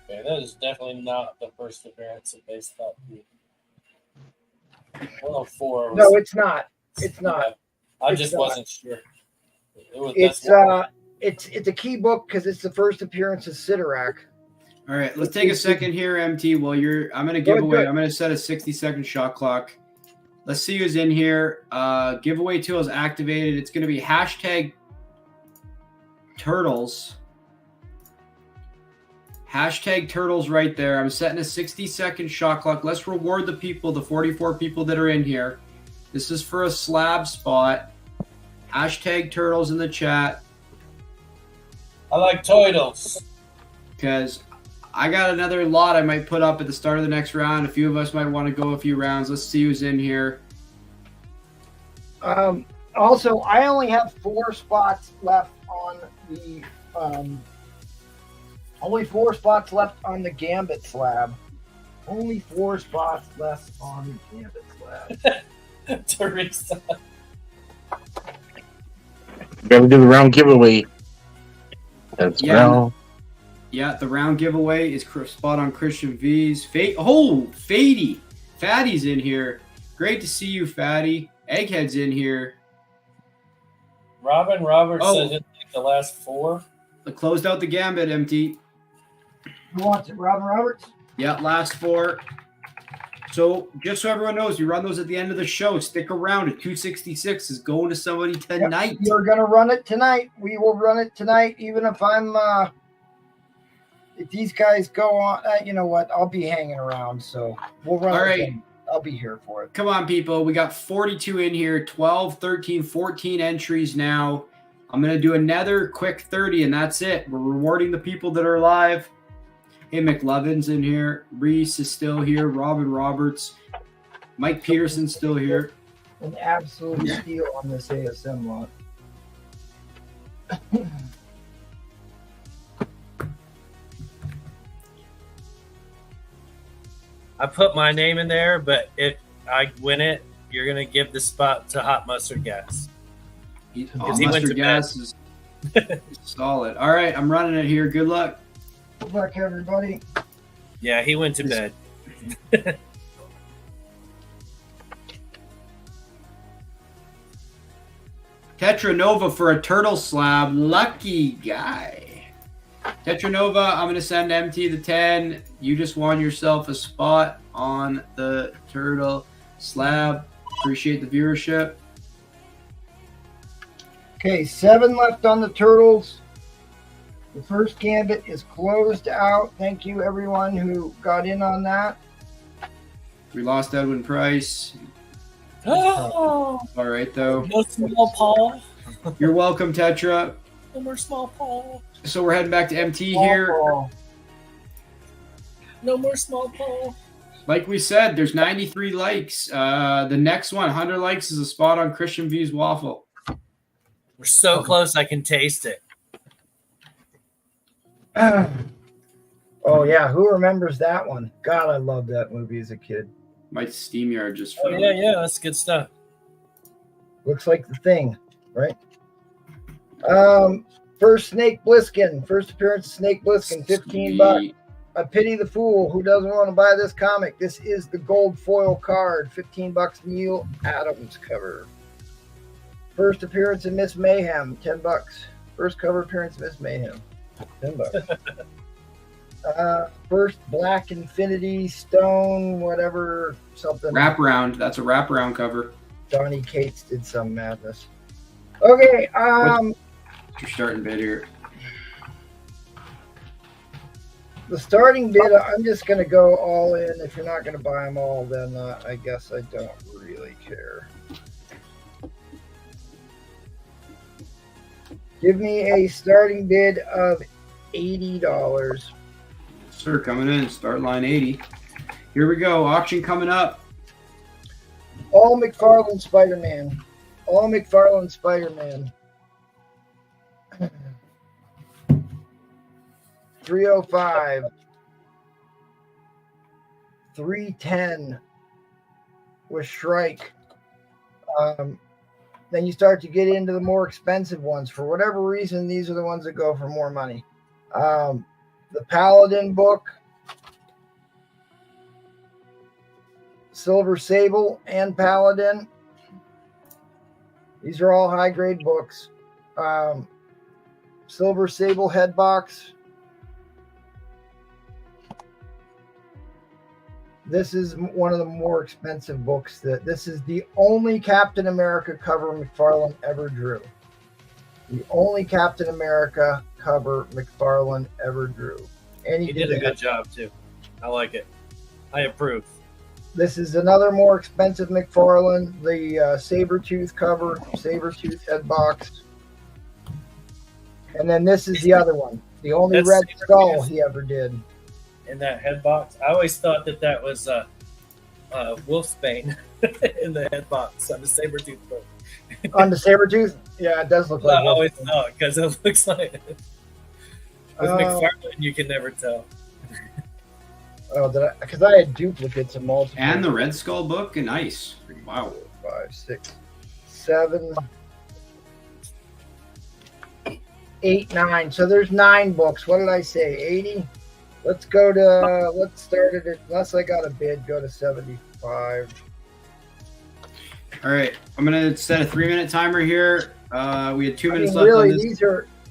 that is definitely not the first appearance of Paste Pot Pete. 104. No, it's not. It's not. I It's just not. wasn't sure. It's a key book because it's the first appearance of Sidorak. All right, let's take a second here, MT. While I'm going to give away. I'm going to set a 60-second shot clock. Let's see who's in here. Giveaway tool is activated. It's going to be #turtles. #turtles right there. I'm setting a 60-second shot clock. Let's reward the people, the 44 people that are in here. This is for a slab spot. #turtles in the chat. I like Toidles. Because I got another lot I might put up at the start of the next round. A few of us might want to go a few rounds. Let's see who's in here. Also, I only have 4 spots left on the only 4 spots left on the Gambit slab. Only 4 spots left on the Gambit slab. Teresa. Gotta do the round giveaway. That's Yeah. well. Yeah, the round giveaway is spot on Christian V's. Fady. Fatty's in here. Great to see you, Fatty. Egghead's in here. Robin Roberts Oh. said it the last 4. Closed out the gambit, MT. Who wants it? Robin Roberts? Yeah, last 4. So just so everyone knows, we run those at the end of the show. Stick around. At 266 is going to somebody tonight. You're gonna run it tonight. We will run it tonight, even if I'm if these guys go on. You know what? I'll be hanging around, so we'll run All it. right. Again. I'll be here for it. Come on, people. We got 42 in here, 12, 13, 14 entries now. I'm going to do another quick 30, and that's it. We're rewarding the people that are live. Hey, McLovin's in here. Reese is still here. Robin Roberts. Mike Peterson's still here. An absolute steal on this ASM lot. I put my name in there, but if I win it, you're gonna give the spot to Hot Mustard Gas. He went to Mustard Gas is solid. All right, I'm running it here. Good luck. Good luck, everybody. Yeah, he went to bed. Tetranova for a turtle slab. Lucky guy. Tetranova, I'm going to send MT the 10. You just won yourself a spot on the turtle slab. Appreciate the viewership. Okay, 7 left on the turtles. The first gambit is closed out. Thank you, everyone who got in on that. We lost Edwin Price. Oh, All right, though. no small Paul. You're welcome, Tetra. No more small Paul. So we're heading back to MT here. No more small Paul. Like we said, there's 93 likes. The next one, 100 likes, is a spot on Christian V's waffle. We're so close, I can taste it. Oh, yeah. Who remembers that one? God, I loved that movie as a kid. My SteamYard just Oh, froze. yeah, that's good stuff. Looks like The Thing, right? First Snake Plissken. First appearance of Snake Plissken, 15 bucks. Sweet. I pity the fool who doesn't want to buy this comic. This is the gold foil card, 15 bucks. Neil Adams cover. First appearance of Miss Mayhem, 10 bucks. First cover appearance of Miss Mayhem, 10 bucks. First Black Infinity Stone, whatever, something. Wraparound. That's a wraparound cover. Donnie Cates did some madness. Okay, What's your starting bid here? the starting bid, I'm just going to go all in. If you're not going to buy them all, then I guess I don't really care. Give me a starting bid of $80. Sir, coming in. Start line 80. Here we go. Auction coming up. All McFarlane Spider-Man. All McFarlane Spider-Man. 305. 310 with Shrike. Then you start to get into the more expensive ones. For whatever reason, these are the ones that go for more money. The Paladin book, Silver Sable and Paladin. These are all high-grade books. Silver Sable head box. This is one of the more expensive books. This is the only Captain America cover McFarlane ever drew. The only Captain America cover McFarlane ever drew. And He did a good job, too. I like it. I approve. This is another more expensive McFarlane. The Sabretooth cover, Sabretooth head box. And then this is the other one. The only That's Red Sabretooth. Skull he ever did. In that head box, I always thought that was Wolfsbane in the head box on the Sabretooth book. On the Sabretooth? Yeah, it does look I like always Wolfsbane. thought, because it looks like it. With McFarlane, you can never tell. Oh, because I had duplicates of multiple. And the Red Skull book. Nice. Wow. 5, 6, 7, 8, 9. So there's 9 books. What did I say? 80? Let's start it at, unless I got a bid, go to 75. All right, I'm gonna set a 3-minute timer here. We had 2 minutes left really, on this.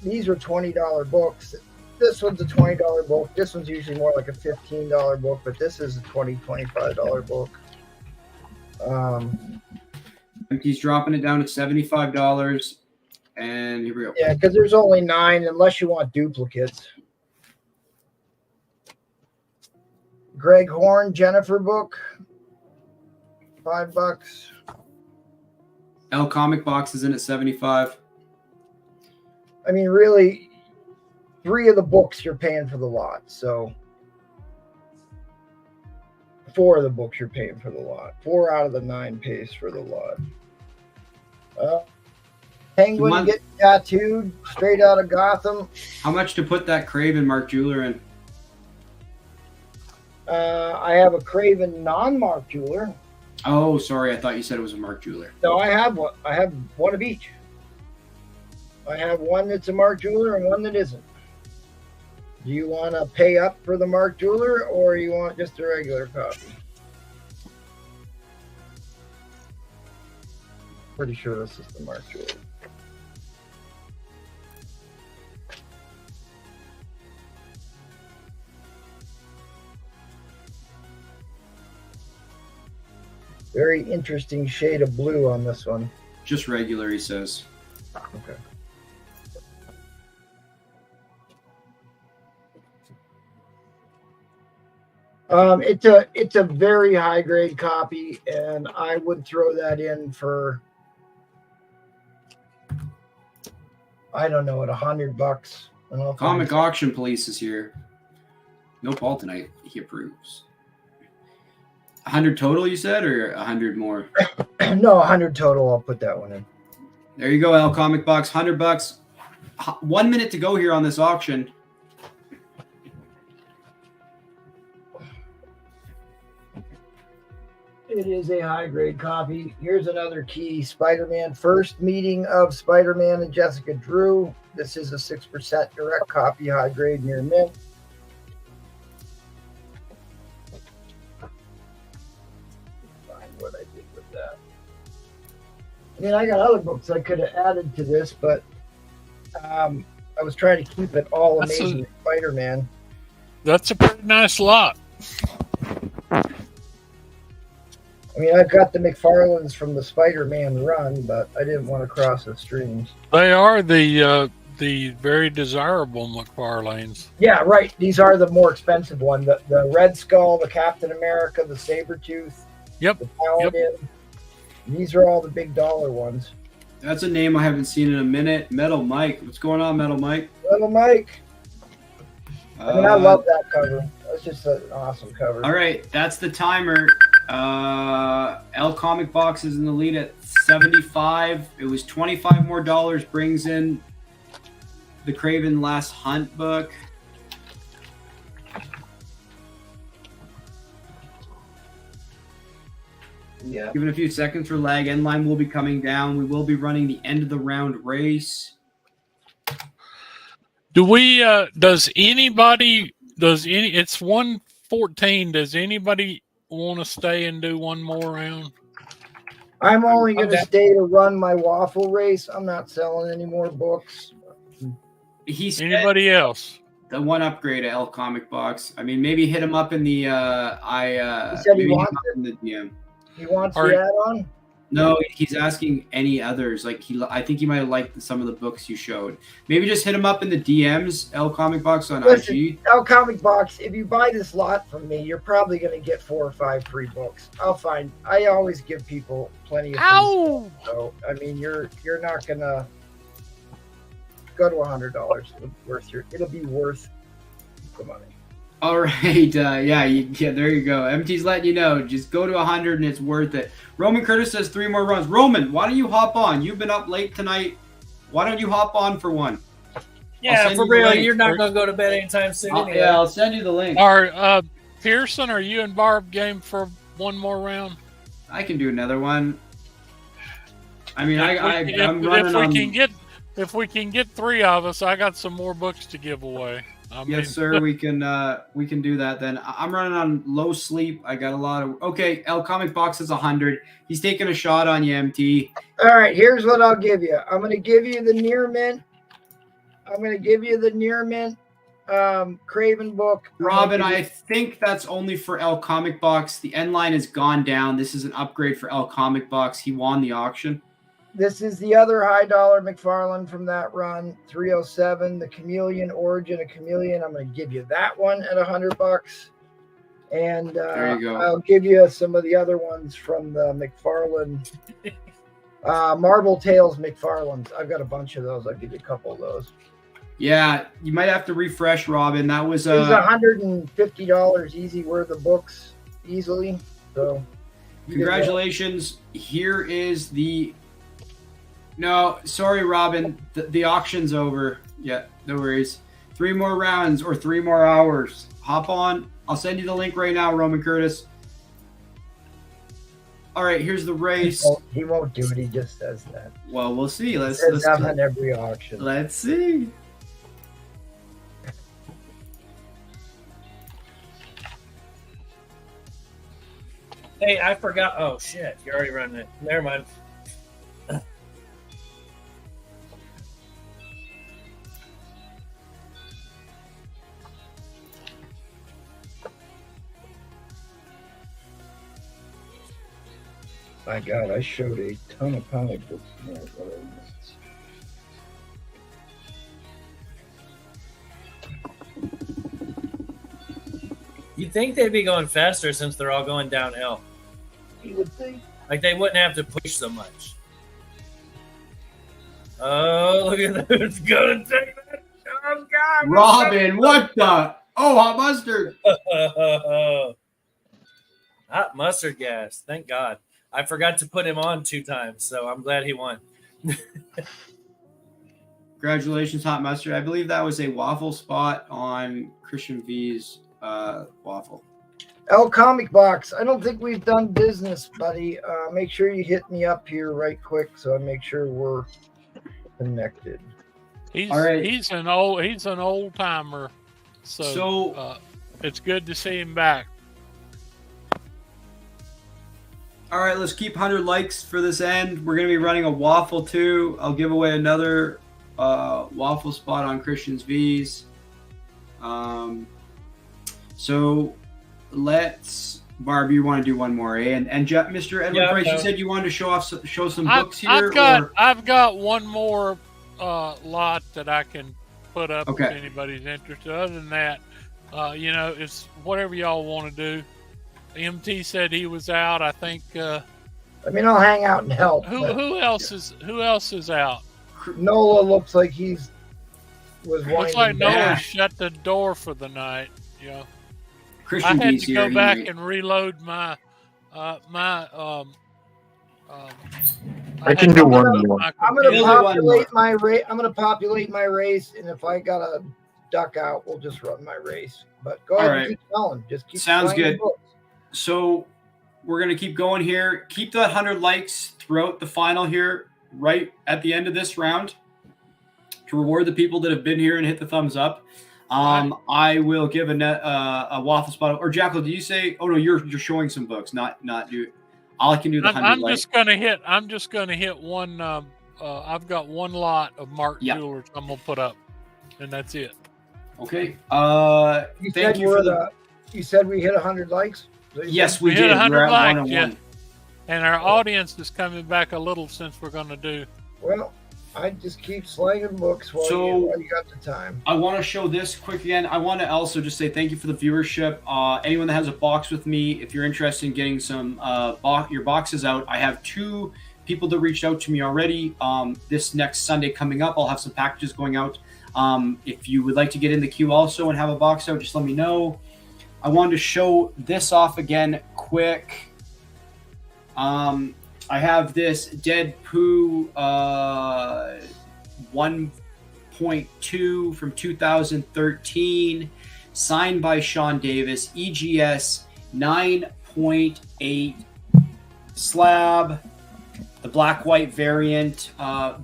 these are $20 books. This one's a $20 book. This one's usually more like a $15 book, but this is a $25 book. He's dropping it down to $75, and here we go. Yeah, because there's only 9, unless you want duplicates. Greg Horn, Jennifer book, $5. L Comic Box is in at 75. I mean, really, 3 of the books you're paying for the lot. So 4 of the books you're paying for the lot. 4 out of the 9 pays for the lot. Penguin getting tattooed straight out of Gotham. How much to put that Craven Mark Jeweler in? I have a Craven non-Mark Jeweler. Oh, sorry. I thought you said it was a Mark Jeweler. No, I have one. I have one of each. I have one that's a Mark Jeweler and one that isn't. Do you want to pay up for the Mark Jeweler, or you want just a regular copy? Pretty sure this is the Mark Jeweler. Very interesting shade of blue on this one. Just regular, he says. Okay. It's a very high grade copy, and I would throw that in for, I don't know, at $100. Comic Auction Police is here. No Paul tonight. He approves. 100 total, you said, or 100 more? No, 100 total. I'll put that one in. There you go, L Comic Box, $100. 1 minute to go here on this auction. It is a high grade copy. Here's another key: Spider-Man. First meeting of Spider-Man and Jessica Drew. This is a 6% direct copy, high grade, near mint. What I did with that. I mean, I got other books I could have added to this, but I was trying to keep it all Amazing Spider-Man. That's a pretty nice lot. I mean, I've got the McFarlanes from the Spider-Man run, but I didn't want to cross the streams. They are the very desirable McFarlanes. Yeah, right. These are the more expensive one. The Red Skull, the Captain America, the Sabretooth. Yep. The Paladin. Yep. These are all the big dollar ones. That's a name I haven't seen in a minute. Metal Mike. What's going on, Metal Mike? Metal Mike. I mean, I love that cover. That's just an awesome cover. All right, that's the timer. L Comic Box is in the lead at 75. It was $25 more brings in the Craven Last Hunt book. Yeah. Give it a few seconds for lag. End line will be coming down. We will be running the end of the round race. Do we? It's 1:14. Does anybody want to stay and do one more round? I'm only going to stay to run my waffle race. I'm not selling any more books. Anybody else? The one upgrade at L Comic Box. I mean, maybe hit him up in the he said he wants it in the DM. He wants the add-on? No, he's asking any others. Like I think he might have liked some of the books you showed. Maybe just hit him up in the DMs, L Comic Box on IG. L Comic Box, if you buy this lot from me, you're probably going to get 4 or 5 free books. I always give people plenty of free stuff. So, I mean, you're not going to go to $100. It'll be worth the money. All right, there you go. MT's letting you know. Just go to 100 and it's worth it. Roman Curtis says 3 more runs. Roman, why don't you hop on? You've been up late tonight. Why don't you hop on for one? Yeah, for real. You're not going to go to bed anytime soon. Anyway. Yeah, I'll send you the link. Pearson, are you and Barb game for one more round? I can do another one. I mean, I'm if running we on. if we can get 3 of us, I got some more books to give away. Yes, sir. We can do that then. I'm running on low sleep. I got a lot of. Okay, L Comic Box is 100. He's taking a shot on you, MT. All right, here's what I'll give you. I'm going to give you the near mint. Craven book. Robin, I think that's only for L Comic Box. The end line has gone down. This is an upgrade for L Comic Box. He won the auction. This is the other high dollar McFarlane from that run, 307. The Chameleon Origin of Chameleon. I'm going to give you that one at $100. And there you go. I'll give you some of the other ones from the McFarlane. Marvel Tales McFarlane's. I've got a bunch of those. I'll give you a couple of those. Yeah, you might have to refresh, Robin. That was it was $150 easy worth of books easily. So congratulations. Here is the. No, sorry, Robin. The auction's over. Yeah, no worries. 3 more rounds or 3 more hours. Hop on. I'll send you the link right now, Roman Curtis. All right, here's the race. He won't do it. He just says that. Well, we'll see. Let's on every auction. Let's see. Hey, I forgot. Oh shit! You're already running it. Never mind. My God, I showed a ton of comic books. You'd think they'd be going faster since they're all going downhill. You would think. Like they wouldn't have to push so much. Oh, look at that. It's going to take that. Oh, God. Robin, what the? Oh, hot mustard. Hot mustard gas. Thank God. I forgot to put him on 2 times, so I'm glad he won. Congratulations, Hot Mustard. I believe that was a waffle spot on Christian V's waffle. L Comic Box. I don't think we've done business, buddy. Make sure you hit me up here right quick so I make sure we're connected. He's All right. He's an old timer, so it's good to see him back. All right, let's keep 100 likes for this end. We're going to be running a waffle too. I'll give away another waffle spot on Christian's V's. So let's, Barb, you want to do one more, eh? And Jeff, Mr. Edward Price, you said you wanted to show some books here. I've got one more lot that I can put up if anybody's interested. Other than that, it's whatever y'all want to do. MT said he was out. I think. I mean, I'll hang out and help. Who else is out? Nola looks like looks like Nola shut the door for the night. Yeah. Christian I had to go back and reload my I can do one more. I'm gonna populate my race. I'm gonna populate my race, and if I gotta duck out, we'll just run my race. But go ahead and keep going. Just keep. Sounds good. So we're going to keep going here. Keep that 100 likes throughout the final here, right at the end of this round, to reward the people that have been here and hit the thumbs up. I will give a waffle spot. Or Jackal, do you say? Oh no, you're showing some books, not you. I can do the 100 I'm likes. just gonna hit one. I've got one lot of Mark Jewelers I'm gonna put up, and that's it. Okay. Thank you for the. You said we hit 100 likes. Yes, we hit did. 100 likes. Yeah. And our audience is coming back a little since we're going to do. Well, I just keep slanging books while you got the time. I want to show this quick again. I want to also just say thank you for the viewership. Anyone that has a box with me, if you're interested in getting some your boxes out, I have 2 people that reached out to me already. This next Sunday coming up, I'll have some packages going out. If you would like to get in the queue also and have a box out, just let me know. I wanted to show this off again quick. I have this Deadpool 1.2 from 2013, signed by Sean Davis, EGS 9.8 slab. the black-white variant.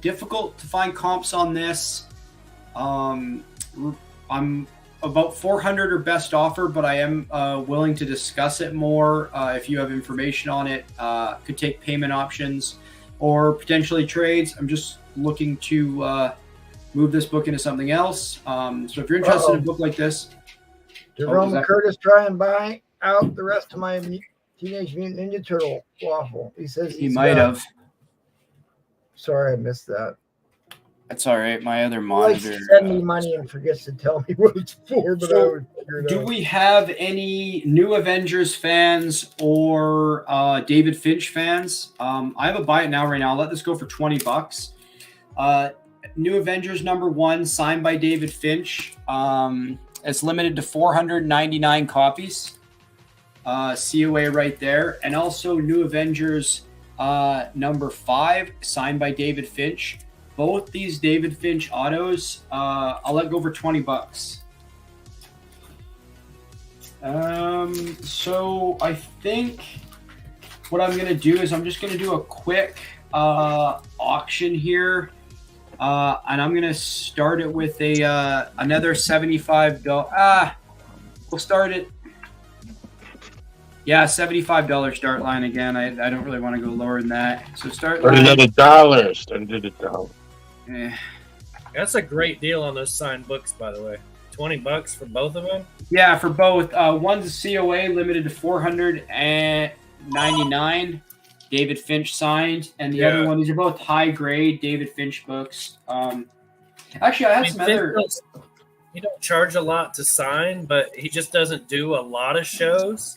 Difficult to find comps on this. I'm about 400 or best offer, but I am willing to discuss it more if you have information on it. Could take payment options or potentially trades. I'm just looking to move this book into something else. So if you're interested in a book like this, did Roman Curtis try and buy out the rest of my Teenage Mutant Ninja Turtle waffle? He says he might have. Sorry, I missed that. That's all right. My other He likes monitor. to send me money and forgets to tell me what it's for, but I would figure it Do out. we have any new Avengers fans or David Finch fans? I have a buy it now right now. I'll let this go for $20. New Avengers #1 signed by David Finch. It's limited to 499 copies. COA right there. And also New Avengers #5 signed by David Finch. Both these David Finch autos, I'll let go for $20. So I think what I'm going to do is I'm just going to do a quick auction here. And I'm going to start it with another $75. We'll start it. Yeah, $75 start line again. I don't really want to go lower than that. So start line. Another dollar. $100. That's a great deal on those signed books, by the way. $20 for both of them? Yeah, for both. One's a COA limited to 499. David Finch signed, and the other one, these are both high grade David Finch books. Actually, I had some other. He don't charge a lot to sign, but he just doesn't do a lot of shows.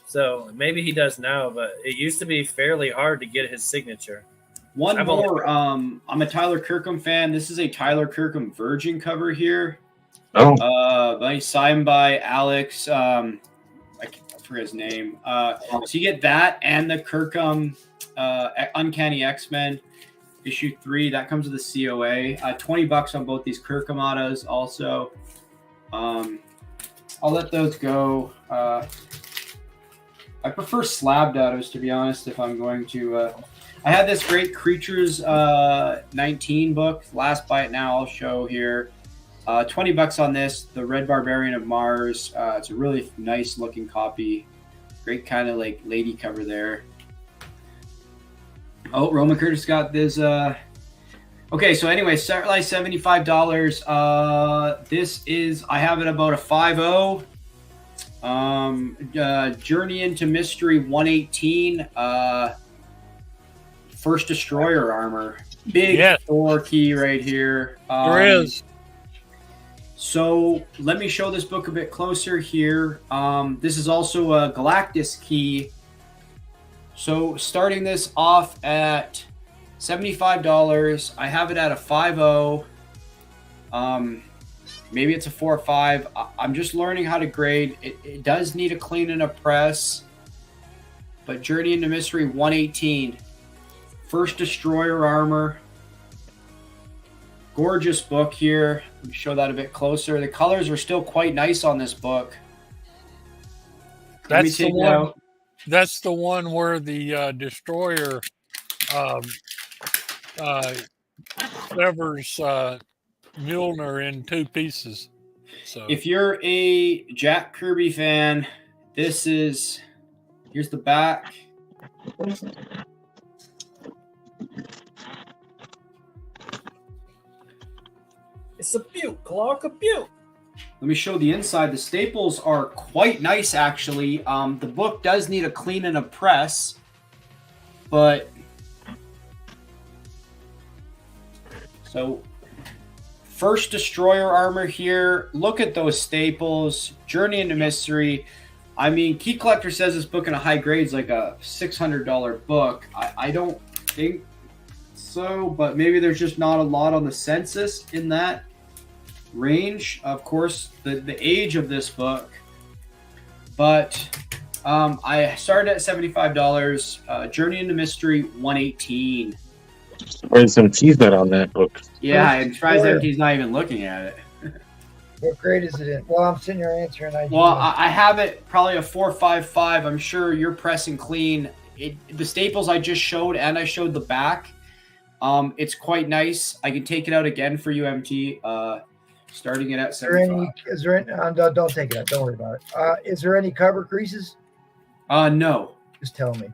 So maybe he does now, but it used to be fairly hard to get his signature. One more. I'm a Tyler Kirkham fan. This is a Tyler Kirkham Virgin cover here. Oh. Signed by Alex. I forget his name. So you get that and the Kirkham Uncanny X-Men issue 3. That comes with a COA. $20 on both these Kirkham autos. Also, I'll let those go. I prefer slabbed autos, to be honest. If I'm going to. I had this great Creatures 19 book. Last buy it now. I'll show here. $20 on this. The Red Barbarian of Mars. It's a really nice looking copy. Great kind of like lady cover there. Oh, Roman Curtis got this. Okay, so anyway, start like $75. This is, I have it about a 5.0. Journey into Mystery 118. First Destroyer armor. Big Thor key right here. There is. So let me show this book a bit closer here. This is also a Galactus key. So starting this off at $75, I have it at a 5.0. Maybe it's a 4 or 5. I'm just learning how to grade. It does need a clean and a press. But Journey into Mystery 118. First Destroyer armor. Gorgeous book here. Let me show that a bit closer. The colors are still quite nice on this book. That's the one. That's the one where the destroyer severs Mjolnir in 2 pieces. So if you're a Jack Kirby fan, here's the back. It's a beaut, Clark, a beaut. Let me show the inside. The staples are quite nice, actually. The book does need a clean and a press, but so First Destroyer armor here. Look at those staples. Journey into Mystery. I mean, Key Collector says this book in a high grade is like a $600 book. I don't think so, but maybe there's just not a lot on the census in that range. Of course, the age of this book. But I started at $75. Journey into Mystery 118. There's some teasement on that book. Yeah, I'm surprised that he's not even looking at it. What grade is it in? Well, I'm sitting here answering. Well, I have it probably a 4.55. I'm sure your press and clean the staples I just showed, and I showed the back. It's quite nice. I can take it out again for you, MT. Starting it at 75. Is there any? Don't take it out. Don't worry about it. Is there any cover creases? No. Just tell me.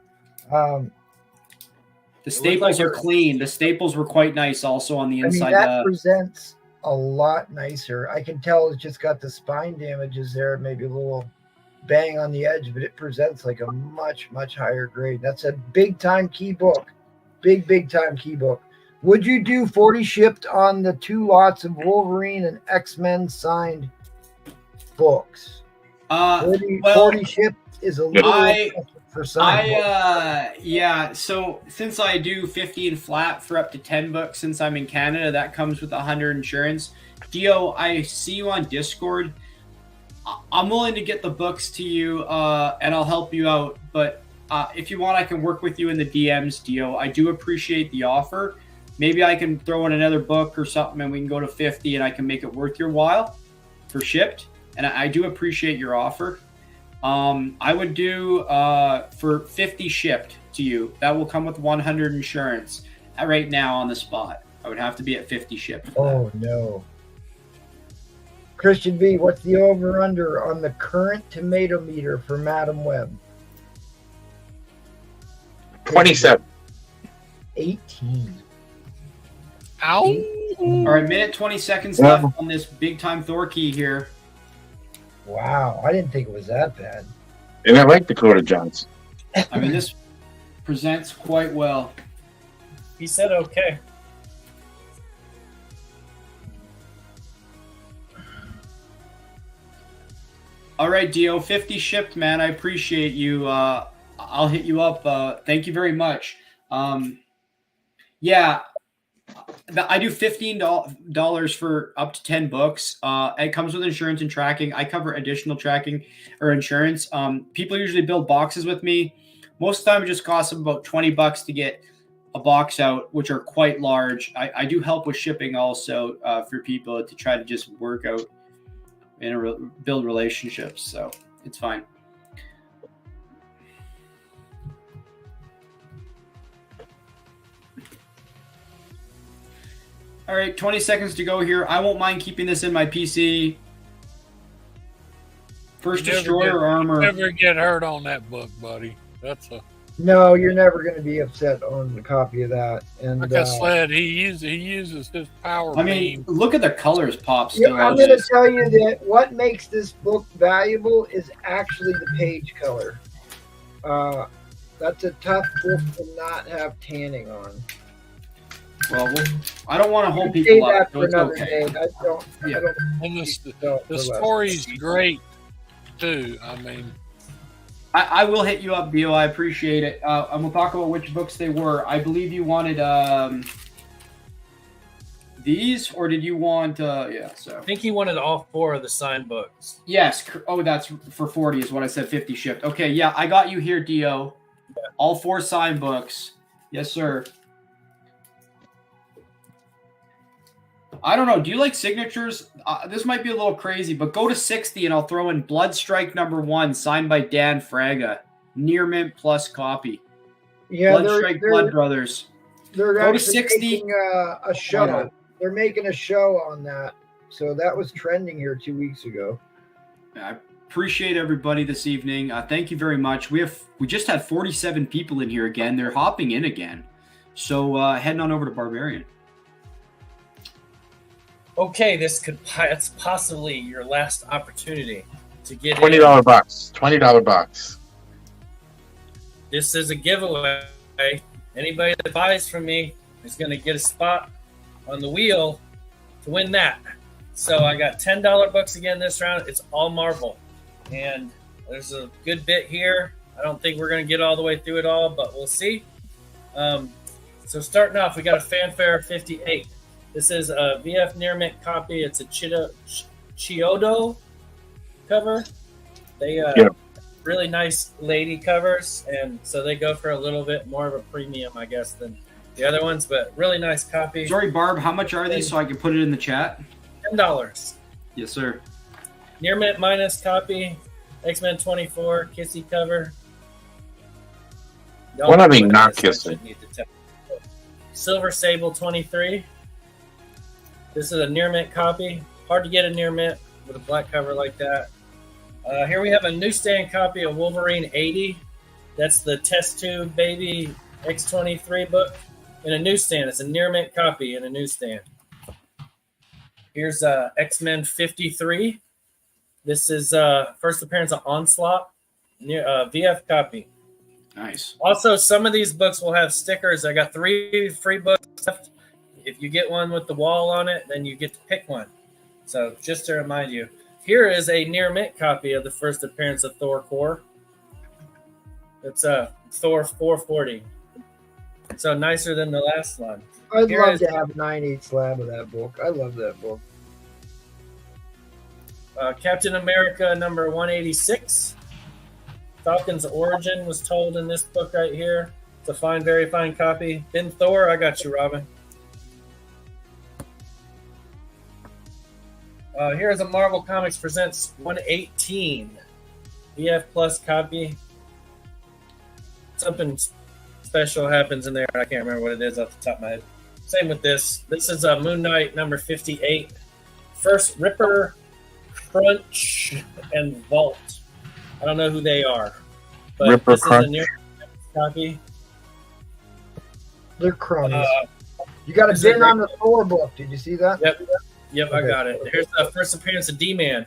The staples are clean. The staples were quite nice also on the inside. That presents a lot nicer. I can tell it's just got the spine damages there, maybe a little bang on the edge, but it presents like a much, much higher grade. That's a big time key book. Big time key book. Would you do 40 shipped on the 2 lots of Wolverine and X-Men signed books? 40 shipped is a little for signed books. Yeah. So since I do 50 in flat for up to 10 books, since I'm in Canada, that comes with 100 insurance. Dio, I see you on Discord. I'm willing to get the books to you, and I'll help you out. But if you want, I can work with you in the DMs, Dio. I do appreciate the offer. Maybe I can throw in another book or something, and we can go to 50, and I can make it worth your while for shipped. And I do appreciate your offer. I would do for 50 shipped to you. That will come with 100 insurance. Right now on the spot, I would have to be at 50 shipped. Oh no. Christian B, what's the over-under on the current tomato meter for Madam Web? 27. 18. Ow! All right, minute 20 seconds left on this big time Thor key here. Wow, I didn't think it was that bad. And I like Dakota Johnson. I mean, this presents quite well. He said okay. All right, Dio, 50 shipped, man. I appreciate you. I'll hit you up. Thank you very much. Yeah, I do $15 for up to 10 books. It comes with insurance and tracking. I cover additional tracking or insurance. People usually build boxes with me. Most of the time, it just costs them about $20 to get a box out, which are quite large. I do help with shipping also for people to try to just work out and build relationships. So it's fine. All right, 20 seconds to go here. I won't mind keeping this in my PC. First Destroyer armor. Never get hurt on that book, buddy. No, you're never going to be upset on the copy of that. And like I said, he uses his power. I mean, look at the colors pop. Still, I'm going to tell you that what makes this book valuable is actually the page color. That's a tough book to not have tanning on. Well, I don't want to hold people up. For another day. I don't. And the story's great too. I mean, I will hit you up, Dio. I appreciate it. And we'll talk about which books they were. I believe you wanted these, or did you want? Yeah. So I think he wanted all 4 of the signed books. Yes. Oh, that's for 40 is what I said. 50 shipped. Okay. Yeah, I got you here, Dio. Yeah. All 4 signed books. Yes, sir. I don't know. Do you like signatures? This might be a little crazy, but go to 60 and I'll throw in Blood Strike #1, signed by Dan Fraga. Near mint plus copy. Yeah, Blood Strike Blood Brothers. They're go to 60. Making a show. They're making a show on that. So that was trending here 2 weeks ago. I appreciate everybody this evening. Thank you very much. We just had 47 people in here again. They're hopping in again. So heading on over to Barbarian. Okay, it's possibly your last opportunity to get $20 box. $20 box. This is a giveaway. Anybody that buys from me is going to get a spot on the wheel to win that. So I got $10 books again this round. It's all Marvel. And there's a good bit here. I don't think we're going to get all the way through it all, but we'll see. So starting off, we got a Fanfare 58. This is a VF Near Mint copy. It's a Chiodo cover. They really nice lady covers, and so they go for a little bit more of a premium, I guess, than the other ones, but really nice copy. Sorry, Barb, how much are these so I can put it in the chat? $10. Yes, sir. Near Mint minus copy. X-Men 24 Kissy cover. Y'all What know are they it not is. I kissing? shouldn't need to tell. Silver Sable 23. This is a near mint copy. Hard to get a near mint with a black cover like that. Here we have a newsstand copy of Wolverine 80. That's the test tube baby X23 book in a newsstand. It's a near mint copy in a newsstand. Here's X-Men 53. This is first appearance of Onslaught, VF copy. Nice. Also, some of these books will have stickers. I got 3 free books left. If you get one with the wall on it, then you get to pick one. So just to remind you, here is a near mint copy of the first appearance of Thor Core. It's Thor 440. So nicer than the last one. I'd Here love is- to have a 9/8 slab of that book. I love that book. Captain America number 186. Falcon's origin was told in this book right here. It's a fine, very fine copy. Ben Thor, I got you, Robin. Here's a Marvel Comics Presents 118. VF Plus copy. Something special happens in there. I can't remember what it is off the top of my head. Same with this. This is a Moon Knight number 58. First Ripper, Crunch, and Vault. I don't know who they are, but Ripper, this Crunch. is a near copy. They're crummies. You got a this is a bin on the Thor book. Did you see that? Yep, I got it. Here's the first appearance of D-Man.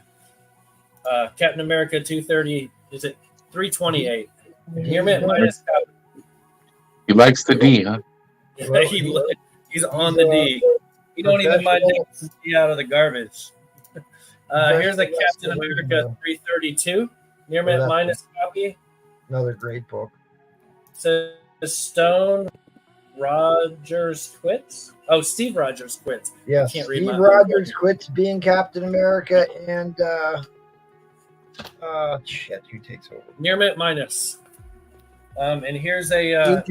Captain America 230. Is it 328? Near mint minus copy. He likes the D, huh? He's on the D. He don't even mind taking the D out of the garbage. Here's a Captain America 332. Near mint minus copy. Another great book. Says Stone Rogers quits. Oh, Steve Rogers quits. Yes, Can't read Steve my- Rogers quits being Captain America, and shit, who takes over? Near mint minus. And here's a USA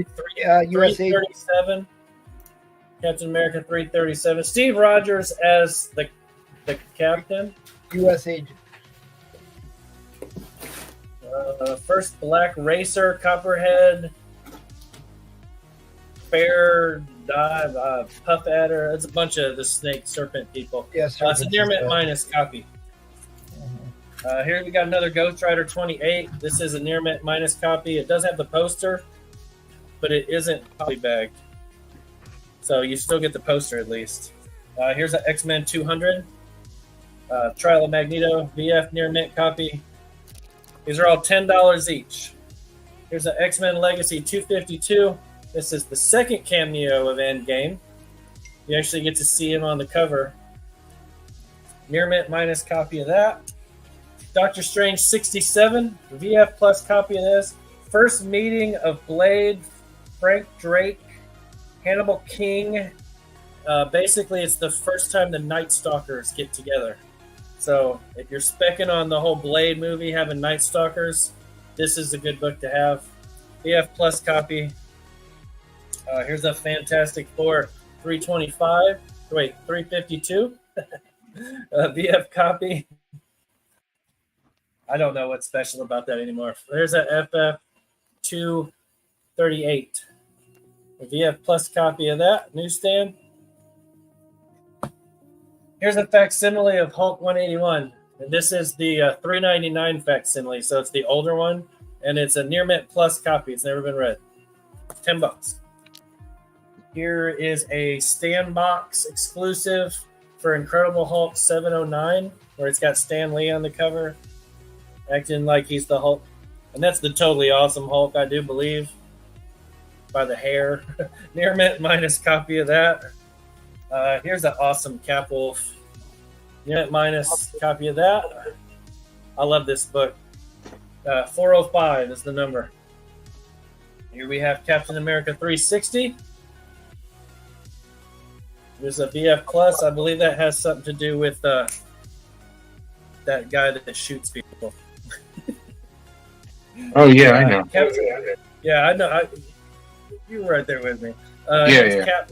337. Captain America 337. Steve Rogers as the captain. U.S. agent. First Black Racer, Copperhead, Bear, Dive, Puff Adder. It's a bunch of the snake serpent people. Yes, It's a near mint minus copy. Here we got another Ghost Rider 28. This is a near mint minus copy. It does have the poster, but it isn't polybagged. So you still get the poster at least. Here's an X-Men 200. Trial of Magneto, VF near mint copy. These are all $10 each. Here's an X-Men Legacy 252. This is the second cameo of Endgame. You actually get to see him on the cover. Near mint minus copy of that. Doctor Strange 67, VF plus copy of this. First meeting of Blade, Frank Drake, Hannibal King. Basically, it's the first time the Night Stalkers get together. So if you're specking on the whole Blade movie, having Night Stalkers, this is a good book to have. VF plus copy. Here's a Fantastic Four 325. Wait, 352. VF copy. I don't know what's special about that anymore. There's a FF 238. A VF plus copy of that, newsstand. Here's a facsimile of Hulk 181. And this is the $3.99 facsimile, so it's the older one, and it's a near mint plus copy. It's never been read. $10. Here is a stand box exclusive for Incredible Hulk 709, where it's got Stan Lee on the cover, acting like he's the Hulk. And that's the totally awesome Hulk, I do believe, by the hair. Near mint minus copy of that. Here's an awesome Cap Wolf. Near mint minus copy of that. I love this book. 405 is the number. Here we have Captain America 360. There's a VF Plus. I believe that has something to do with that guy that shoots people. Oh yeah, I know. Yeah, I know. You were right there with me. Yeah. Cap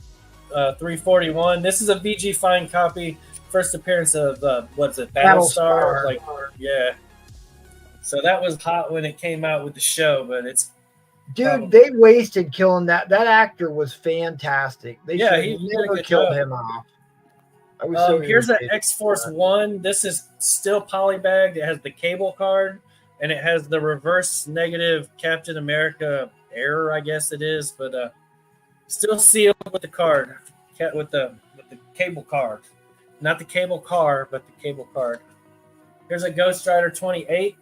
341. This is a VG fine copy. First appearance of what's it? Battlestar. Yeah. So that was hot when it came out with the show, but it's Dude, they wasted killing that. That actor was fantastic. They Yeah, should he have did a never good killed job. him off. I was so Here's an irritated. X-Force 1. This is still polybagged. It has the cable card, and it has the reverse negative Captain America error, I guess it is, but still sealed with the card, with the cable card. Not the cable car, but the cable card. Here's a Ghost Rider 28.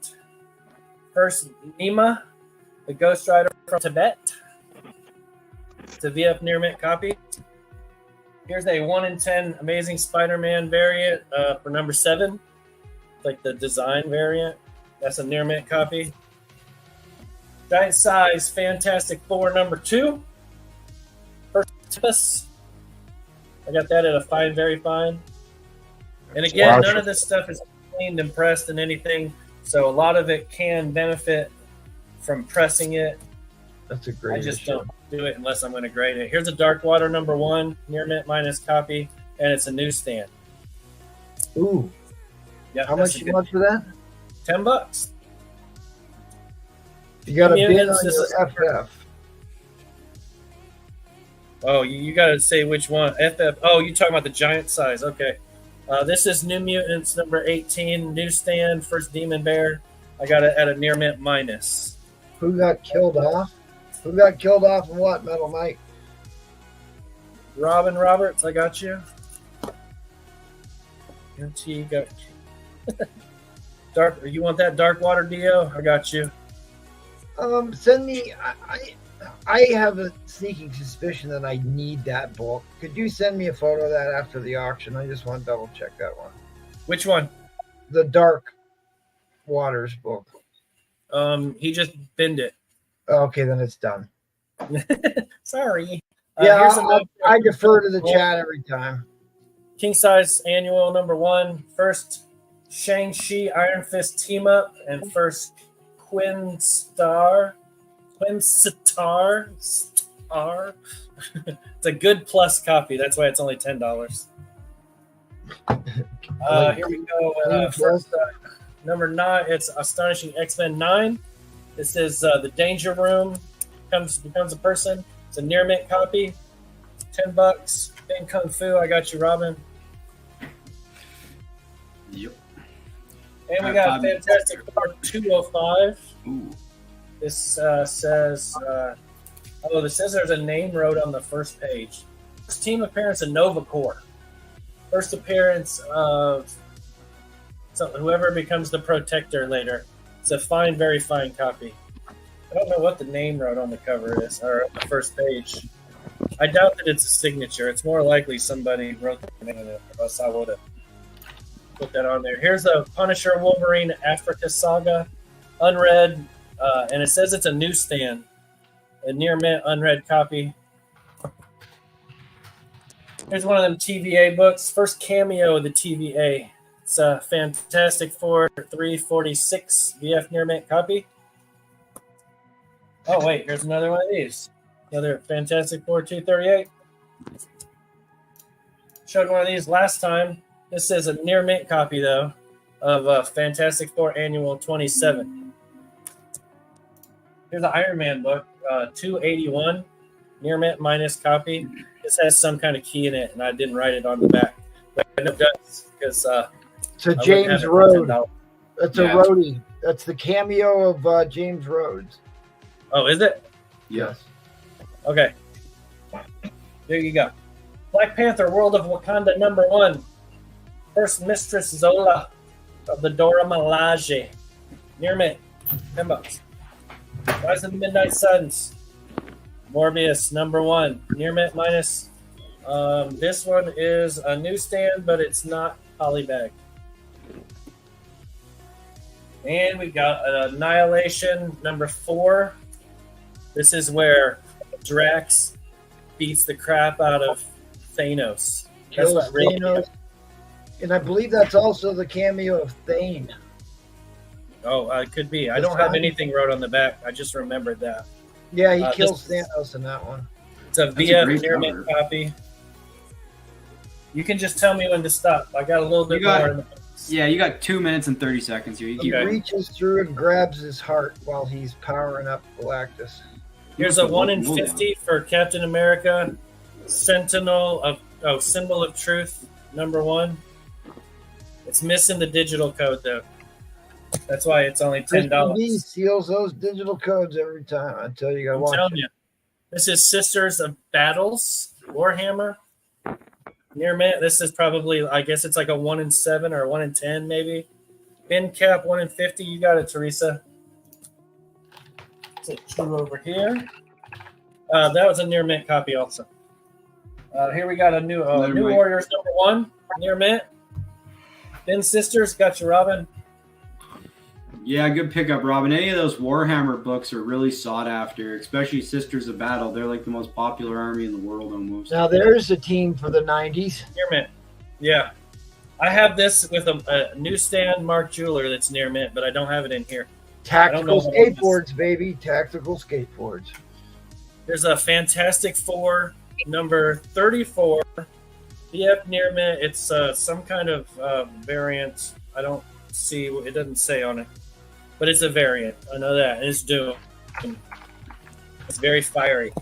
First Nima, the Ghost Rider from Tibet. It's a VF near mint copy. Here's a 1 in 10 Amazing Spider-Man variant for number 7. Like the design variant. That's a near mint copy. Giant size Fantastic Four number 2. First, I got that at a fine, very fine. And again, none of this stuff is cleaned and pressed and anything. So a lot of it can benefit from pressing it. That's a great I just issue. don't do it unless I'm going to grade it. Here's a Dark Water number 1, near mint minus copy, and it's a newsstand. Ooh. Yeah, How that's much a you good- want for that? $10. You got a Yeah, bid this on is- your FF. Oh, you got to say which one. FF. Oh, you talking about the giant size. Okay. This is New Mutants number 18, newsstand, first Demon Bear. I got it at a near mint minus. Who got killed off? Who got killed off and what, Metal Mike? Robin Roberts, I got you. Guarantee you got Dark. You want that Dark Water Dio? I got you. Send me. I have a sneaking suspicion that I need that book. Could you send me a photo of that after the auction? I just want to double check that one. Which one? The Dark Waters book. He just binned it. Okay, then it's done. Sorry. Yeah, Here's another I defer to the chat every time. King size annual number 1. First Shang-Chi Iron Fist team up and first Star. It's a good plus copy. That's why it's only $10. Here we go. First, number 9. It's Astonishing X-Men 9. This is the Danger Room. Becomes a person. It's a near mint copy. $10. Ben Kung Fu. I got you, Robin. Yep. And we got Fantastic Four 205. Ooh. This says, this says there's a name wrote on the first page. First team appearance of Nova Corps. First appearance of whoever becomes the Protector later. It's a fine, very fine copy. I don't know what the name wrote on the cover is, or on the first page. I doubt that it's a signature. It's more likely somebody wrote the name of it, or else I would have put that on there. Here's a Punisher Wolverine Africa Saga, unread. And it says it's a newsstand, a near mint unread copy. Here's one of them TVA books. First cameo of the TVA. It's a Fantastic Four 346 VF near mint copy. Oh wait, here's another one of these. Another Fantastic Four 238. Showed one of these last time. This is a near mint copy though of Fantastic Four Annual 27. Here's an Iron Man book, 281, near mint minus copy. This has some kind of key in it, and I didn't write it on the back. But it does, because it's a James Rhodes. That's a Yeah. roadie. That's the cameo of James Rhodes. Oh, is it? Yes. Okay. There you go. Black Panther World of Wakanda number 1. First Mistress Zola of the Dora Milaje. Near mint. $10. Rise of the Midnight Suns. Morbius, number 1. Near mint minus. This one is a newsstand, but it's not polybagged. And we got Annihilation, number 4. This is where Drax beats the crap out of Thanos. That's Kills what really Thanos. And I believe that's also the cameo of Thane. Oh, it could be. I don't have anything wrote on the back. I just remembered that. Yeah, he kills this- Thanos in that one. It's a a VF great near mint cover. copy. You can just tell me when to stop. I got a little bit You got- more in the box. Yeah, you got 2 minutes and 30 seconds here. You He keep Okay. reaches through and grabs his heart while he's powering up Galactus. Here's a 1 in 50 for Captain America, Symbol of Truth, #1. It's missing the digital code though. That's why it's only $10. He seals those digital codes every time. I tell you, you gotta I'm watch telling it. you. This is Sisters of Battles, Warhammer. Near mint. This is probably, I guess it's like a 1 in 7 or a 1 in 10 maybe. Bin cap 1 in 50. You got it, Teresa. Take 2 over here. That was a near mint copy also. Here we got a new Warriors #1 near mint. Bin Sisters, got you, Robin. Yeah, good pickup, Robin. Any of those Warhammer books are really sought after, especially Sisters of Battle. They're like the most popular army in the world almost. Now there's a team for the 90s. Near mint. Yeah. I have this with a newsstand Mark Jeweler that's near mint, but I don't have it in here. Tactical skateboards, baby. Tactical skateboards. There's a Fantastic Four #34. BF near mint. It's some kind of variant. I don't see, it doesn't say on it. But it's a variant. I know that. It's Doom. It's very fiery.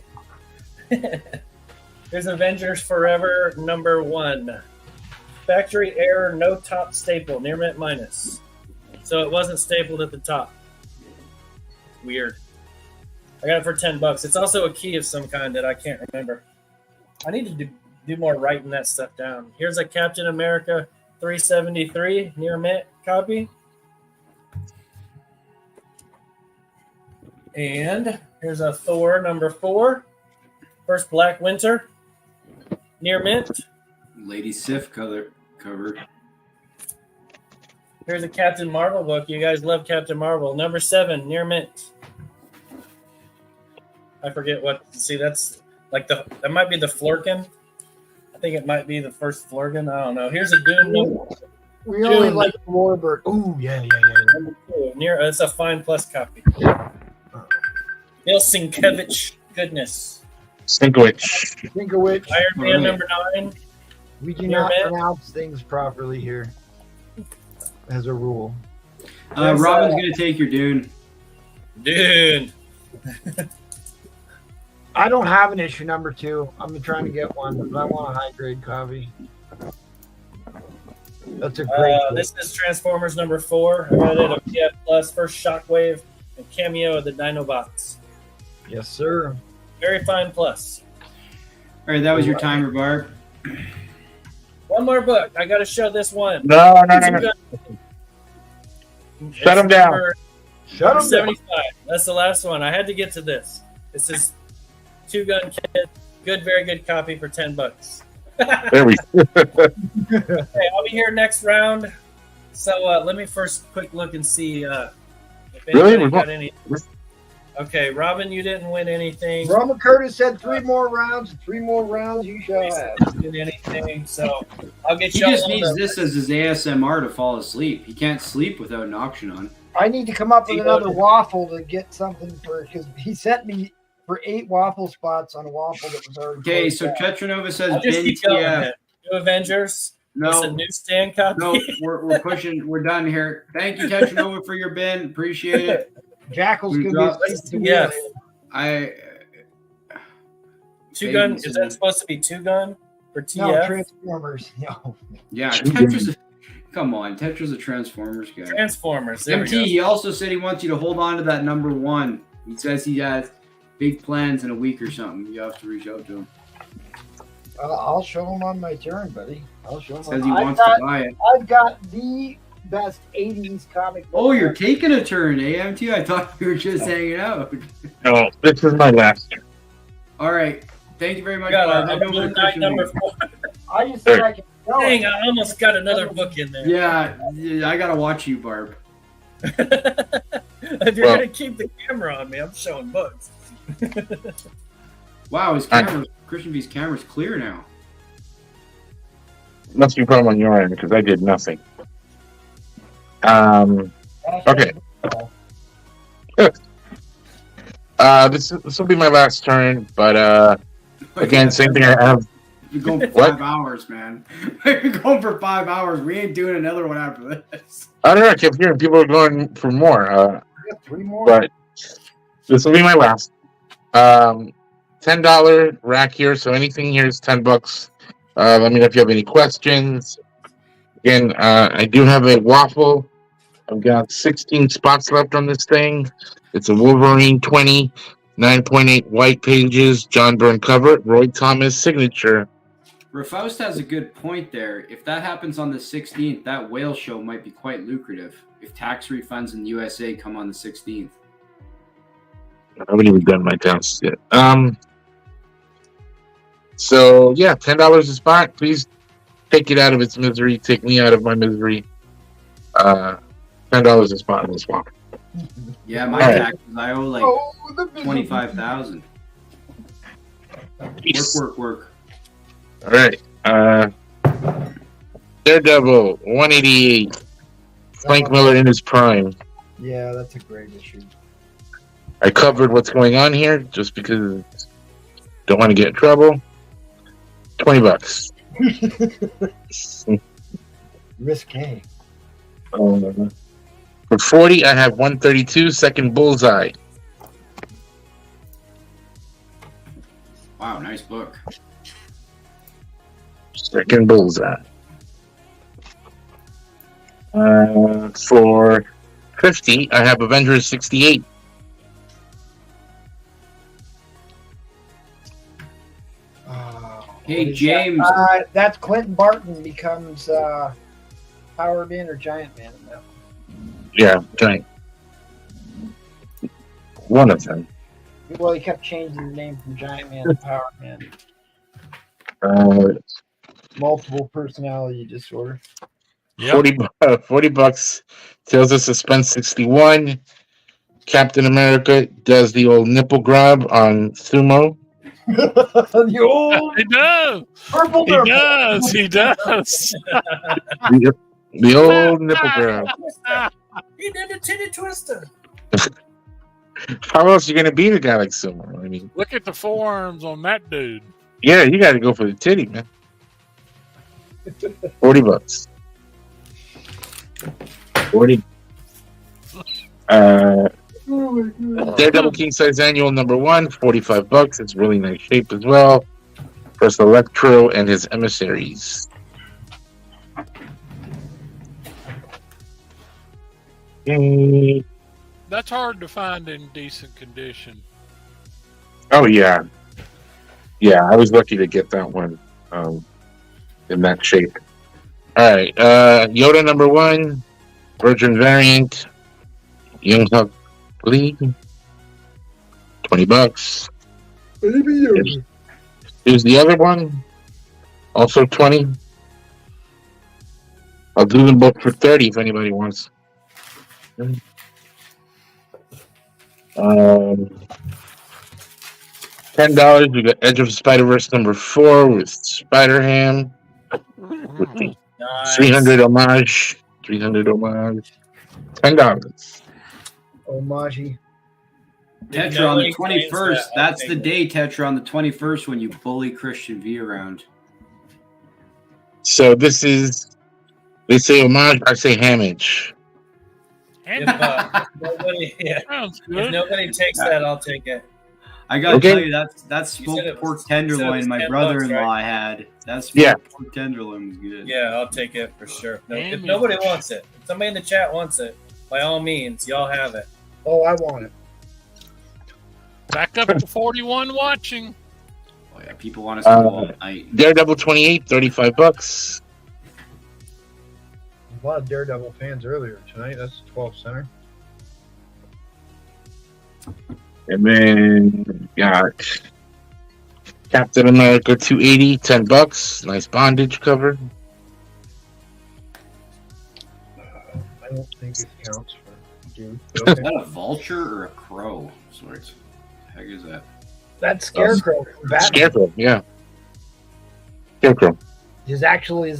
There's Avengers Forever #1. Factory error, no top staple. Near mint minus. So it wasn't stapled at the top. Weird. I got it for $10. It's also a key of some kind that I can't remember. I need to do more writing that stuff down. Here's a Captain America 373 near mint copy. And here's a Thor #4. First Black Winter. Near mint. Lady Sif cover. Here's a Captain Marvel book. You guys love Captain Marvel. #7, near mint. I forget what. See, that's like that might be the Flurkin. I think it might be the first Flurkin. I don't know. Here's a Doom. We only like the Warbird. Ooh, yeah. Near, it's a fine plus copy. Neil Sienkiewicz, goodness. Sienkiewicz. Think of which Iron Man #9. we do Near not mint. pronounce things properly here, as a rule. Robin's going to take your Dune. Dude. I don't have an issue #2. I'm trying to get one, but I want a high grade copy. That's a great. This is Transformers #4. I got it a PF Plus, first Shockwave, and cameo of the Dinobots. Yes, sir. Very fine plus. All right, that was your timer, Barb. One more book. I got to show this one. No. Shut him down. Shut Number him down. 75. That's the last one. I had to get to this. This is Two Gun Kid. Good, very good copy for $10. There we go. Okay, I'll be here next round. So let me first quick look and see if Really? anybody got any. Okay, Robin, you didn't win anything. Roman Curtis said 3 more rounds. 3 more rounds you shall have. Did anything? So I'll get He you. just needs this as his ASMR to fall asleep. He can't sleep without an auction on. I need to come up with another waffle to get something for, because he sent me for 8 waffle spots on a waffle that was already. Okay, closed so out. Tetranova says I'll just bin keep going. TF. New Avengers. It's a No, newsstand copy. no, we're pushing. We're done here. Thank you, Tetranova, for your bin. Appreciate it. Jackal's We gonna dropped- be asleep to Yeah. I Two Gun. Is that supposed to be Two Gun for TF? No, Transformers. No. yeah. Tetra's come on, Tetra's a Transformers guy. Transformers. There we MT. go. He also said he wants you to hold on to that #1. He says he has big plans in a week or something. You have to reach out to him. I'll show him on my turn, buddy. I'll show him. Says he wants to buy it. I've got the best 80s comic book. Oh, you're taking a turn, AMT. I thought you were just hanging out. No, this is my last turn. All right. Thank you very much. Got Bob. a Head over Blue to Knight Christian Week. #4. I just said I can tell Dang, it. I almost got another book in there. Yeah, I gotta watch you, Barb. If you're Well- gonna keep the camera on me, I'm showing books. Wow, his camera, Christian V's camera's clear now. Must be a problem on your end because I did nothing. Okay. This will be my last turn, but again, same thing. I have. You're going for What? 5 hours, man. You're going for 5 hours. We ain't doing another one after this. I don't know. I kept hearing people are going for more. I got 3 more. But this will be my last. $10 rack here, so anything here is $10. Let me know if you have any questions. Again, I do have a waffle. I've got 16 spots left on this thing. It's a Wolverine 20, 9.8 white pages, John Byrne cover, Roy Thomas signature. Rafaust has a good point there. If that happens on the 16th, that whale show might be quite lucrative if tax refunds in the USA come on the 16th. I haven't even done my tasks yet. So yeah, $10 a spot. Please take it out of its misery. Take me out of my misery. $10 a spot in this one. Yeah, my All right. taxes, I owe like 25,000. Work. All right. Daredevil 188. Frank Miller in his prime. Yeah, that's a great issue. I covered what's going on here just because don't want to get in trouble. $20. Risque. For 40, I have 132 second bullseye. Wow, nice book. Second bullseye. For 50, I have Avengers 68. Hey, James. That's Clinton Barton becomes Power Man or Giant Man. Now. Yeah, giant. One of them. Well, he kept changing the name from Giant Man to Power Man. Multiple personality disorder. Yep. 40 bucks. Tales of Suspense 61. Captain America does the old nipple grab on Sumo. The old He does. purple He nipple. does. He does. The old nipple grab. He did a titty twister. How else are you going to beat a guy like Sumo? I mean, Look at the forearms on that dude. yeah, you got to go for the titty, man. 40 bucks. 40. Daredevil King Size Annual #1, 45 bucks. It's really nice shape as well. Plus Electro and his emissaries. Yay. That's hard to find in decent condition. Oh yeah, yeah. I was lucky to get that one in that shape. All right, Yoda #1, Virgin variant, Young Huck League, 20 bucks. Here's the other one, also 20. I'll do them both for 30 if anybody wants. $10. We got Edge of Spider-Verse #4 with Spider-Ham with the Nice. 300 homage. 300 homage. $10. Omaji. Tetra on the 21st. That's the day, Tetra, on the 21st when you bully Christian V around. So this is, they say homage, I say hamage. If nobody, yeah, Sounds if good. nobody takes that, I'll take it. I gotta Okay. tell you, that's You said smoked it was- pork you said tenderloin it was my $10, brother-in-law right? had. That smoked Yeah. pork tenderloin was good. Yeah, I'll take it for sure. No, if Damn nobody it. wants it, if somebody in the chat wants it, by all means, y'all have it. Oh, I want it. Back up to 41 watching. Oh yeah, people want us to go all night. Daredevil 28, 35 bucks. A lot of Daredevil fans earlier tonight. That's 12 center. And then we got Captain America 280, 10 bucks. Nice bondage cover. I don't think it counts for Duke. Is that a vulture or a crow? Sorts. The heck is that? That's Scarecrow. from Batman. Scarecrow, yeah. Scarecrow. His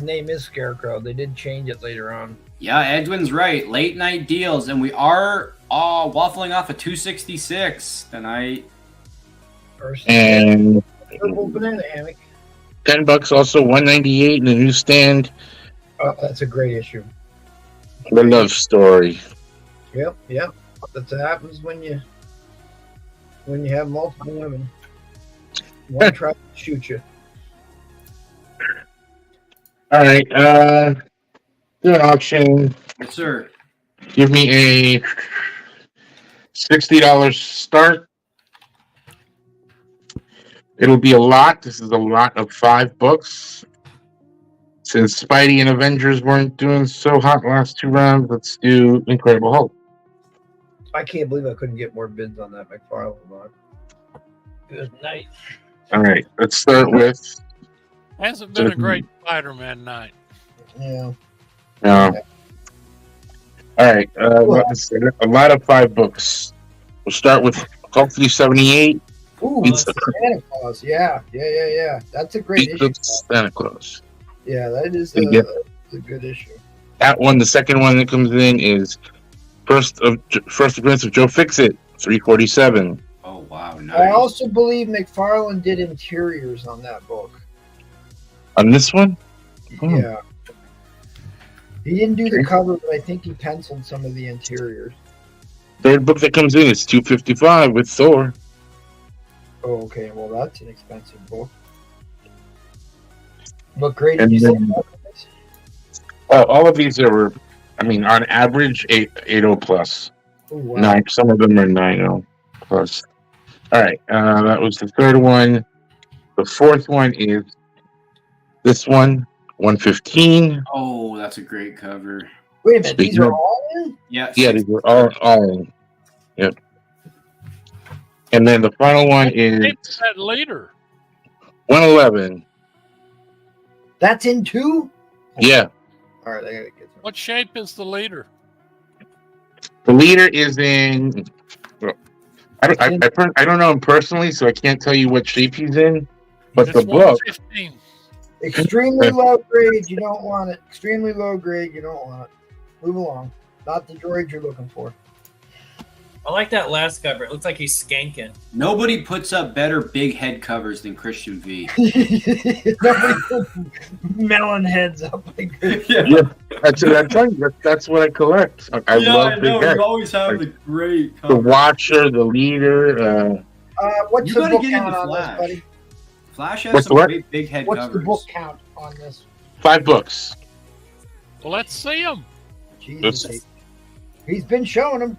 name is Scarecrow. They did change it later on. Yeah, Edwin's right. Late night deals, and we are waffling off a 266 tonight. First, And purple banana hammock. 10 bucks also, 198 in the newsstand. Oh, that's a great issue. The love story. Yep. That's what happens when you when you have multiple women. One tries to shoot you. All right. Do an auction. Yes, sir. Give me a $60 start. It'll be a lot. This is a lot of 5 books. Since Spidey and Avengers weren't doing so hot last 2 rounds, let's do Incredible Hulk. I can't believe I couldn't get more bids on that McFarlane book. Good night. All right. Let's start with. Hasn't been a great Spider-Man night. Yeah. All right. Let's see, a lot of 5 books. We'll start with Hulk 378. Ooh, Beats Santa Claus. Yeah. That's a great Beats issue. of Santa Claus. Yeah, that is Yeah. a good issue. That one, the second one that comes in is First Appearance of Joe Fixit, 347. Oh, wow. I Nice. also believe McFarlane did interiors on that book. On this one? Yeah. He didn't do the cover, but I think he penciled some of the interiors. Third book that comes in is 255 with Thor. Oh, okay. Well, that's an expensive book. But great. And You said then- all of these are, on average, 8.0 plus. oh, wow. 9. Some of them are 9.0 plus. All right. That was the third one. The fourth one is this one, 115. Oh, that's a great cover. Wait a minute. These Speaking are of- all in? Yeah. Yeah, these are all in. Yep. And then the final one is It's that leader. 111. That's in 2? Yeah. All right, I gotta get some. What shape is the leader? The leader is in. Well, I don't know him personally, so I can't tell you what shape he's in. But the It's book, 115. Extremely low grade, you don't want it. Extremely low grade, you don't want it. Move along. Not the droid you're looking for. I like that last cover. It looks like he's skanking. Nobody puts up better big head covers than Christian V. Nobody puts melon heads up like this. yeah, that's what I collect. I love big heads. You always have Like, the great The cover. Watcher, the leader. What's You the gotta book get count into on this, Flash. buddy? Flash has What's some the what? great big head What's covers. the book count on this? 5 books. Well, let's see him. Jesus. He's been showing them.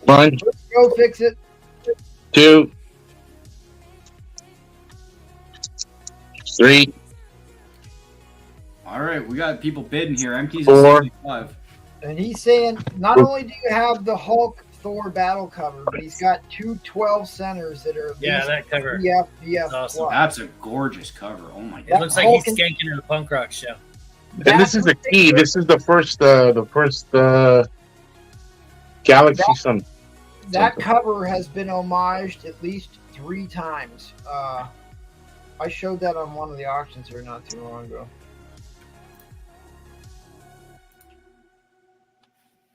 1, Go fix it. 2, 3, All right, we got people bidding here. MT's 4. at 75. And he's saying not only do you have the Hulk Thor battle cover, but he's got 2 12 centers that are at Yeah, least that cover. BF Awesome. plus. That's a gorgeous cover. Oh my It god. looks like he's skanking in a punk rock show. And this is the key. This is the first Galaxy something. That cover has been homaged at least 3 times. I showed that on one of the auctions here not too long ago.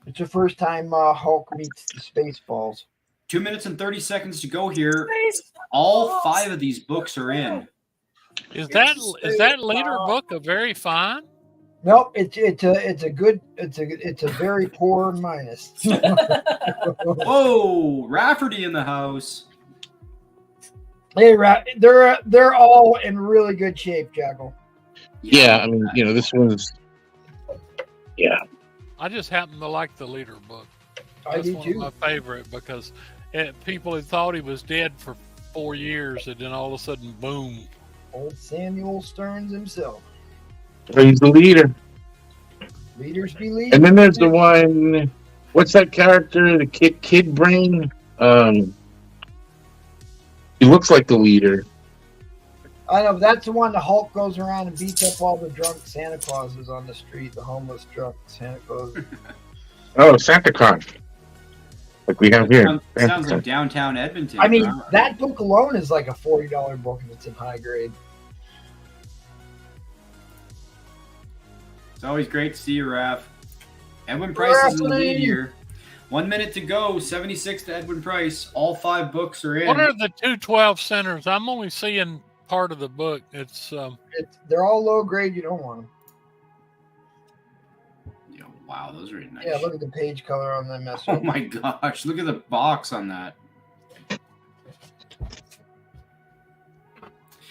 It's the first time Hulk meets the Spaceballs. 2 minutes and 30 seconds to go here. All 5 of these books are in. Is that leader book a very fine? Nope, it's a very poor minus. Whoa, Rafferty in the house. Hey, they're all in really good shape, Jackal. Yeah, this one's. Yeah. I just happen to like the leader book. I That's do one too. of my favorite because people had thought he was dead for 4 years, and then all of a sudden, boom. Old Samuel Stearns himself. He's the leader. Leaders be leaders. And then there's the one. What's that character? The Kid Brain. He looks like the leader. I know, but that's the one the Hulk goes around and beats up all the drunk Santa Clauses on the street, the homeless drunk Santa Claus. Oh, SantaCon. Like we have here. Sounds like downtown Edmonton. I mean, Wow. that book alone is like a $40 book if it's in high grade. It's always great to see you, Raph. Edwin Price is in the lead Rafferty. here. 1 minute to go. 76 to Edwin Price. All 5 books are in. What are the 212 centers? I'm only seeing part of the book. It's They're all low grade. You don't want them. Yo, wow, those are nice. Yeah, look at the page color on that mess. Oh my gosh, look at the box on that.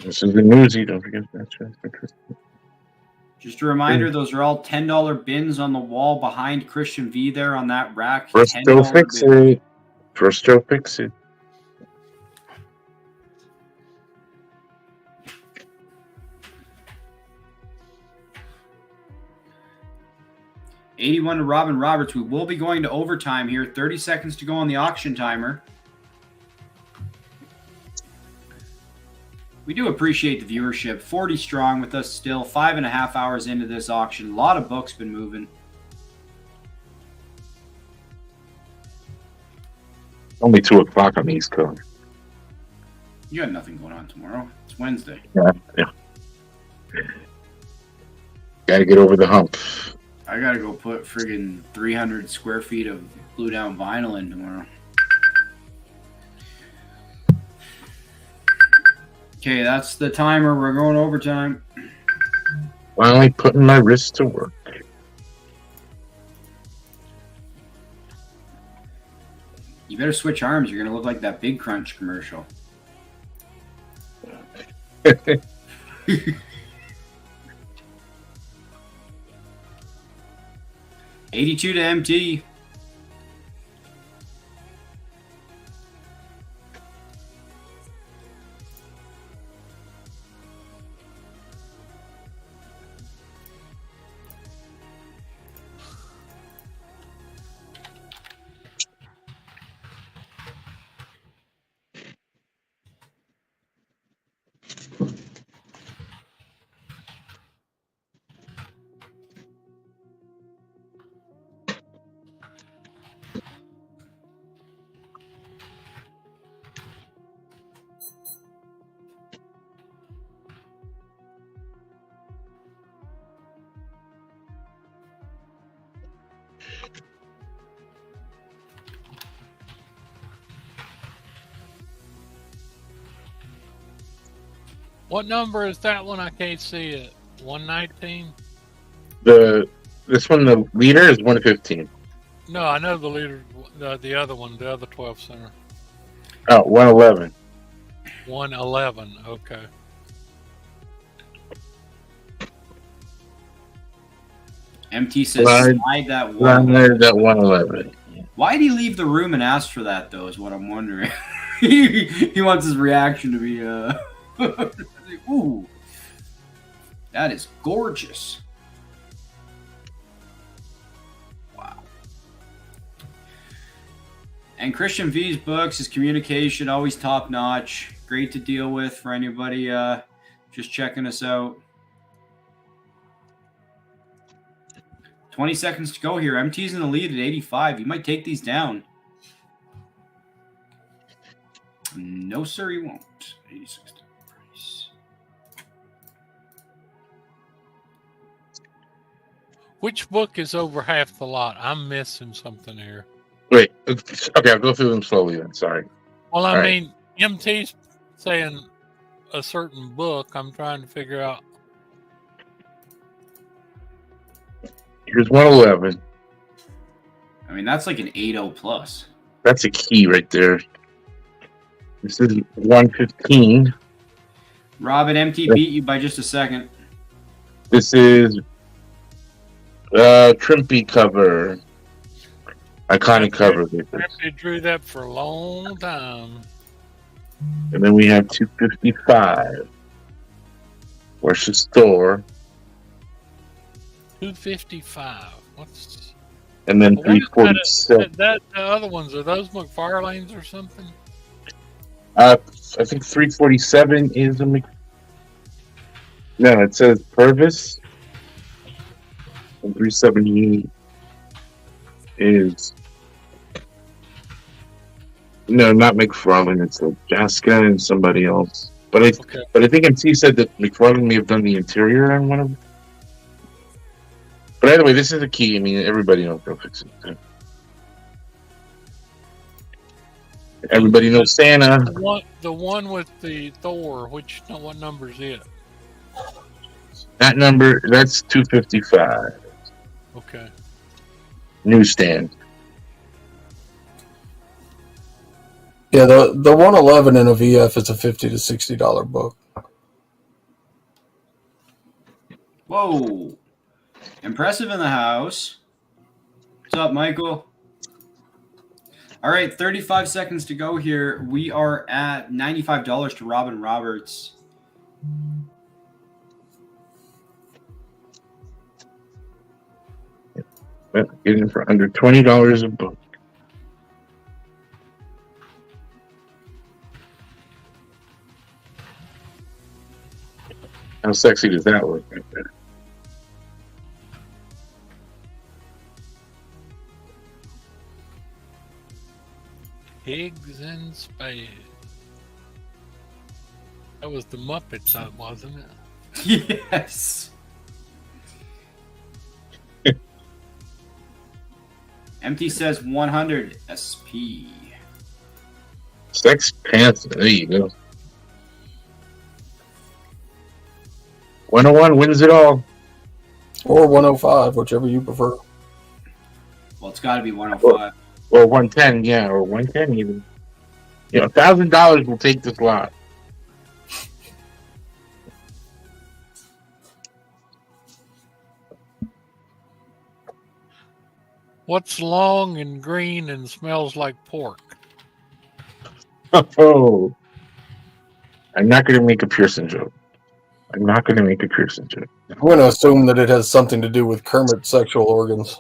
This is the newsy. Don't forget that. Just a reminder, those are all $10 bins on the wall behind Christian V there on that rack. First $10 Joe fix bins. it. First Joe fix it. $81 to Robin Roberts. We will be going to overtime here. 30 seconds to go on the auction timer. We do appreciate the viewership. 40 strong with us still. 5.5 hours into this auction. A lot of books been moving. Only 2 o'clock on the East Coast. You got nothing going on tomorrow. It's Wednesday. Yeah. Gotta get over the hump. I gotta go put friggin' 300 square feet of glue down vinyl in tomorrow. Okay, that's the timer. We're going overtime. Finally putting my wrist to work. You better switch arms. You're gonna look like that Big Crunch commercial. 82 to MT. What number is that one? I can't see it. 119? This one, the leader is 115. No, I know the leader, the other one, the other 12 center. Oh, 111. 111, okay. MT says slide that one. That 111. Why did he leave the room and ask for that, though, is what I'm wondering. He wants his reaction to be, ooh. That is gorgeous. Wow. And Christian V's books, his communication, always top notch. Great to deal with for anybody just checking us out. 20 seconds to go here. MT's in the lead at 85. You might take these down. No, sir, he won't. 86 price. Which book is over half the lot? I'm missing something here. Wait, okay, I'll go through them slowly then. Sorry. Well, I mean, MT's saying a certain book. I'm trying to figure out. Here's 111. I mean, that's like an 8.0 plus. That's a key right there. This is 115. Robin, MT beat you by just a second. This is Trimpy cover. Iconic cover. They drew that for a long time. And then we have 255. Where's the store? 255. What's? And then 347. The other ones, are those McFarlane's or something? I think 347 is a No, it says Purvis. And 378 is no, not McFarlane. It's like Jaska and somebody else. But I think MC said that McFarlane may have done the interior on one of them. But either way, this is a key. I mean, everybody knows they'll fix it. Everybody knows Santa. The one with the Thor. What number is it? That number, that's 255. Okay. Newsstand. Yeah, the 111 in a VF is a $50 to $60 book. Whoa. Impressive in the house. What's up, Michael? All right, 35 seconds to go here. We are at $95 to Robin Roberts. Getting it for under $20 a book. How sexy does that look right there? Pigs and spades. That was the Muppets, wasn't it? Yes. Empty says 100 SP. Sex pants. There you go. 101 wins it all. Or 105, whichever you prefer. Well, it's got to be 105. Or 110, yeah, or 110 even. You know, $1,000 will take this lot. What's long and green and smells like pork? Oh, I'm not going to make a Pearson joke. I'm going to assume that it has something to do with Kermit's sexual organs.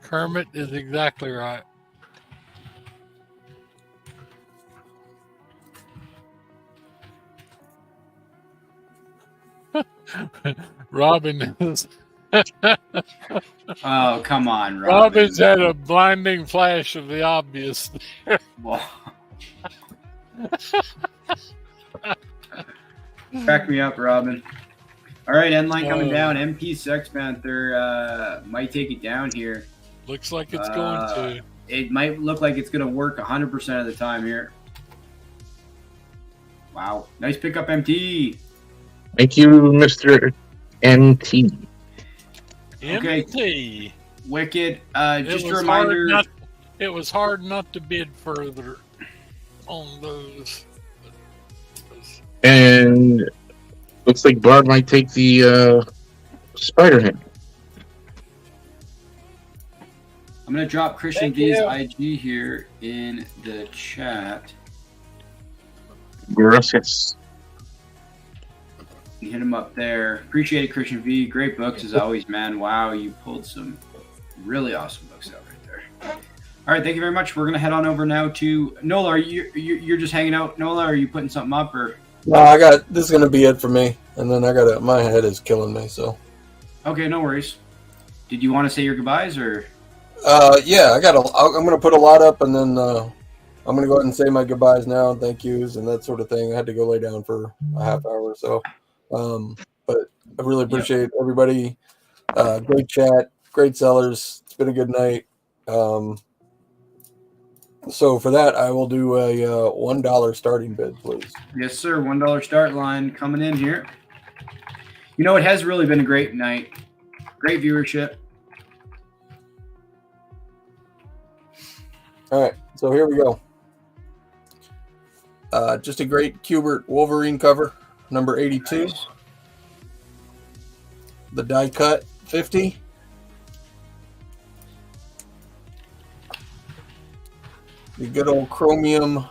Kermit is exactly right. Robin is. Oh, come on, Robin. Robin's had a blinding flash of the obvious. Well, crack me up, Robin. All right, end line coming down. MP Sex Panther might take it down here. Looks like it's going to. It might look like it's going to work 100% of the time here. Wow. Nice pickup, MT. Thank you, Mr. MT. Okay. MT. Wicked. Just a reminder. It was hard not to bid further on those. And looks like Barb might take the Spider-Man. I'm going to drop Christian V's IG here in the chat. Gracias. Hit him up there. Appreciate it, Christian V. Great books as always, man. Wow, you pulled some really awesome books out right there. All right, thank you very much. We're going to head on over now to Nola. Are you're just hanging out, Nola? Or are you putting something up or? No, this is going to be it for me. And then my head is killing me, so. Okay, no worries. Did you want to say your goodbyes or? Yeah, I'm going to put a lot up and then I'm going to go ahead and say my goodbyes now and thank yous and that sort of thing. I had to go lay down for a half hour or so. But I really appreciate everybody. Great chat, great sellers. It's been a good night. So for that, I will do a $1 starting bid, please. Yes, sir. $1 start line coming in here. You know, it has really been a great night. Great viewership. All right, so here we go. Just a great Kubert Wolverine cover, number 82. Nice. The die cut 50. The good old chromium.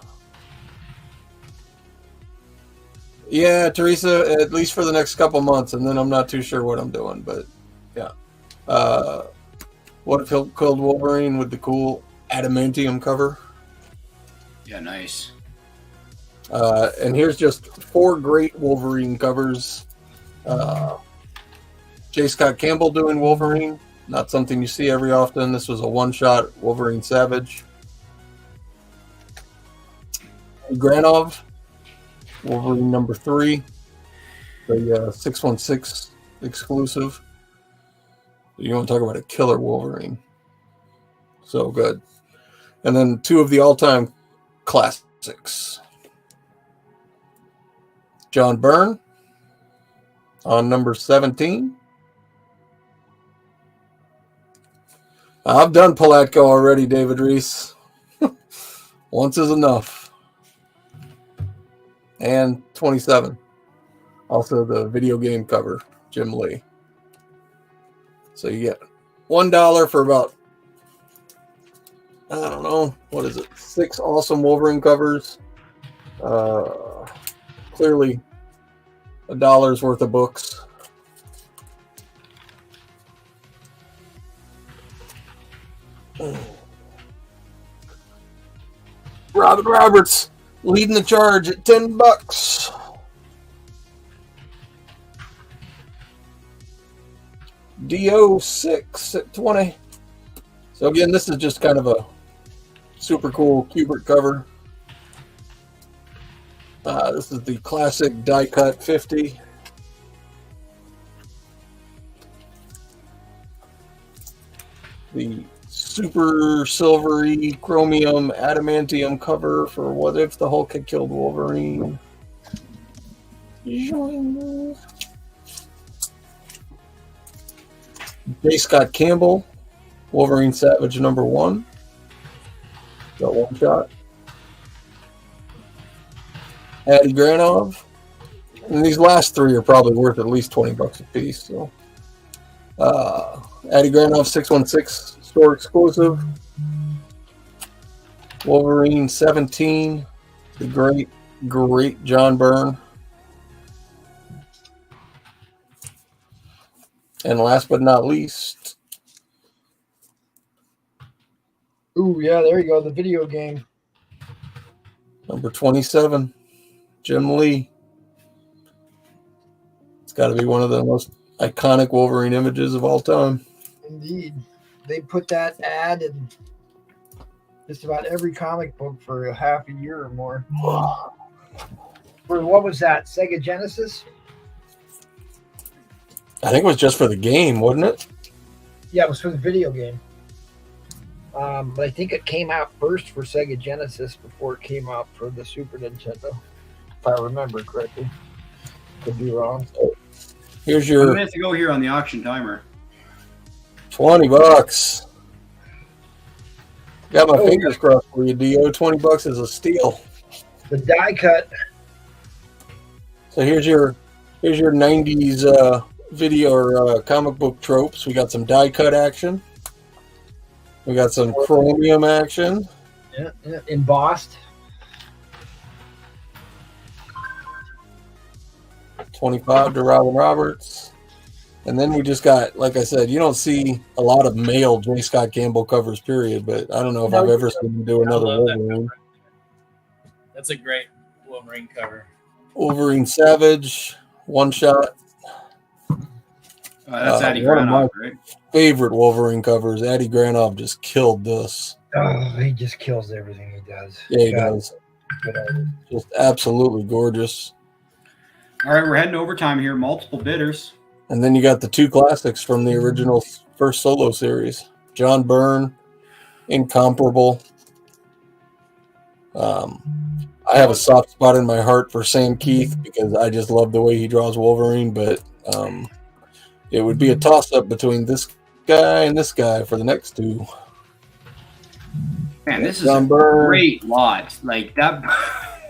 Yeah, Teresa, at least for the next couple months, and then I'm not too sure what I'm doing, but yeah. What if Killed Wolverine with the cool adamantium cover? Yeah, nice. And here's just 4 great Wolverine covers. J. Scott Campbell doing Wolverine. Not something you see every often. This was a one-shot Wolverine Savage. Granov, Wolverine number 3. The 616 exclusive. You want to talk about a killer Wolverine. So good. And then 2 of the all-time classics. John Byrne on number 17. I've done Palatko already, David Reese. Once is enough. And 27. Also the video game cover. Jim Lee. So you get $1 for about, I don't know, what is it? 6 awesome Wolverine covers. Clearly $1 worth of books. Robin Roberts leading the charge at $10. DO6 at 20. So again, this is just kind of a super cool Kubert cover. This is the classic die cut 50. The super silvery chromium adamantium cover for What If the Hulk Had Killed Wolverine. J. Scott Campbell, Wolverine Savage #1. Got one shot. Adi Granov. And these last 3 are probably worth at least $20 a piece. So, Adi Granov 616 store exclusive. Wolverine 17. The great John Byrne. And last but not least. Ooh, yeah, there you go. The video game. Number 27. Jim Lee. It's got to be one of the most iconic Wolverine images of all time. Indeed. They put that ad in just about every comic book for a half a year or more. For what was that? Sega Genesis? I think it was just for the game, wasn't it? Yeah, it was for the video game. But I think it came out first for Sega Genesis before it came out for the Super Nintendo, if I remember correctly. Could be wrong. Here's I'm your going to have to go here on the auction timer. $20. Got my fingers crossed for you, Dio. $20 is a steal. The die cut. So here's your 90s video or comic book tropes. We got some die cut action. We got some chromium action. Yeah, embossed. 25 to Robin Roberts. And then we just got, like I said, you don't see a lot of male J. Scott Campbell covers, period. But I don't know if I've ever seen him do another Wolverine. That's a great Wolverine cover. Wolverine Savage, one shot. That's Adi one of my Granov, right? favorite Wolverine covers. Adi Granov just killed this. Oh, he just kills everything he does. Yeah, he does. Good artist. Just absolutely gorgeous. All right, we're heading to overtime here. Multiple bidders. And then you got the 2 classics from the original first solo series. John Byrne, incomparable. I have a soft spot in my heart for Sam Keith because I just love the way he draws Wolverine, but it would be a toss-up between this guy and this guy for the next 2. Man, this is John a Byrne, great lot. Like that.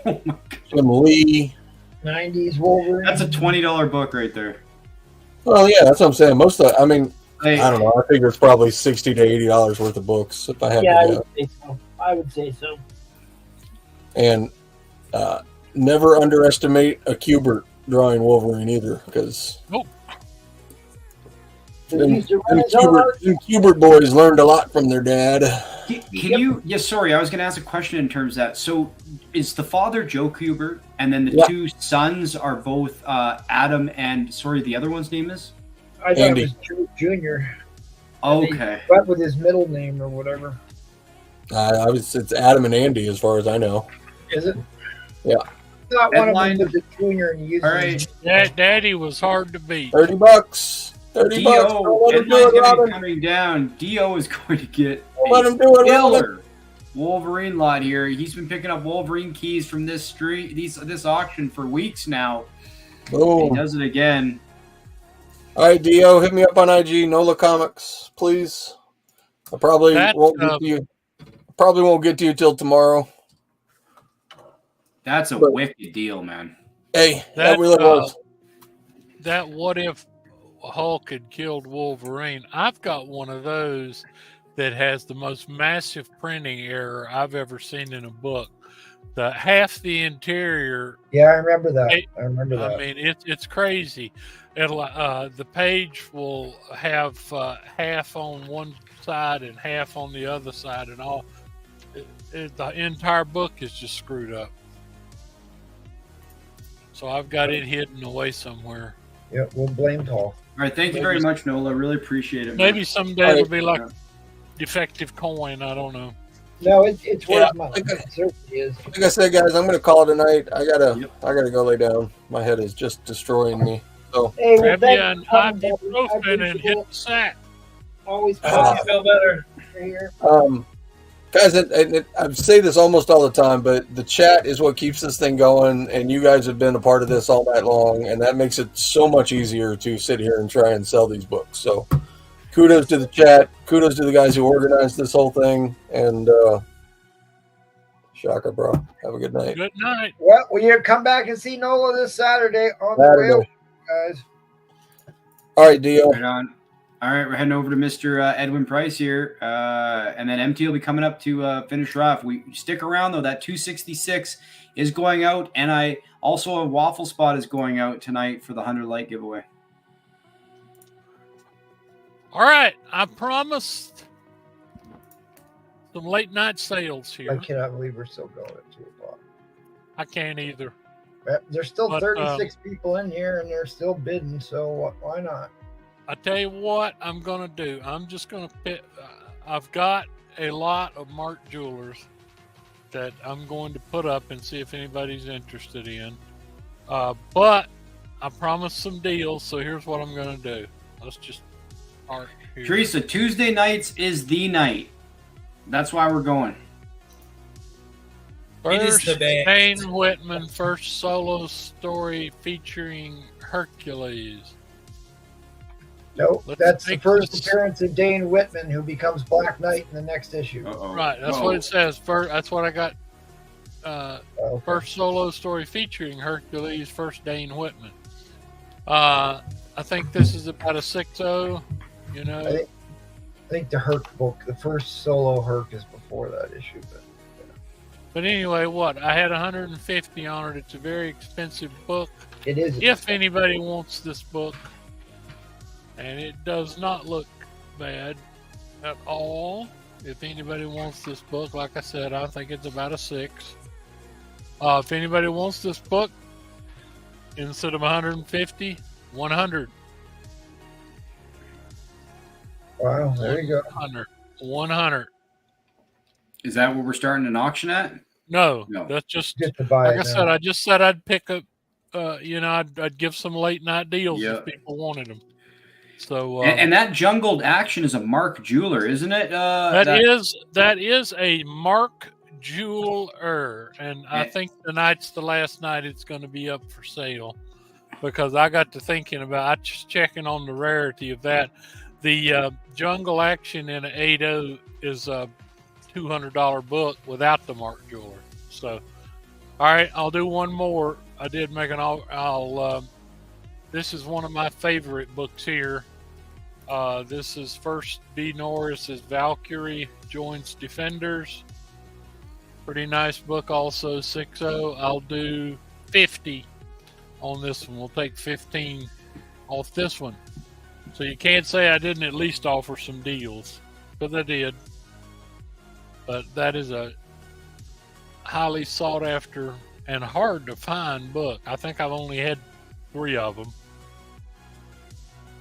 Oh my God. Jim Lee. 90s Wolverine. That's a $20 book right there. Well, yeah, that's what I'm saying. Most of, I mean, Like, I don't know. I figure it's probably $60 to $80 worth of books if I had to guess. I would say so. And never underestimate a Kubert drawing Wolverine either, because them Kubert boys learned a lot from their dad. Can you? Yes, sorry. I was going to ask a question in terms of that. So, is the father Joe Kubert, and then the 2 sons are both Adam and the other one's name is? I thought Andy. it was Joe Jr. Okay. But with his middle name or whatever. It's Adam and Andy as far as I know. Is it? Yeah. I thought one of Headline. them was a junior and he used All right. That Daddy was hard to beat. $30. $30. Dio, Don't let him do headline's it, going to be Robin. coming down. Dio is going to get Don't let him do it, Robin. killer Wolverine lot here. He's been picking up Wolverine keys from this auction for weeks now. He Boom. does it again. All right, Dio, hit me up on IG, NOLA Comics, please. I probably won't get to you. Probably won't get to you till tomorrow. That's a wicked deal, man. Hey, that really was. That What If Hulk had killed Wolverine. I've got one of those that has the most massive printing error I've ever seen in a book. Half the interior. Yeah, I remember that. I mean, it's crazy. It'll the page will have half on one side and half on the other side, and all. The entire book is just screwed up. So I've got it hidden away somewhere. Yeah, we'll blame Paul. All right, thank you very much, Nola. Really appreciate it. Maybe someday it'll be like defective coin. I don't know. No, it's worth money. It certainly is. Like I said, guys, I'm going to call it a night. I gotta go lay down. My head is just destroying me. So Hey, grab you an ibuprofen and hit the sack. Always feel better. Here. Guys, I say this almost all the time, but the chat is what keeps this thing going, and you guys have been a part of this all night long, and that makes it so much easier to sit here and try and sell these books. So kudos to the chat. Kudos to the guys who organized this whole thing, and Shaka, bro. Have a good night. Good night. Well, will you come back and see Nola this Saturday on the way over, guys? All right, Dio. Right on. All right, we're heading over to Mr. Edwin Price here, and then MT will be coming up to finish her off. We stick around though. That 266 is going out, and I also a waffle spot is going out tonight for the 100 light giveaway. All right, I promised some late night sales here. I cannot believe we're still going at 2 o'clock. I can't either. There's still 36 people in here, and they're still bidding. So why not? I tell you what I'm going to do. I'm just going to pick. I've got a lot of Mark Jewelers that I'm going to put up and see if anybody's interested in. But I promised some deals, so here's what I'm going to do. Let's just start here. Teresa, Tuesday nights is the night. That's why we're going. First, Dane Whitman, first solo story featuring Hercules. Nope, that's the first appearance of Dane Whitman, who becomes Black Knight in the next issue. Right, that's what it says. That's what I got. First solo story featuring Hercules, first Dane Whitman. I think this is about a 6.0. You know, I think the Herc book, the first solo Herc, is before that issue. But anyway, I had 150 on it. It's a very expensive book. It is. If anybody wants this book, and it does not look bad at all. If anybody wants this book, like I said, I think it's about a 6. If anybody wants this book, instead of 150, 100. Wow, there you go. 100. Is that what we're starting an auction at? No. That's just to buy like I said. I just said I'd pick up. I'd give some late night deals if people wanted them. So and that jungled action is a Mark Jeweler, isn't it? That is a Mark Jeweler, and I think tonight's the last night it's going to be up for sale, because I got to thinking about just checking on the rarity of that. The jungle action in an 8.0 is a $200 book without the Mark Jeweler. So, all right, I'll do one more. I did make an. This is one of my favorite books here. This is first B. Norris's Valkyrie joins Defenders. Pretty nice book, also 6.0. I'll do 50 on this one. We'll take 15 off this one. So you can't say I didn't at least offer some deals, because I did. But that is a highly sought after and hard to find book. I think I've only had 3 of them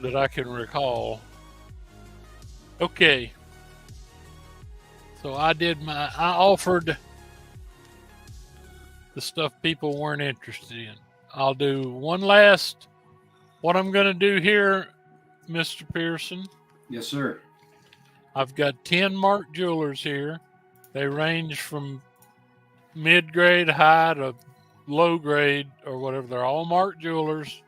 that I can recall. Okay. So I offered the stuff people weren't interested in. I'll do one last. What I'm going to do here, Mr. Pearson. Yes, sir. I've got 10 Mark Jewelers here. They range from mid-grade high to low-grade or whatever. They're all Mark Jewelers.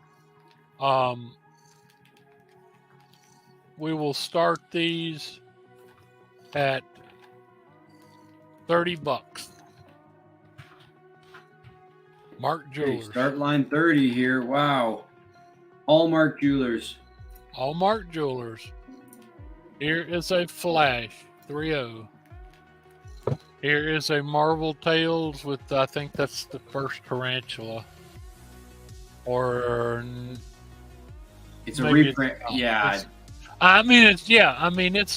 We will start these at $30. Mark Jewelers. Okay, start line 30 here. Wow. All Mark Jewelers. All Mark Jewelers. Here is a Flash 3-0. Here is a Marvel Tales with, I think that's the first tarantula. Or It's a maybe reprint. it's- Yeah. it's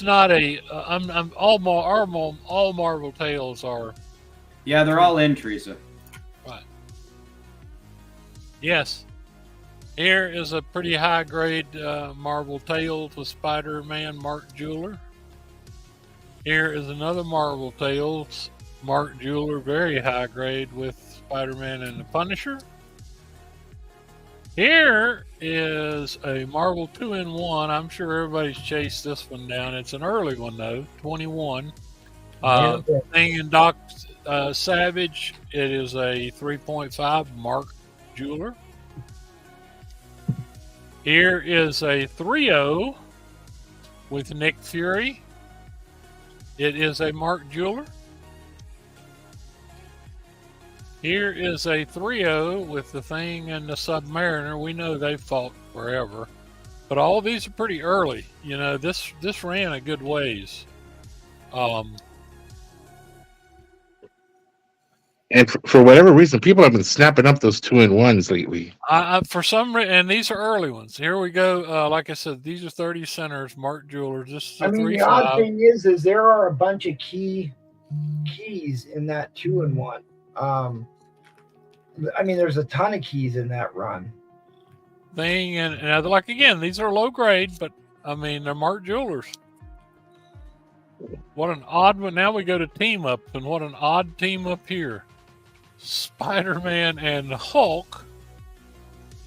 not a. I'm all Marvel Tales are. Yeah, they're all in, Teresa. Right. Yes. Here is a pretty high grade Marvel Tales with Spider-Man Mark Jeweler. Here is another Marvel Tales Mark Jeweler, very high grade with Spider-Man and the Punisher. Here is a Marvel 2-in-1. I'm sure everybody's chased this one down. It's an early one though, 21. Thing and Doc Savage. It is a 3.5 Mark Jeweler. Here is a 3-0 with Nick Fury. It is a Mark Jeweler. Here is a 3-0 with the Thing and the Submariner. We know they've fought forever, but all these are pretty early. You know, this ran a good ways. And for whatever reason, people have been snapping up those 2-in-1s lately. For some reason, and these are early ones. Here we go. Like I said, these are 30 centers, Mark Jewelers. This is a I mean, 3-5. the odd thing is there are a bunch of keys in that 2-in-1. I mean, there's a ton of keys in that run. Thing and like again, these are low grade, but I mean they're Mark Jewelers. What an odd one! Now we go to team up, and what an odd team up here: Spider-Man and Hulk,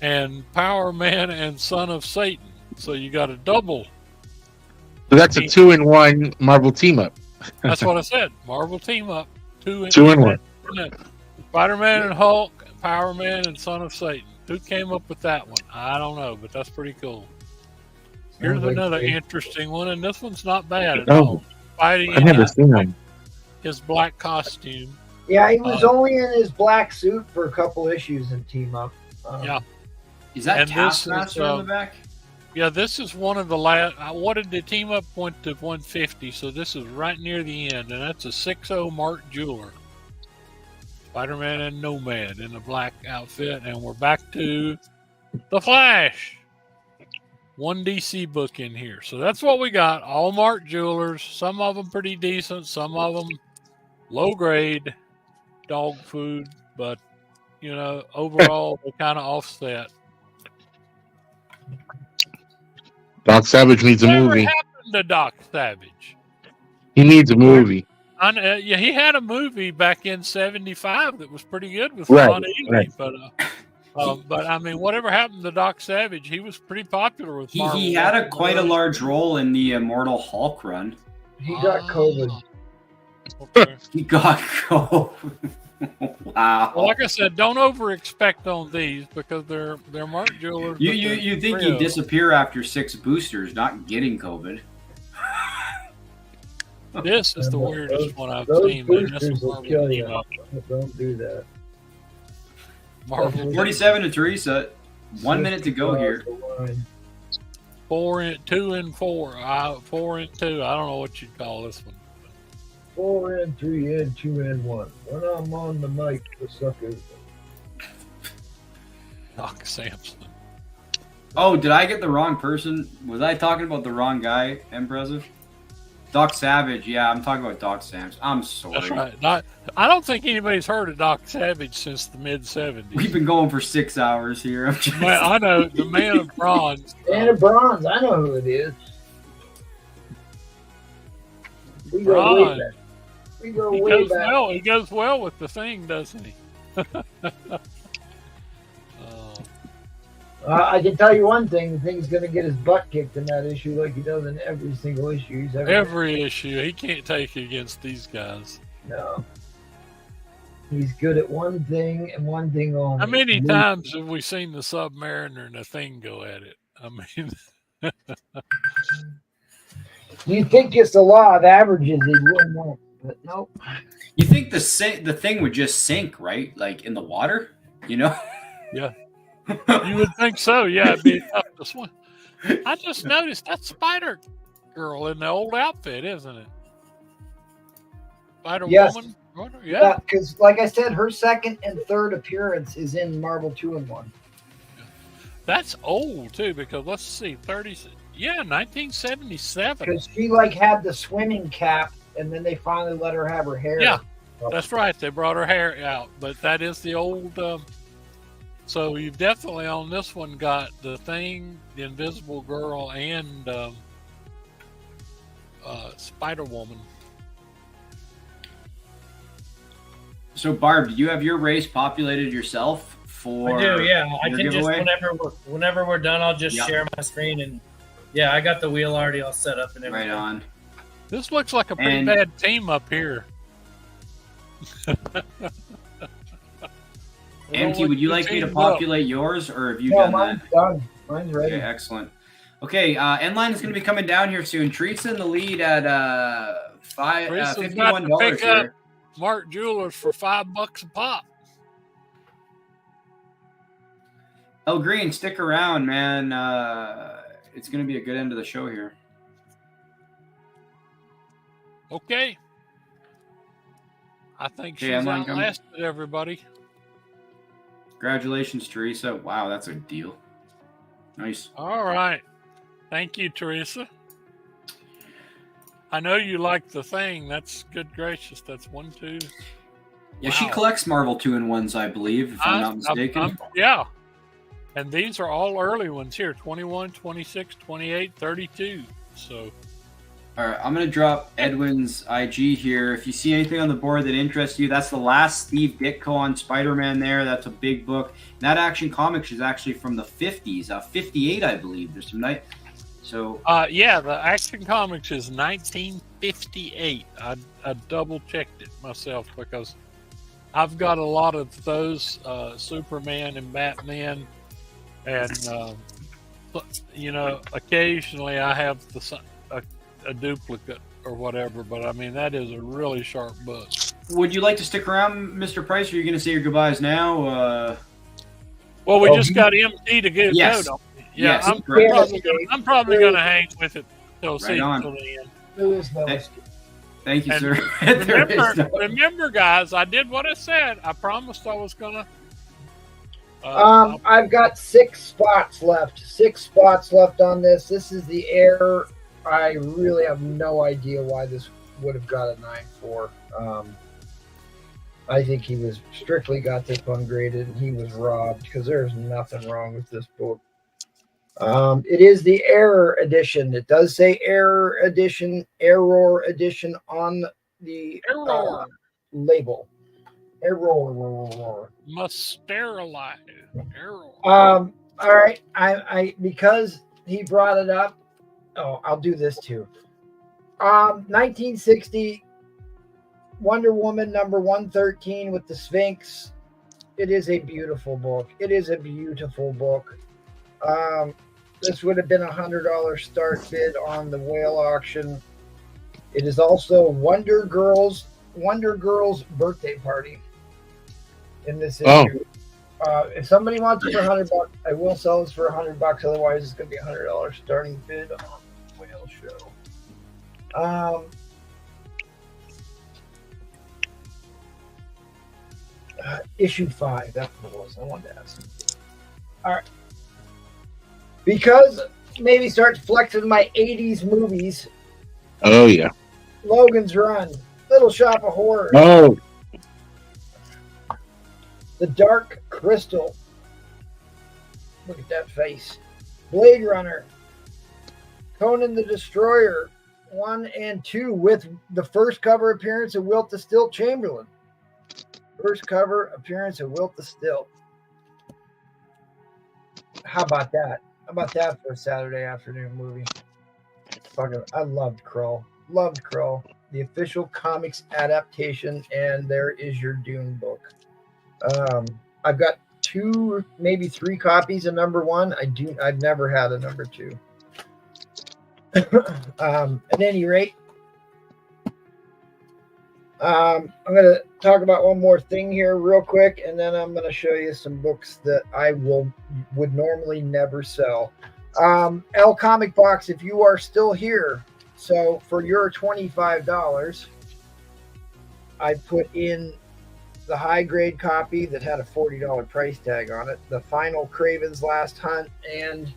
and Power Man and Son of Satan. So you got a double. So that's a 2-in-1 Marvel team up. That's what I said. Marvel team up, 2-in-1. Spider-Man and Hulk, Power Man and Son of Satan. Who came up with that one? I don't know, but that's pretty cool. Here's another interesting one, and this one's not bad at all. Fighting I've never seen them. His black costume. Yeah, he was only in his black suit for a couple issues in Team Up. Yeah. Is that And this Taskmaster is, on the back? Yeah, this is one of the last. What did the team up went to 150? So this is right near the end, and that's a 6-0 Mark Jeweler. Spider-Man and Nomad in the black outfit, and we're back to the Flash. One DC book in here, so that's what we got. All Mark Jewelers. Some of them pretty decent, some of them low grade, dog food, but you know, overall they kind of offset. Doc Savage needs a Whatever movie. happened to Doc Savage? He needs a movie. Yeah, he had a movie back in '75 that was pretty good with Right, Ron Ely, right. but I mean, whatever happened to Doc Savage? He was pretty popular with Marvel. He had quite a large role in the Immortal Hulk run. He got COVID. Okay. He got COVID. Wow. Well, like I said, don't over expect on these because they're Mark Jewelers. You think he'd disappear after 6 boosters, not getting COVID? This is the weirdest one I've seen. Man. This boosters is will Marvel kill you. team up. Don't do that. Marvel 47 to Teresa. 1 minute to go here. 4 and 2 and 4. 4 and 2. I don't know what you'd call this one. 4 and 3 and 2 and 1. When I'm on the mic, the suckers. Doc Samson. Oh, did I get the wrong person? Was I talking about the wrong guy, Impressive? Doc Savage. Yeah, I'm talking about Doc Samson. I'm sorry. That's right. I don't think anybody's heard of Doc Savage since the mid '70s. We've been going for 6 hours here. I'm just... Man, I know the Man of Bronze. Man of Bronze, I know who it is. We go way Bronze. back. We go He way goes back. well. He goes well with the Thing, doesn't he? I can tell you one thing: the Thing's going to get his butt kicked in that issue, like he does in every single issue he's ever. Every issue, he can't take against these guys. No. He's good at one thing and one thing only. How many times have we seen the Submariner and the Thing go at it? I mean, You think it's the law of averages, he wouldn't know, but nope. You think the thing would just sink, right? Like in the water, you know? yeah. You would think so, yeah. It'd be tough to swim. I just noticed that's Spider Girl in the old outfit, isn't it? Spider Yes. Woman. Yeah, because like I said, her second and third appearance is in Marvel 2-in-1. That's old too, because let's see, 1977. Because she like had the swimming cap, and then they finally let her have her hair. Yeah, that's right. They brought her hair out, but that is the old. So you've definitely on this one got the Thing, the Invisible Girl, and Spider Woman. So, Barb, do you have your race populated yourself for? I do, yeah. I your can giveaway? just whenever we're done, I'll just Yep. share my screen, and yeah, I got the wheel already all set up and everything. Right on. This looks like a pretty And- bad team up here. Auntie, would you like me to populate yours, or have you No, done mine's that? done. Mine's ready. Okay, excellent. Okay, Endline is going to be coming down here soon. Teresa in the lead at Teresa's about to $51 pick up here. Mark Jewelers for $5 a pop. El Green, stick around, man. It's going to be a good end of the show here. Okay. I think Okay, she's I'm on- outlasted everybody. Congratulations, Teresa. Wow, that's a deal. Nice. All right. Thank you, Teresa. I know you like the Thing. That's good gracious. That's 1, 2. Yeah, she Wow. collects Marvel 2-in-1s, I believe, if I'm not mistaken. Yeah. And these are all early ones here, 21, 26, 28, 32. So, All right, I'm going to drop Edwin's IG here. If you see anything on the board that interests you, that's the last Steve Ditko on Spider-Man there. That's a big book. And that Action Comics is actually from the 50s, 58, I believe. There's some nice... So, yeah, the Action Comics is 1958. I double-checked it myself because I've got a lot of those, Superman and Batman. And, occasionally I have a duplicate or whatever, but I mean, that is a really sharp book. would you like to stick around, Mr. Price, or are you going to say your goodbyes now? Well, we just got MT to get a Yes. code on it. Yeah, Yes, I'm correct. probably going to hang with it till Right on. the end. There is no Hey, Thank you, And sir. There is no- Remember, guys, I did what I said. I promised I was going to. I've got 6 spots left. 6 spots left on this. This is the air. I really have no idea why this would have got a 9.4. I think he was strictly got this one graded and he was robbed because there's nothing wrong with this book. It is the Error edition. It does say Error edition on the label. Error. Must sterilize. Error. All right. I because he brought it up. Oh, I'll do this too. 1960 Wonder Woman number 113 with the Sphinx. It is a beautiful book. This would have been $100 start bid on the whale auction. It is also Wonder Girl's birthday party in this issue. If somebody wants it for $100, I will sell this for $100. Otherwise, it's going to be $100 starting bid on the whale show. Issue 5. That's what it was. I wanted to ask. All right. Because maybe starts flexing my 80s movies. Oh, yeah. Logan's Run, Little Shop of Horrors, Oh, The Dark Crystal. Look at that face. Blade Runner, Conan the Destroyer, 1 and 2, with the first cover appearance of Wilt the Stilt Chamberlain. First cover appearance of Wilt the Stilt. How about that? How about that for a Saturday afternoon movie? Fucking, I loved Krull. Loved Krull. The official comics adaptation, and there is your Dune book. I've got 2, maybe 3 copies of number 1. I've never had a number 2. At any rate, I'm going to talk about one more thing here real quick, and then I'm going to show you some books that I would normally never sell. L Comic Box, if you are still here, so for your $25, I put in the high grade copy that had a $40 price tag on it, the final Craven's Last Hunt, and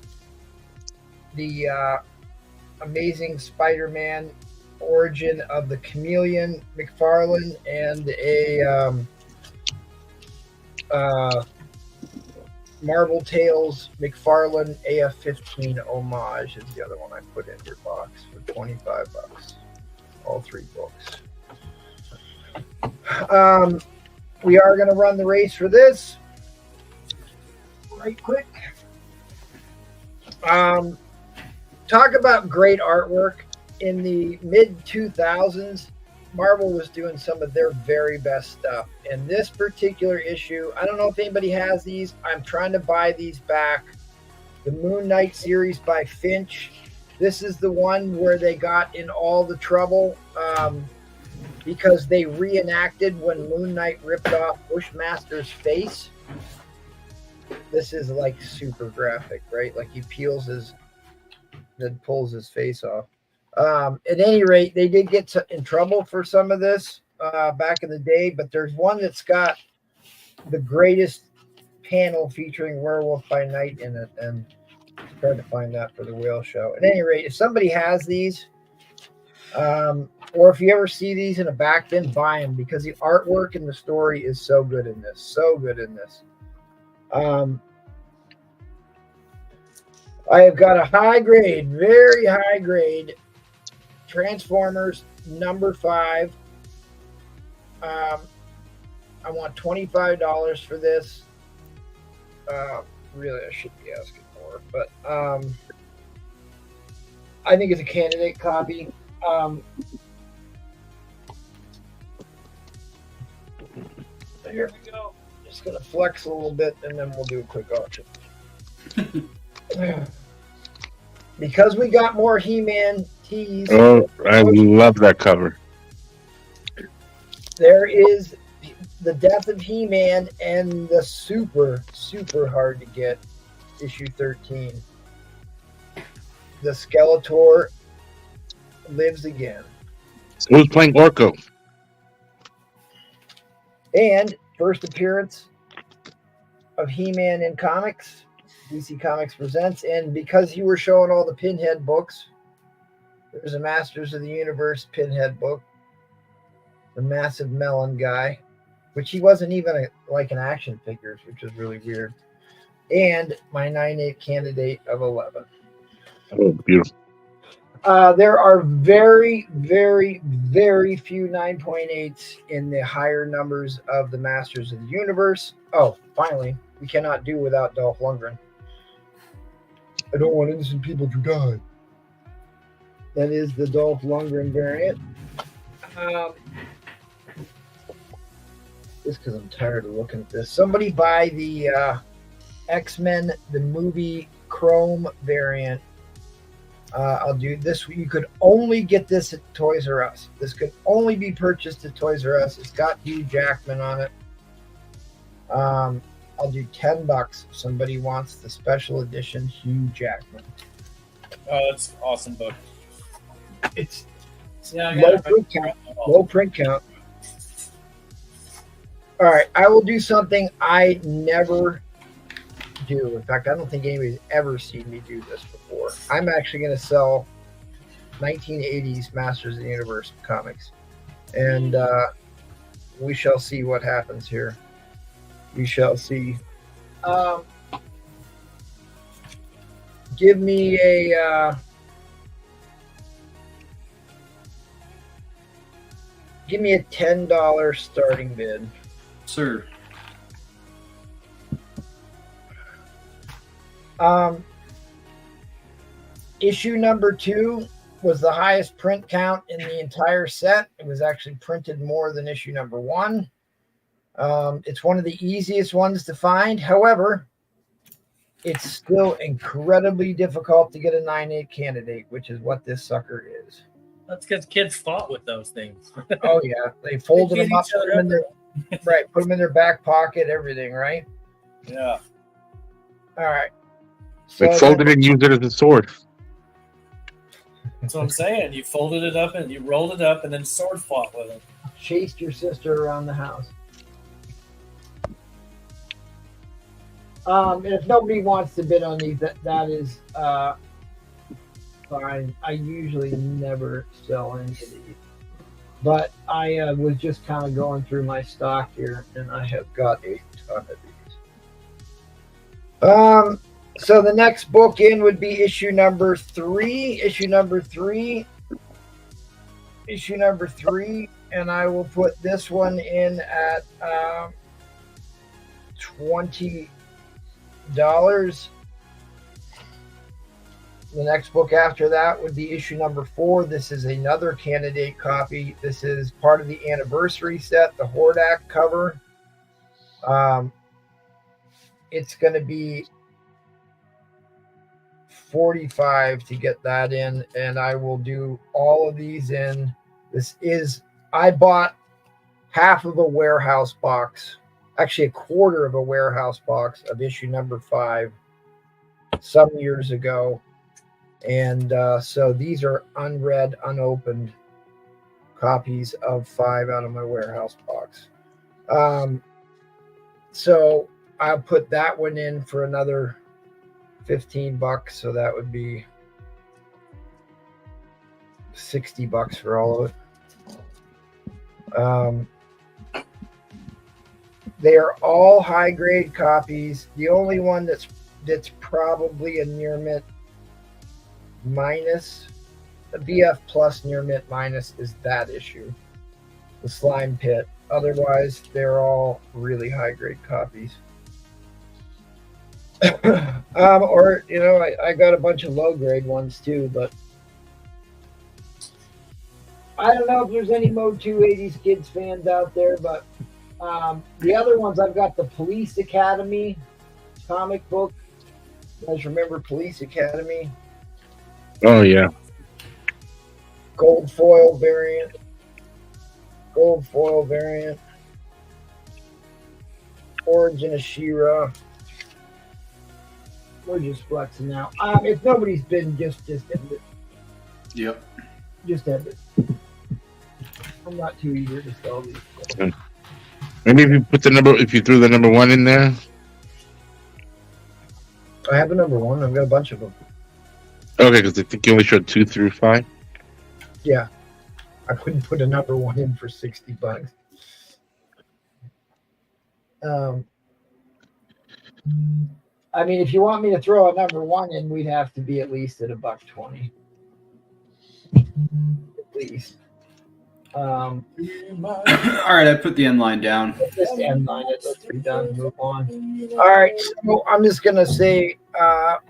the Amazing Spider-Man Origin of the Chameleon McFarlane, and a Marvel Tales McFarlane AF-15 homage is the other one I put in your box for $25. All 3 books. We are going to run the race for this right quick. Talk about great artwork. In the mid-2000s, Marvel was doing some of their very best stuff. And this particular issue, I don't know if anybody has these. I'm trying to buy these back. The Moon Knight series by Finch. This is the one where they got in all the trouble because they reenacted when Moon Knight ripped off Bushmaster's face. This is like super graphic, right? Like he peels his, then pulls his face off. At any rate, they did get in trouble for some of this back in the day, but there's one that's got the greatest panel featuring Werewolf by Night in it, and it's hard to find that for the Whale Show. At any rate, if somebody has these, or if you ever see these in a back bin, buy them, because the artwork and the story is so good in this. So good in this. I have got a high grade, very high grade Transformers number 5. I want $25 for this. Really, I should be asking more, but I think it's a candidate copy. Here we go. Just gonna flex a little bit, and then we'll do a quick auction. Because we got more He-Man tees. Oh, I love that cover. There is the Death of He-Man and the super, super hard to get issue 13. The Skeletor lives again. Who's playing Orko? And first appearance of He-Man in comics. DC Comics presents, and because you were showing all the Pinhead books, there's a Masters of the Universe Pinhead book, the massive melon guy, which he wasn't even like an action figures, which is really weird, and my 9/8 candidate of 11. Oh, beautiful. There are very, very, very few 9.8s in the higher numbers of the Masters of the Universe. Oh, finally, we cannot do without Dolph Lundgren. I don't want innocent people to die. That is the Dolph Lundgren variant. Just because I'm tired of looking at this. Somebody buy the X-Men, the movie Chrome variant. I'll do this. You could only get this at Toys R Us. This could only be purchased at Toys R Us. It's got Hugh Jackman on it. I'll do $10 if somebody wants the special edition Hugh Jackman. Oh, that's an awesome book. It's Yeah, low print count. All right, I will do something I never do. In fact, I don't think anybody's ever seen me do this before. I'm actually going to sell 1980s Masters of the Universe comics, and we shall see what happens here. We shall see. Give me a $10 starting bid. Sir. Issue number 2 was the highest print count in the entire set. It was actually printed more than issue number 1. It's one of the easiest ones to find. However, it's still incredibly difficult to get a 9/8 candidate, which is what this sucker is. That's because kids fought with those things. Oh yeah, they folded They them up, beat each other put them in their right, put them in their back pocket, everything, right? Yeah. All right. Like fold it and use it as a sword. That's what I'm saying. You folded it up and you rolled it up and then sword fought with it. Chased your sister around the house. And if nobody wants to bid on these, that is fine. I usually never sell any of these. But I was just kind of going through my stock here, and I have got a ton of these. So the next book in would be issue number 3. And I will put this one in at $20. The next book after that would be issue number 4. This is another candidate copy. This is part of the anniversary set, the Hordak cover. It's going to be $45 to get that in, and I will do all of these in. I bought half of a warehouse box, actually a quarter of a warehouse box of issue number 5 some years ago. And so these are unread, unopened copies of 5 out of my warehouse box. So I'll put that one in for another $15. So that would be $60 for all of it. They are all high grade copies. The only one that's probably a near mint minus, a BF plus near mint minus, is that issue, the Slime Pit. Otherwise, they're all really high grade copies. Or I got a bunch of low grade ones too, but I don't know if there's any Mode 280s Kids fans out there, but the other ones, I've got the Police Academy comic book. You guys remember Police Academy? Oh, yeah. Gold foil variant. Origin of She-Ra. We're just flexing now. If nobody's been, just end it. Yep. Just end it. I'm not too eager to sell these. Maybe if you threw the number 1 in there. I have a number 1. I've got a bunch of them. Okay, because I think you only showed 2 through 5. Yeah. I couldn't put a number 1 in for $60. I mean, if you want me to throw a number 1 in, we'd have to be at least at $1.20. At least. All right, I put the end line down. Just end line it. Let's be done. Move on. All right, so I'm just gonna say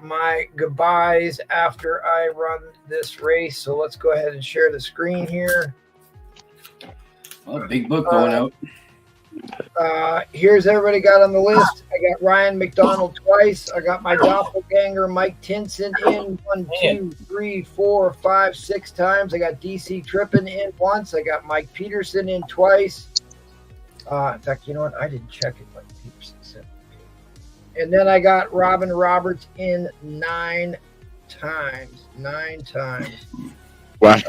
my goodbyes after I run this race. So let's go ahead and share the screen here. Well, big book going out. Here's everybody got on the list. I got Ryan McDonald twice. I got my doppelganger Mike Tinson in 1, 2, 3, 4, 5, 6 times. I got DC Trippin in once. I got Mike Peterson in twice. In fact, you know what? I didn't check it. Mike Peterson sent me. And then I got Robin Roberts in 9 times. 9 times. Wow.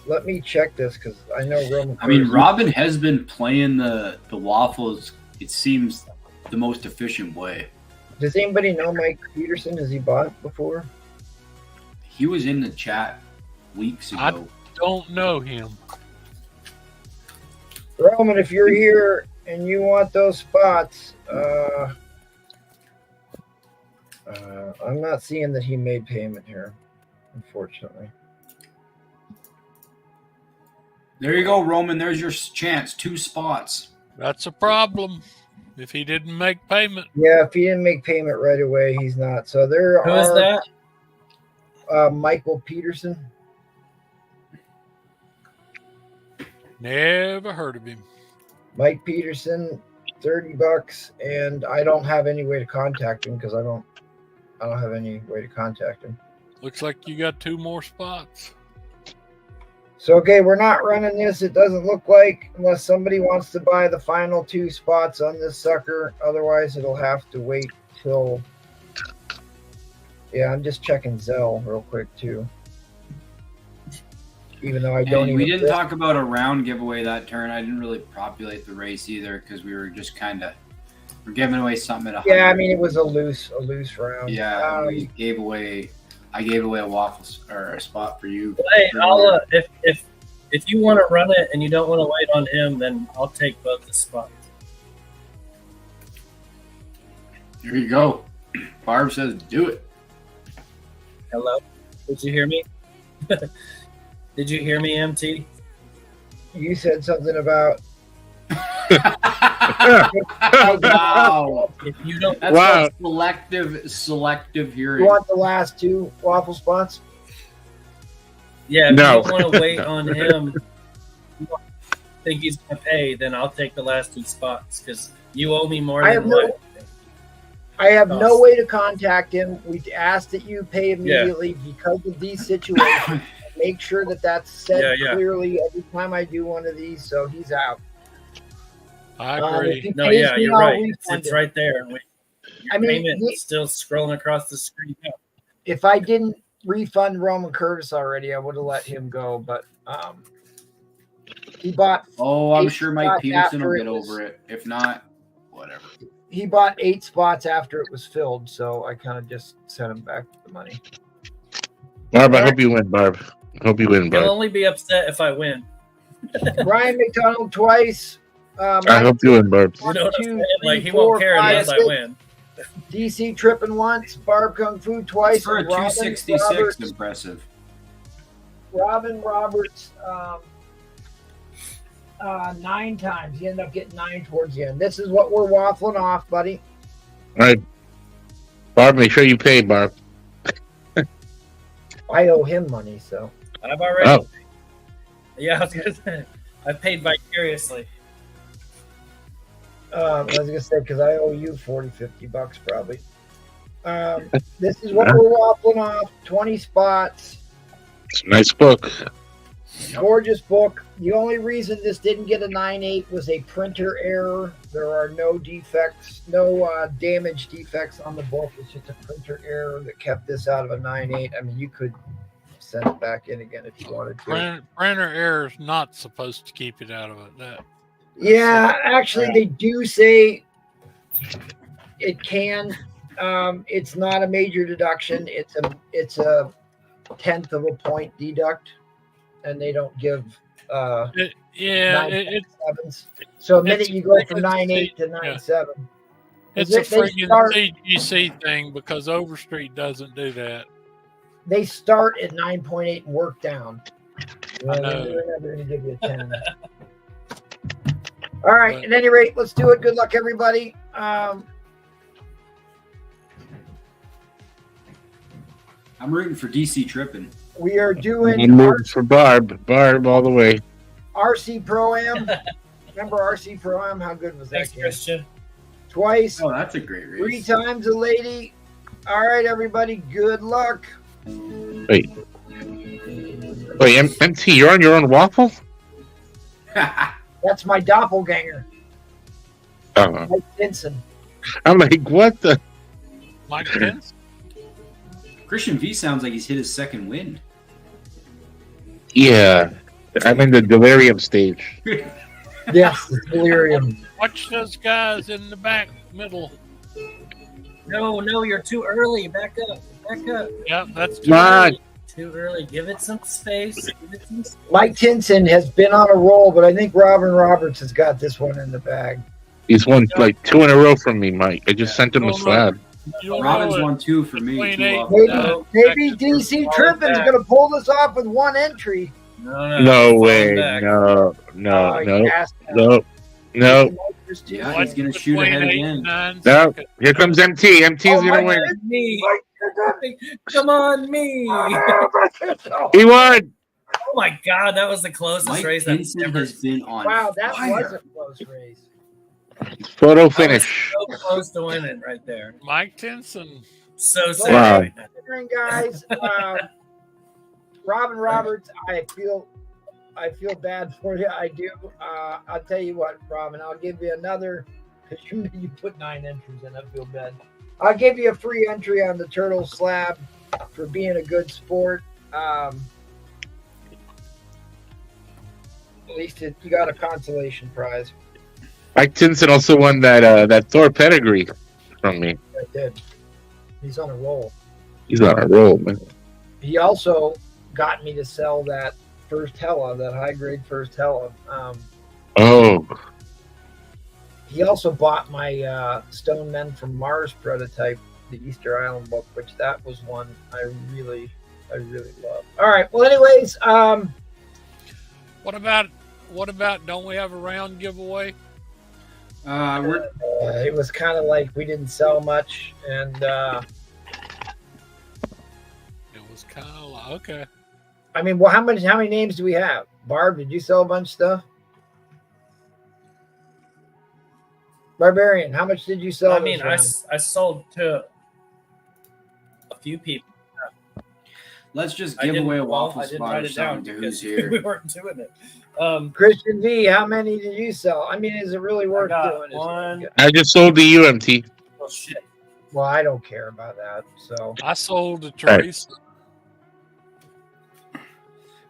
Let me check this because I know Roman. I mean, Robin has been playing the waffles, it seems, the most efficient way. Does anybody know Mike Peterson? Has he bought before? He was in the chat weeks ago. I don't know him. Roman, if you're here and you want those spots, I'm not seeing that he made payment here, unfortunately. There you go, Roman. There's your chance. 2 spots. That's a problem. If he didn't make payment. Yeah, if he didn't make payment right away, he's not. So there Who is that? Michael Peterson. Never heard of him. Mike Peterson, $30, and I don't have any way to contact him because I don't have any way to contact him. Looks like you got 2 more spots. So, okay, we're not running this, it doesn't look like, unless somebody wants to buy the final 2 spots on this sucker. Otherwise, it'll have to wait till Yeah, I'm just checking Zell real quick too. Even though I don't And even. we didn't talk about a round giveaway that turn. I didn't really populate the race either because we were just we're giving away something at 100. Yeah, I mean it was a loose round. Yeah, I gave away a waffles or a spot for you. Hey, I'll if you want to run it and you don't want to wait on him, then I'll take both the spots. Here you go. Barb says, "Do it." Hello, did you hear me? Did you hear me, MT? You said something about. Wow. If you don't, That's Wow. selective You hearing. want the last 2 waffle spots? yeah, if No. you don't want to wait on him, you don't think he's gonna pay, then I'll take the last 2 spots because you owe me more I than have no- what. I have no Cost. way to contact him. We ask that you pay immediately because of these situations. Make sure that that's said Yeah. clearly every time I do one of these, so he's out. I If agree. he No, pays yeah, me, you're I'll right. refund It's him. right there. I mean, Payment is still scrolling across the screen. if I didn't refund Roman Curtis already, I would have let him go. But he bought Oh, I'm 8 sure Mike spots Peterson will after get it was- over it. If not, whatever. He bought 8 spots after it was filled, so I kind of just sent him back the money. Barb, I hope you win, Barb. I hope you win, He'll Barb. only be upset if I win. Ryan McDonald twice. I hope you win, Barb. You know what I'm 2, saying? Like, 3, he won't 4, care 5, unless I 6. win. DC tripping once. Barb Kung Fu twice. For a and Robin 266, Roberts, impressive. Robin Roberts 9 times. He ended up getting 9 towards the end. This is what we're waffling off, buddy. All right. Barb, make sure you pay, Barb. I owe him money, so I've already. Oh. Yeah, I was gonna say. I paid vicariously. I was gonna say because I owe you $40-50 probably. This is what we're waffling off. 20 spots. It's a nice book. Gorgeous book. The only reason this didn't get a 9.8 was a printer error. There are no defects, no damage defects on the book. It's just a printer error that kept this out of a 9.8. I mean, you could send it back in again if you wanted to. Printer error is not supposed to keep it out of it. Yeah, actually, they do say it can. It's not a major deduction. It's a 1/10 of a point deduct, and they don't give It's 9.7s. So a minute it's- you go it's- from 9.8 to 9.7. a They friggin' start- CGC thing because Overstreet doesn't do that. They start at 9.8 and work down. I know. They're never going to give you a 10. All right. At any rate, let's do it. Good luck, everybody. I'm rooting for DC tripping. We are doing I'm moving for Barb. Barb all the way. RC Pro Am. Remember RC Pro Am? How good was that Thanks, game? Christian. Twice, Oh, that's a great 3 race. times a lady. All right, everybody. Good luck. Wait, MT, you're on your own waffle? That's my doppelganger, Oh, Mike Stinson. I'm like, what the? Mike Pence? Christian V sounds like he's hit his second wind. Yeah, I'm in the delirium stage. Yes, delirium. Watch those guys in the back middle. No, you're too early. Back up. Yep, that's Come on. Too early. Give it some space. Mike Tinson has been on a roll, but I think Robin Roberts has got this one in the bag. He's won like 2 in a row from me, Mike. I just sent him a slab. You don't Robin's know it. won 2 for me. Between 2 eight off Maybe, the top. maybe DC Trippin's going to pull this off with 1 entry. No way. No. Oh, he has to. No. Yeah, he's going to shoot Between ahead 8 again. and 9 No. seconds. Here comes MT. MT's Oh, gonna my win. Me. Come on, me. Oh He won. my God, that was the closest Mike race I've Pinson ever has been on Wow, that fire. was a close race. Photo I was finish. so close to winning right there. Mike Tenson. So sad Wow. right now. Considering, guys, Robin Roberts, I feel bad for you. I do. I'll tell you what, Robin, I'll give you another because you put 9 entries in. I feel bad. I'll give you a free entry on the turtle slab for being a good sport. At least you got a consolation prize. Mike Tinson also won that Thor pedigree from me. I did. He's on a roll. He's on a roll, man. He also got me to sell that first Hela, that high grade first Hela. Oh, He also bought my Stone Men from Mars prototype, the Easter Island book, which that was one I really love. All right. Well, anyways, What about? Don't we have a round giveaway? it was kind of like we didn't sell much, and It was kind of like okay. I mean, well, how many names do we have? Barb, did you sell a bunch of stuff? Barbarian, how much did you sell? I mean, I sold to a few people. Let's just give away a waffle I didn't spot write or it down something to because who's here. we weren't doing it. Christian V, how many did you sell? I mean, is it really worth doing? One. I just sold the UMT. Oh shit! Well, I don't care about that. So I sold to Teresa.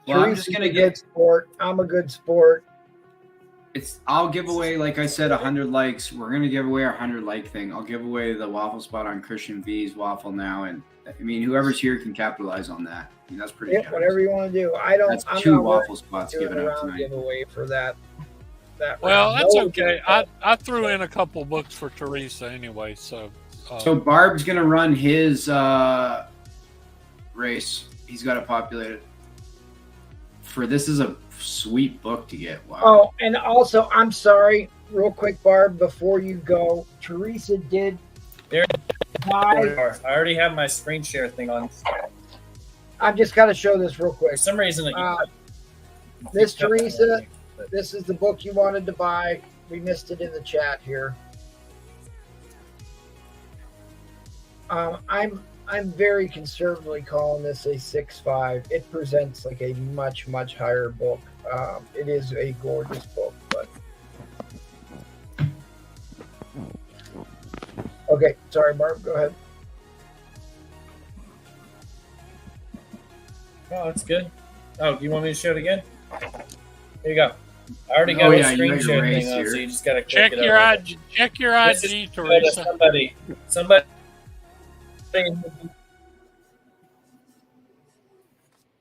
Well, I'm Teresa's just gonna a good sport. I'm a good sport. I'll give away, like I said, 100 likes. We're gonna give away our 100 like thing. I'll give away the waffle spot on Christian V's waffle now, and I mean, whoever's here can capitalize on that. I mean, that's pretty. Yeah, generous. whatever you want to do. I'm That's not two willing waffle to spots do given a out round tonight. giveaway for that. Well, round. that's No, okay. I threw in a couple books for Teresa anyway, so. So Barb's gonna run his race. He's got it populated. This is a sweet book to get. Wow. Oh, and also, I'm sorry, real quick, Barb, before you go, Teresa did There buy. I already have my screen share thing on. I've just got to show this real quick. For some reason, Miss Teresa, this is the book you wanted to buy. We missed it in the chat here. I'm very conservatively calling this a 6.5. It presents like a much higher book. It is a gorgeous book, but okay. Sorry, Barb. Go ahead. Oh, that's good. Oh, do you want me to show it again? Here you go. I already got Oh, the yeah, you screen got your share race thing on, here. so you just gotta Check click it your over. ID. Check your This is ID, to Teresa. Somebody.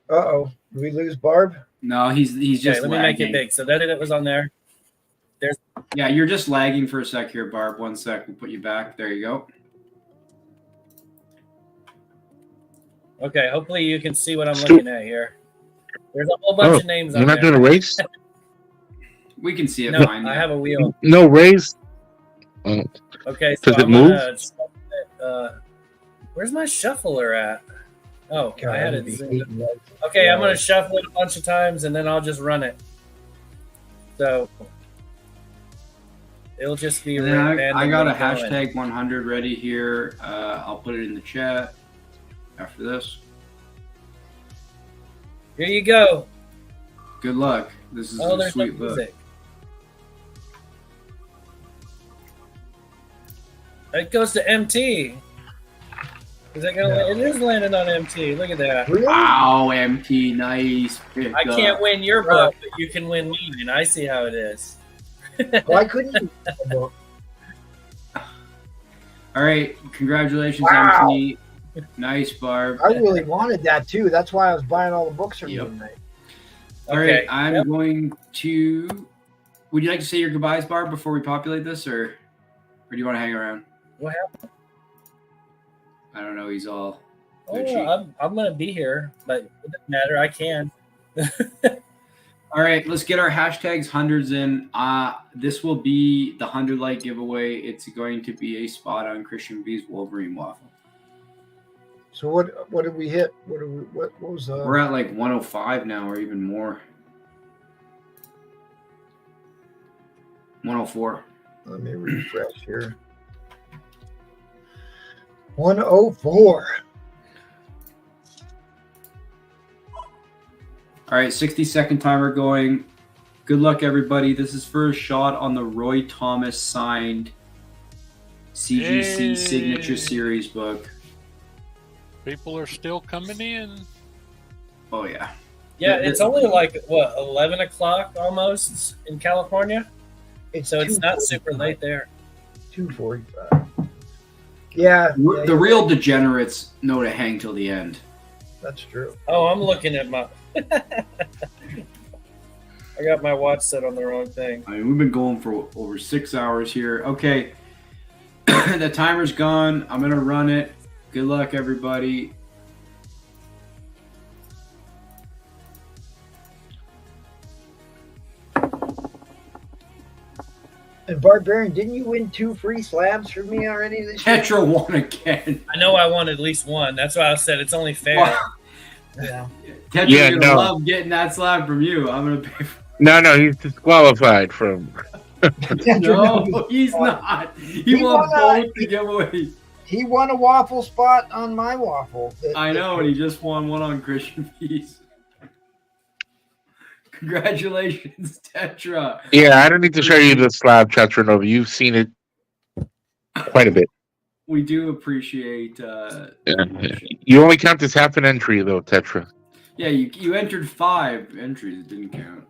Uh-oh. Did we lose Barb? No, he's Okay, just let me lagging. make it big. So that was on there. Yeah, you're just lagging for a sec here, Barb. 1 sec. We'll put you back. There you go. Okay, hopefully you can see what I'm looking at here. There's a whole bunch of names on you're not there. doing a race? We can see it No, fine. I yeah. have a wheel. No race? Oh. Okay, so Does it I'm move? gonna shuffle it, where's my shuffler at? Oh, I had it zoomed in. Okay, I'm gonna shuffle it a bunch of times and then I'll just run it. So it'll just be And then I randomly got a going. hashtag 100 ready here. I'll put it in the chat after this. Here you go. Good luck. This is Oh, a there's no sweet book. music. It goes to MT. Is that gonna? It is landing on MT. Look at that. Wow, MT, nice pick. I can't win your book, but you can win mine. I see how it is. Why couldn't you? All right, congratulations, Wow. MT. Nice, Barb. I really wanted that too. That's why I was buying all the books from you tonight. All Okay. right, I'm going to. Would you like to say your goodbyes, Barb, before we populate this, or do you want to hang around? What happened? I don't know. He's all. Oh, glitchy. I'm gonna be here, but it doesn't matter. I can. All right, let's get our hashtags hundreds in. This will be the 100 like giveaway. It's going to be a spot on Christian V's Wolverine waffle. So what did we hit? What was We're at like 105 now, or even more. 104. let me refresh here. 104. All right, 60-second timer going. Good luck, everybody. This is for a shot on the Roy Thomas signed CGC Yay. Signature Series book. People are still coming in. Oh yeah. Yeah, it's only like what 11 o'clock almost in California, so it's not super late there. 2:45. Yeah, The real degenerates know to hang till the end. that's true. Oh, I'm looking at my. I got my watch set on the wrong thing. I mean, we've been going for over 6 hours here. Okay, the timer's gone. I'm gonna run it. Good luck, everybody. And Barbarian, didn't you win 2 free slabs from me already this year? Tetra won again. I know I want at least one. That's why I said it's only fair. Yeah. Tetra's Yeah, gonna no. love getting that slab from you. I'm gonna pay for No, he's disqualified from. No, he's not. He won both to give away. He won a waffle spot on my waffle. I know, and he just won one on Christian Peace. Congratulations, Tetra. Yeah, I don't need to show you the slab, Chatranova. You've seen it quite a bit. We do appreciate. You only count as half an entry, though, Tetra. Yeah, you entered 5 entries. It didn't count.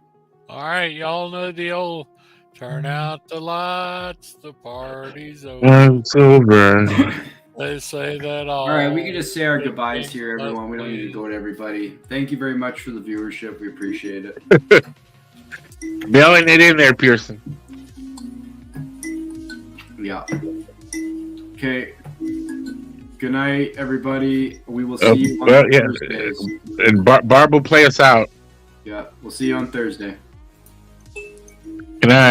All right, y'all know the old turn out the lights, the party's over. It's over. They say that all. All right, we can just say our goodbyes here, everyone. We don't need to go to everybody. Thank you very much for the viewership. We appreciate it. Mailing it in there, Pearson. Yeah. Okay. Good night, everybody. We will see you on Thursdays. And Barb will play us out. Yeah, we'll see you on Thursday. Good night.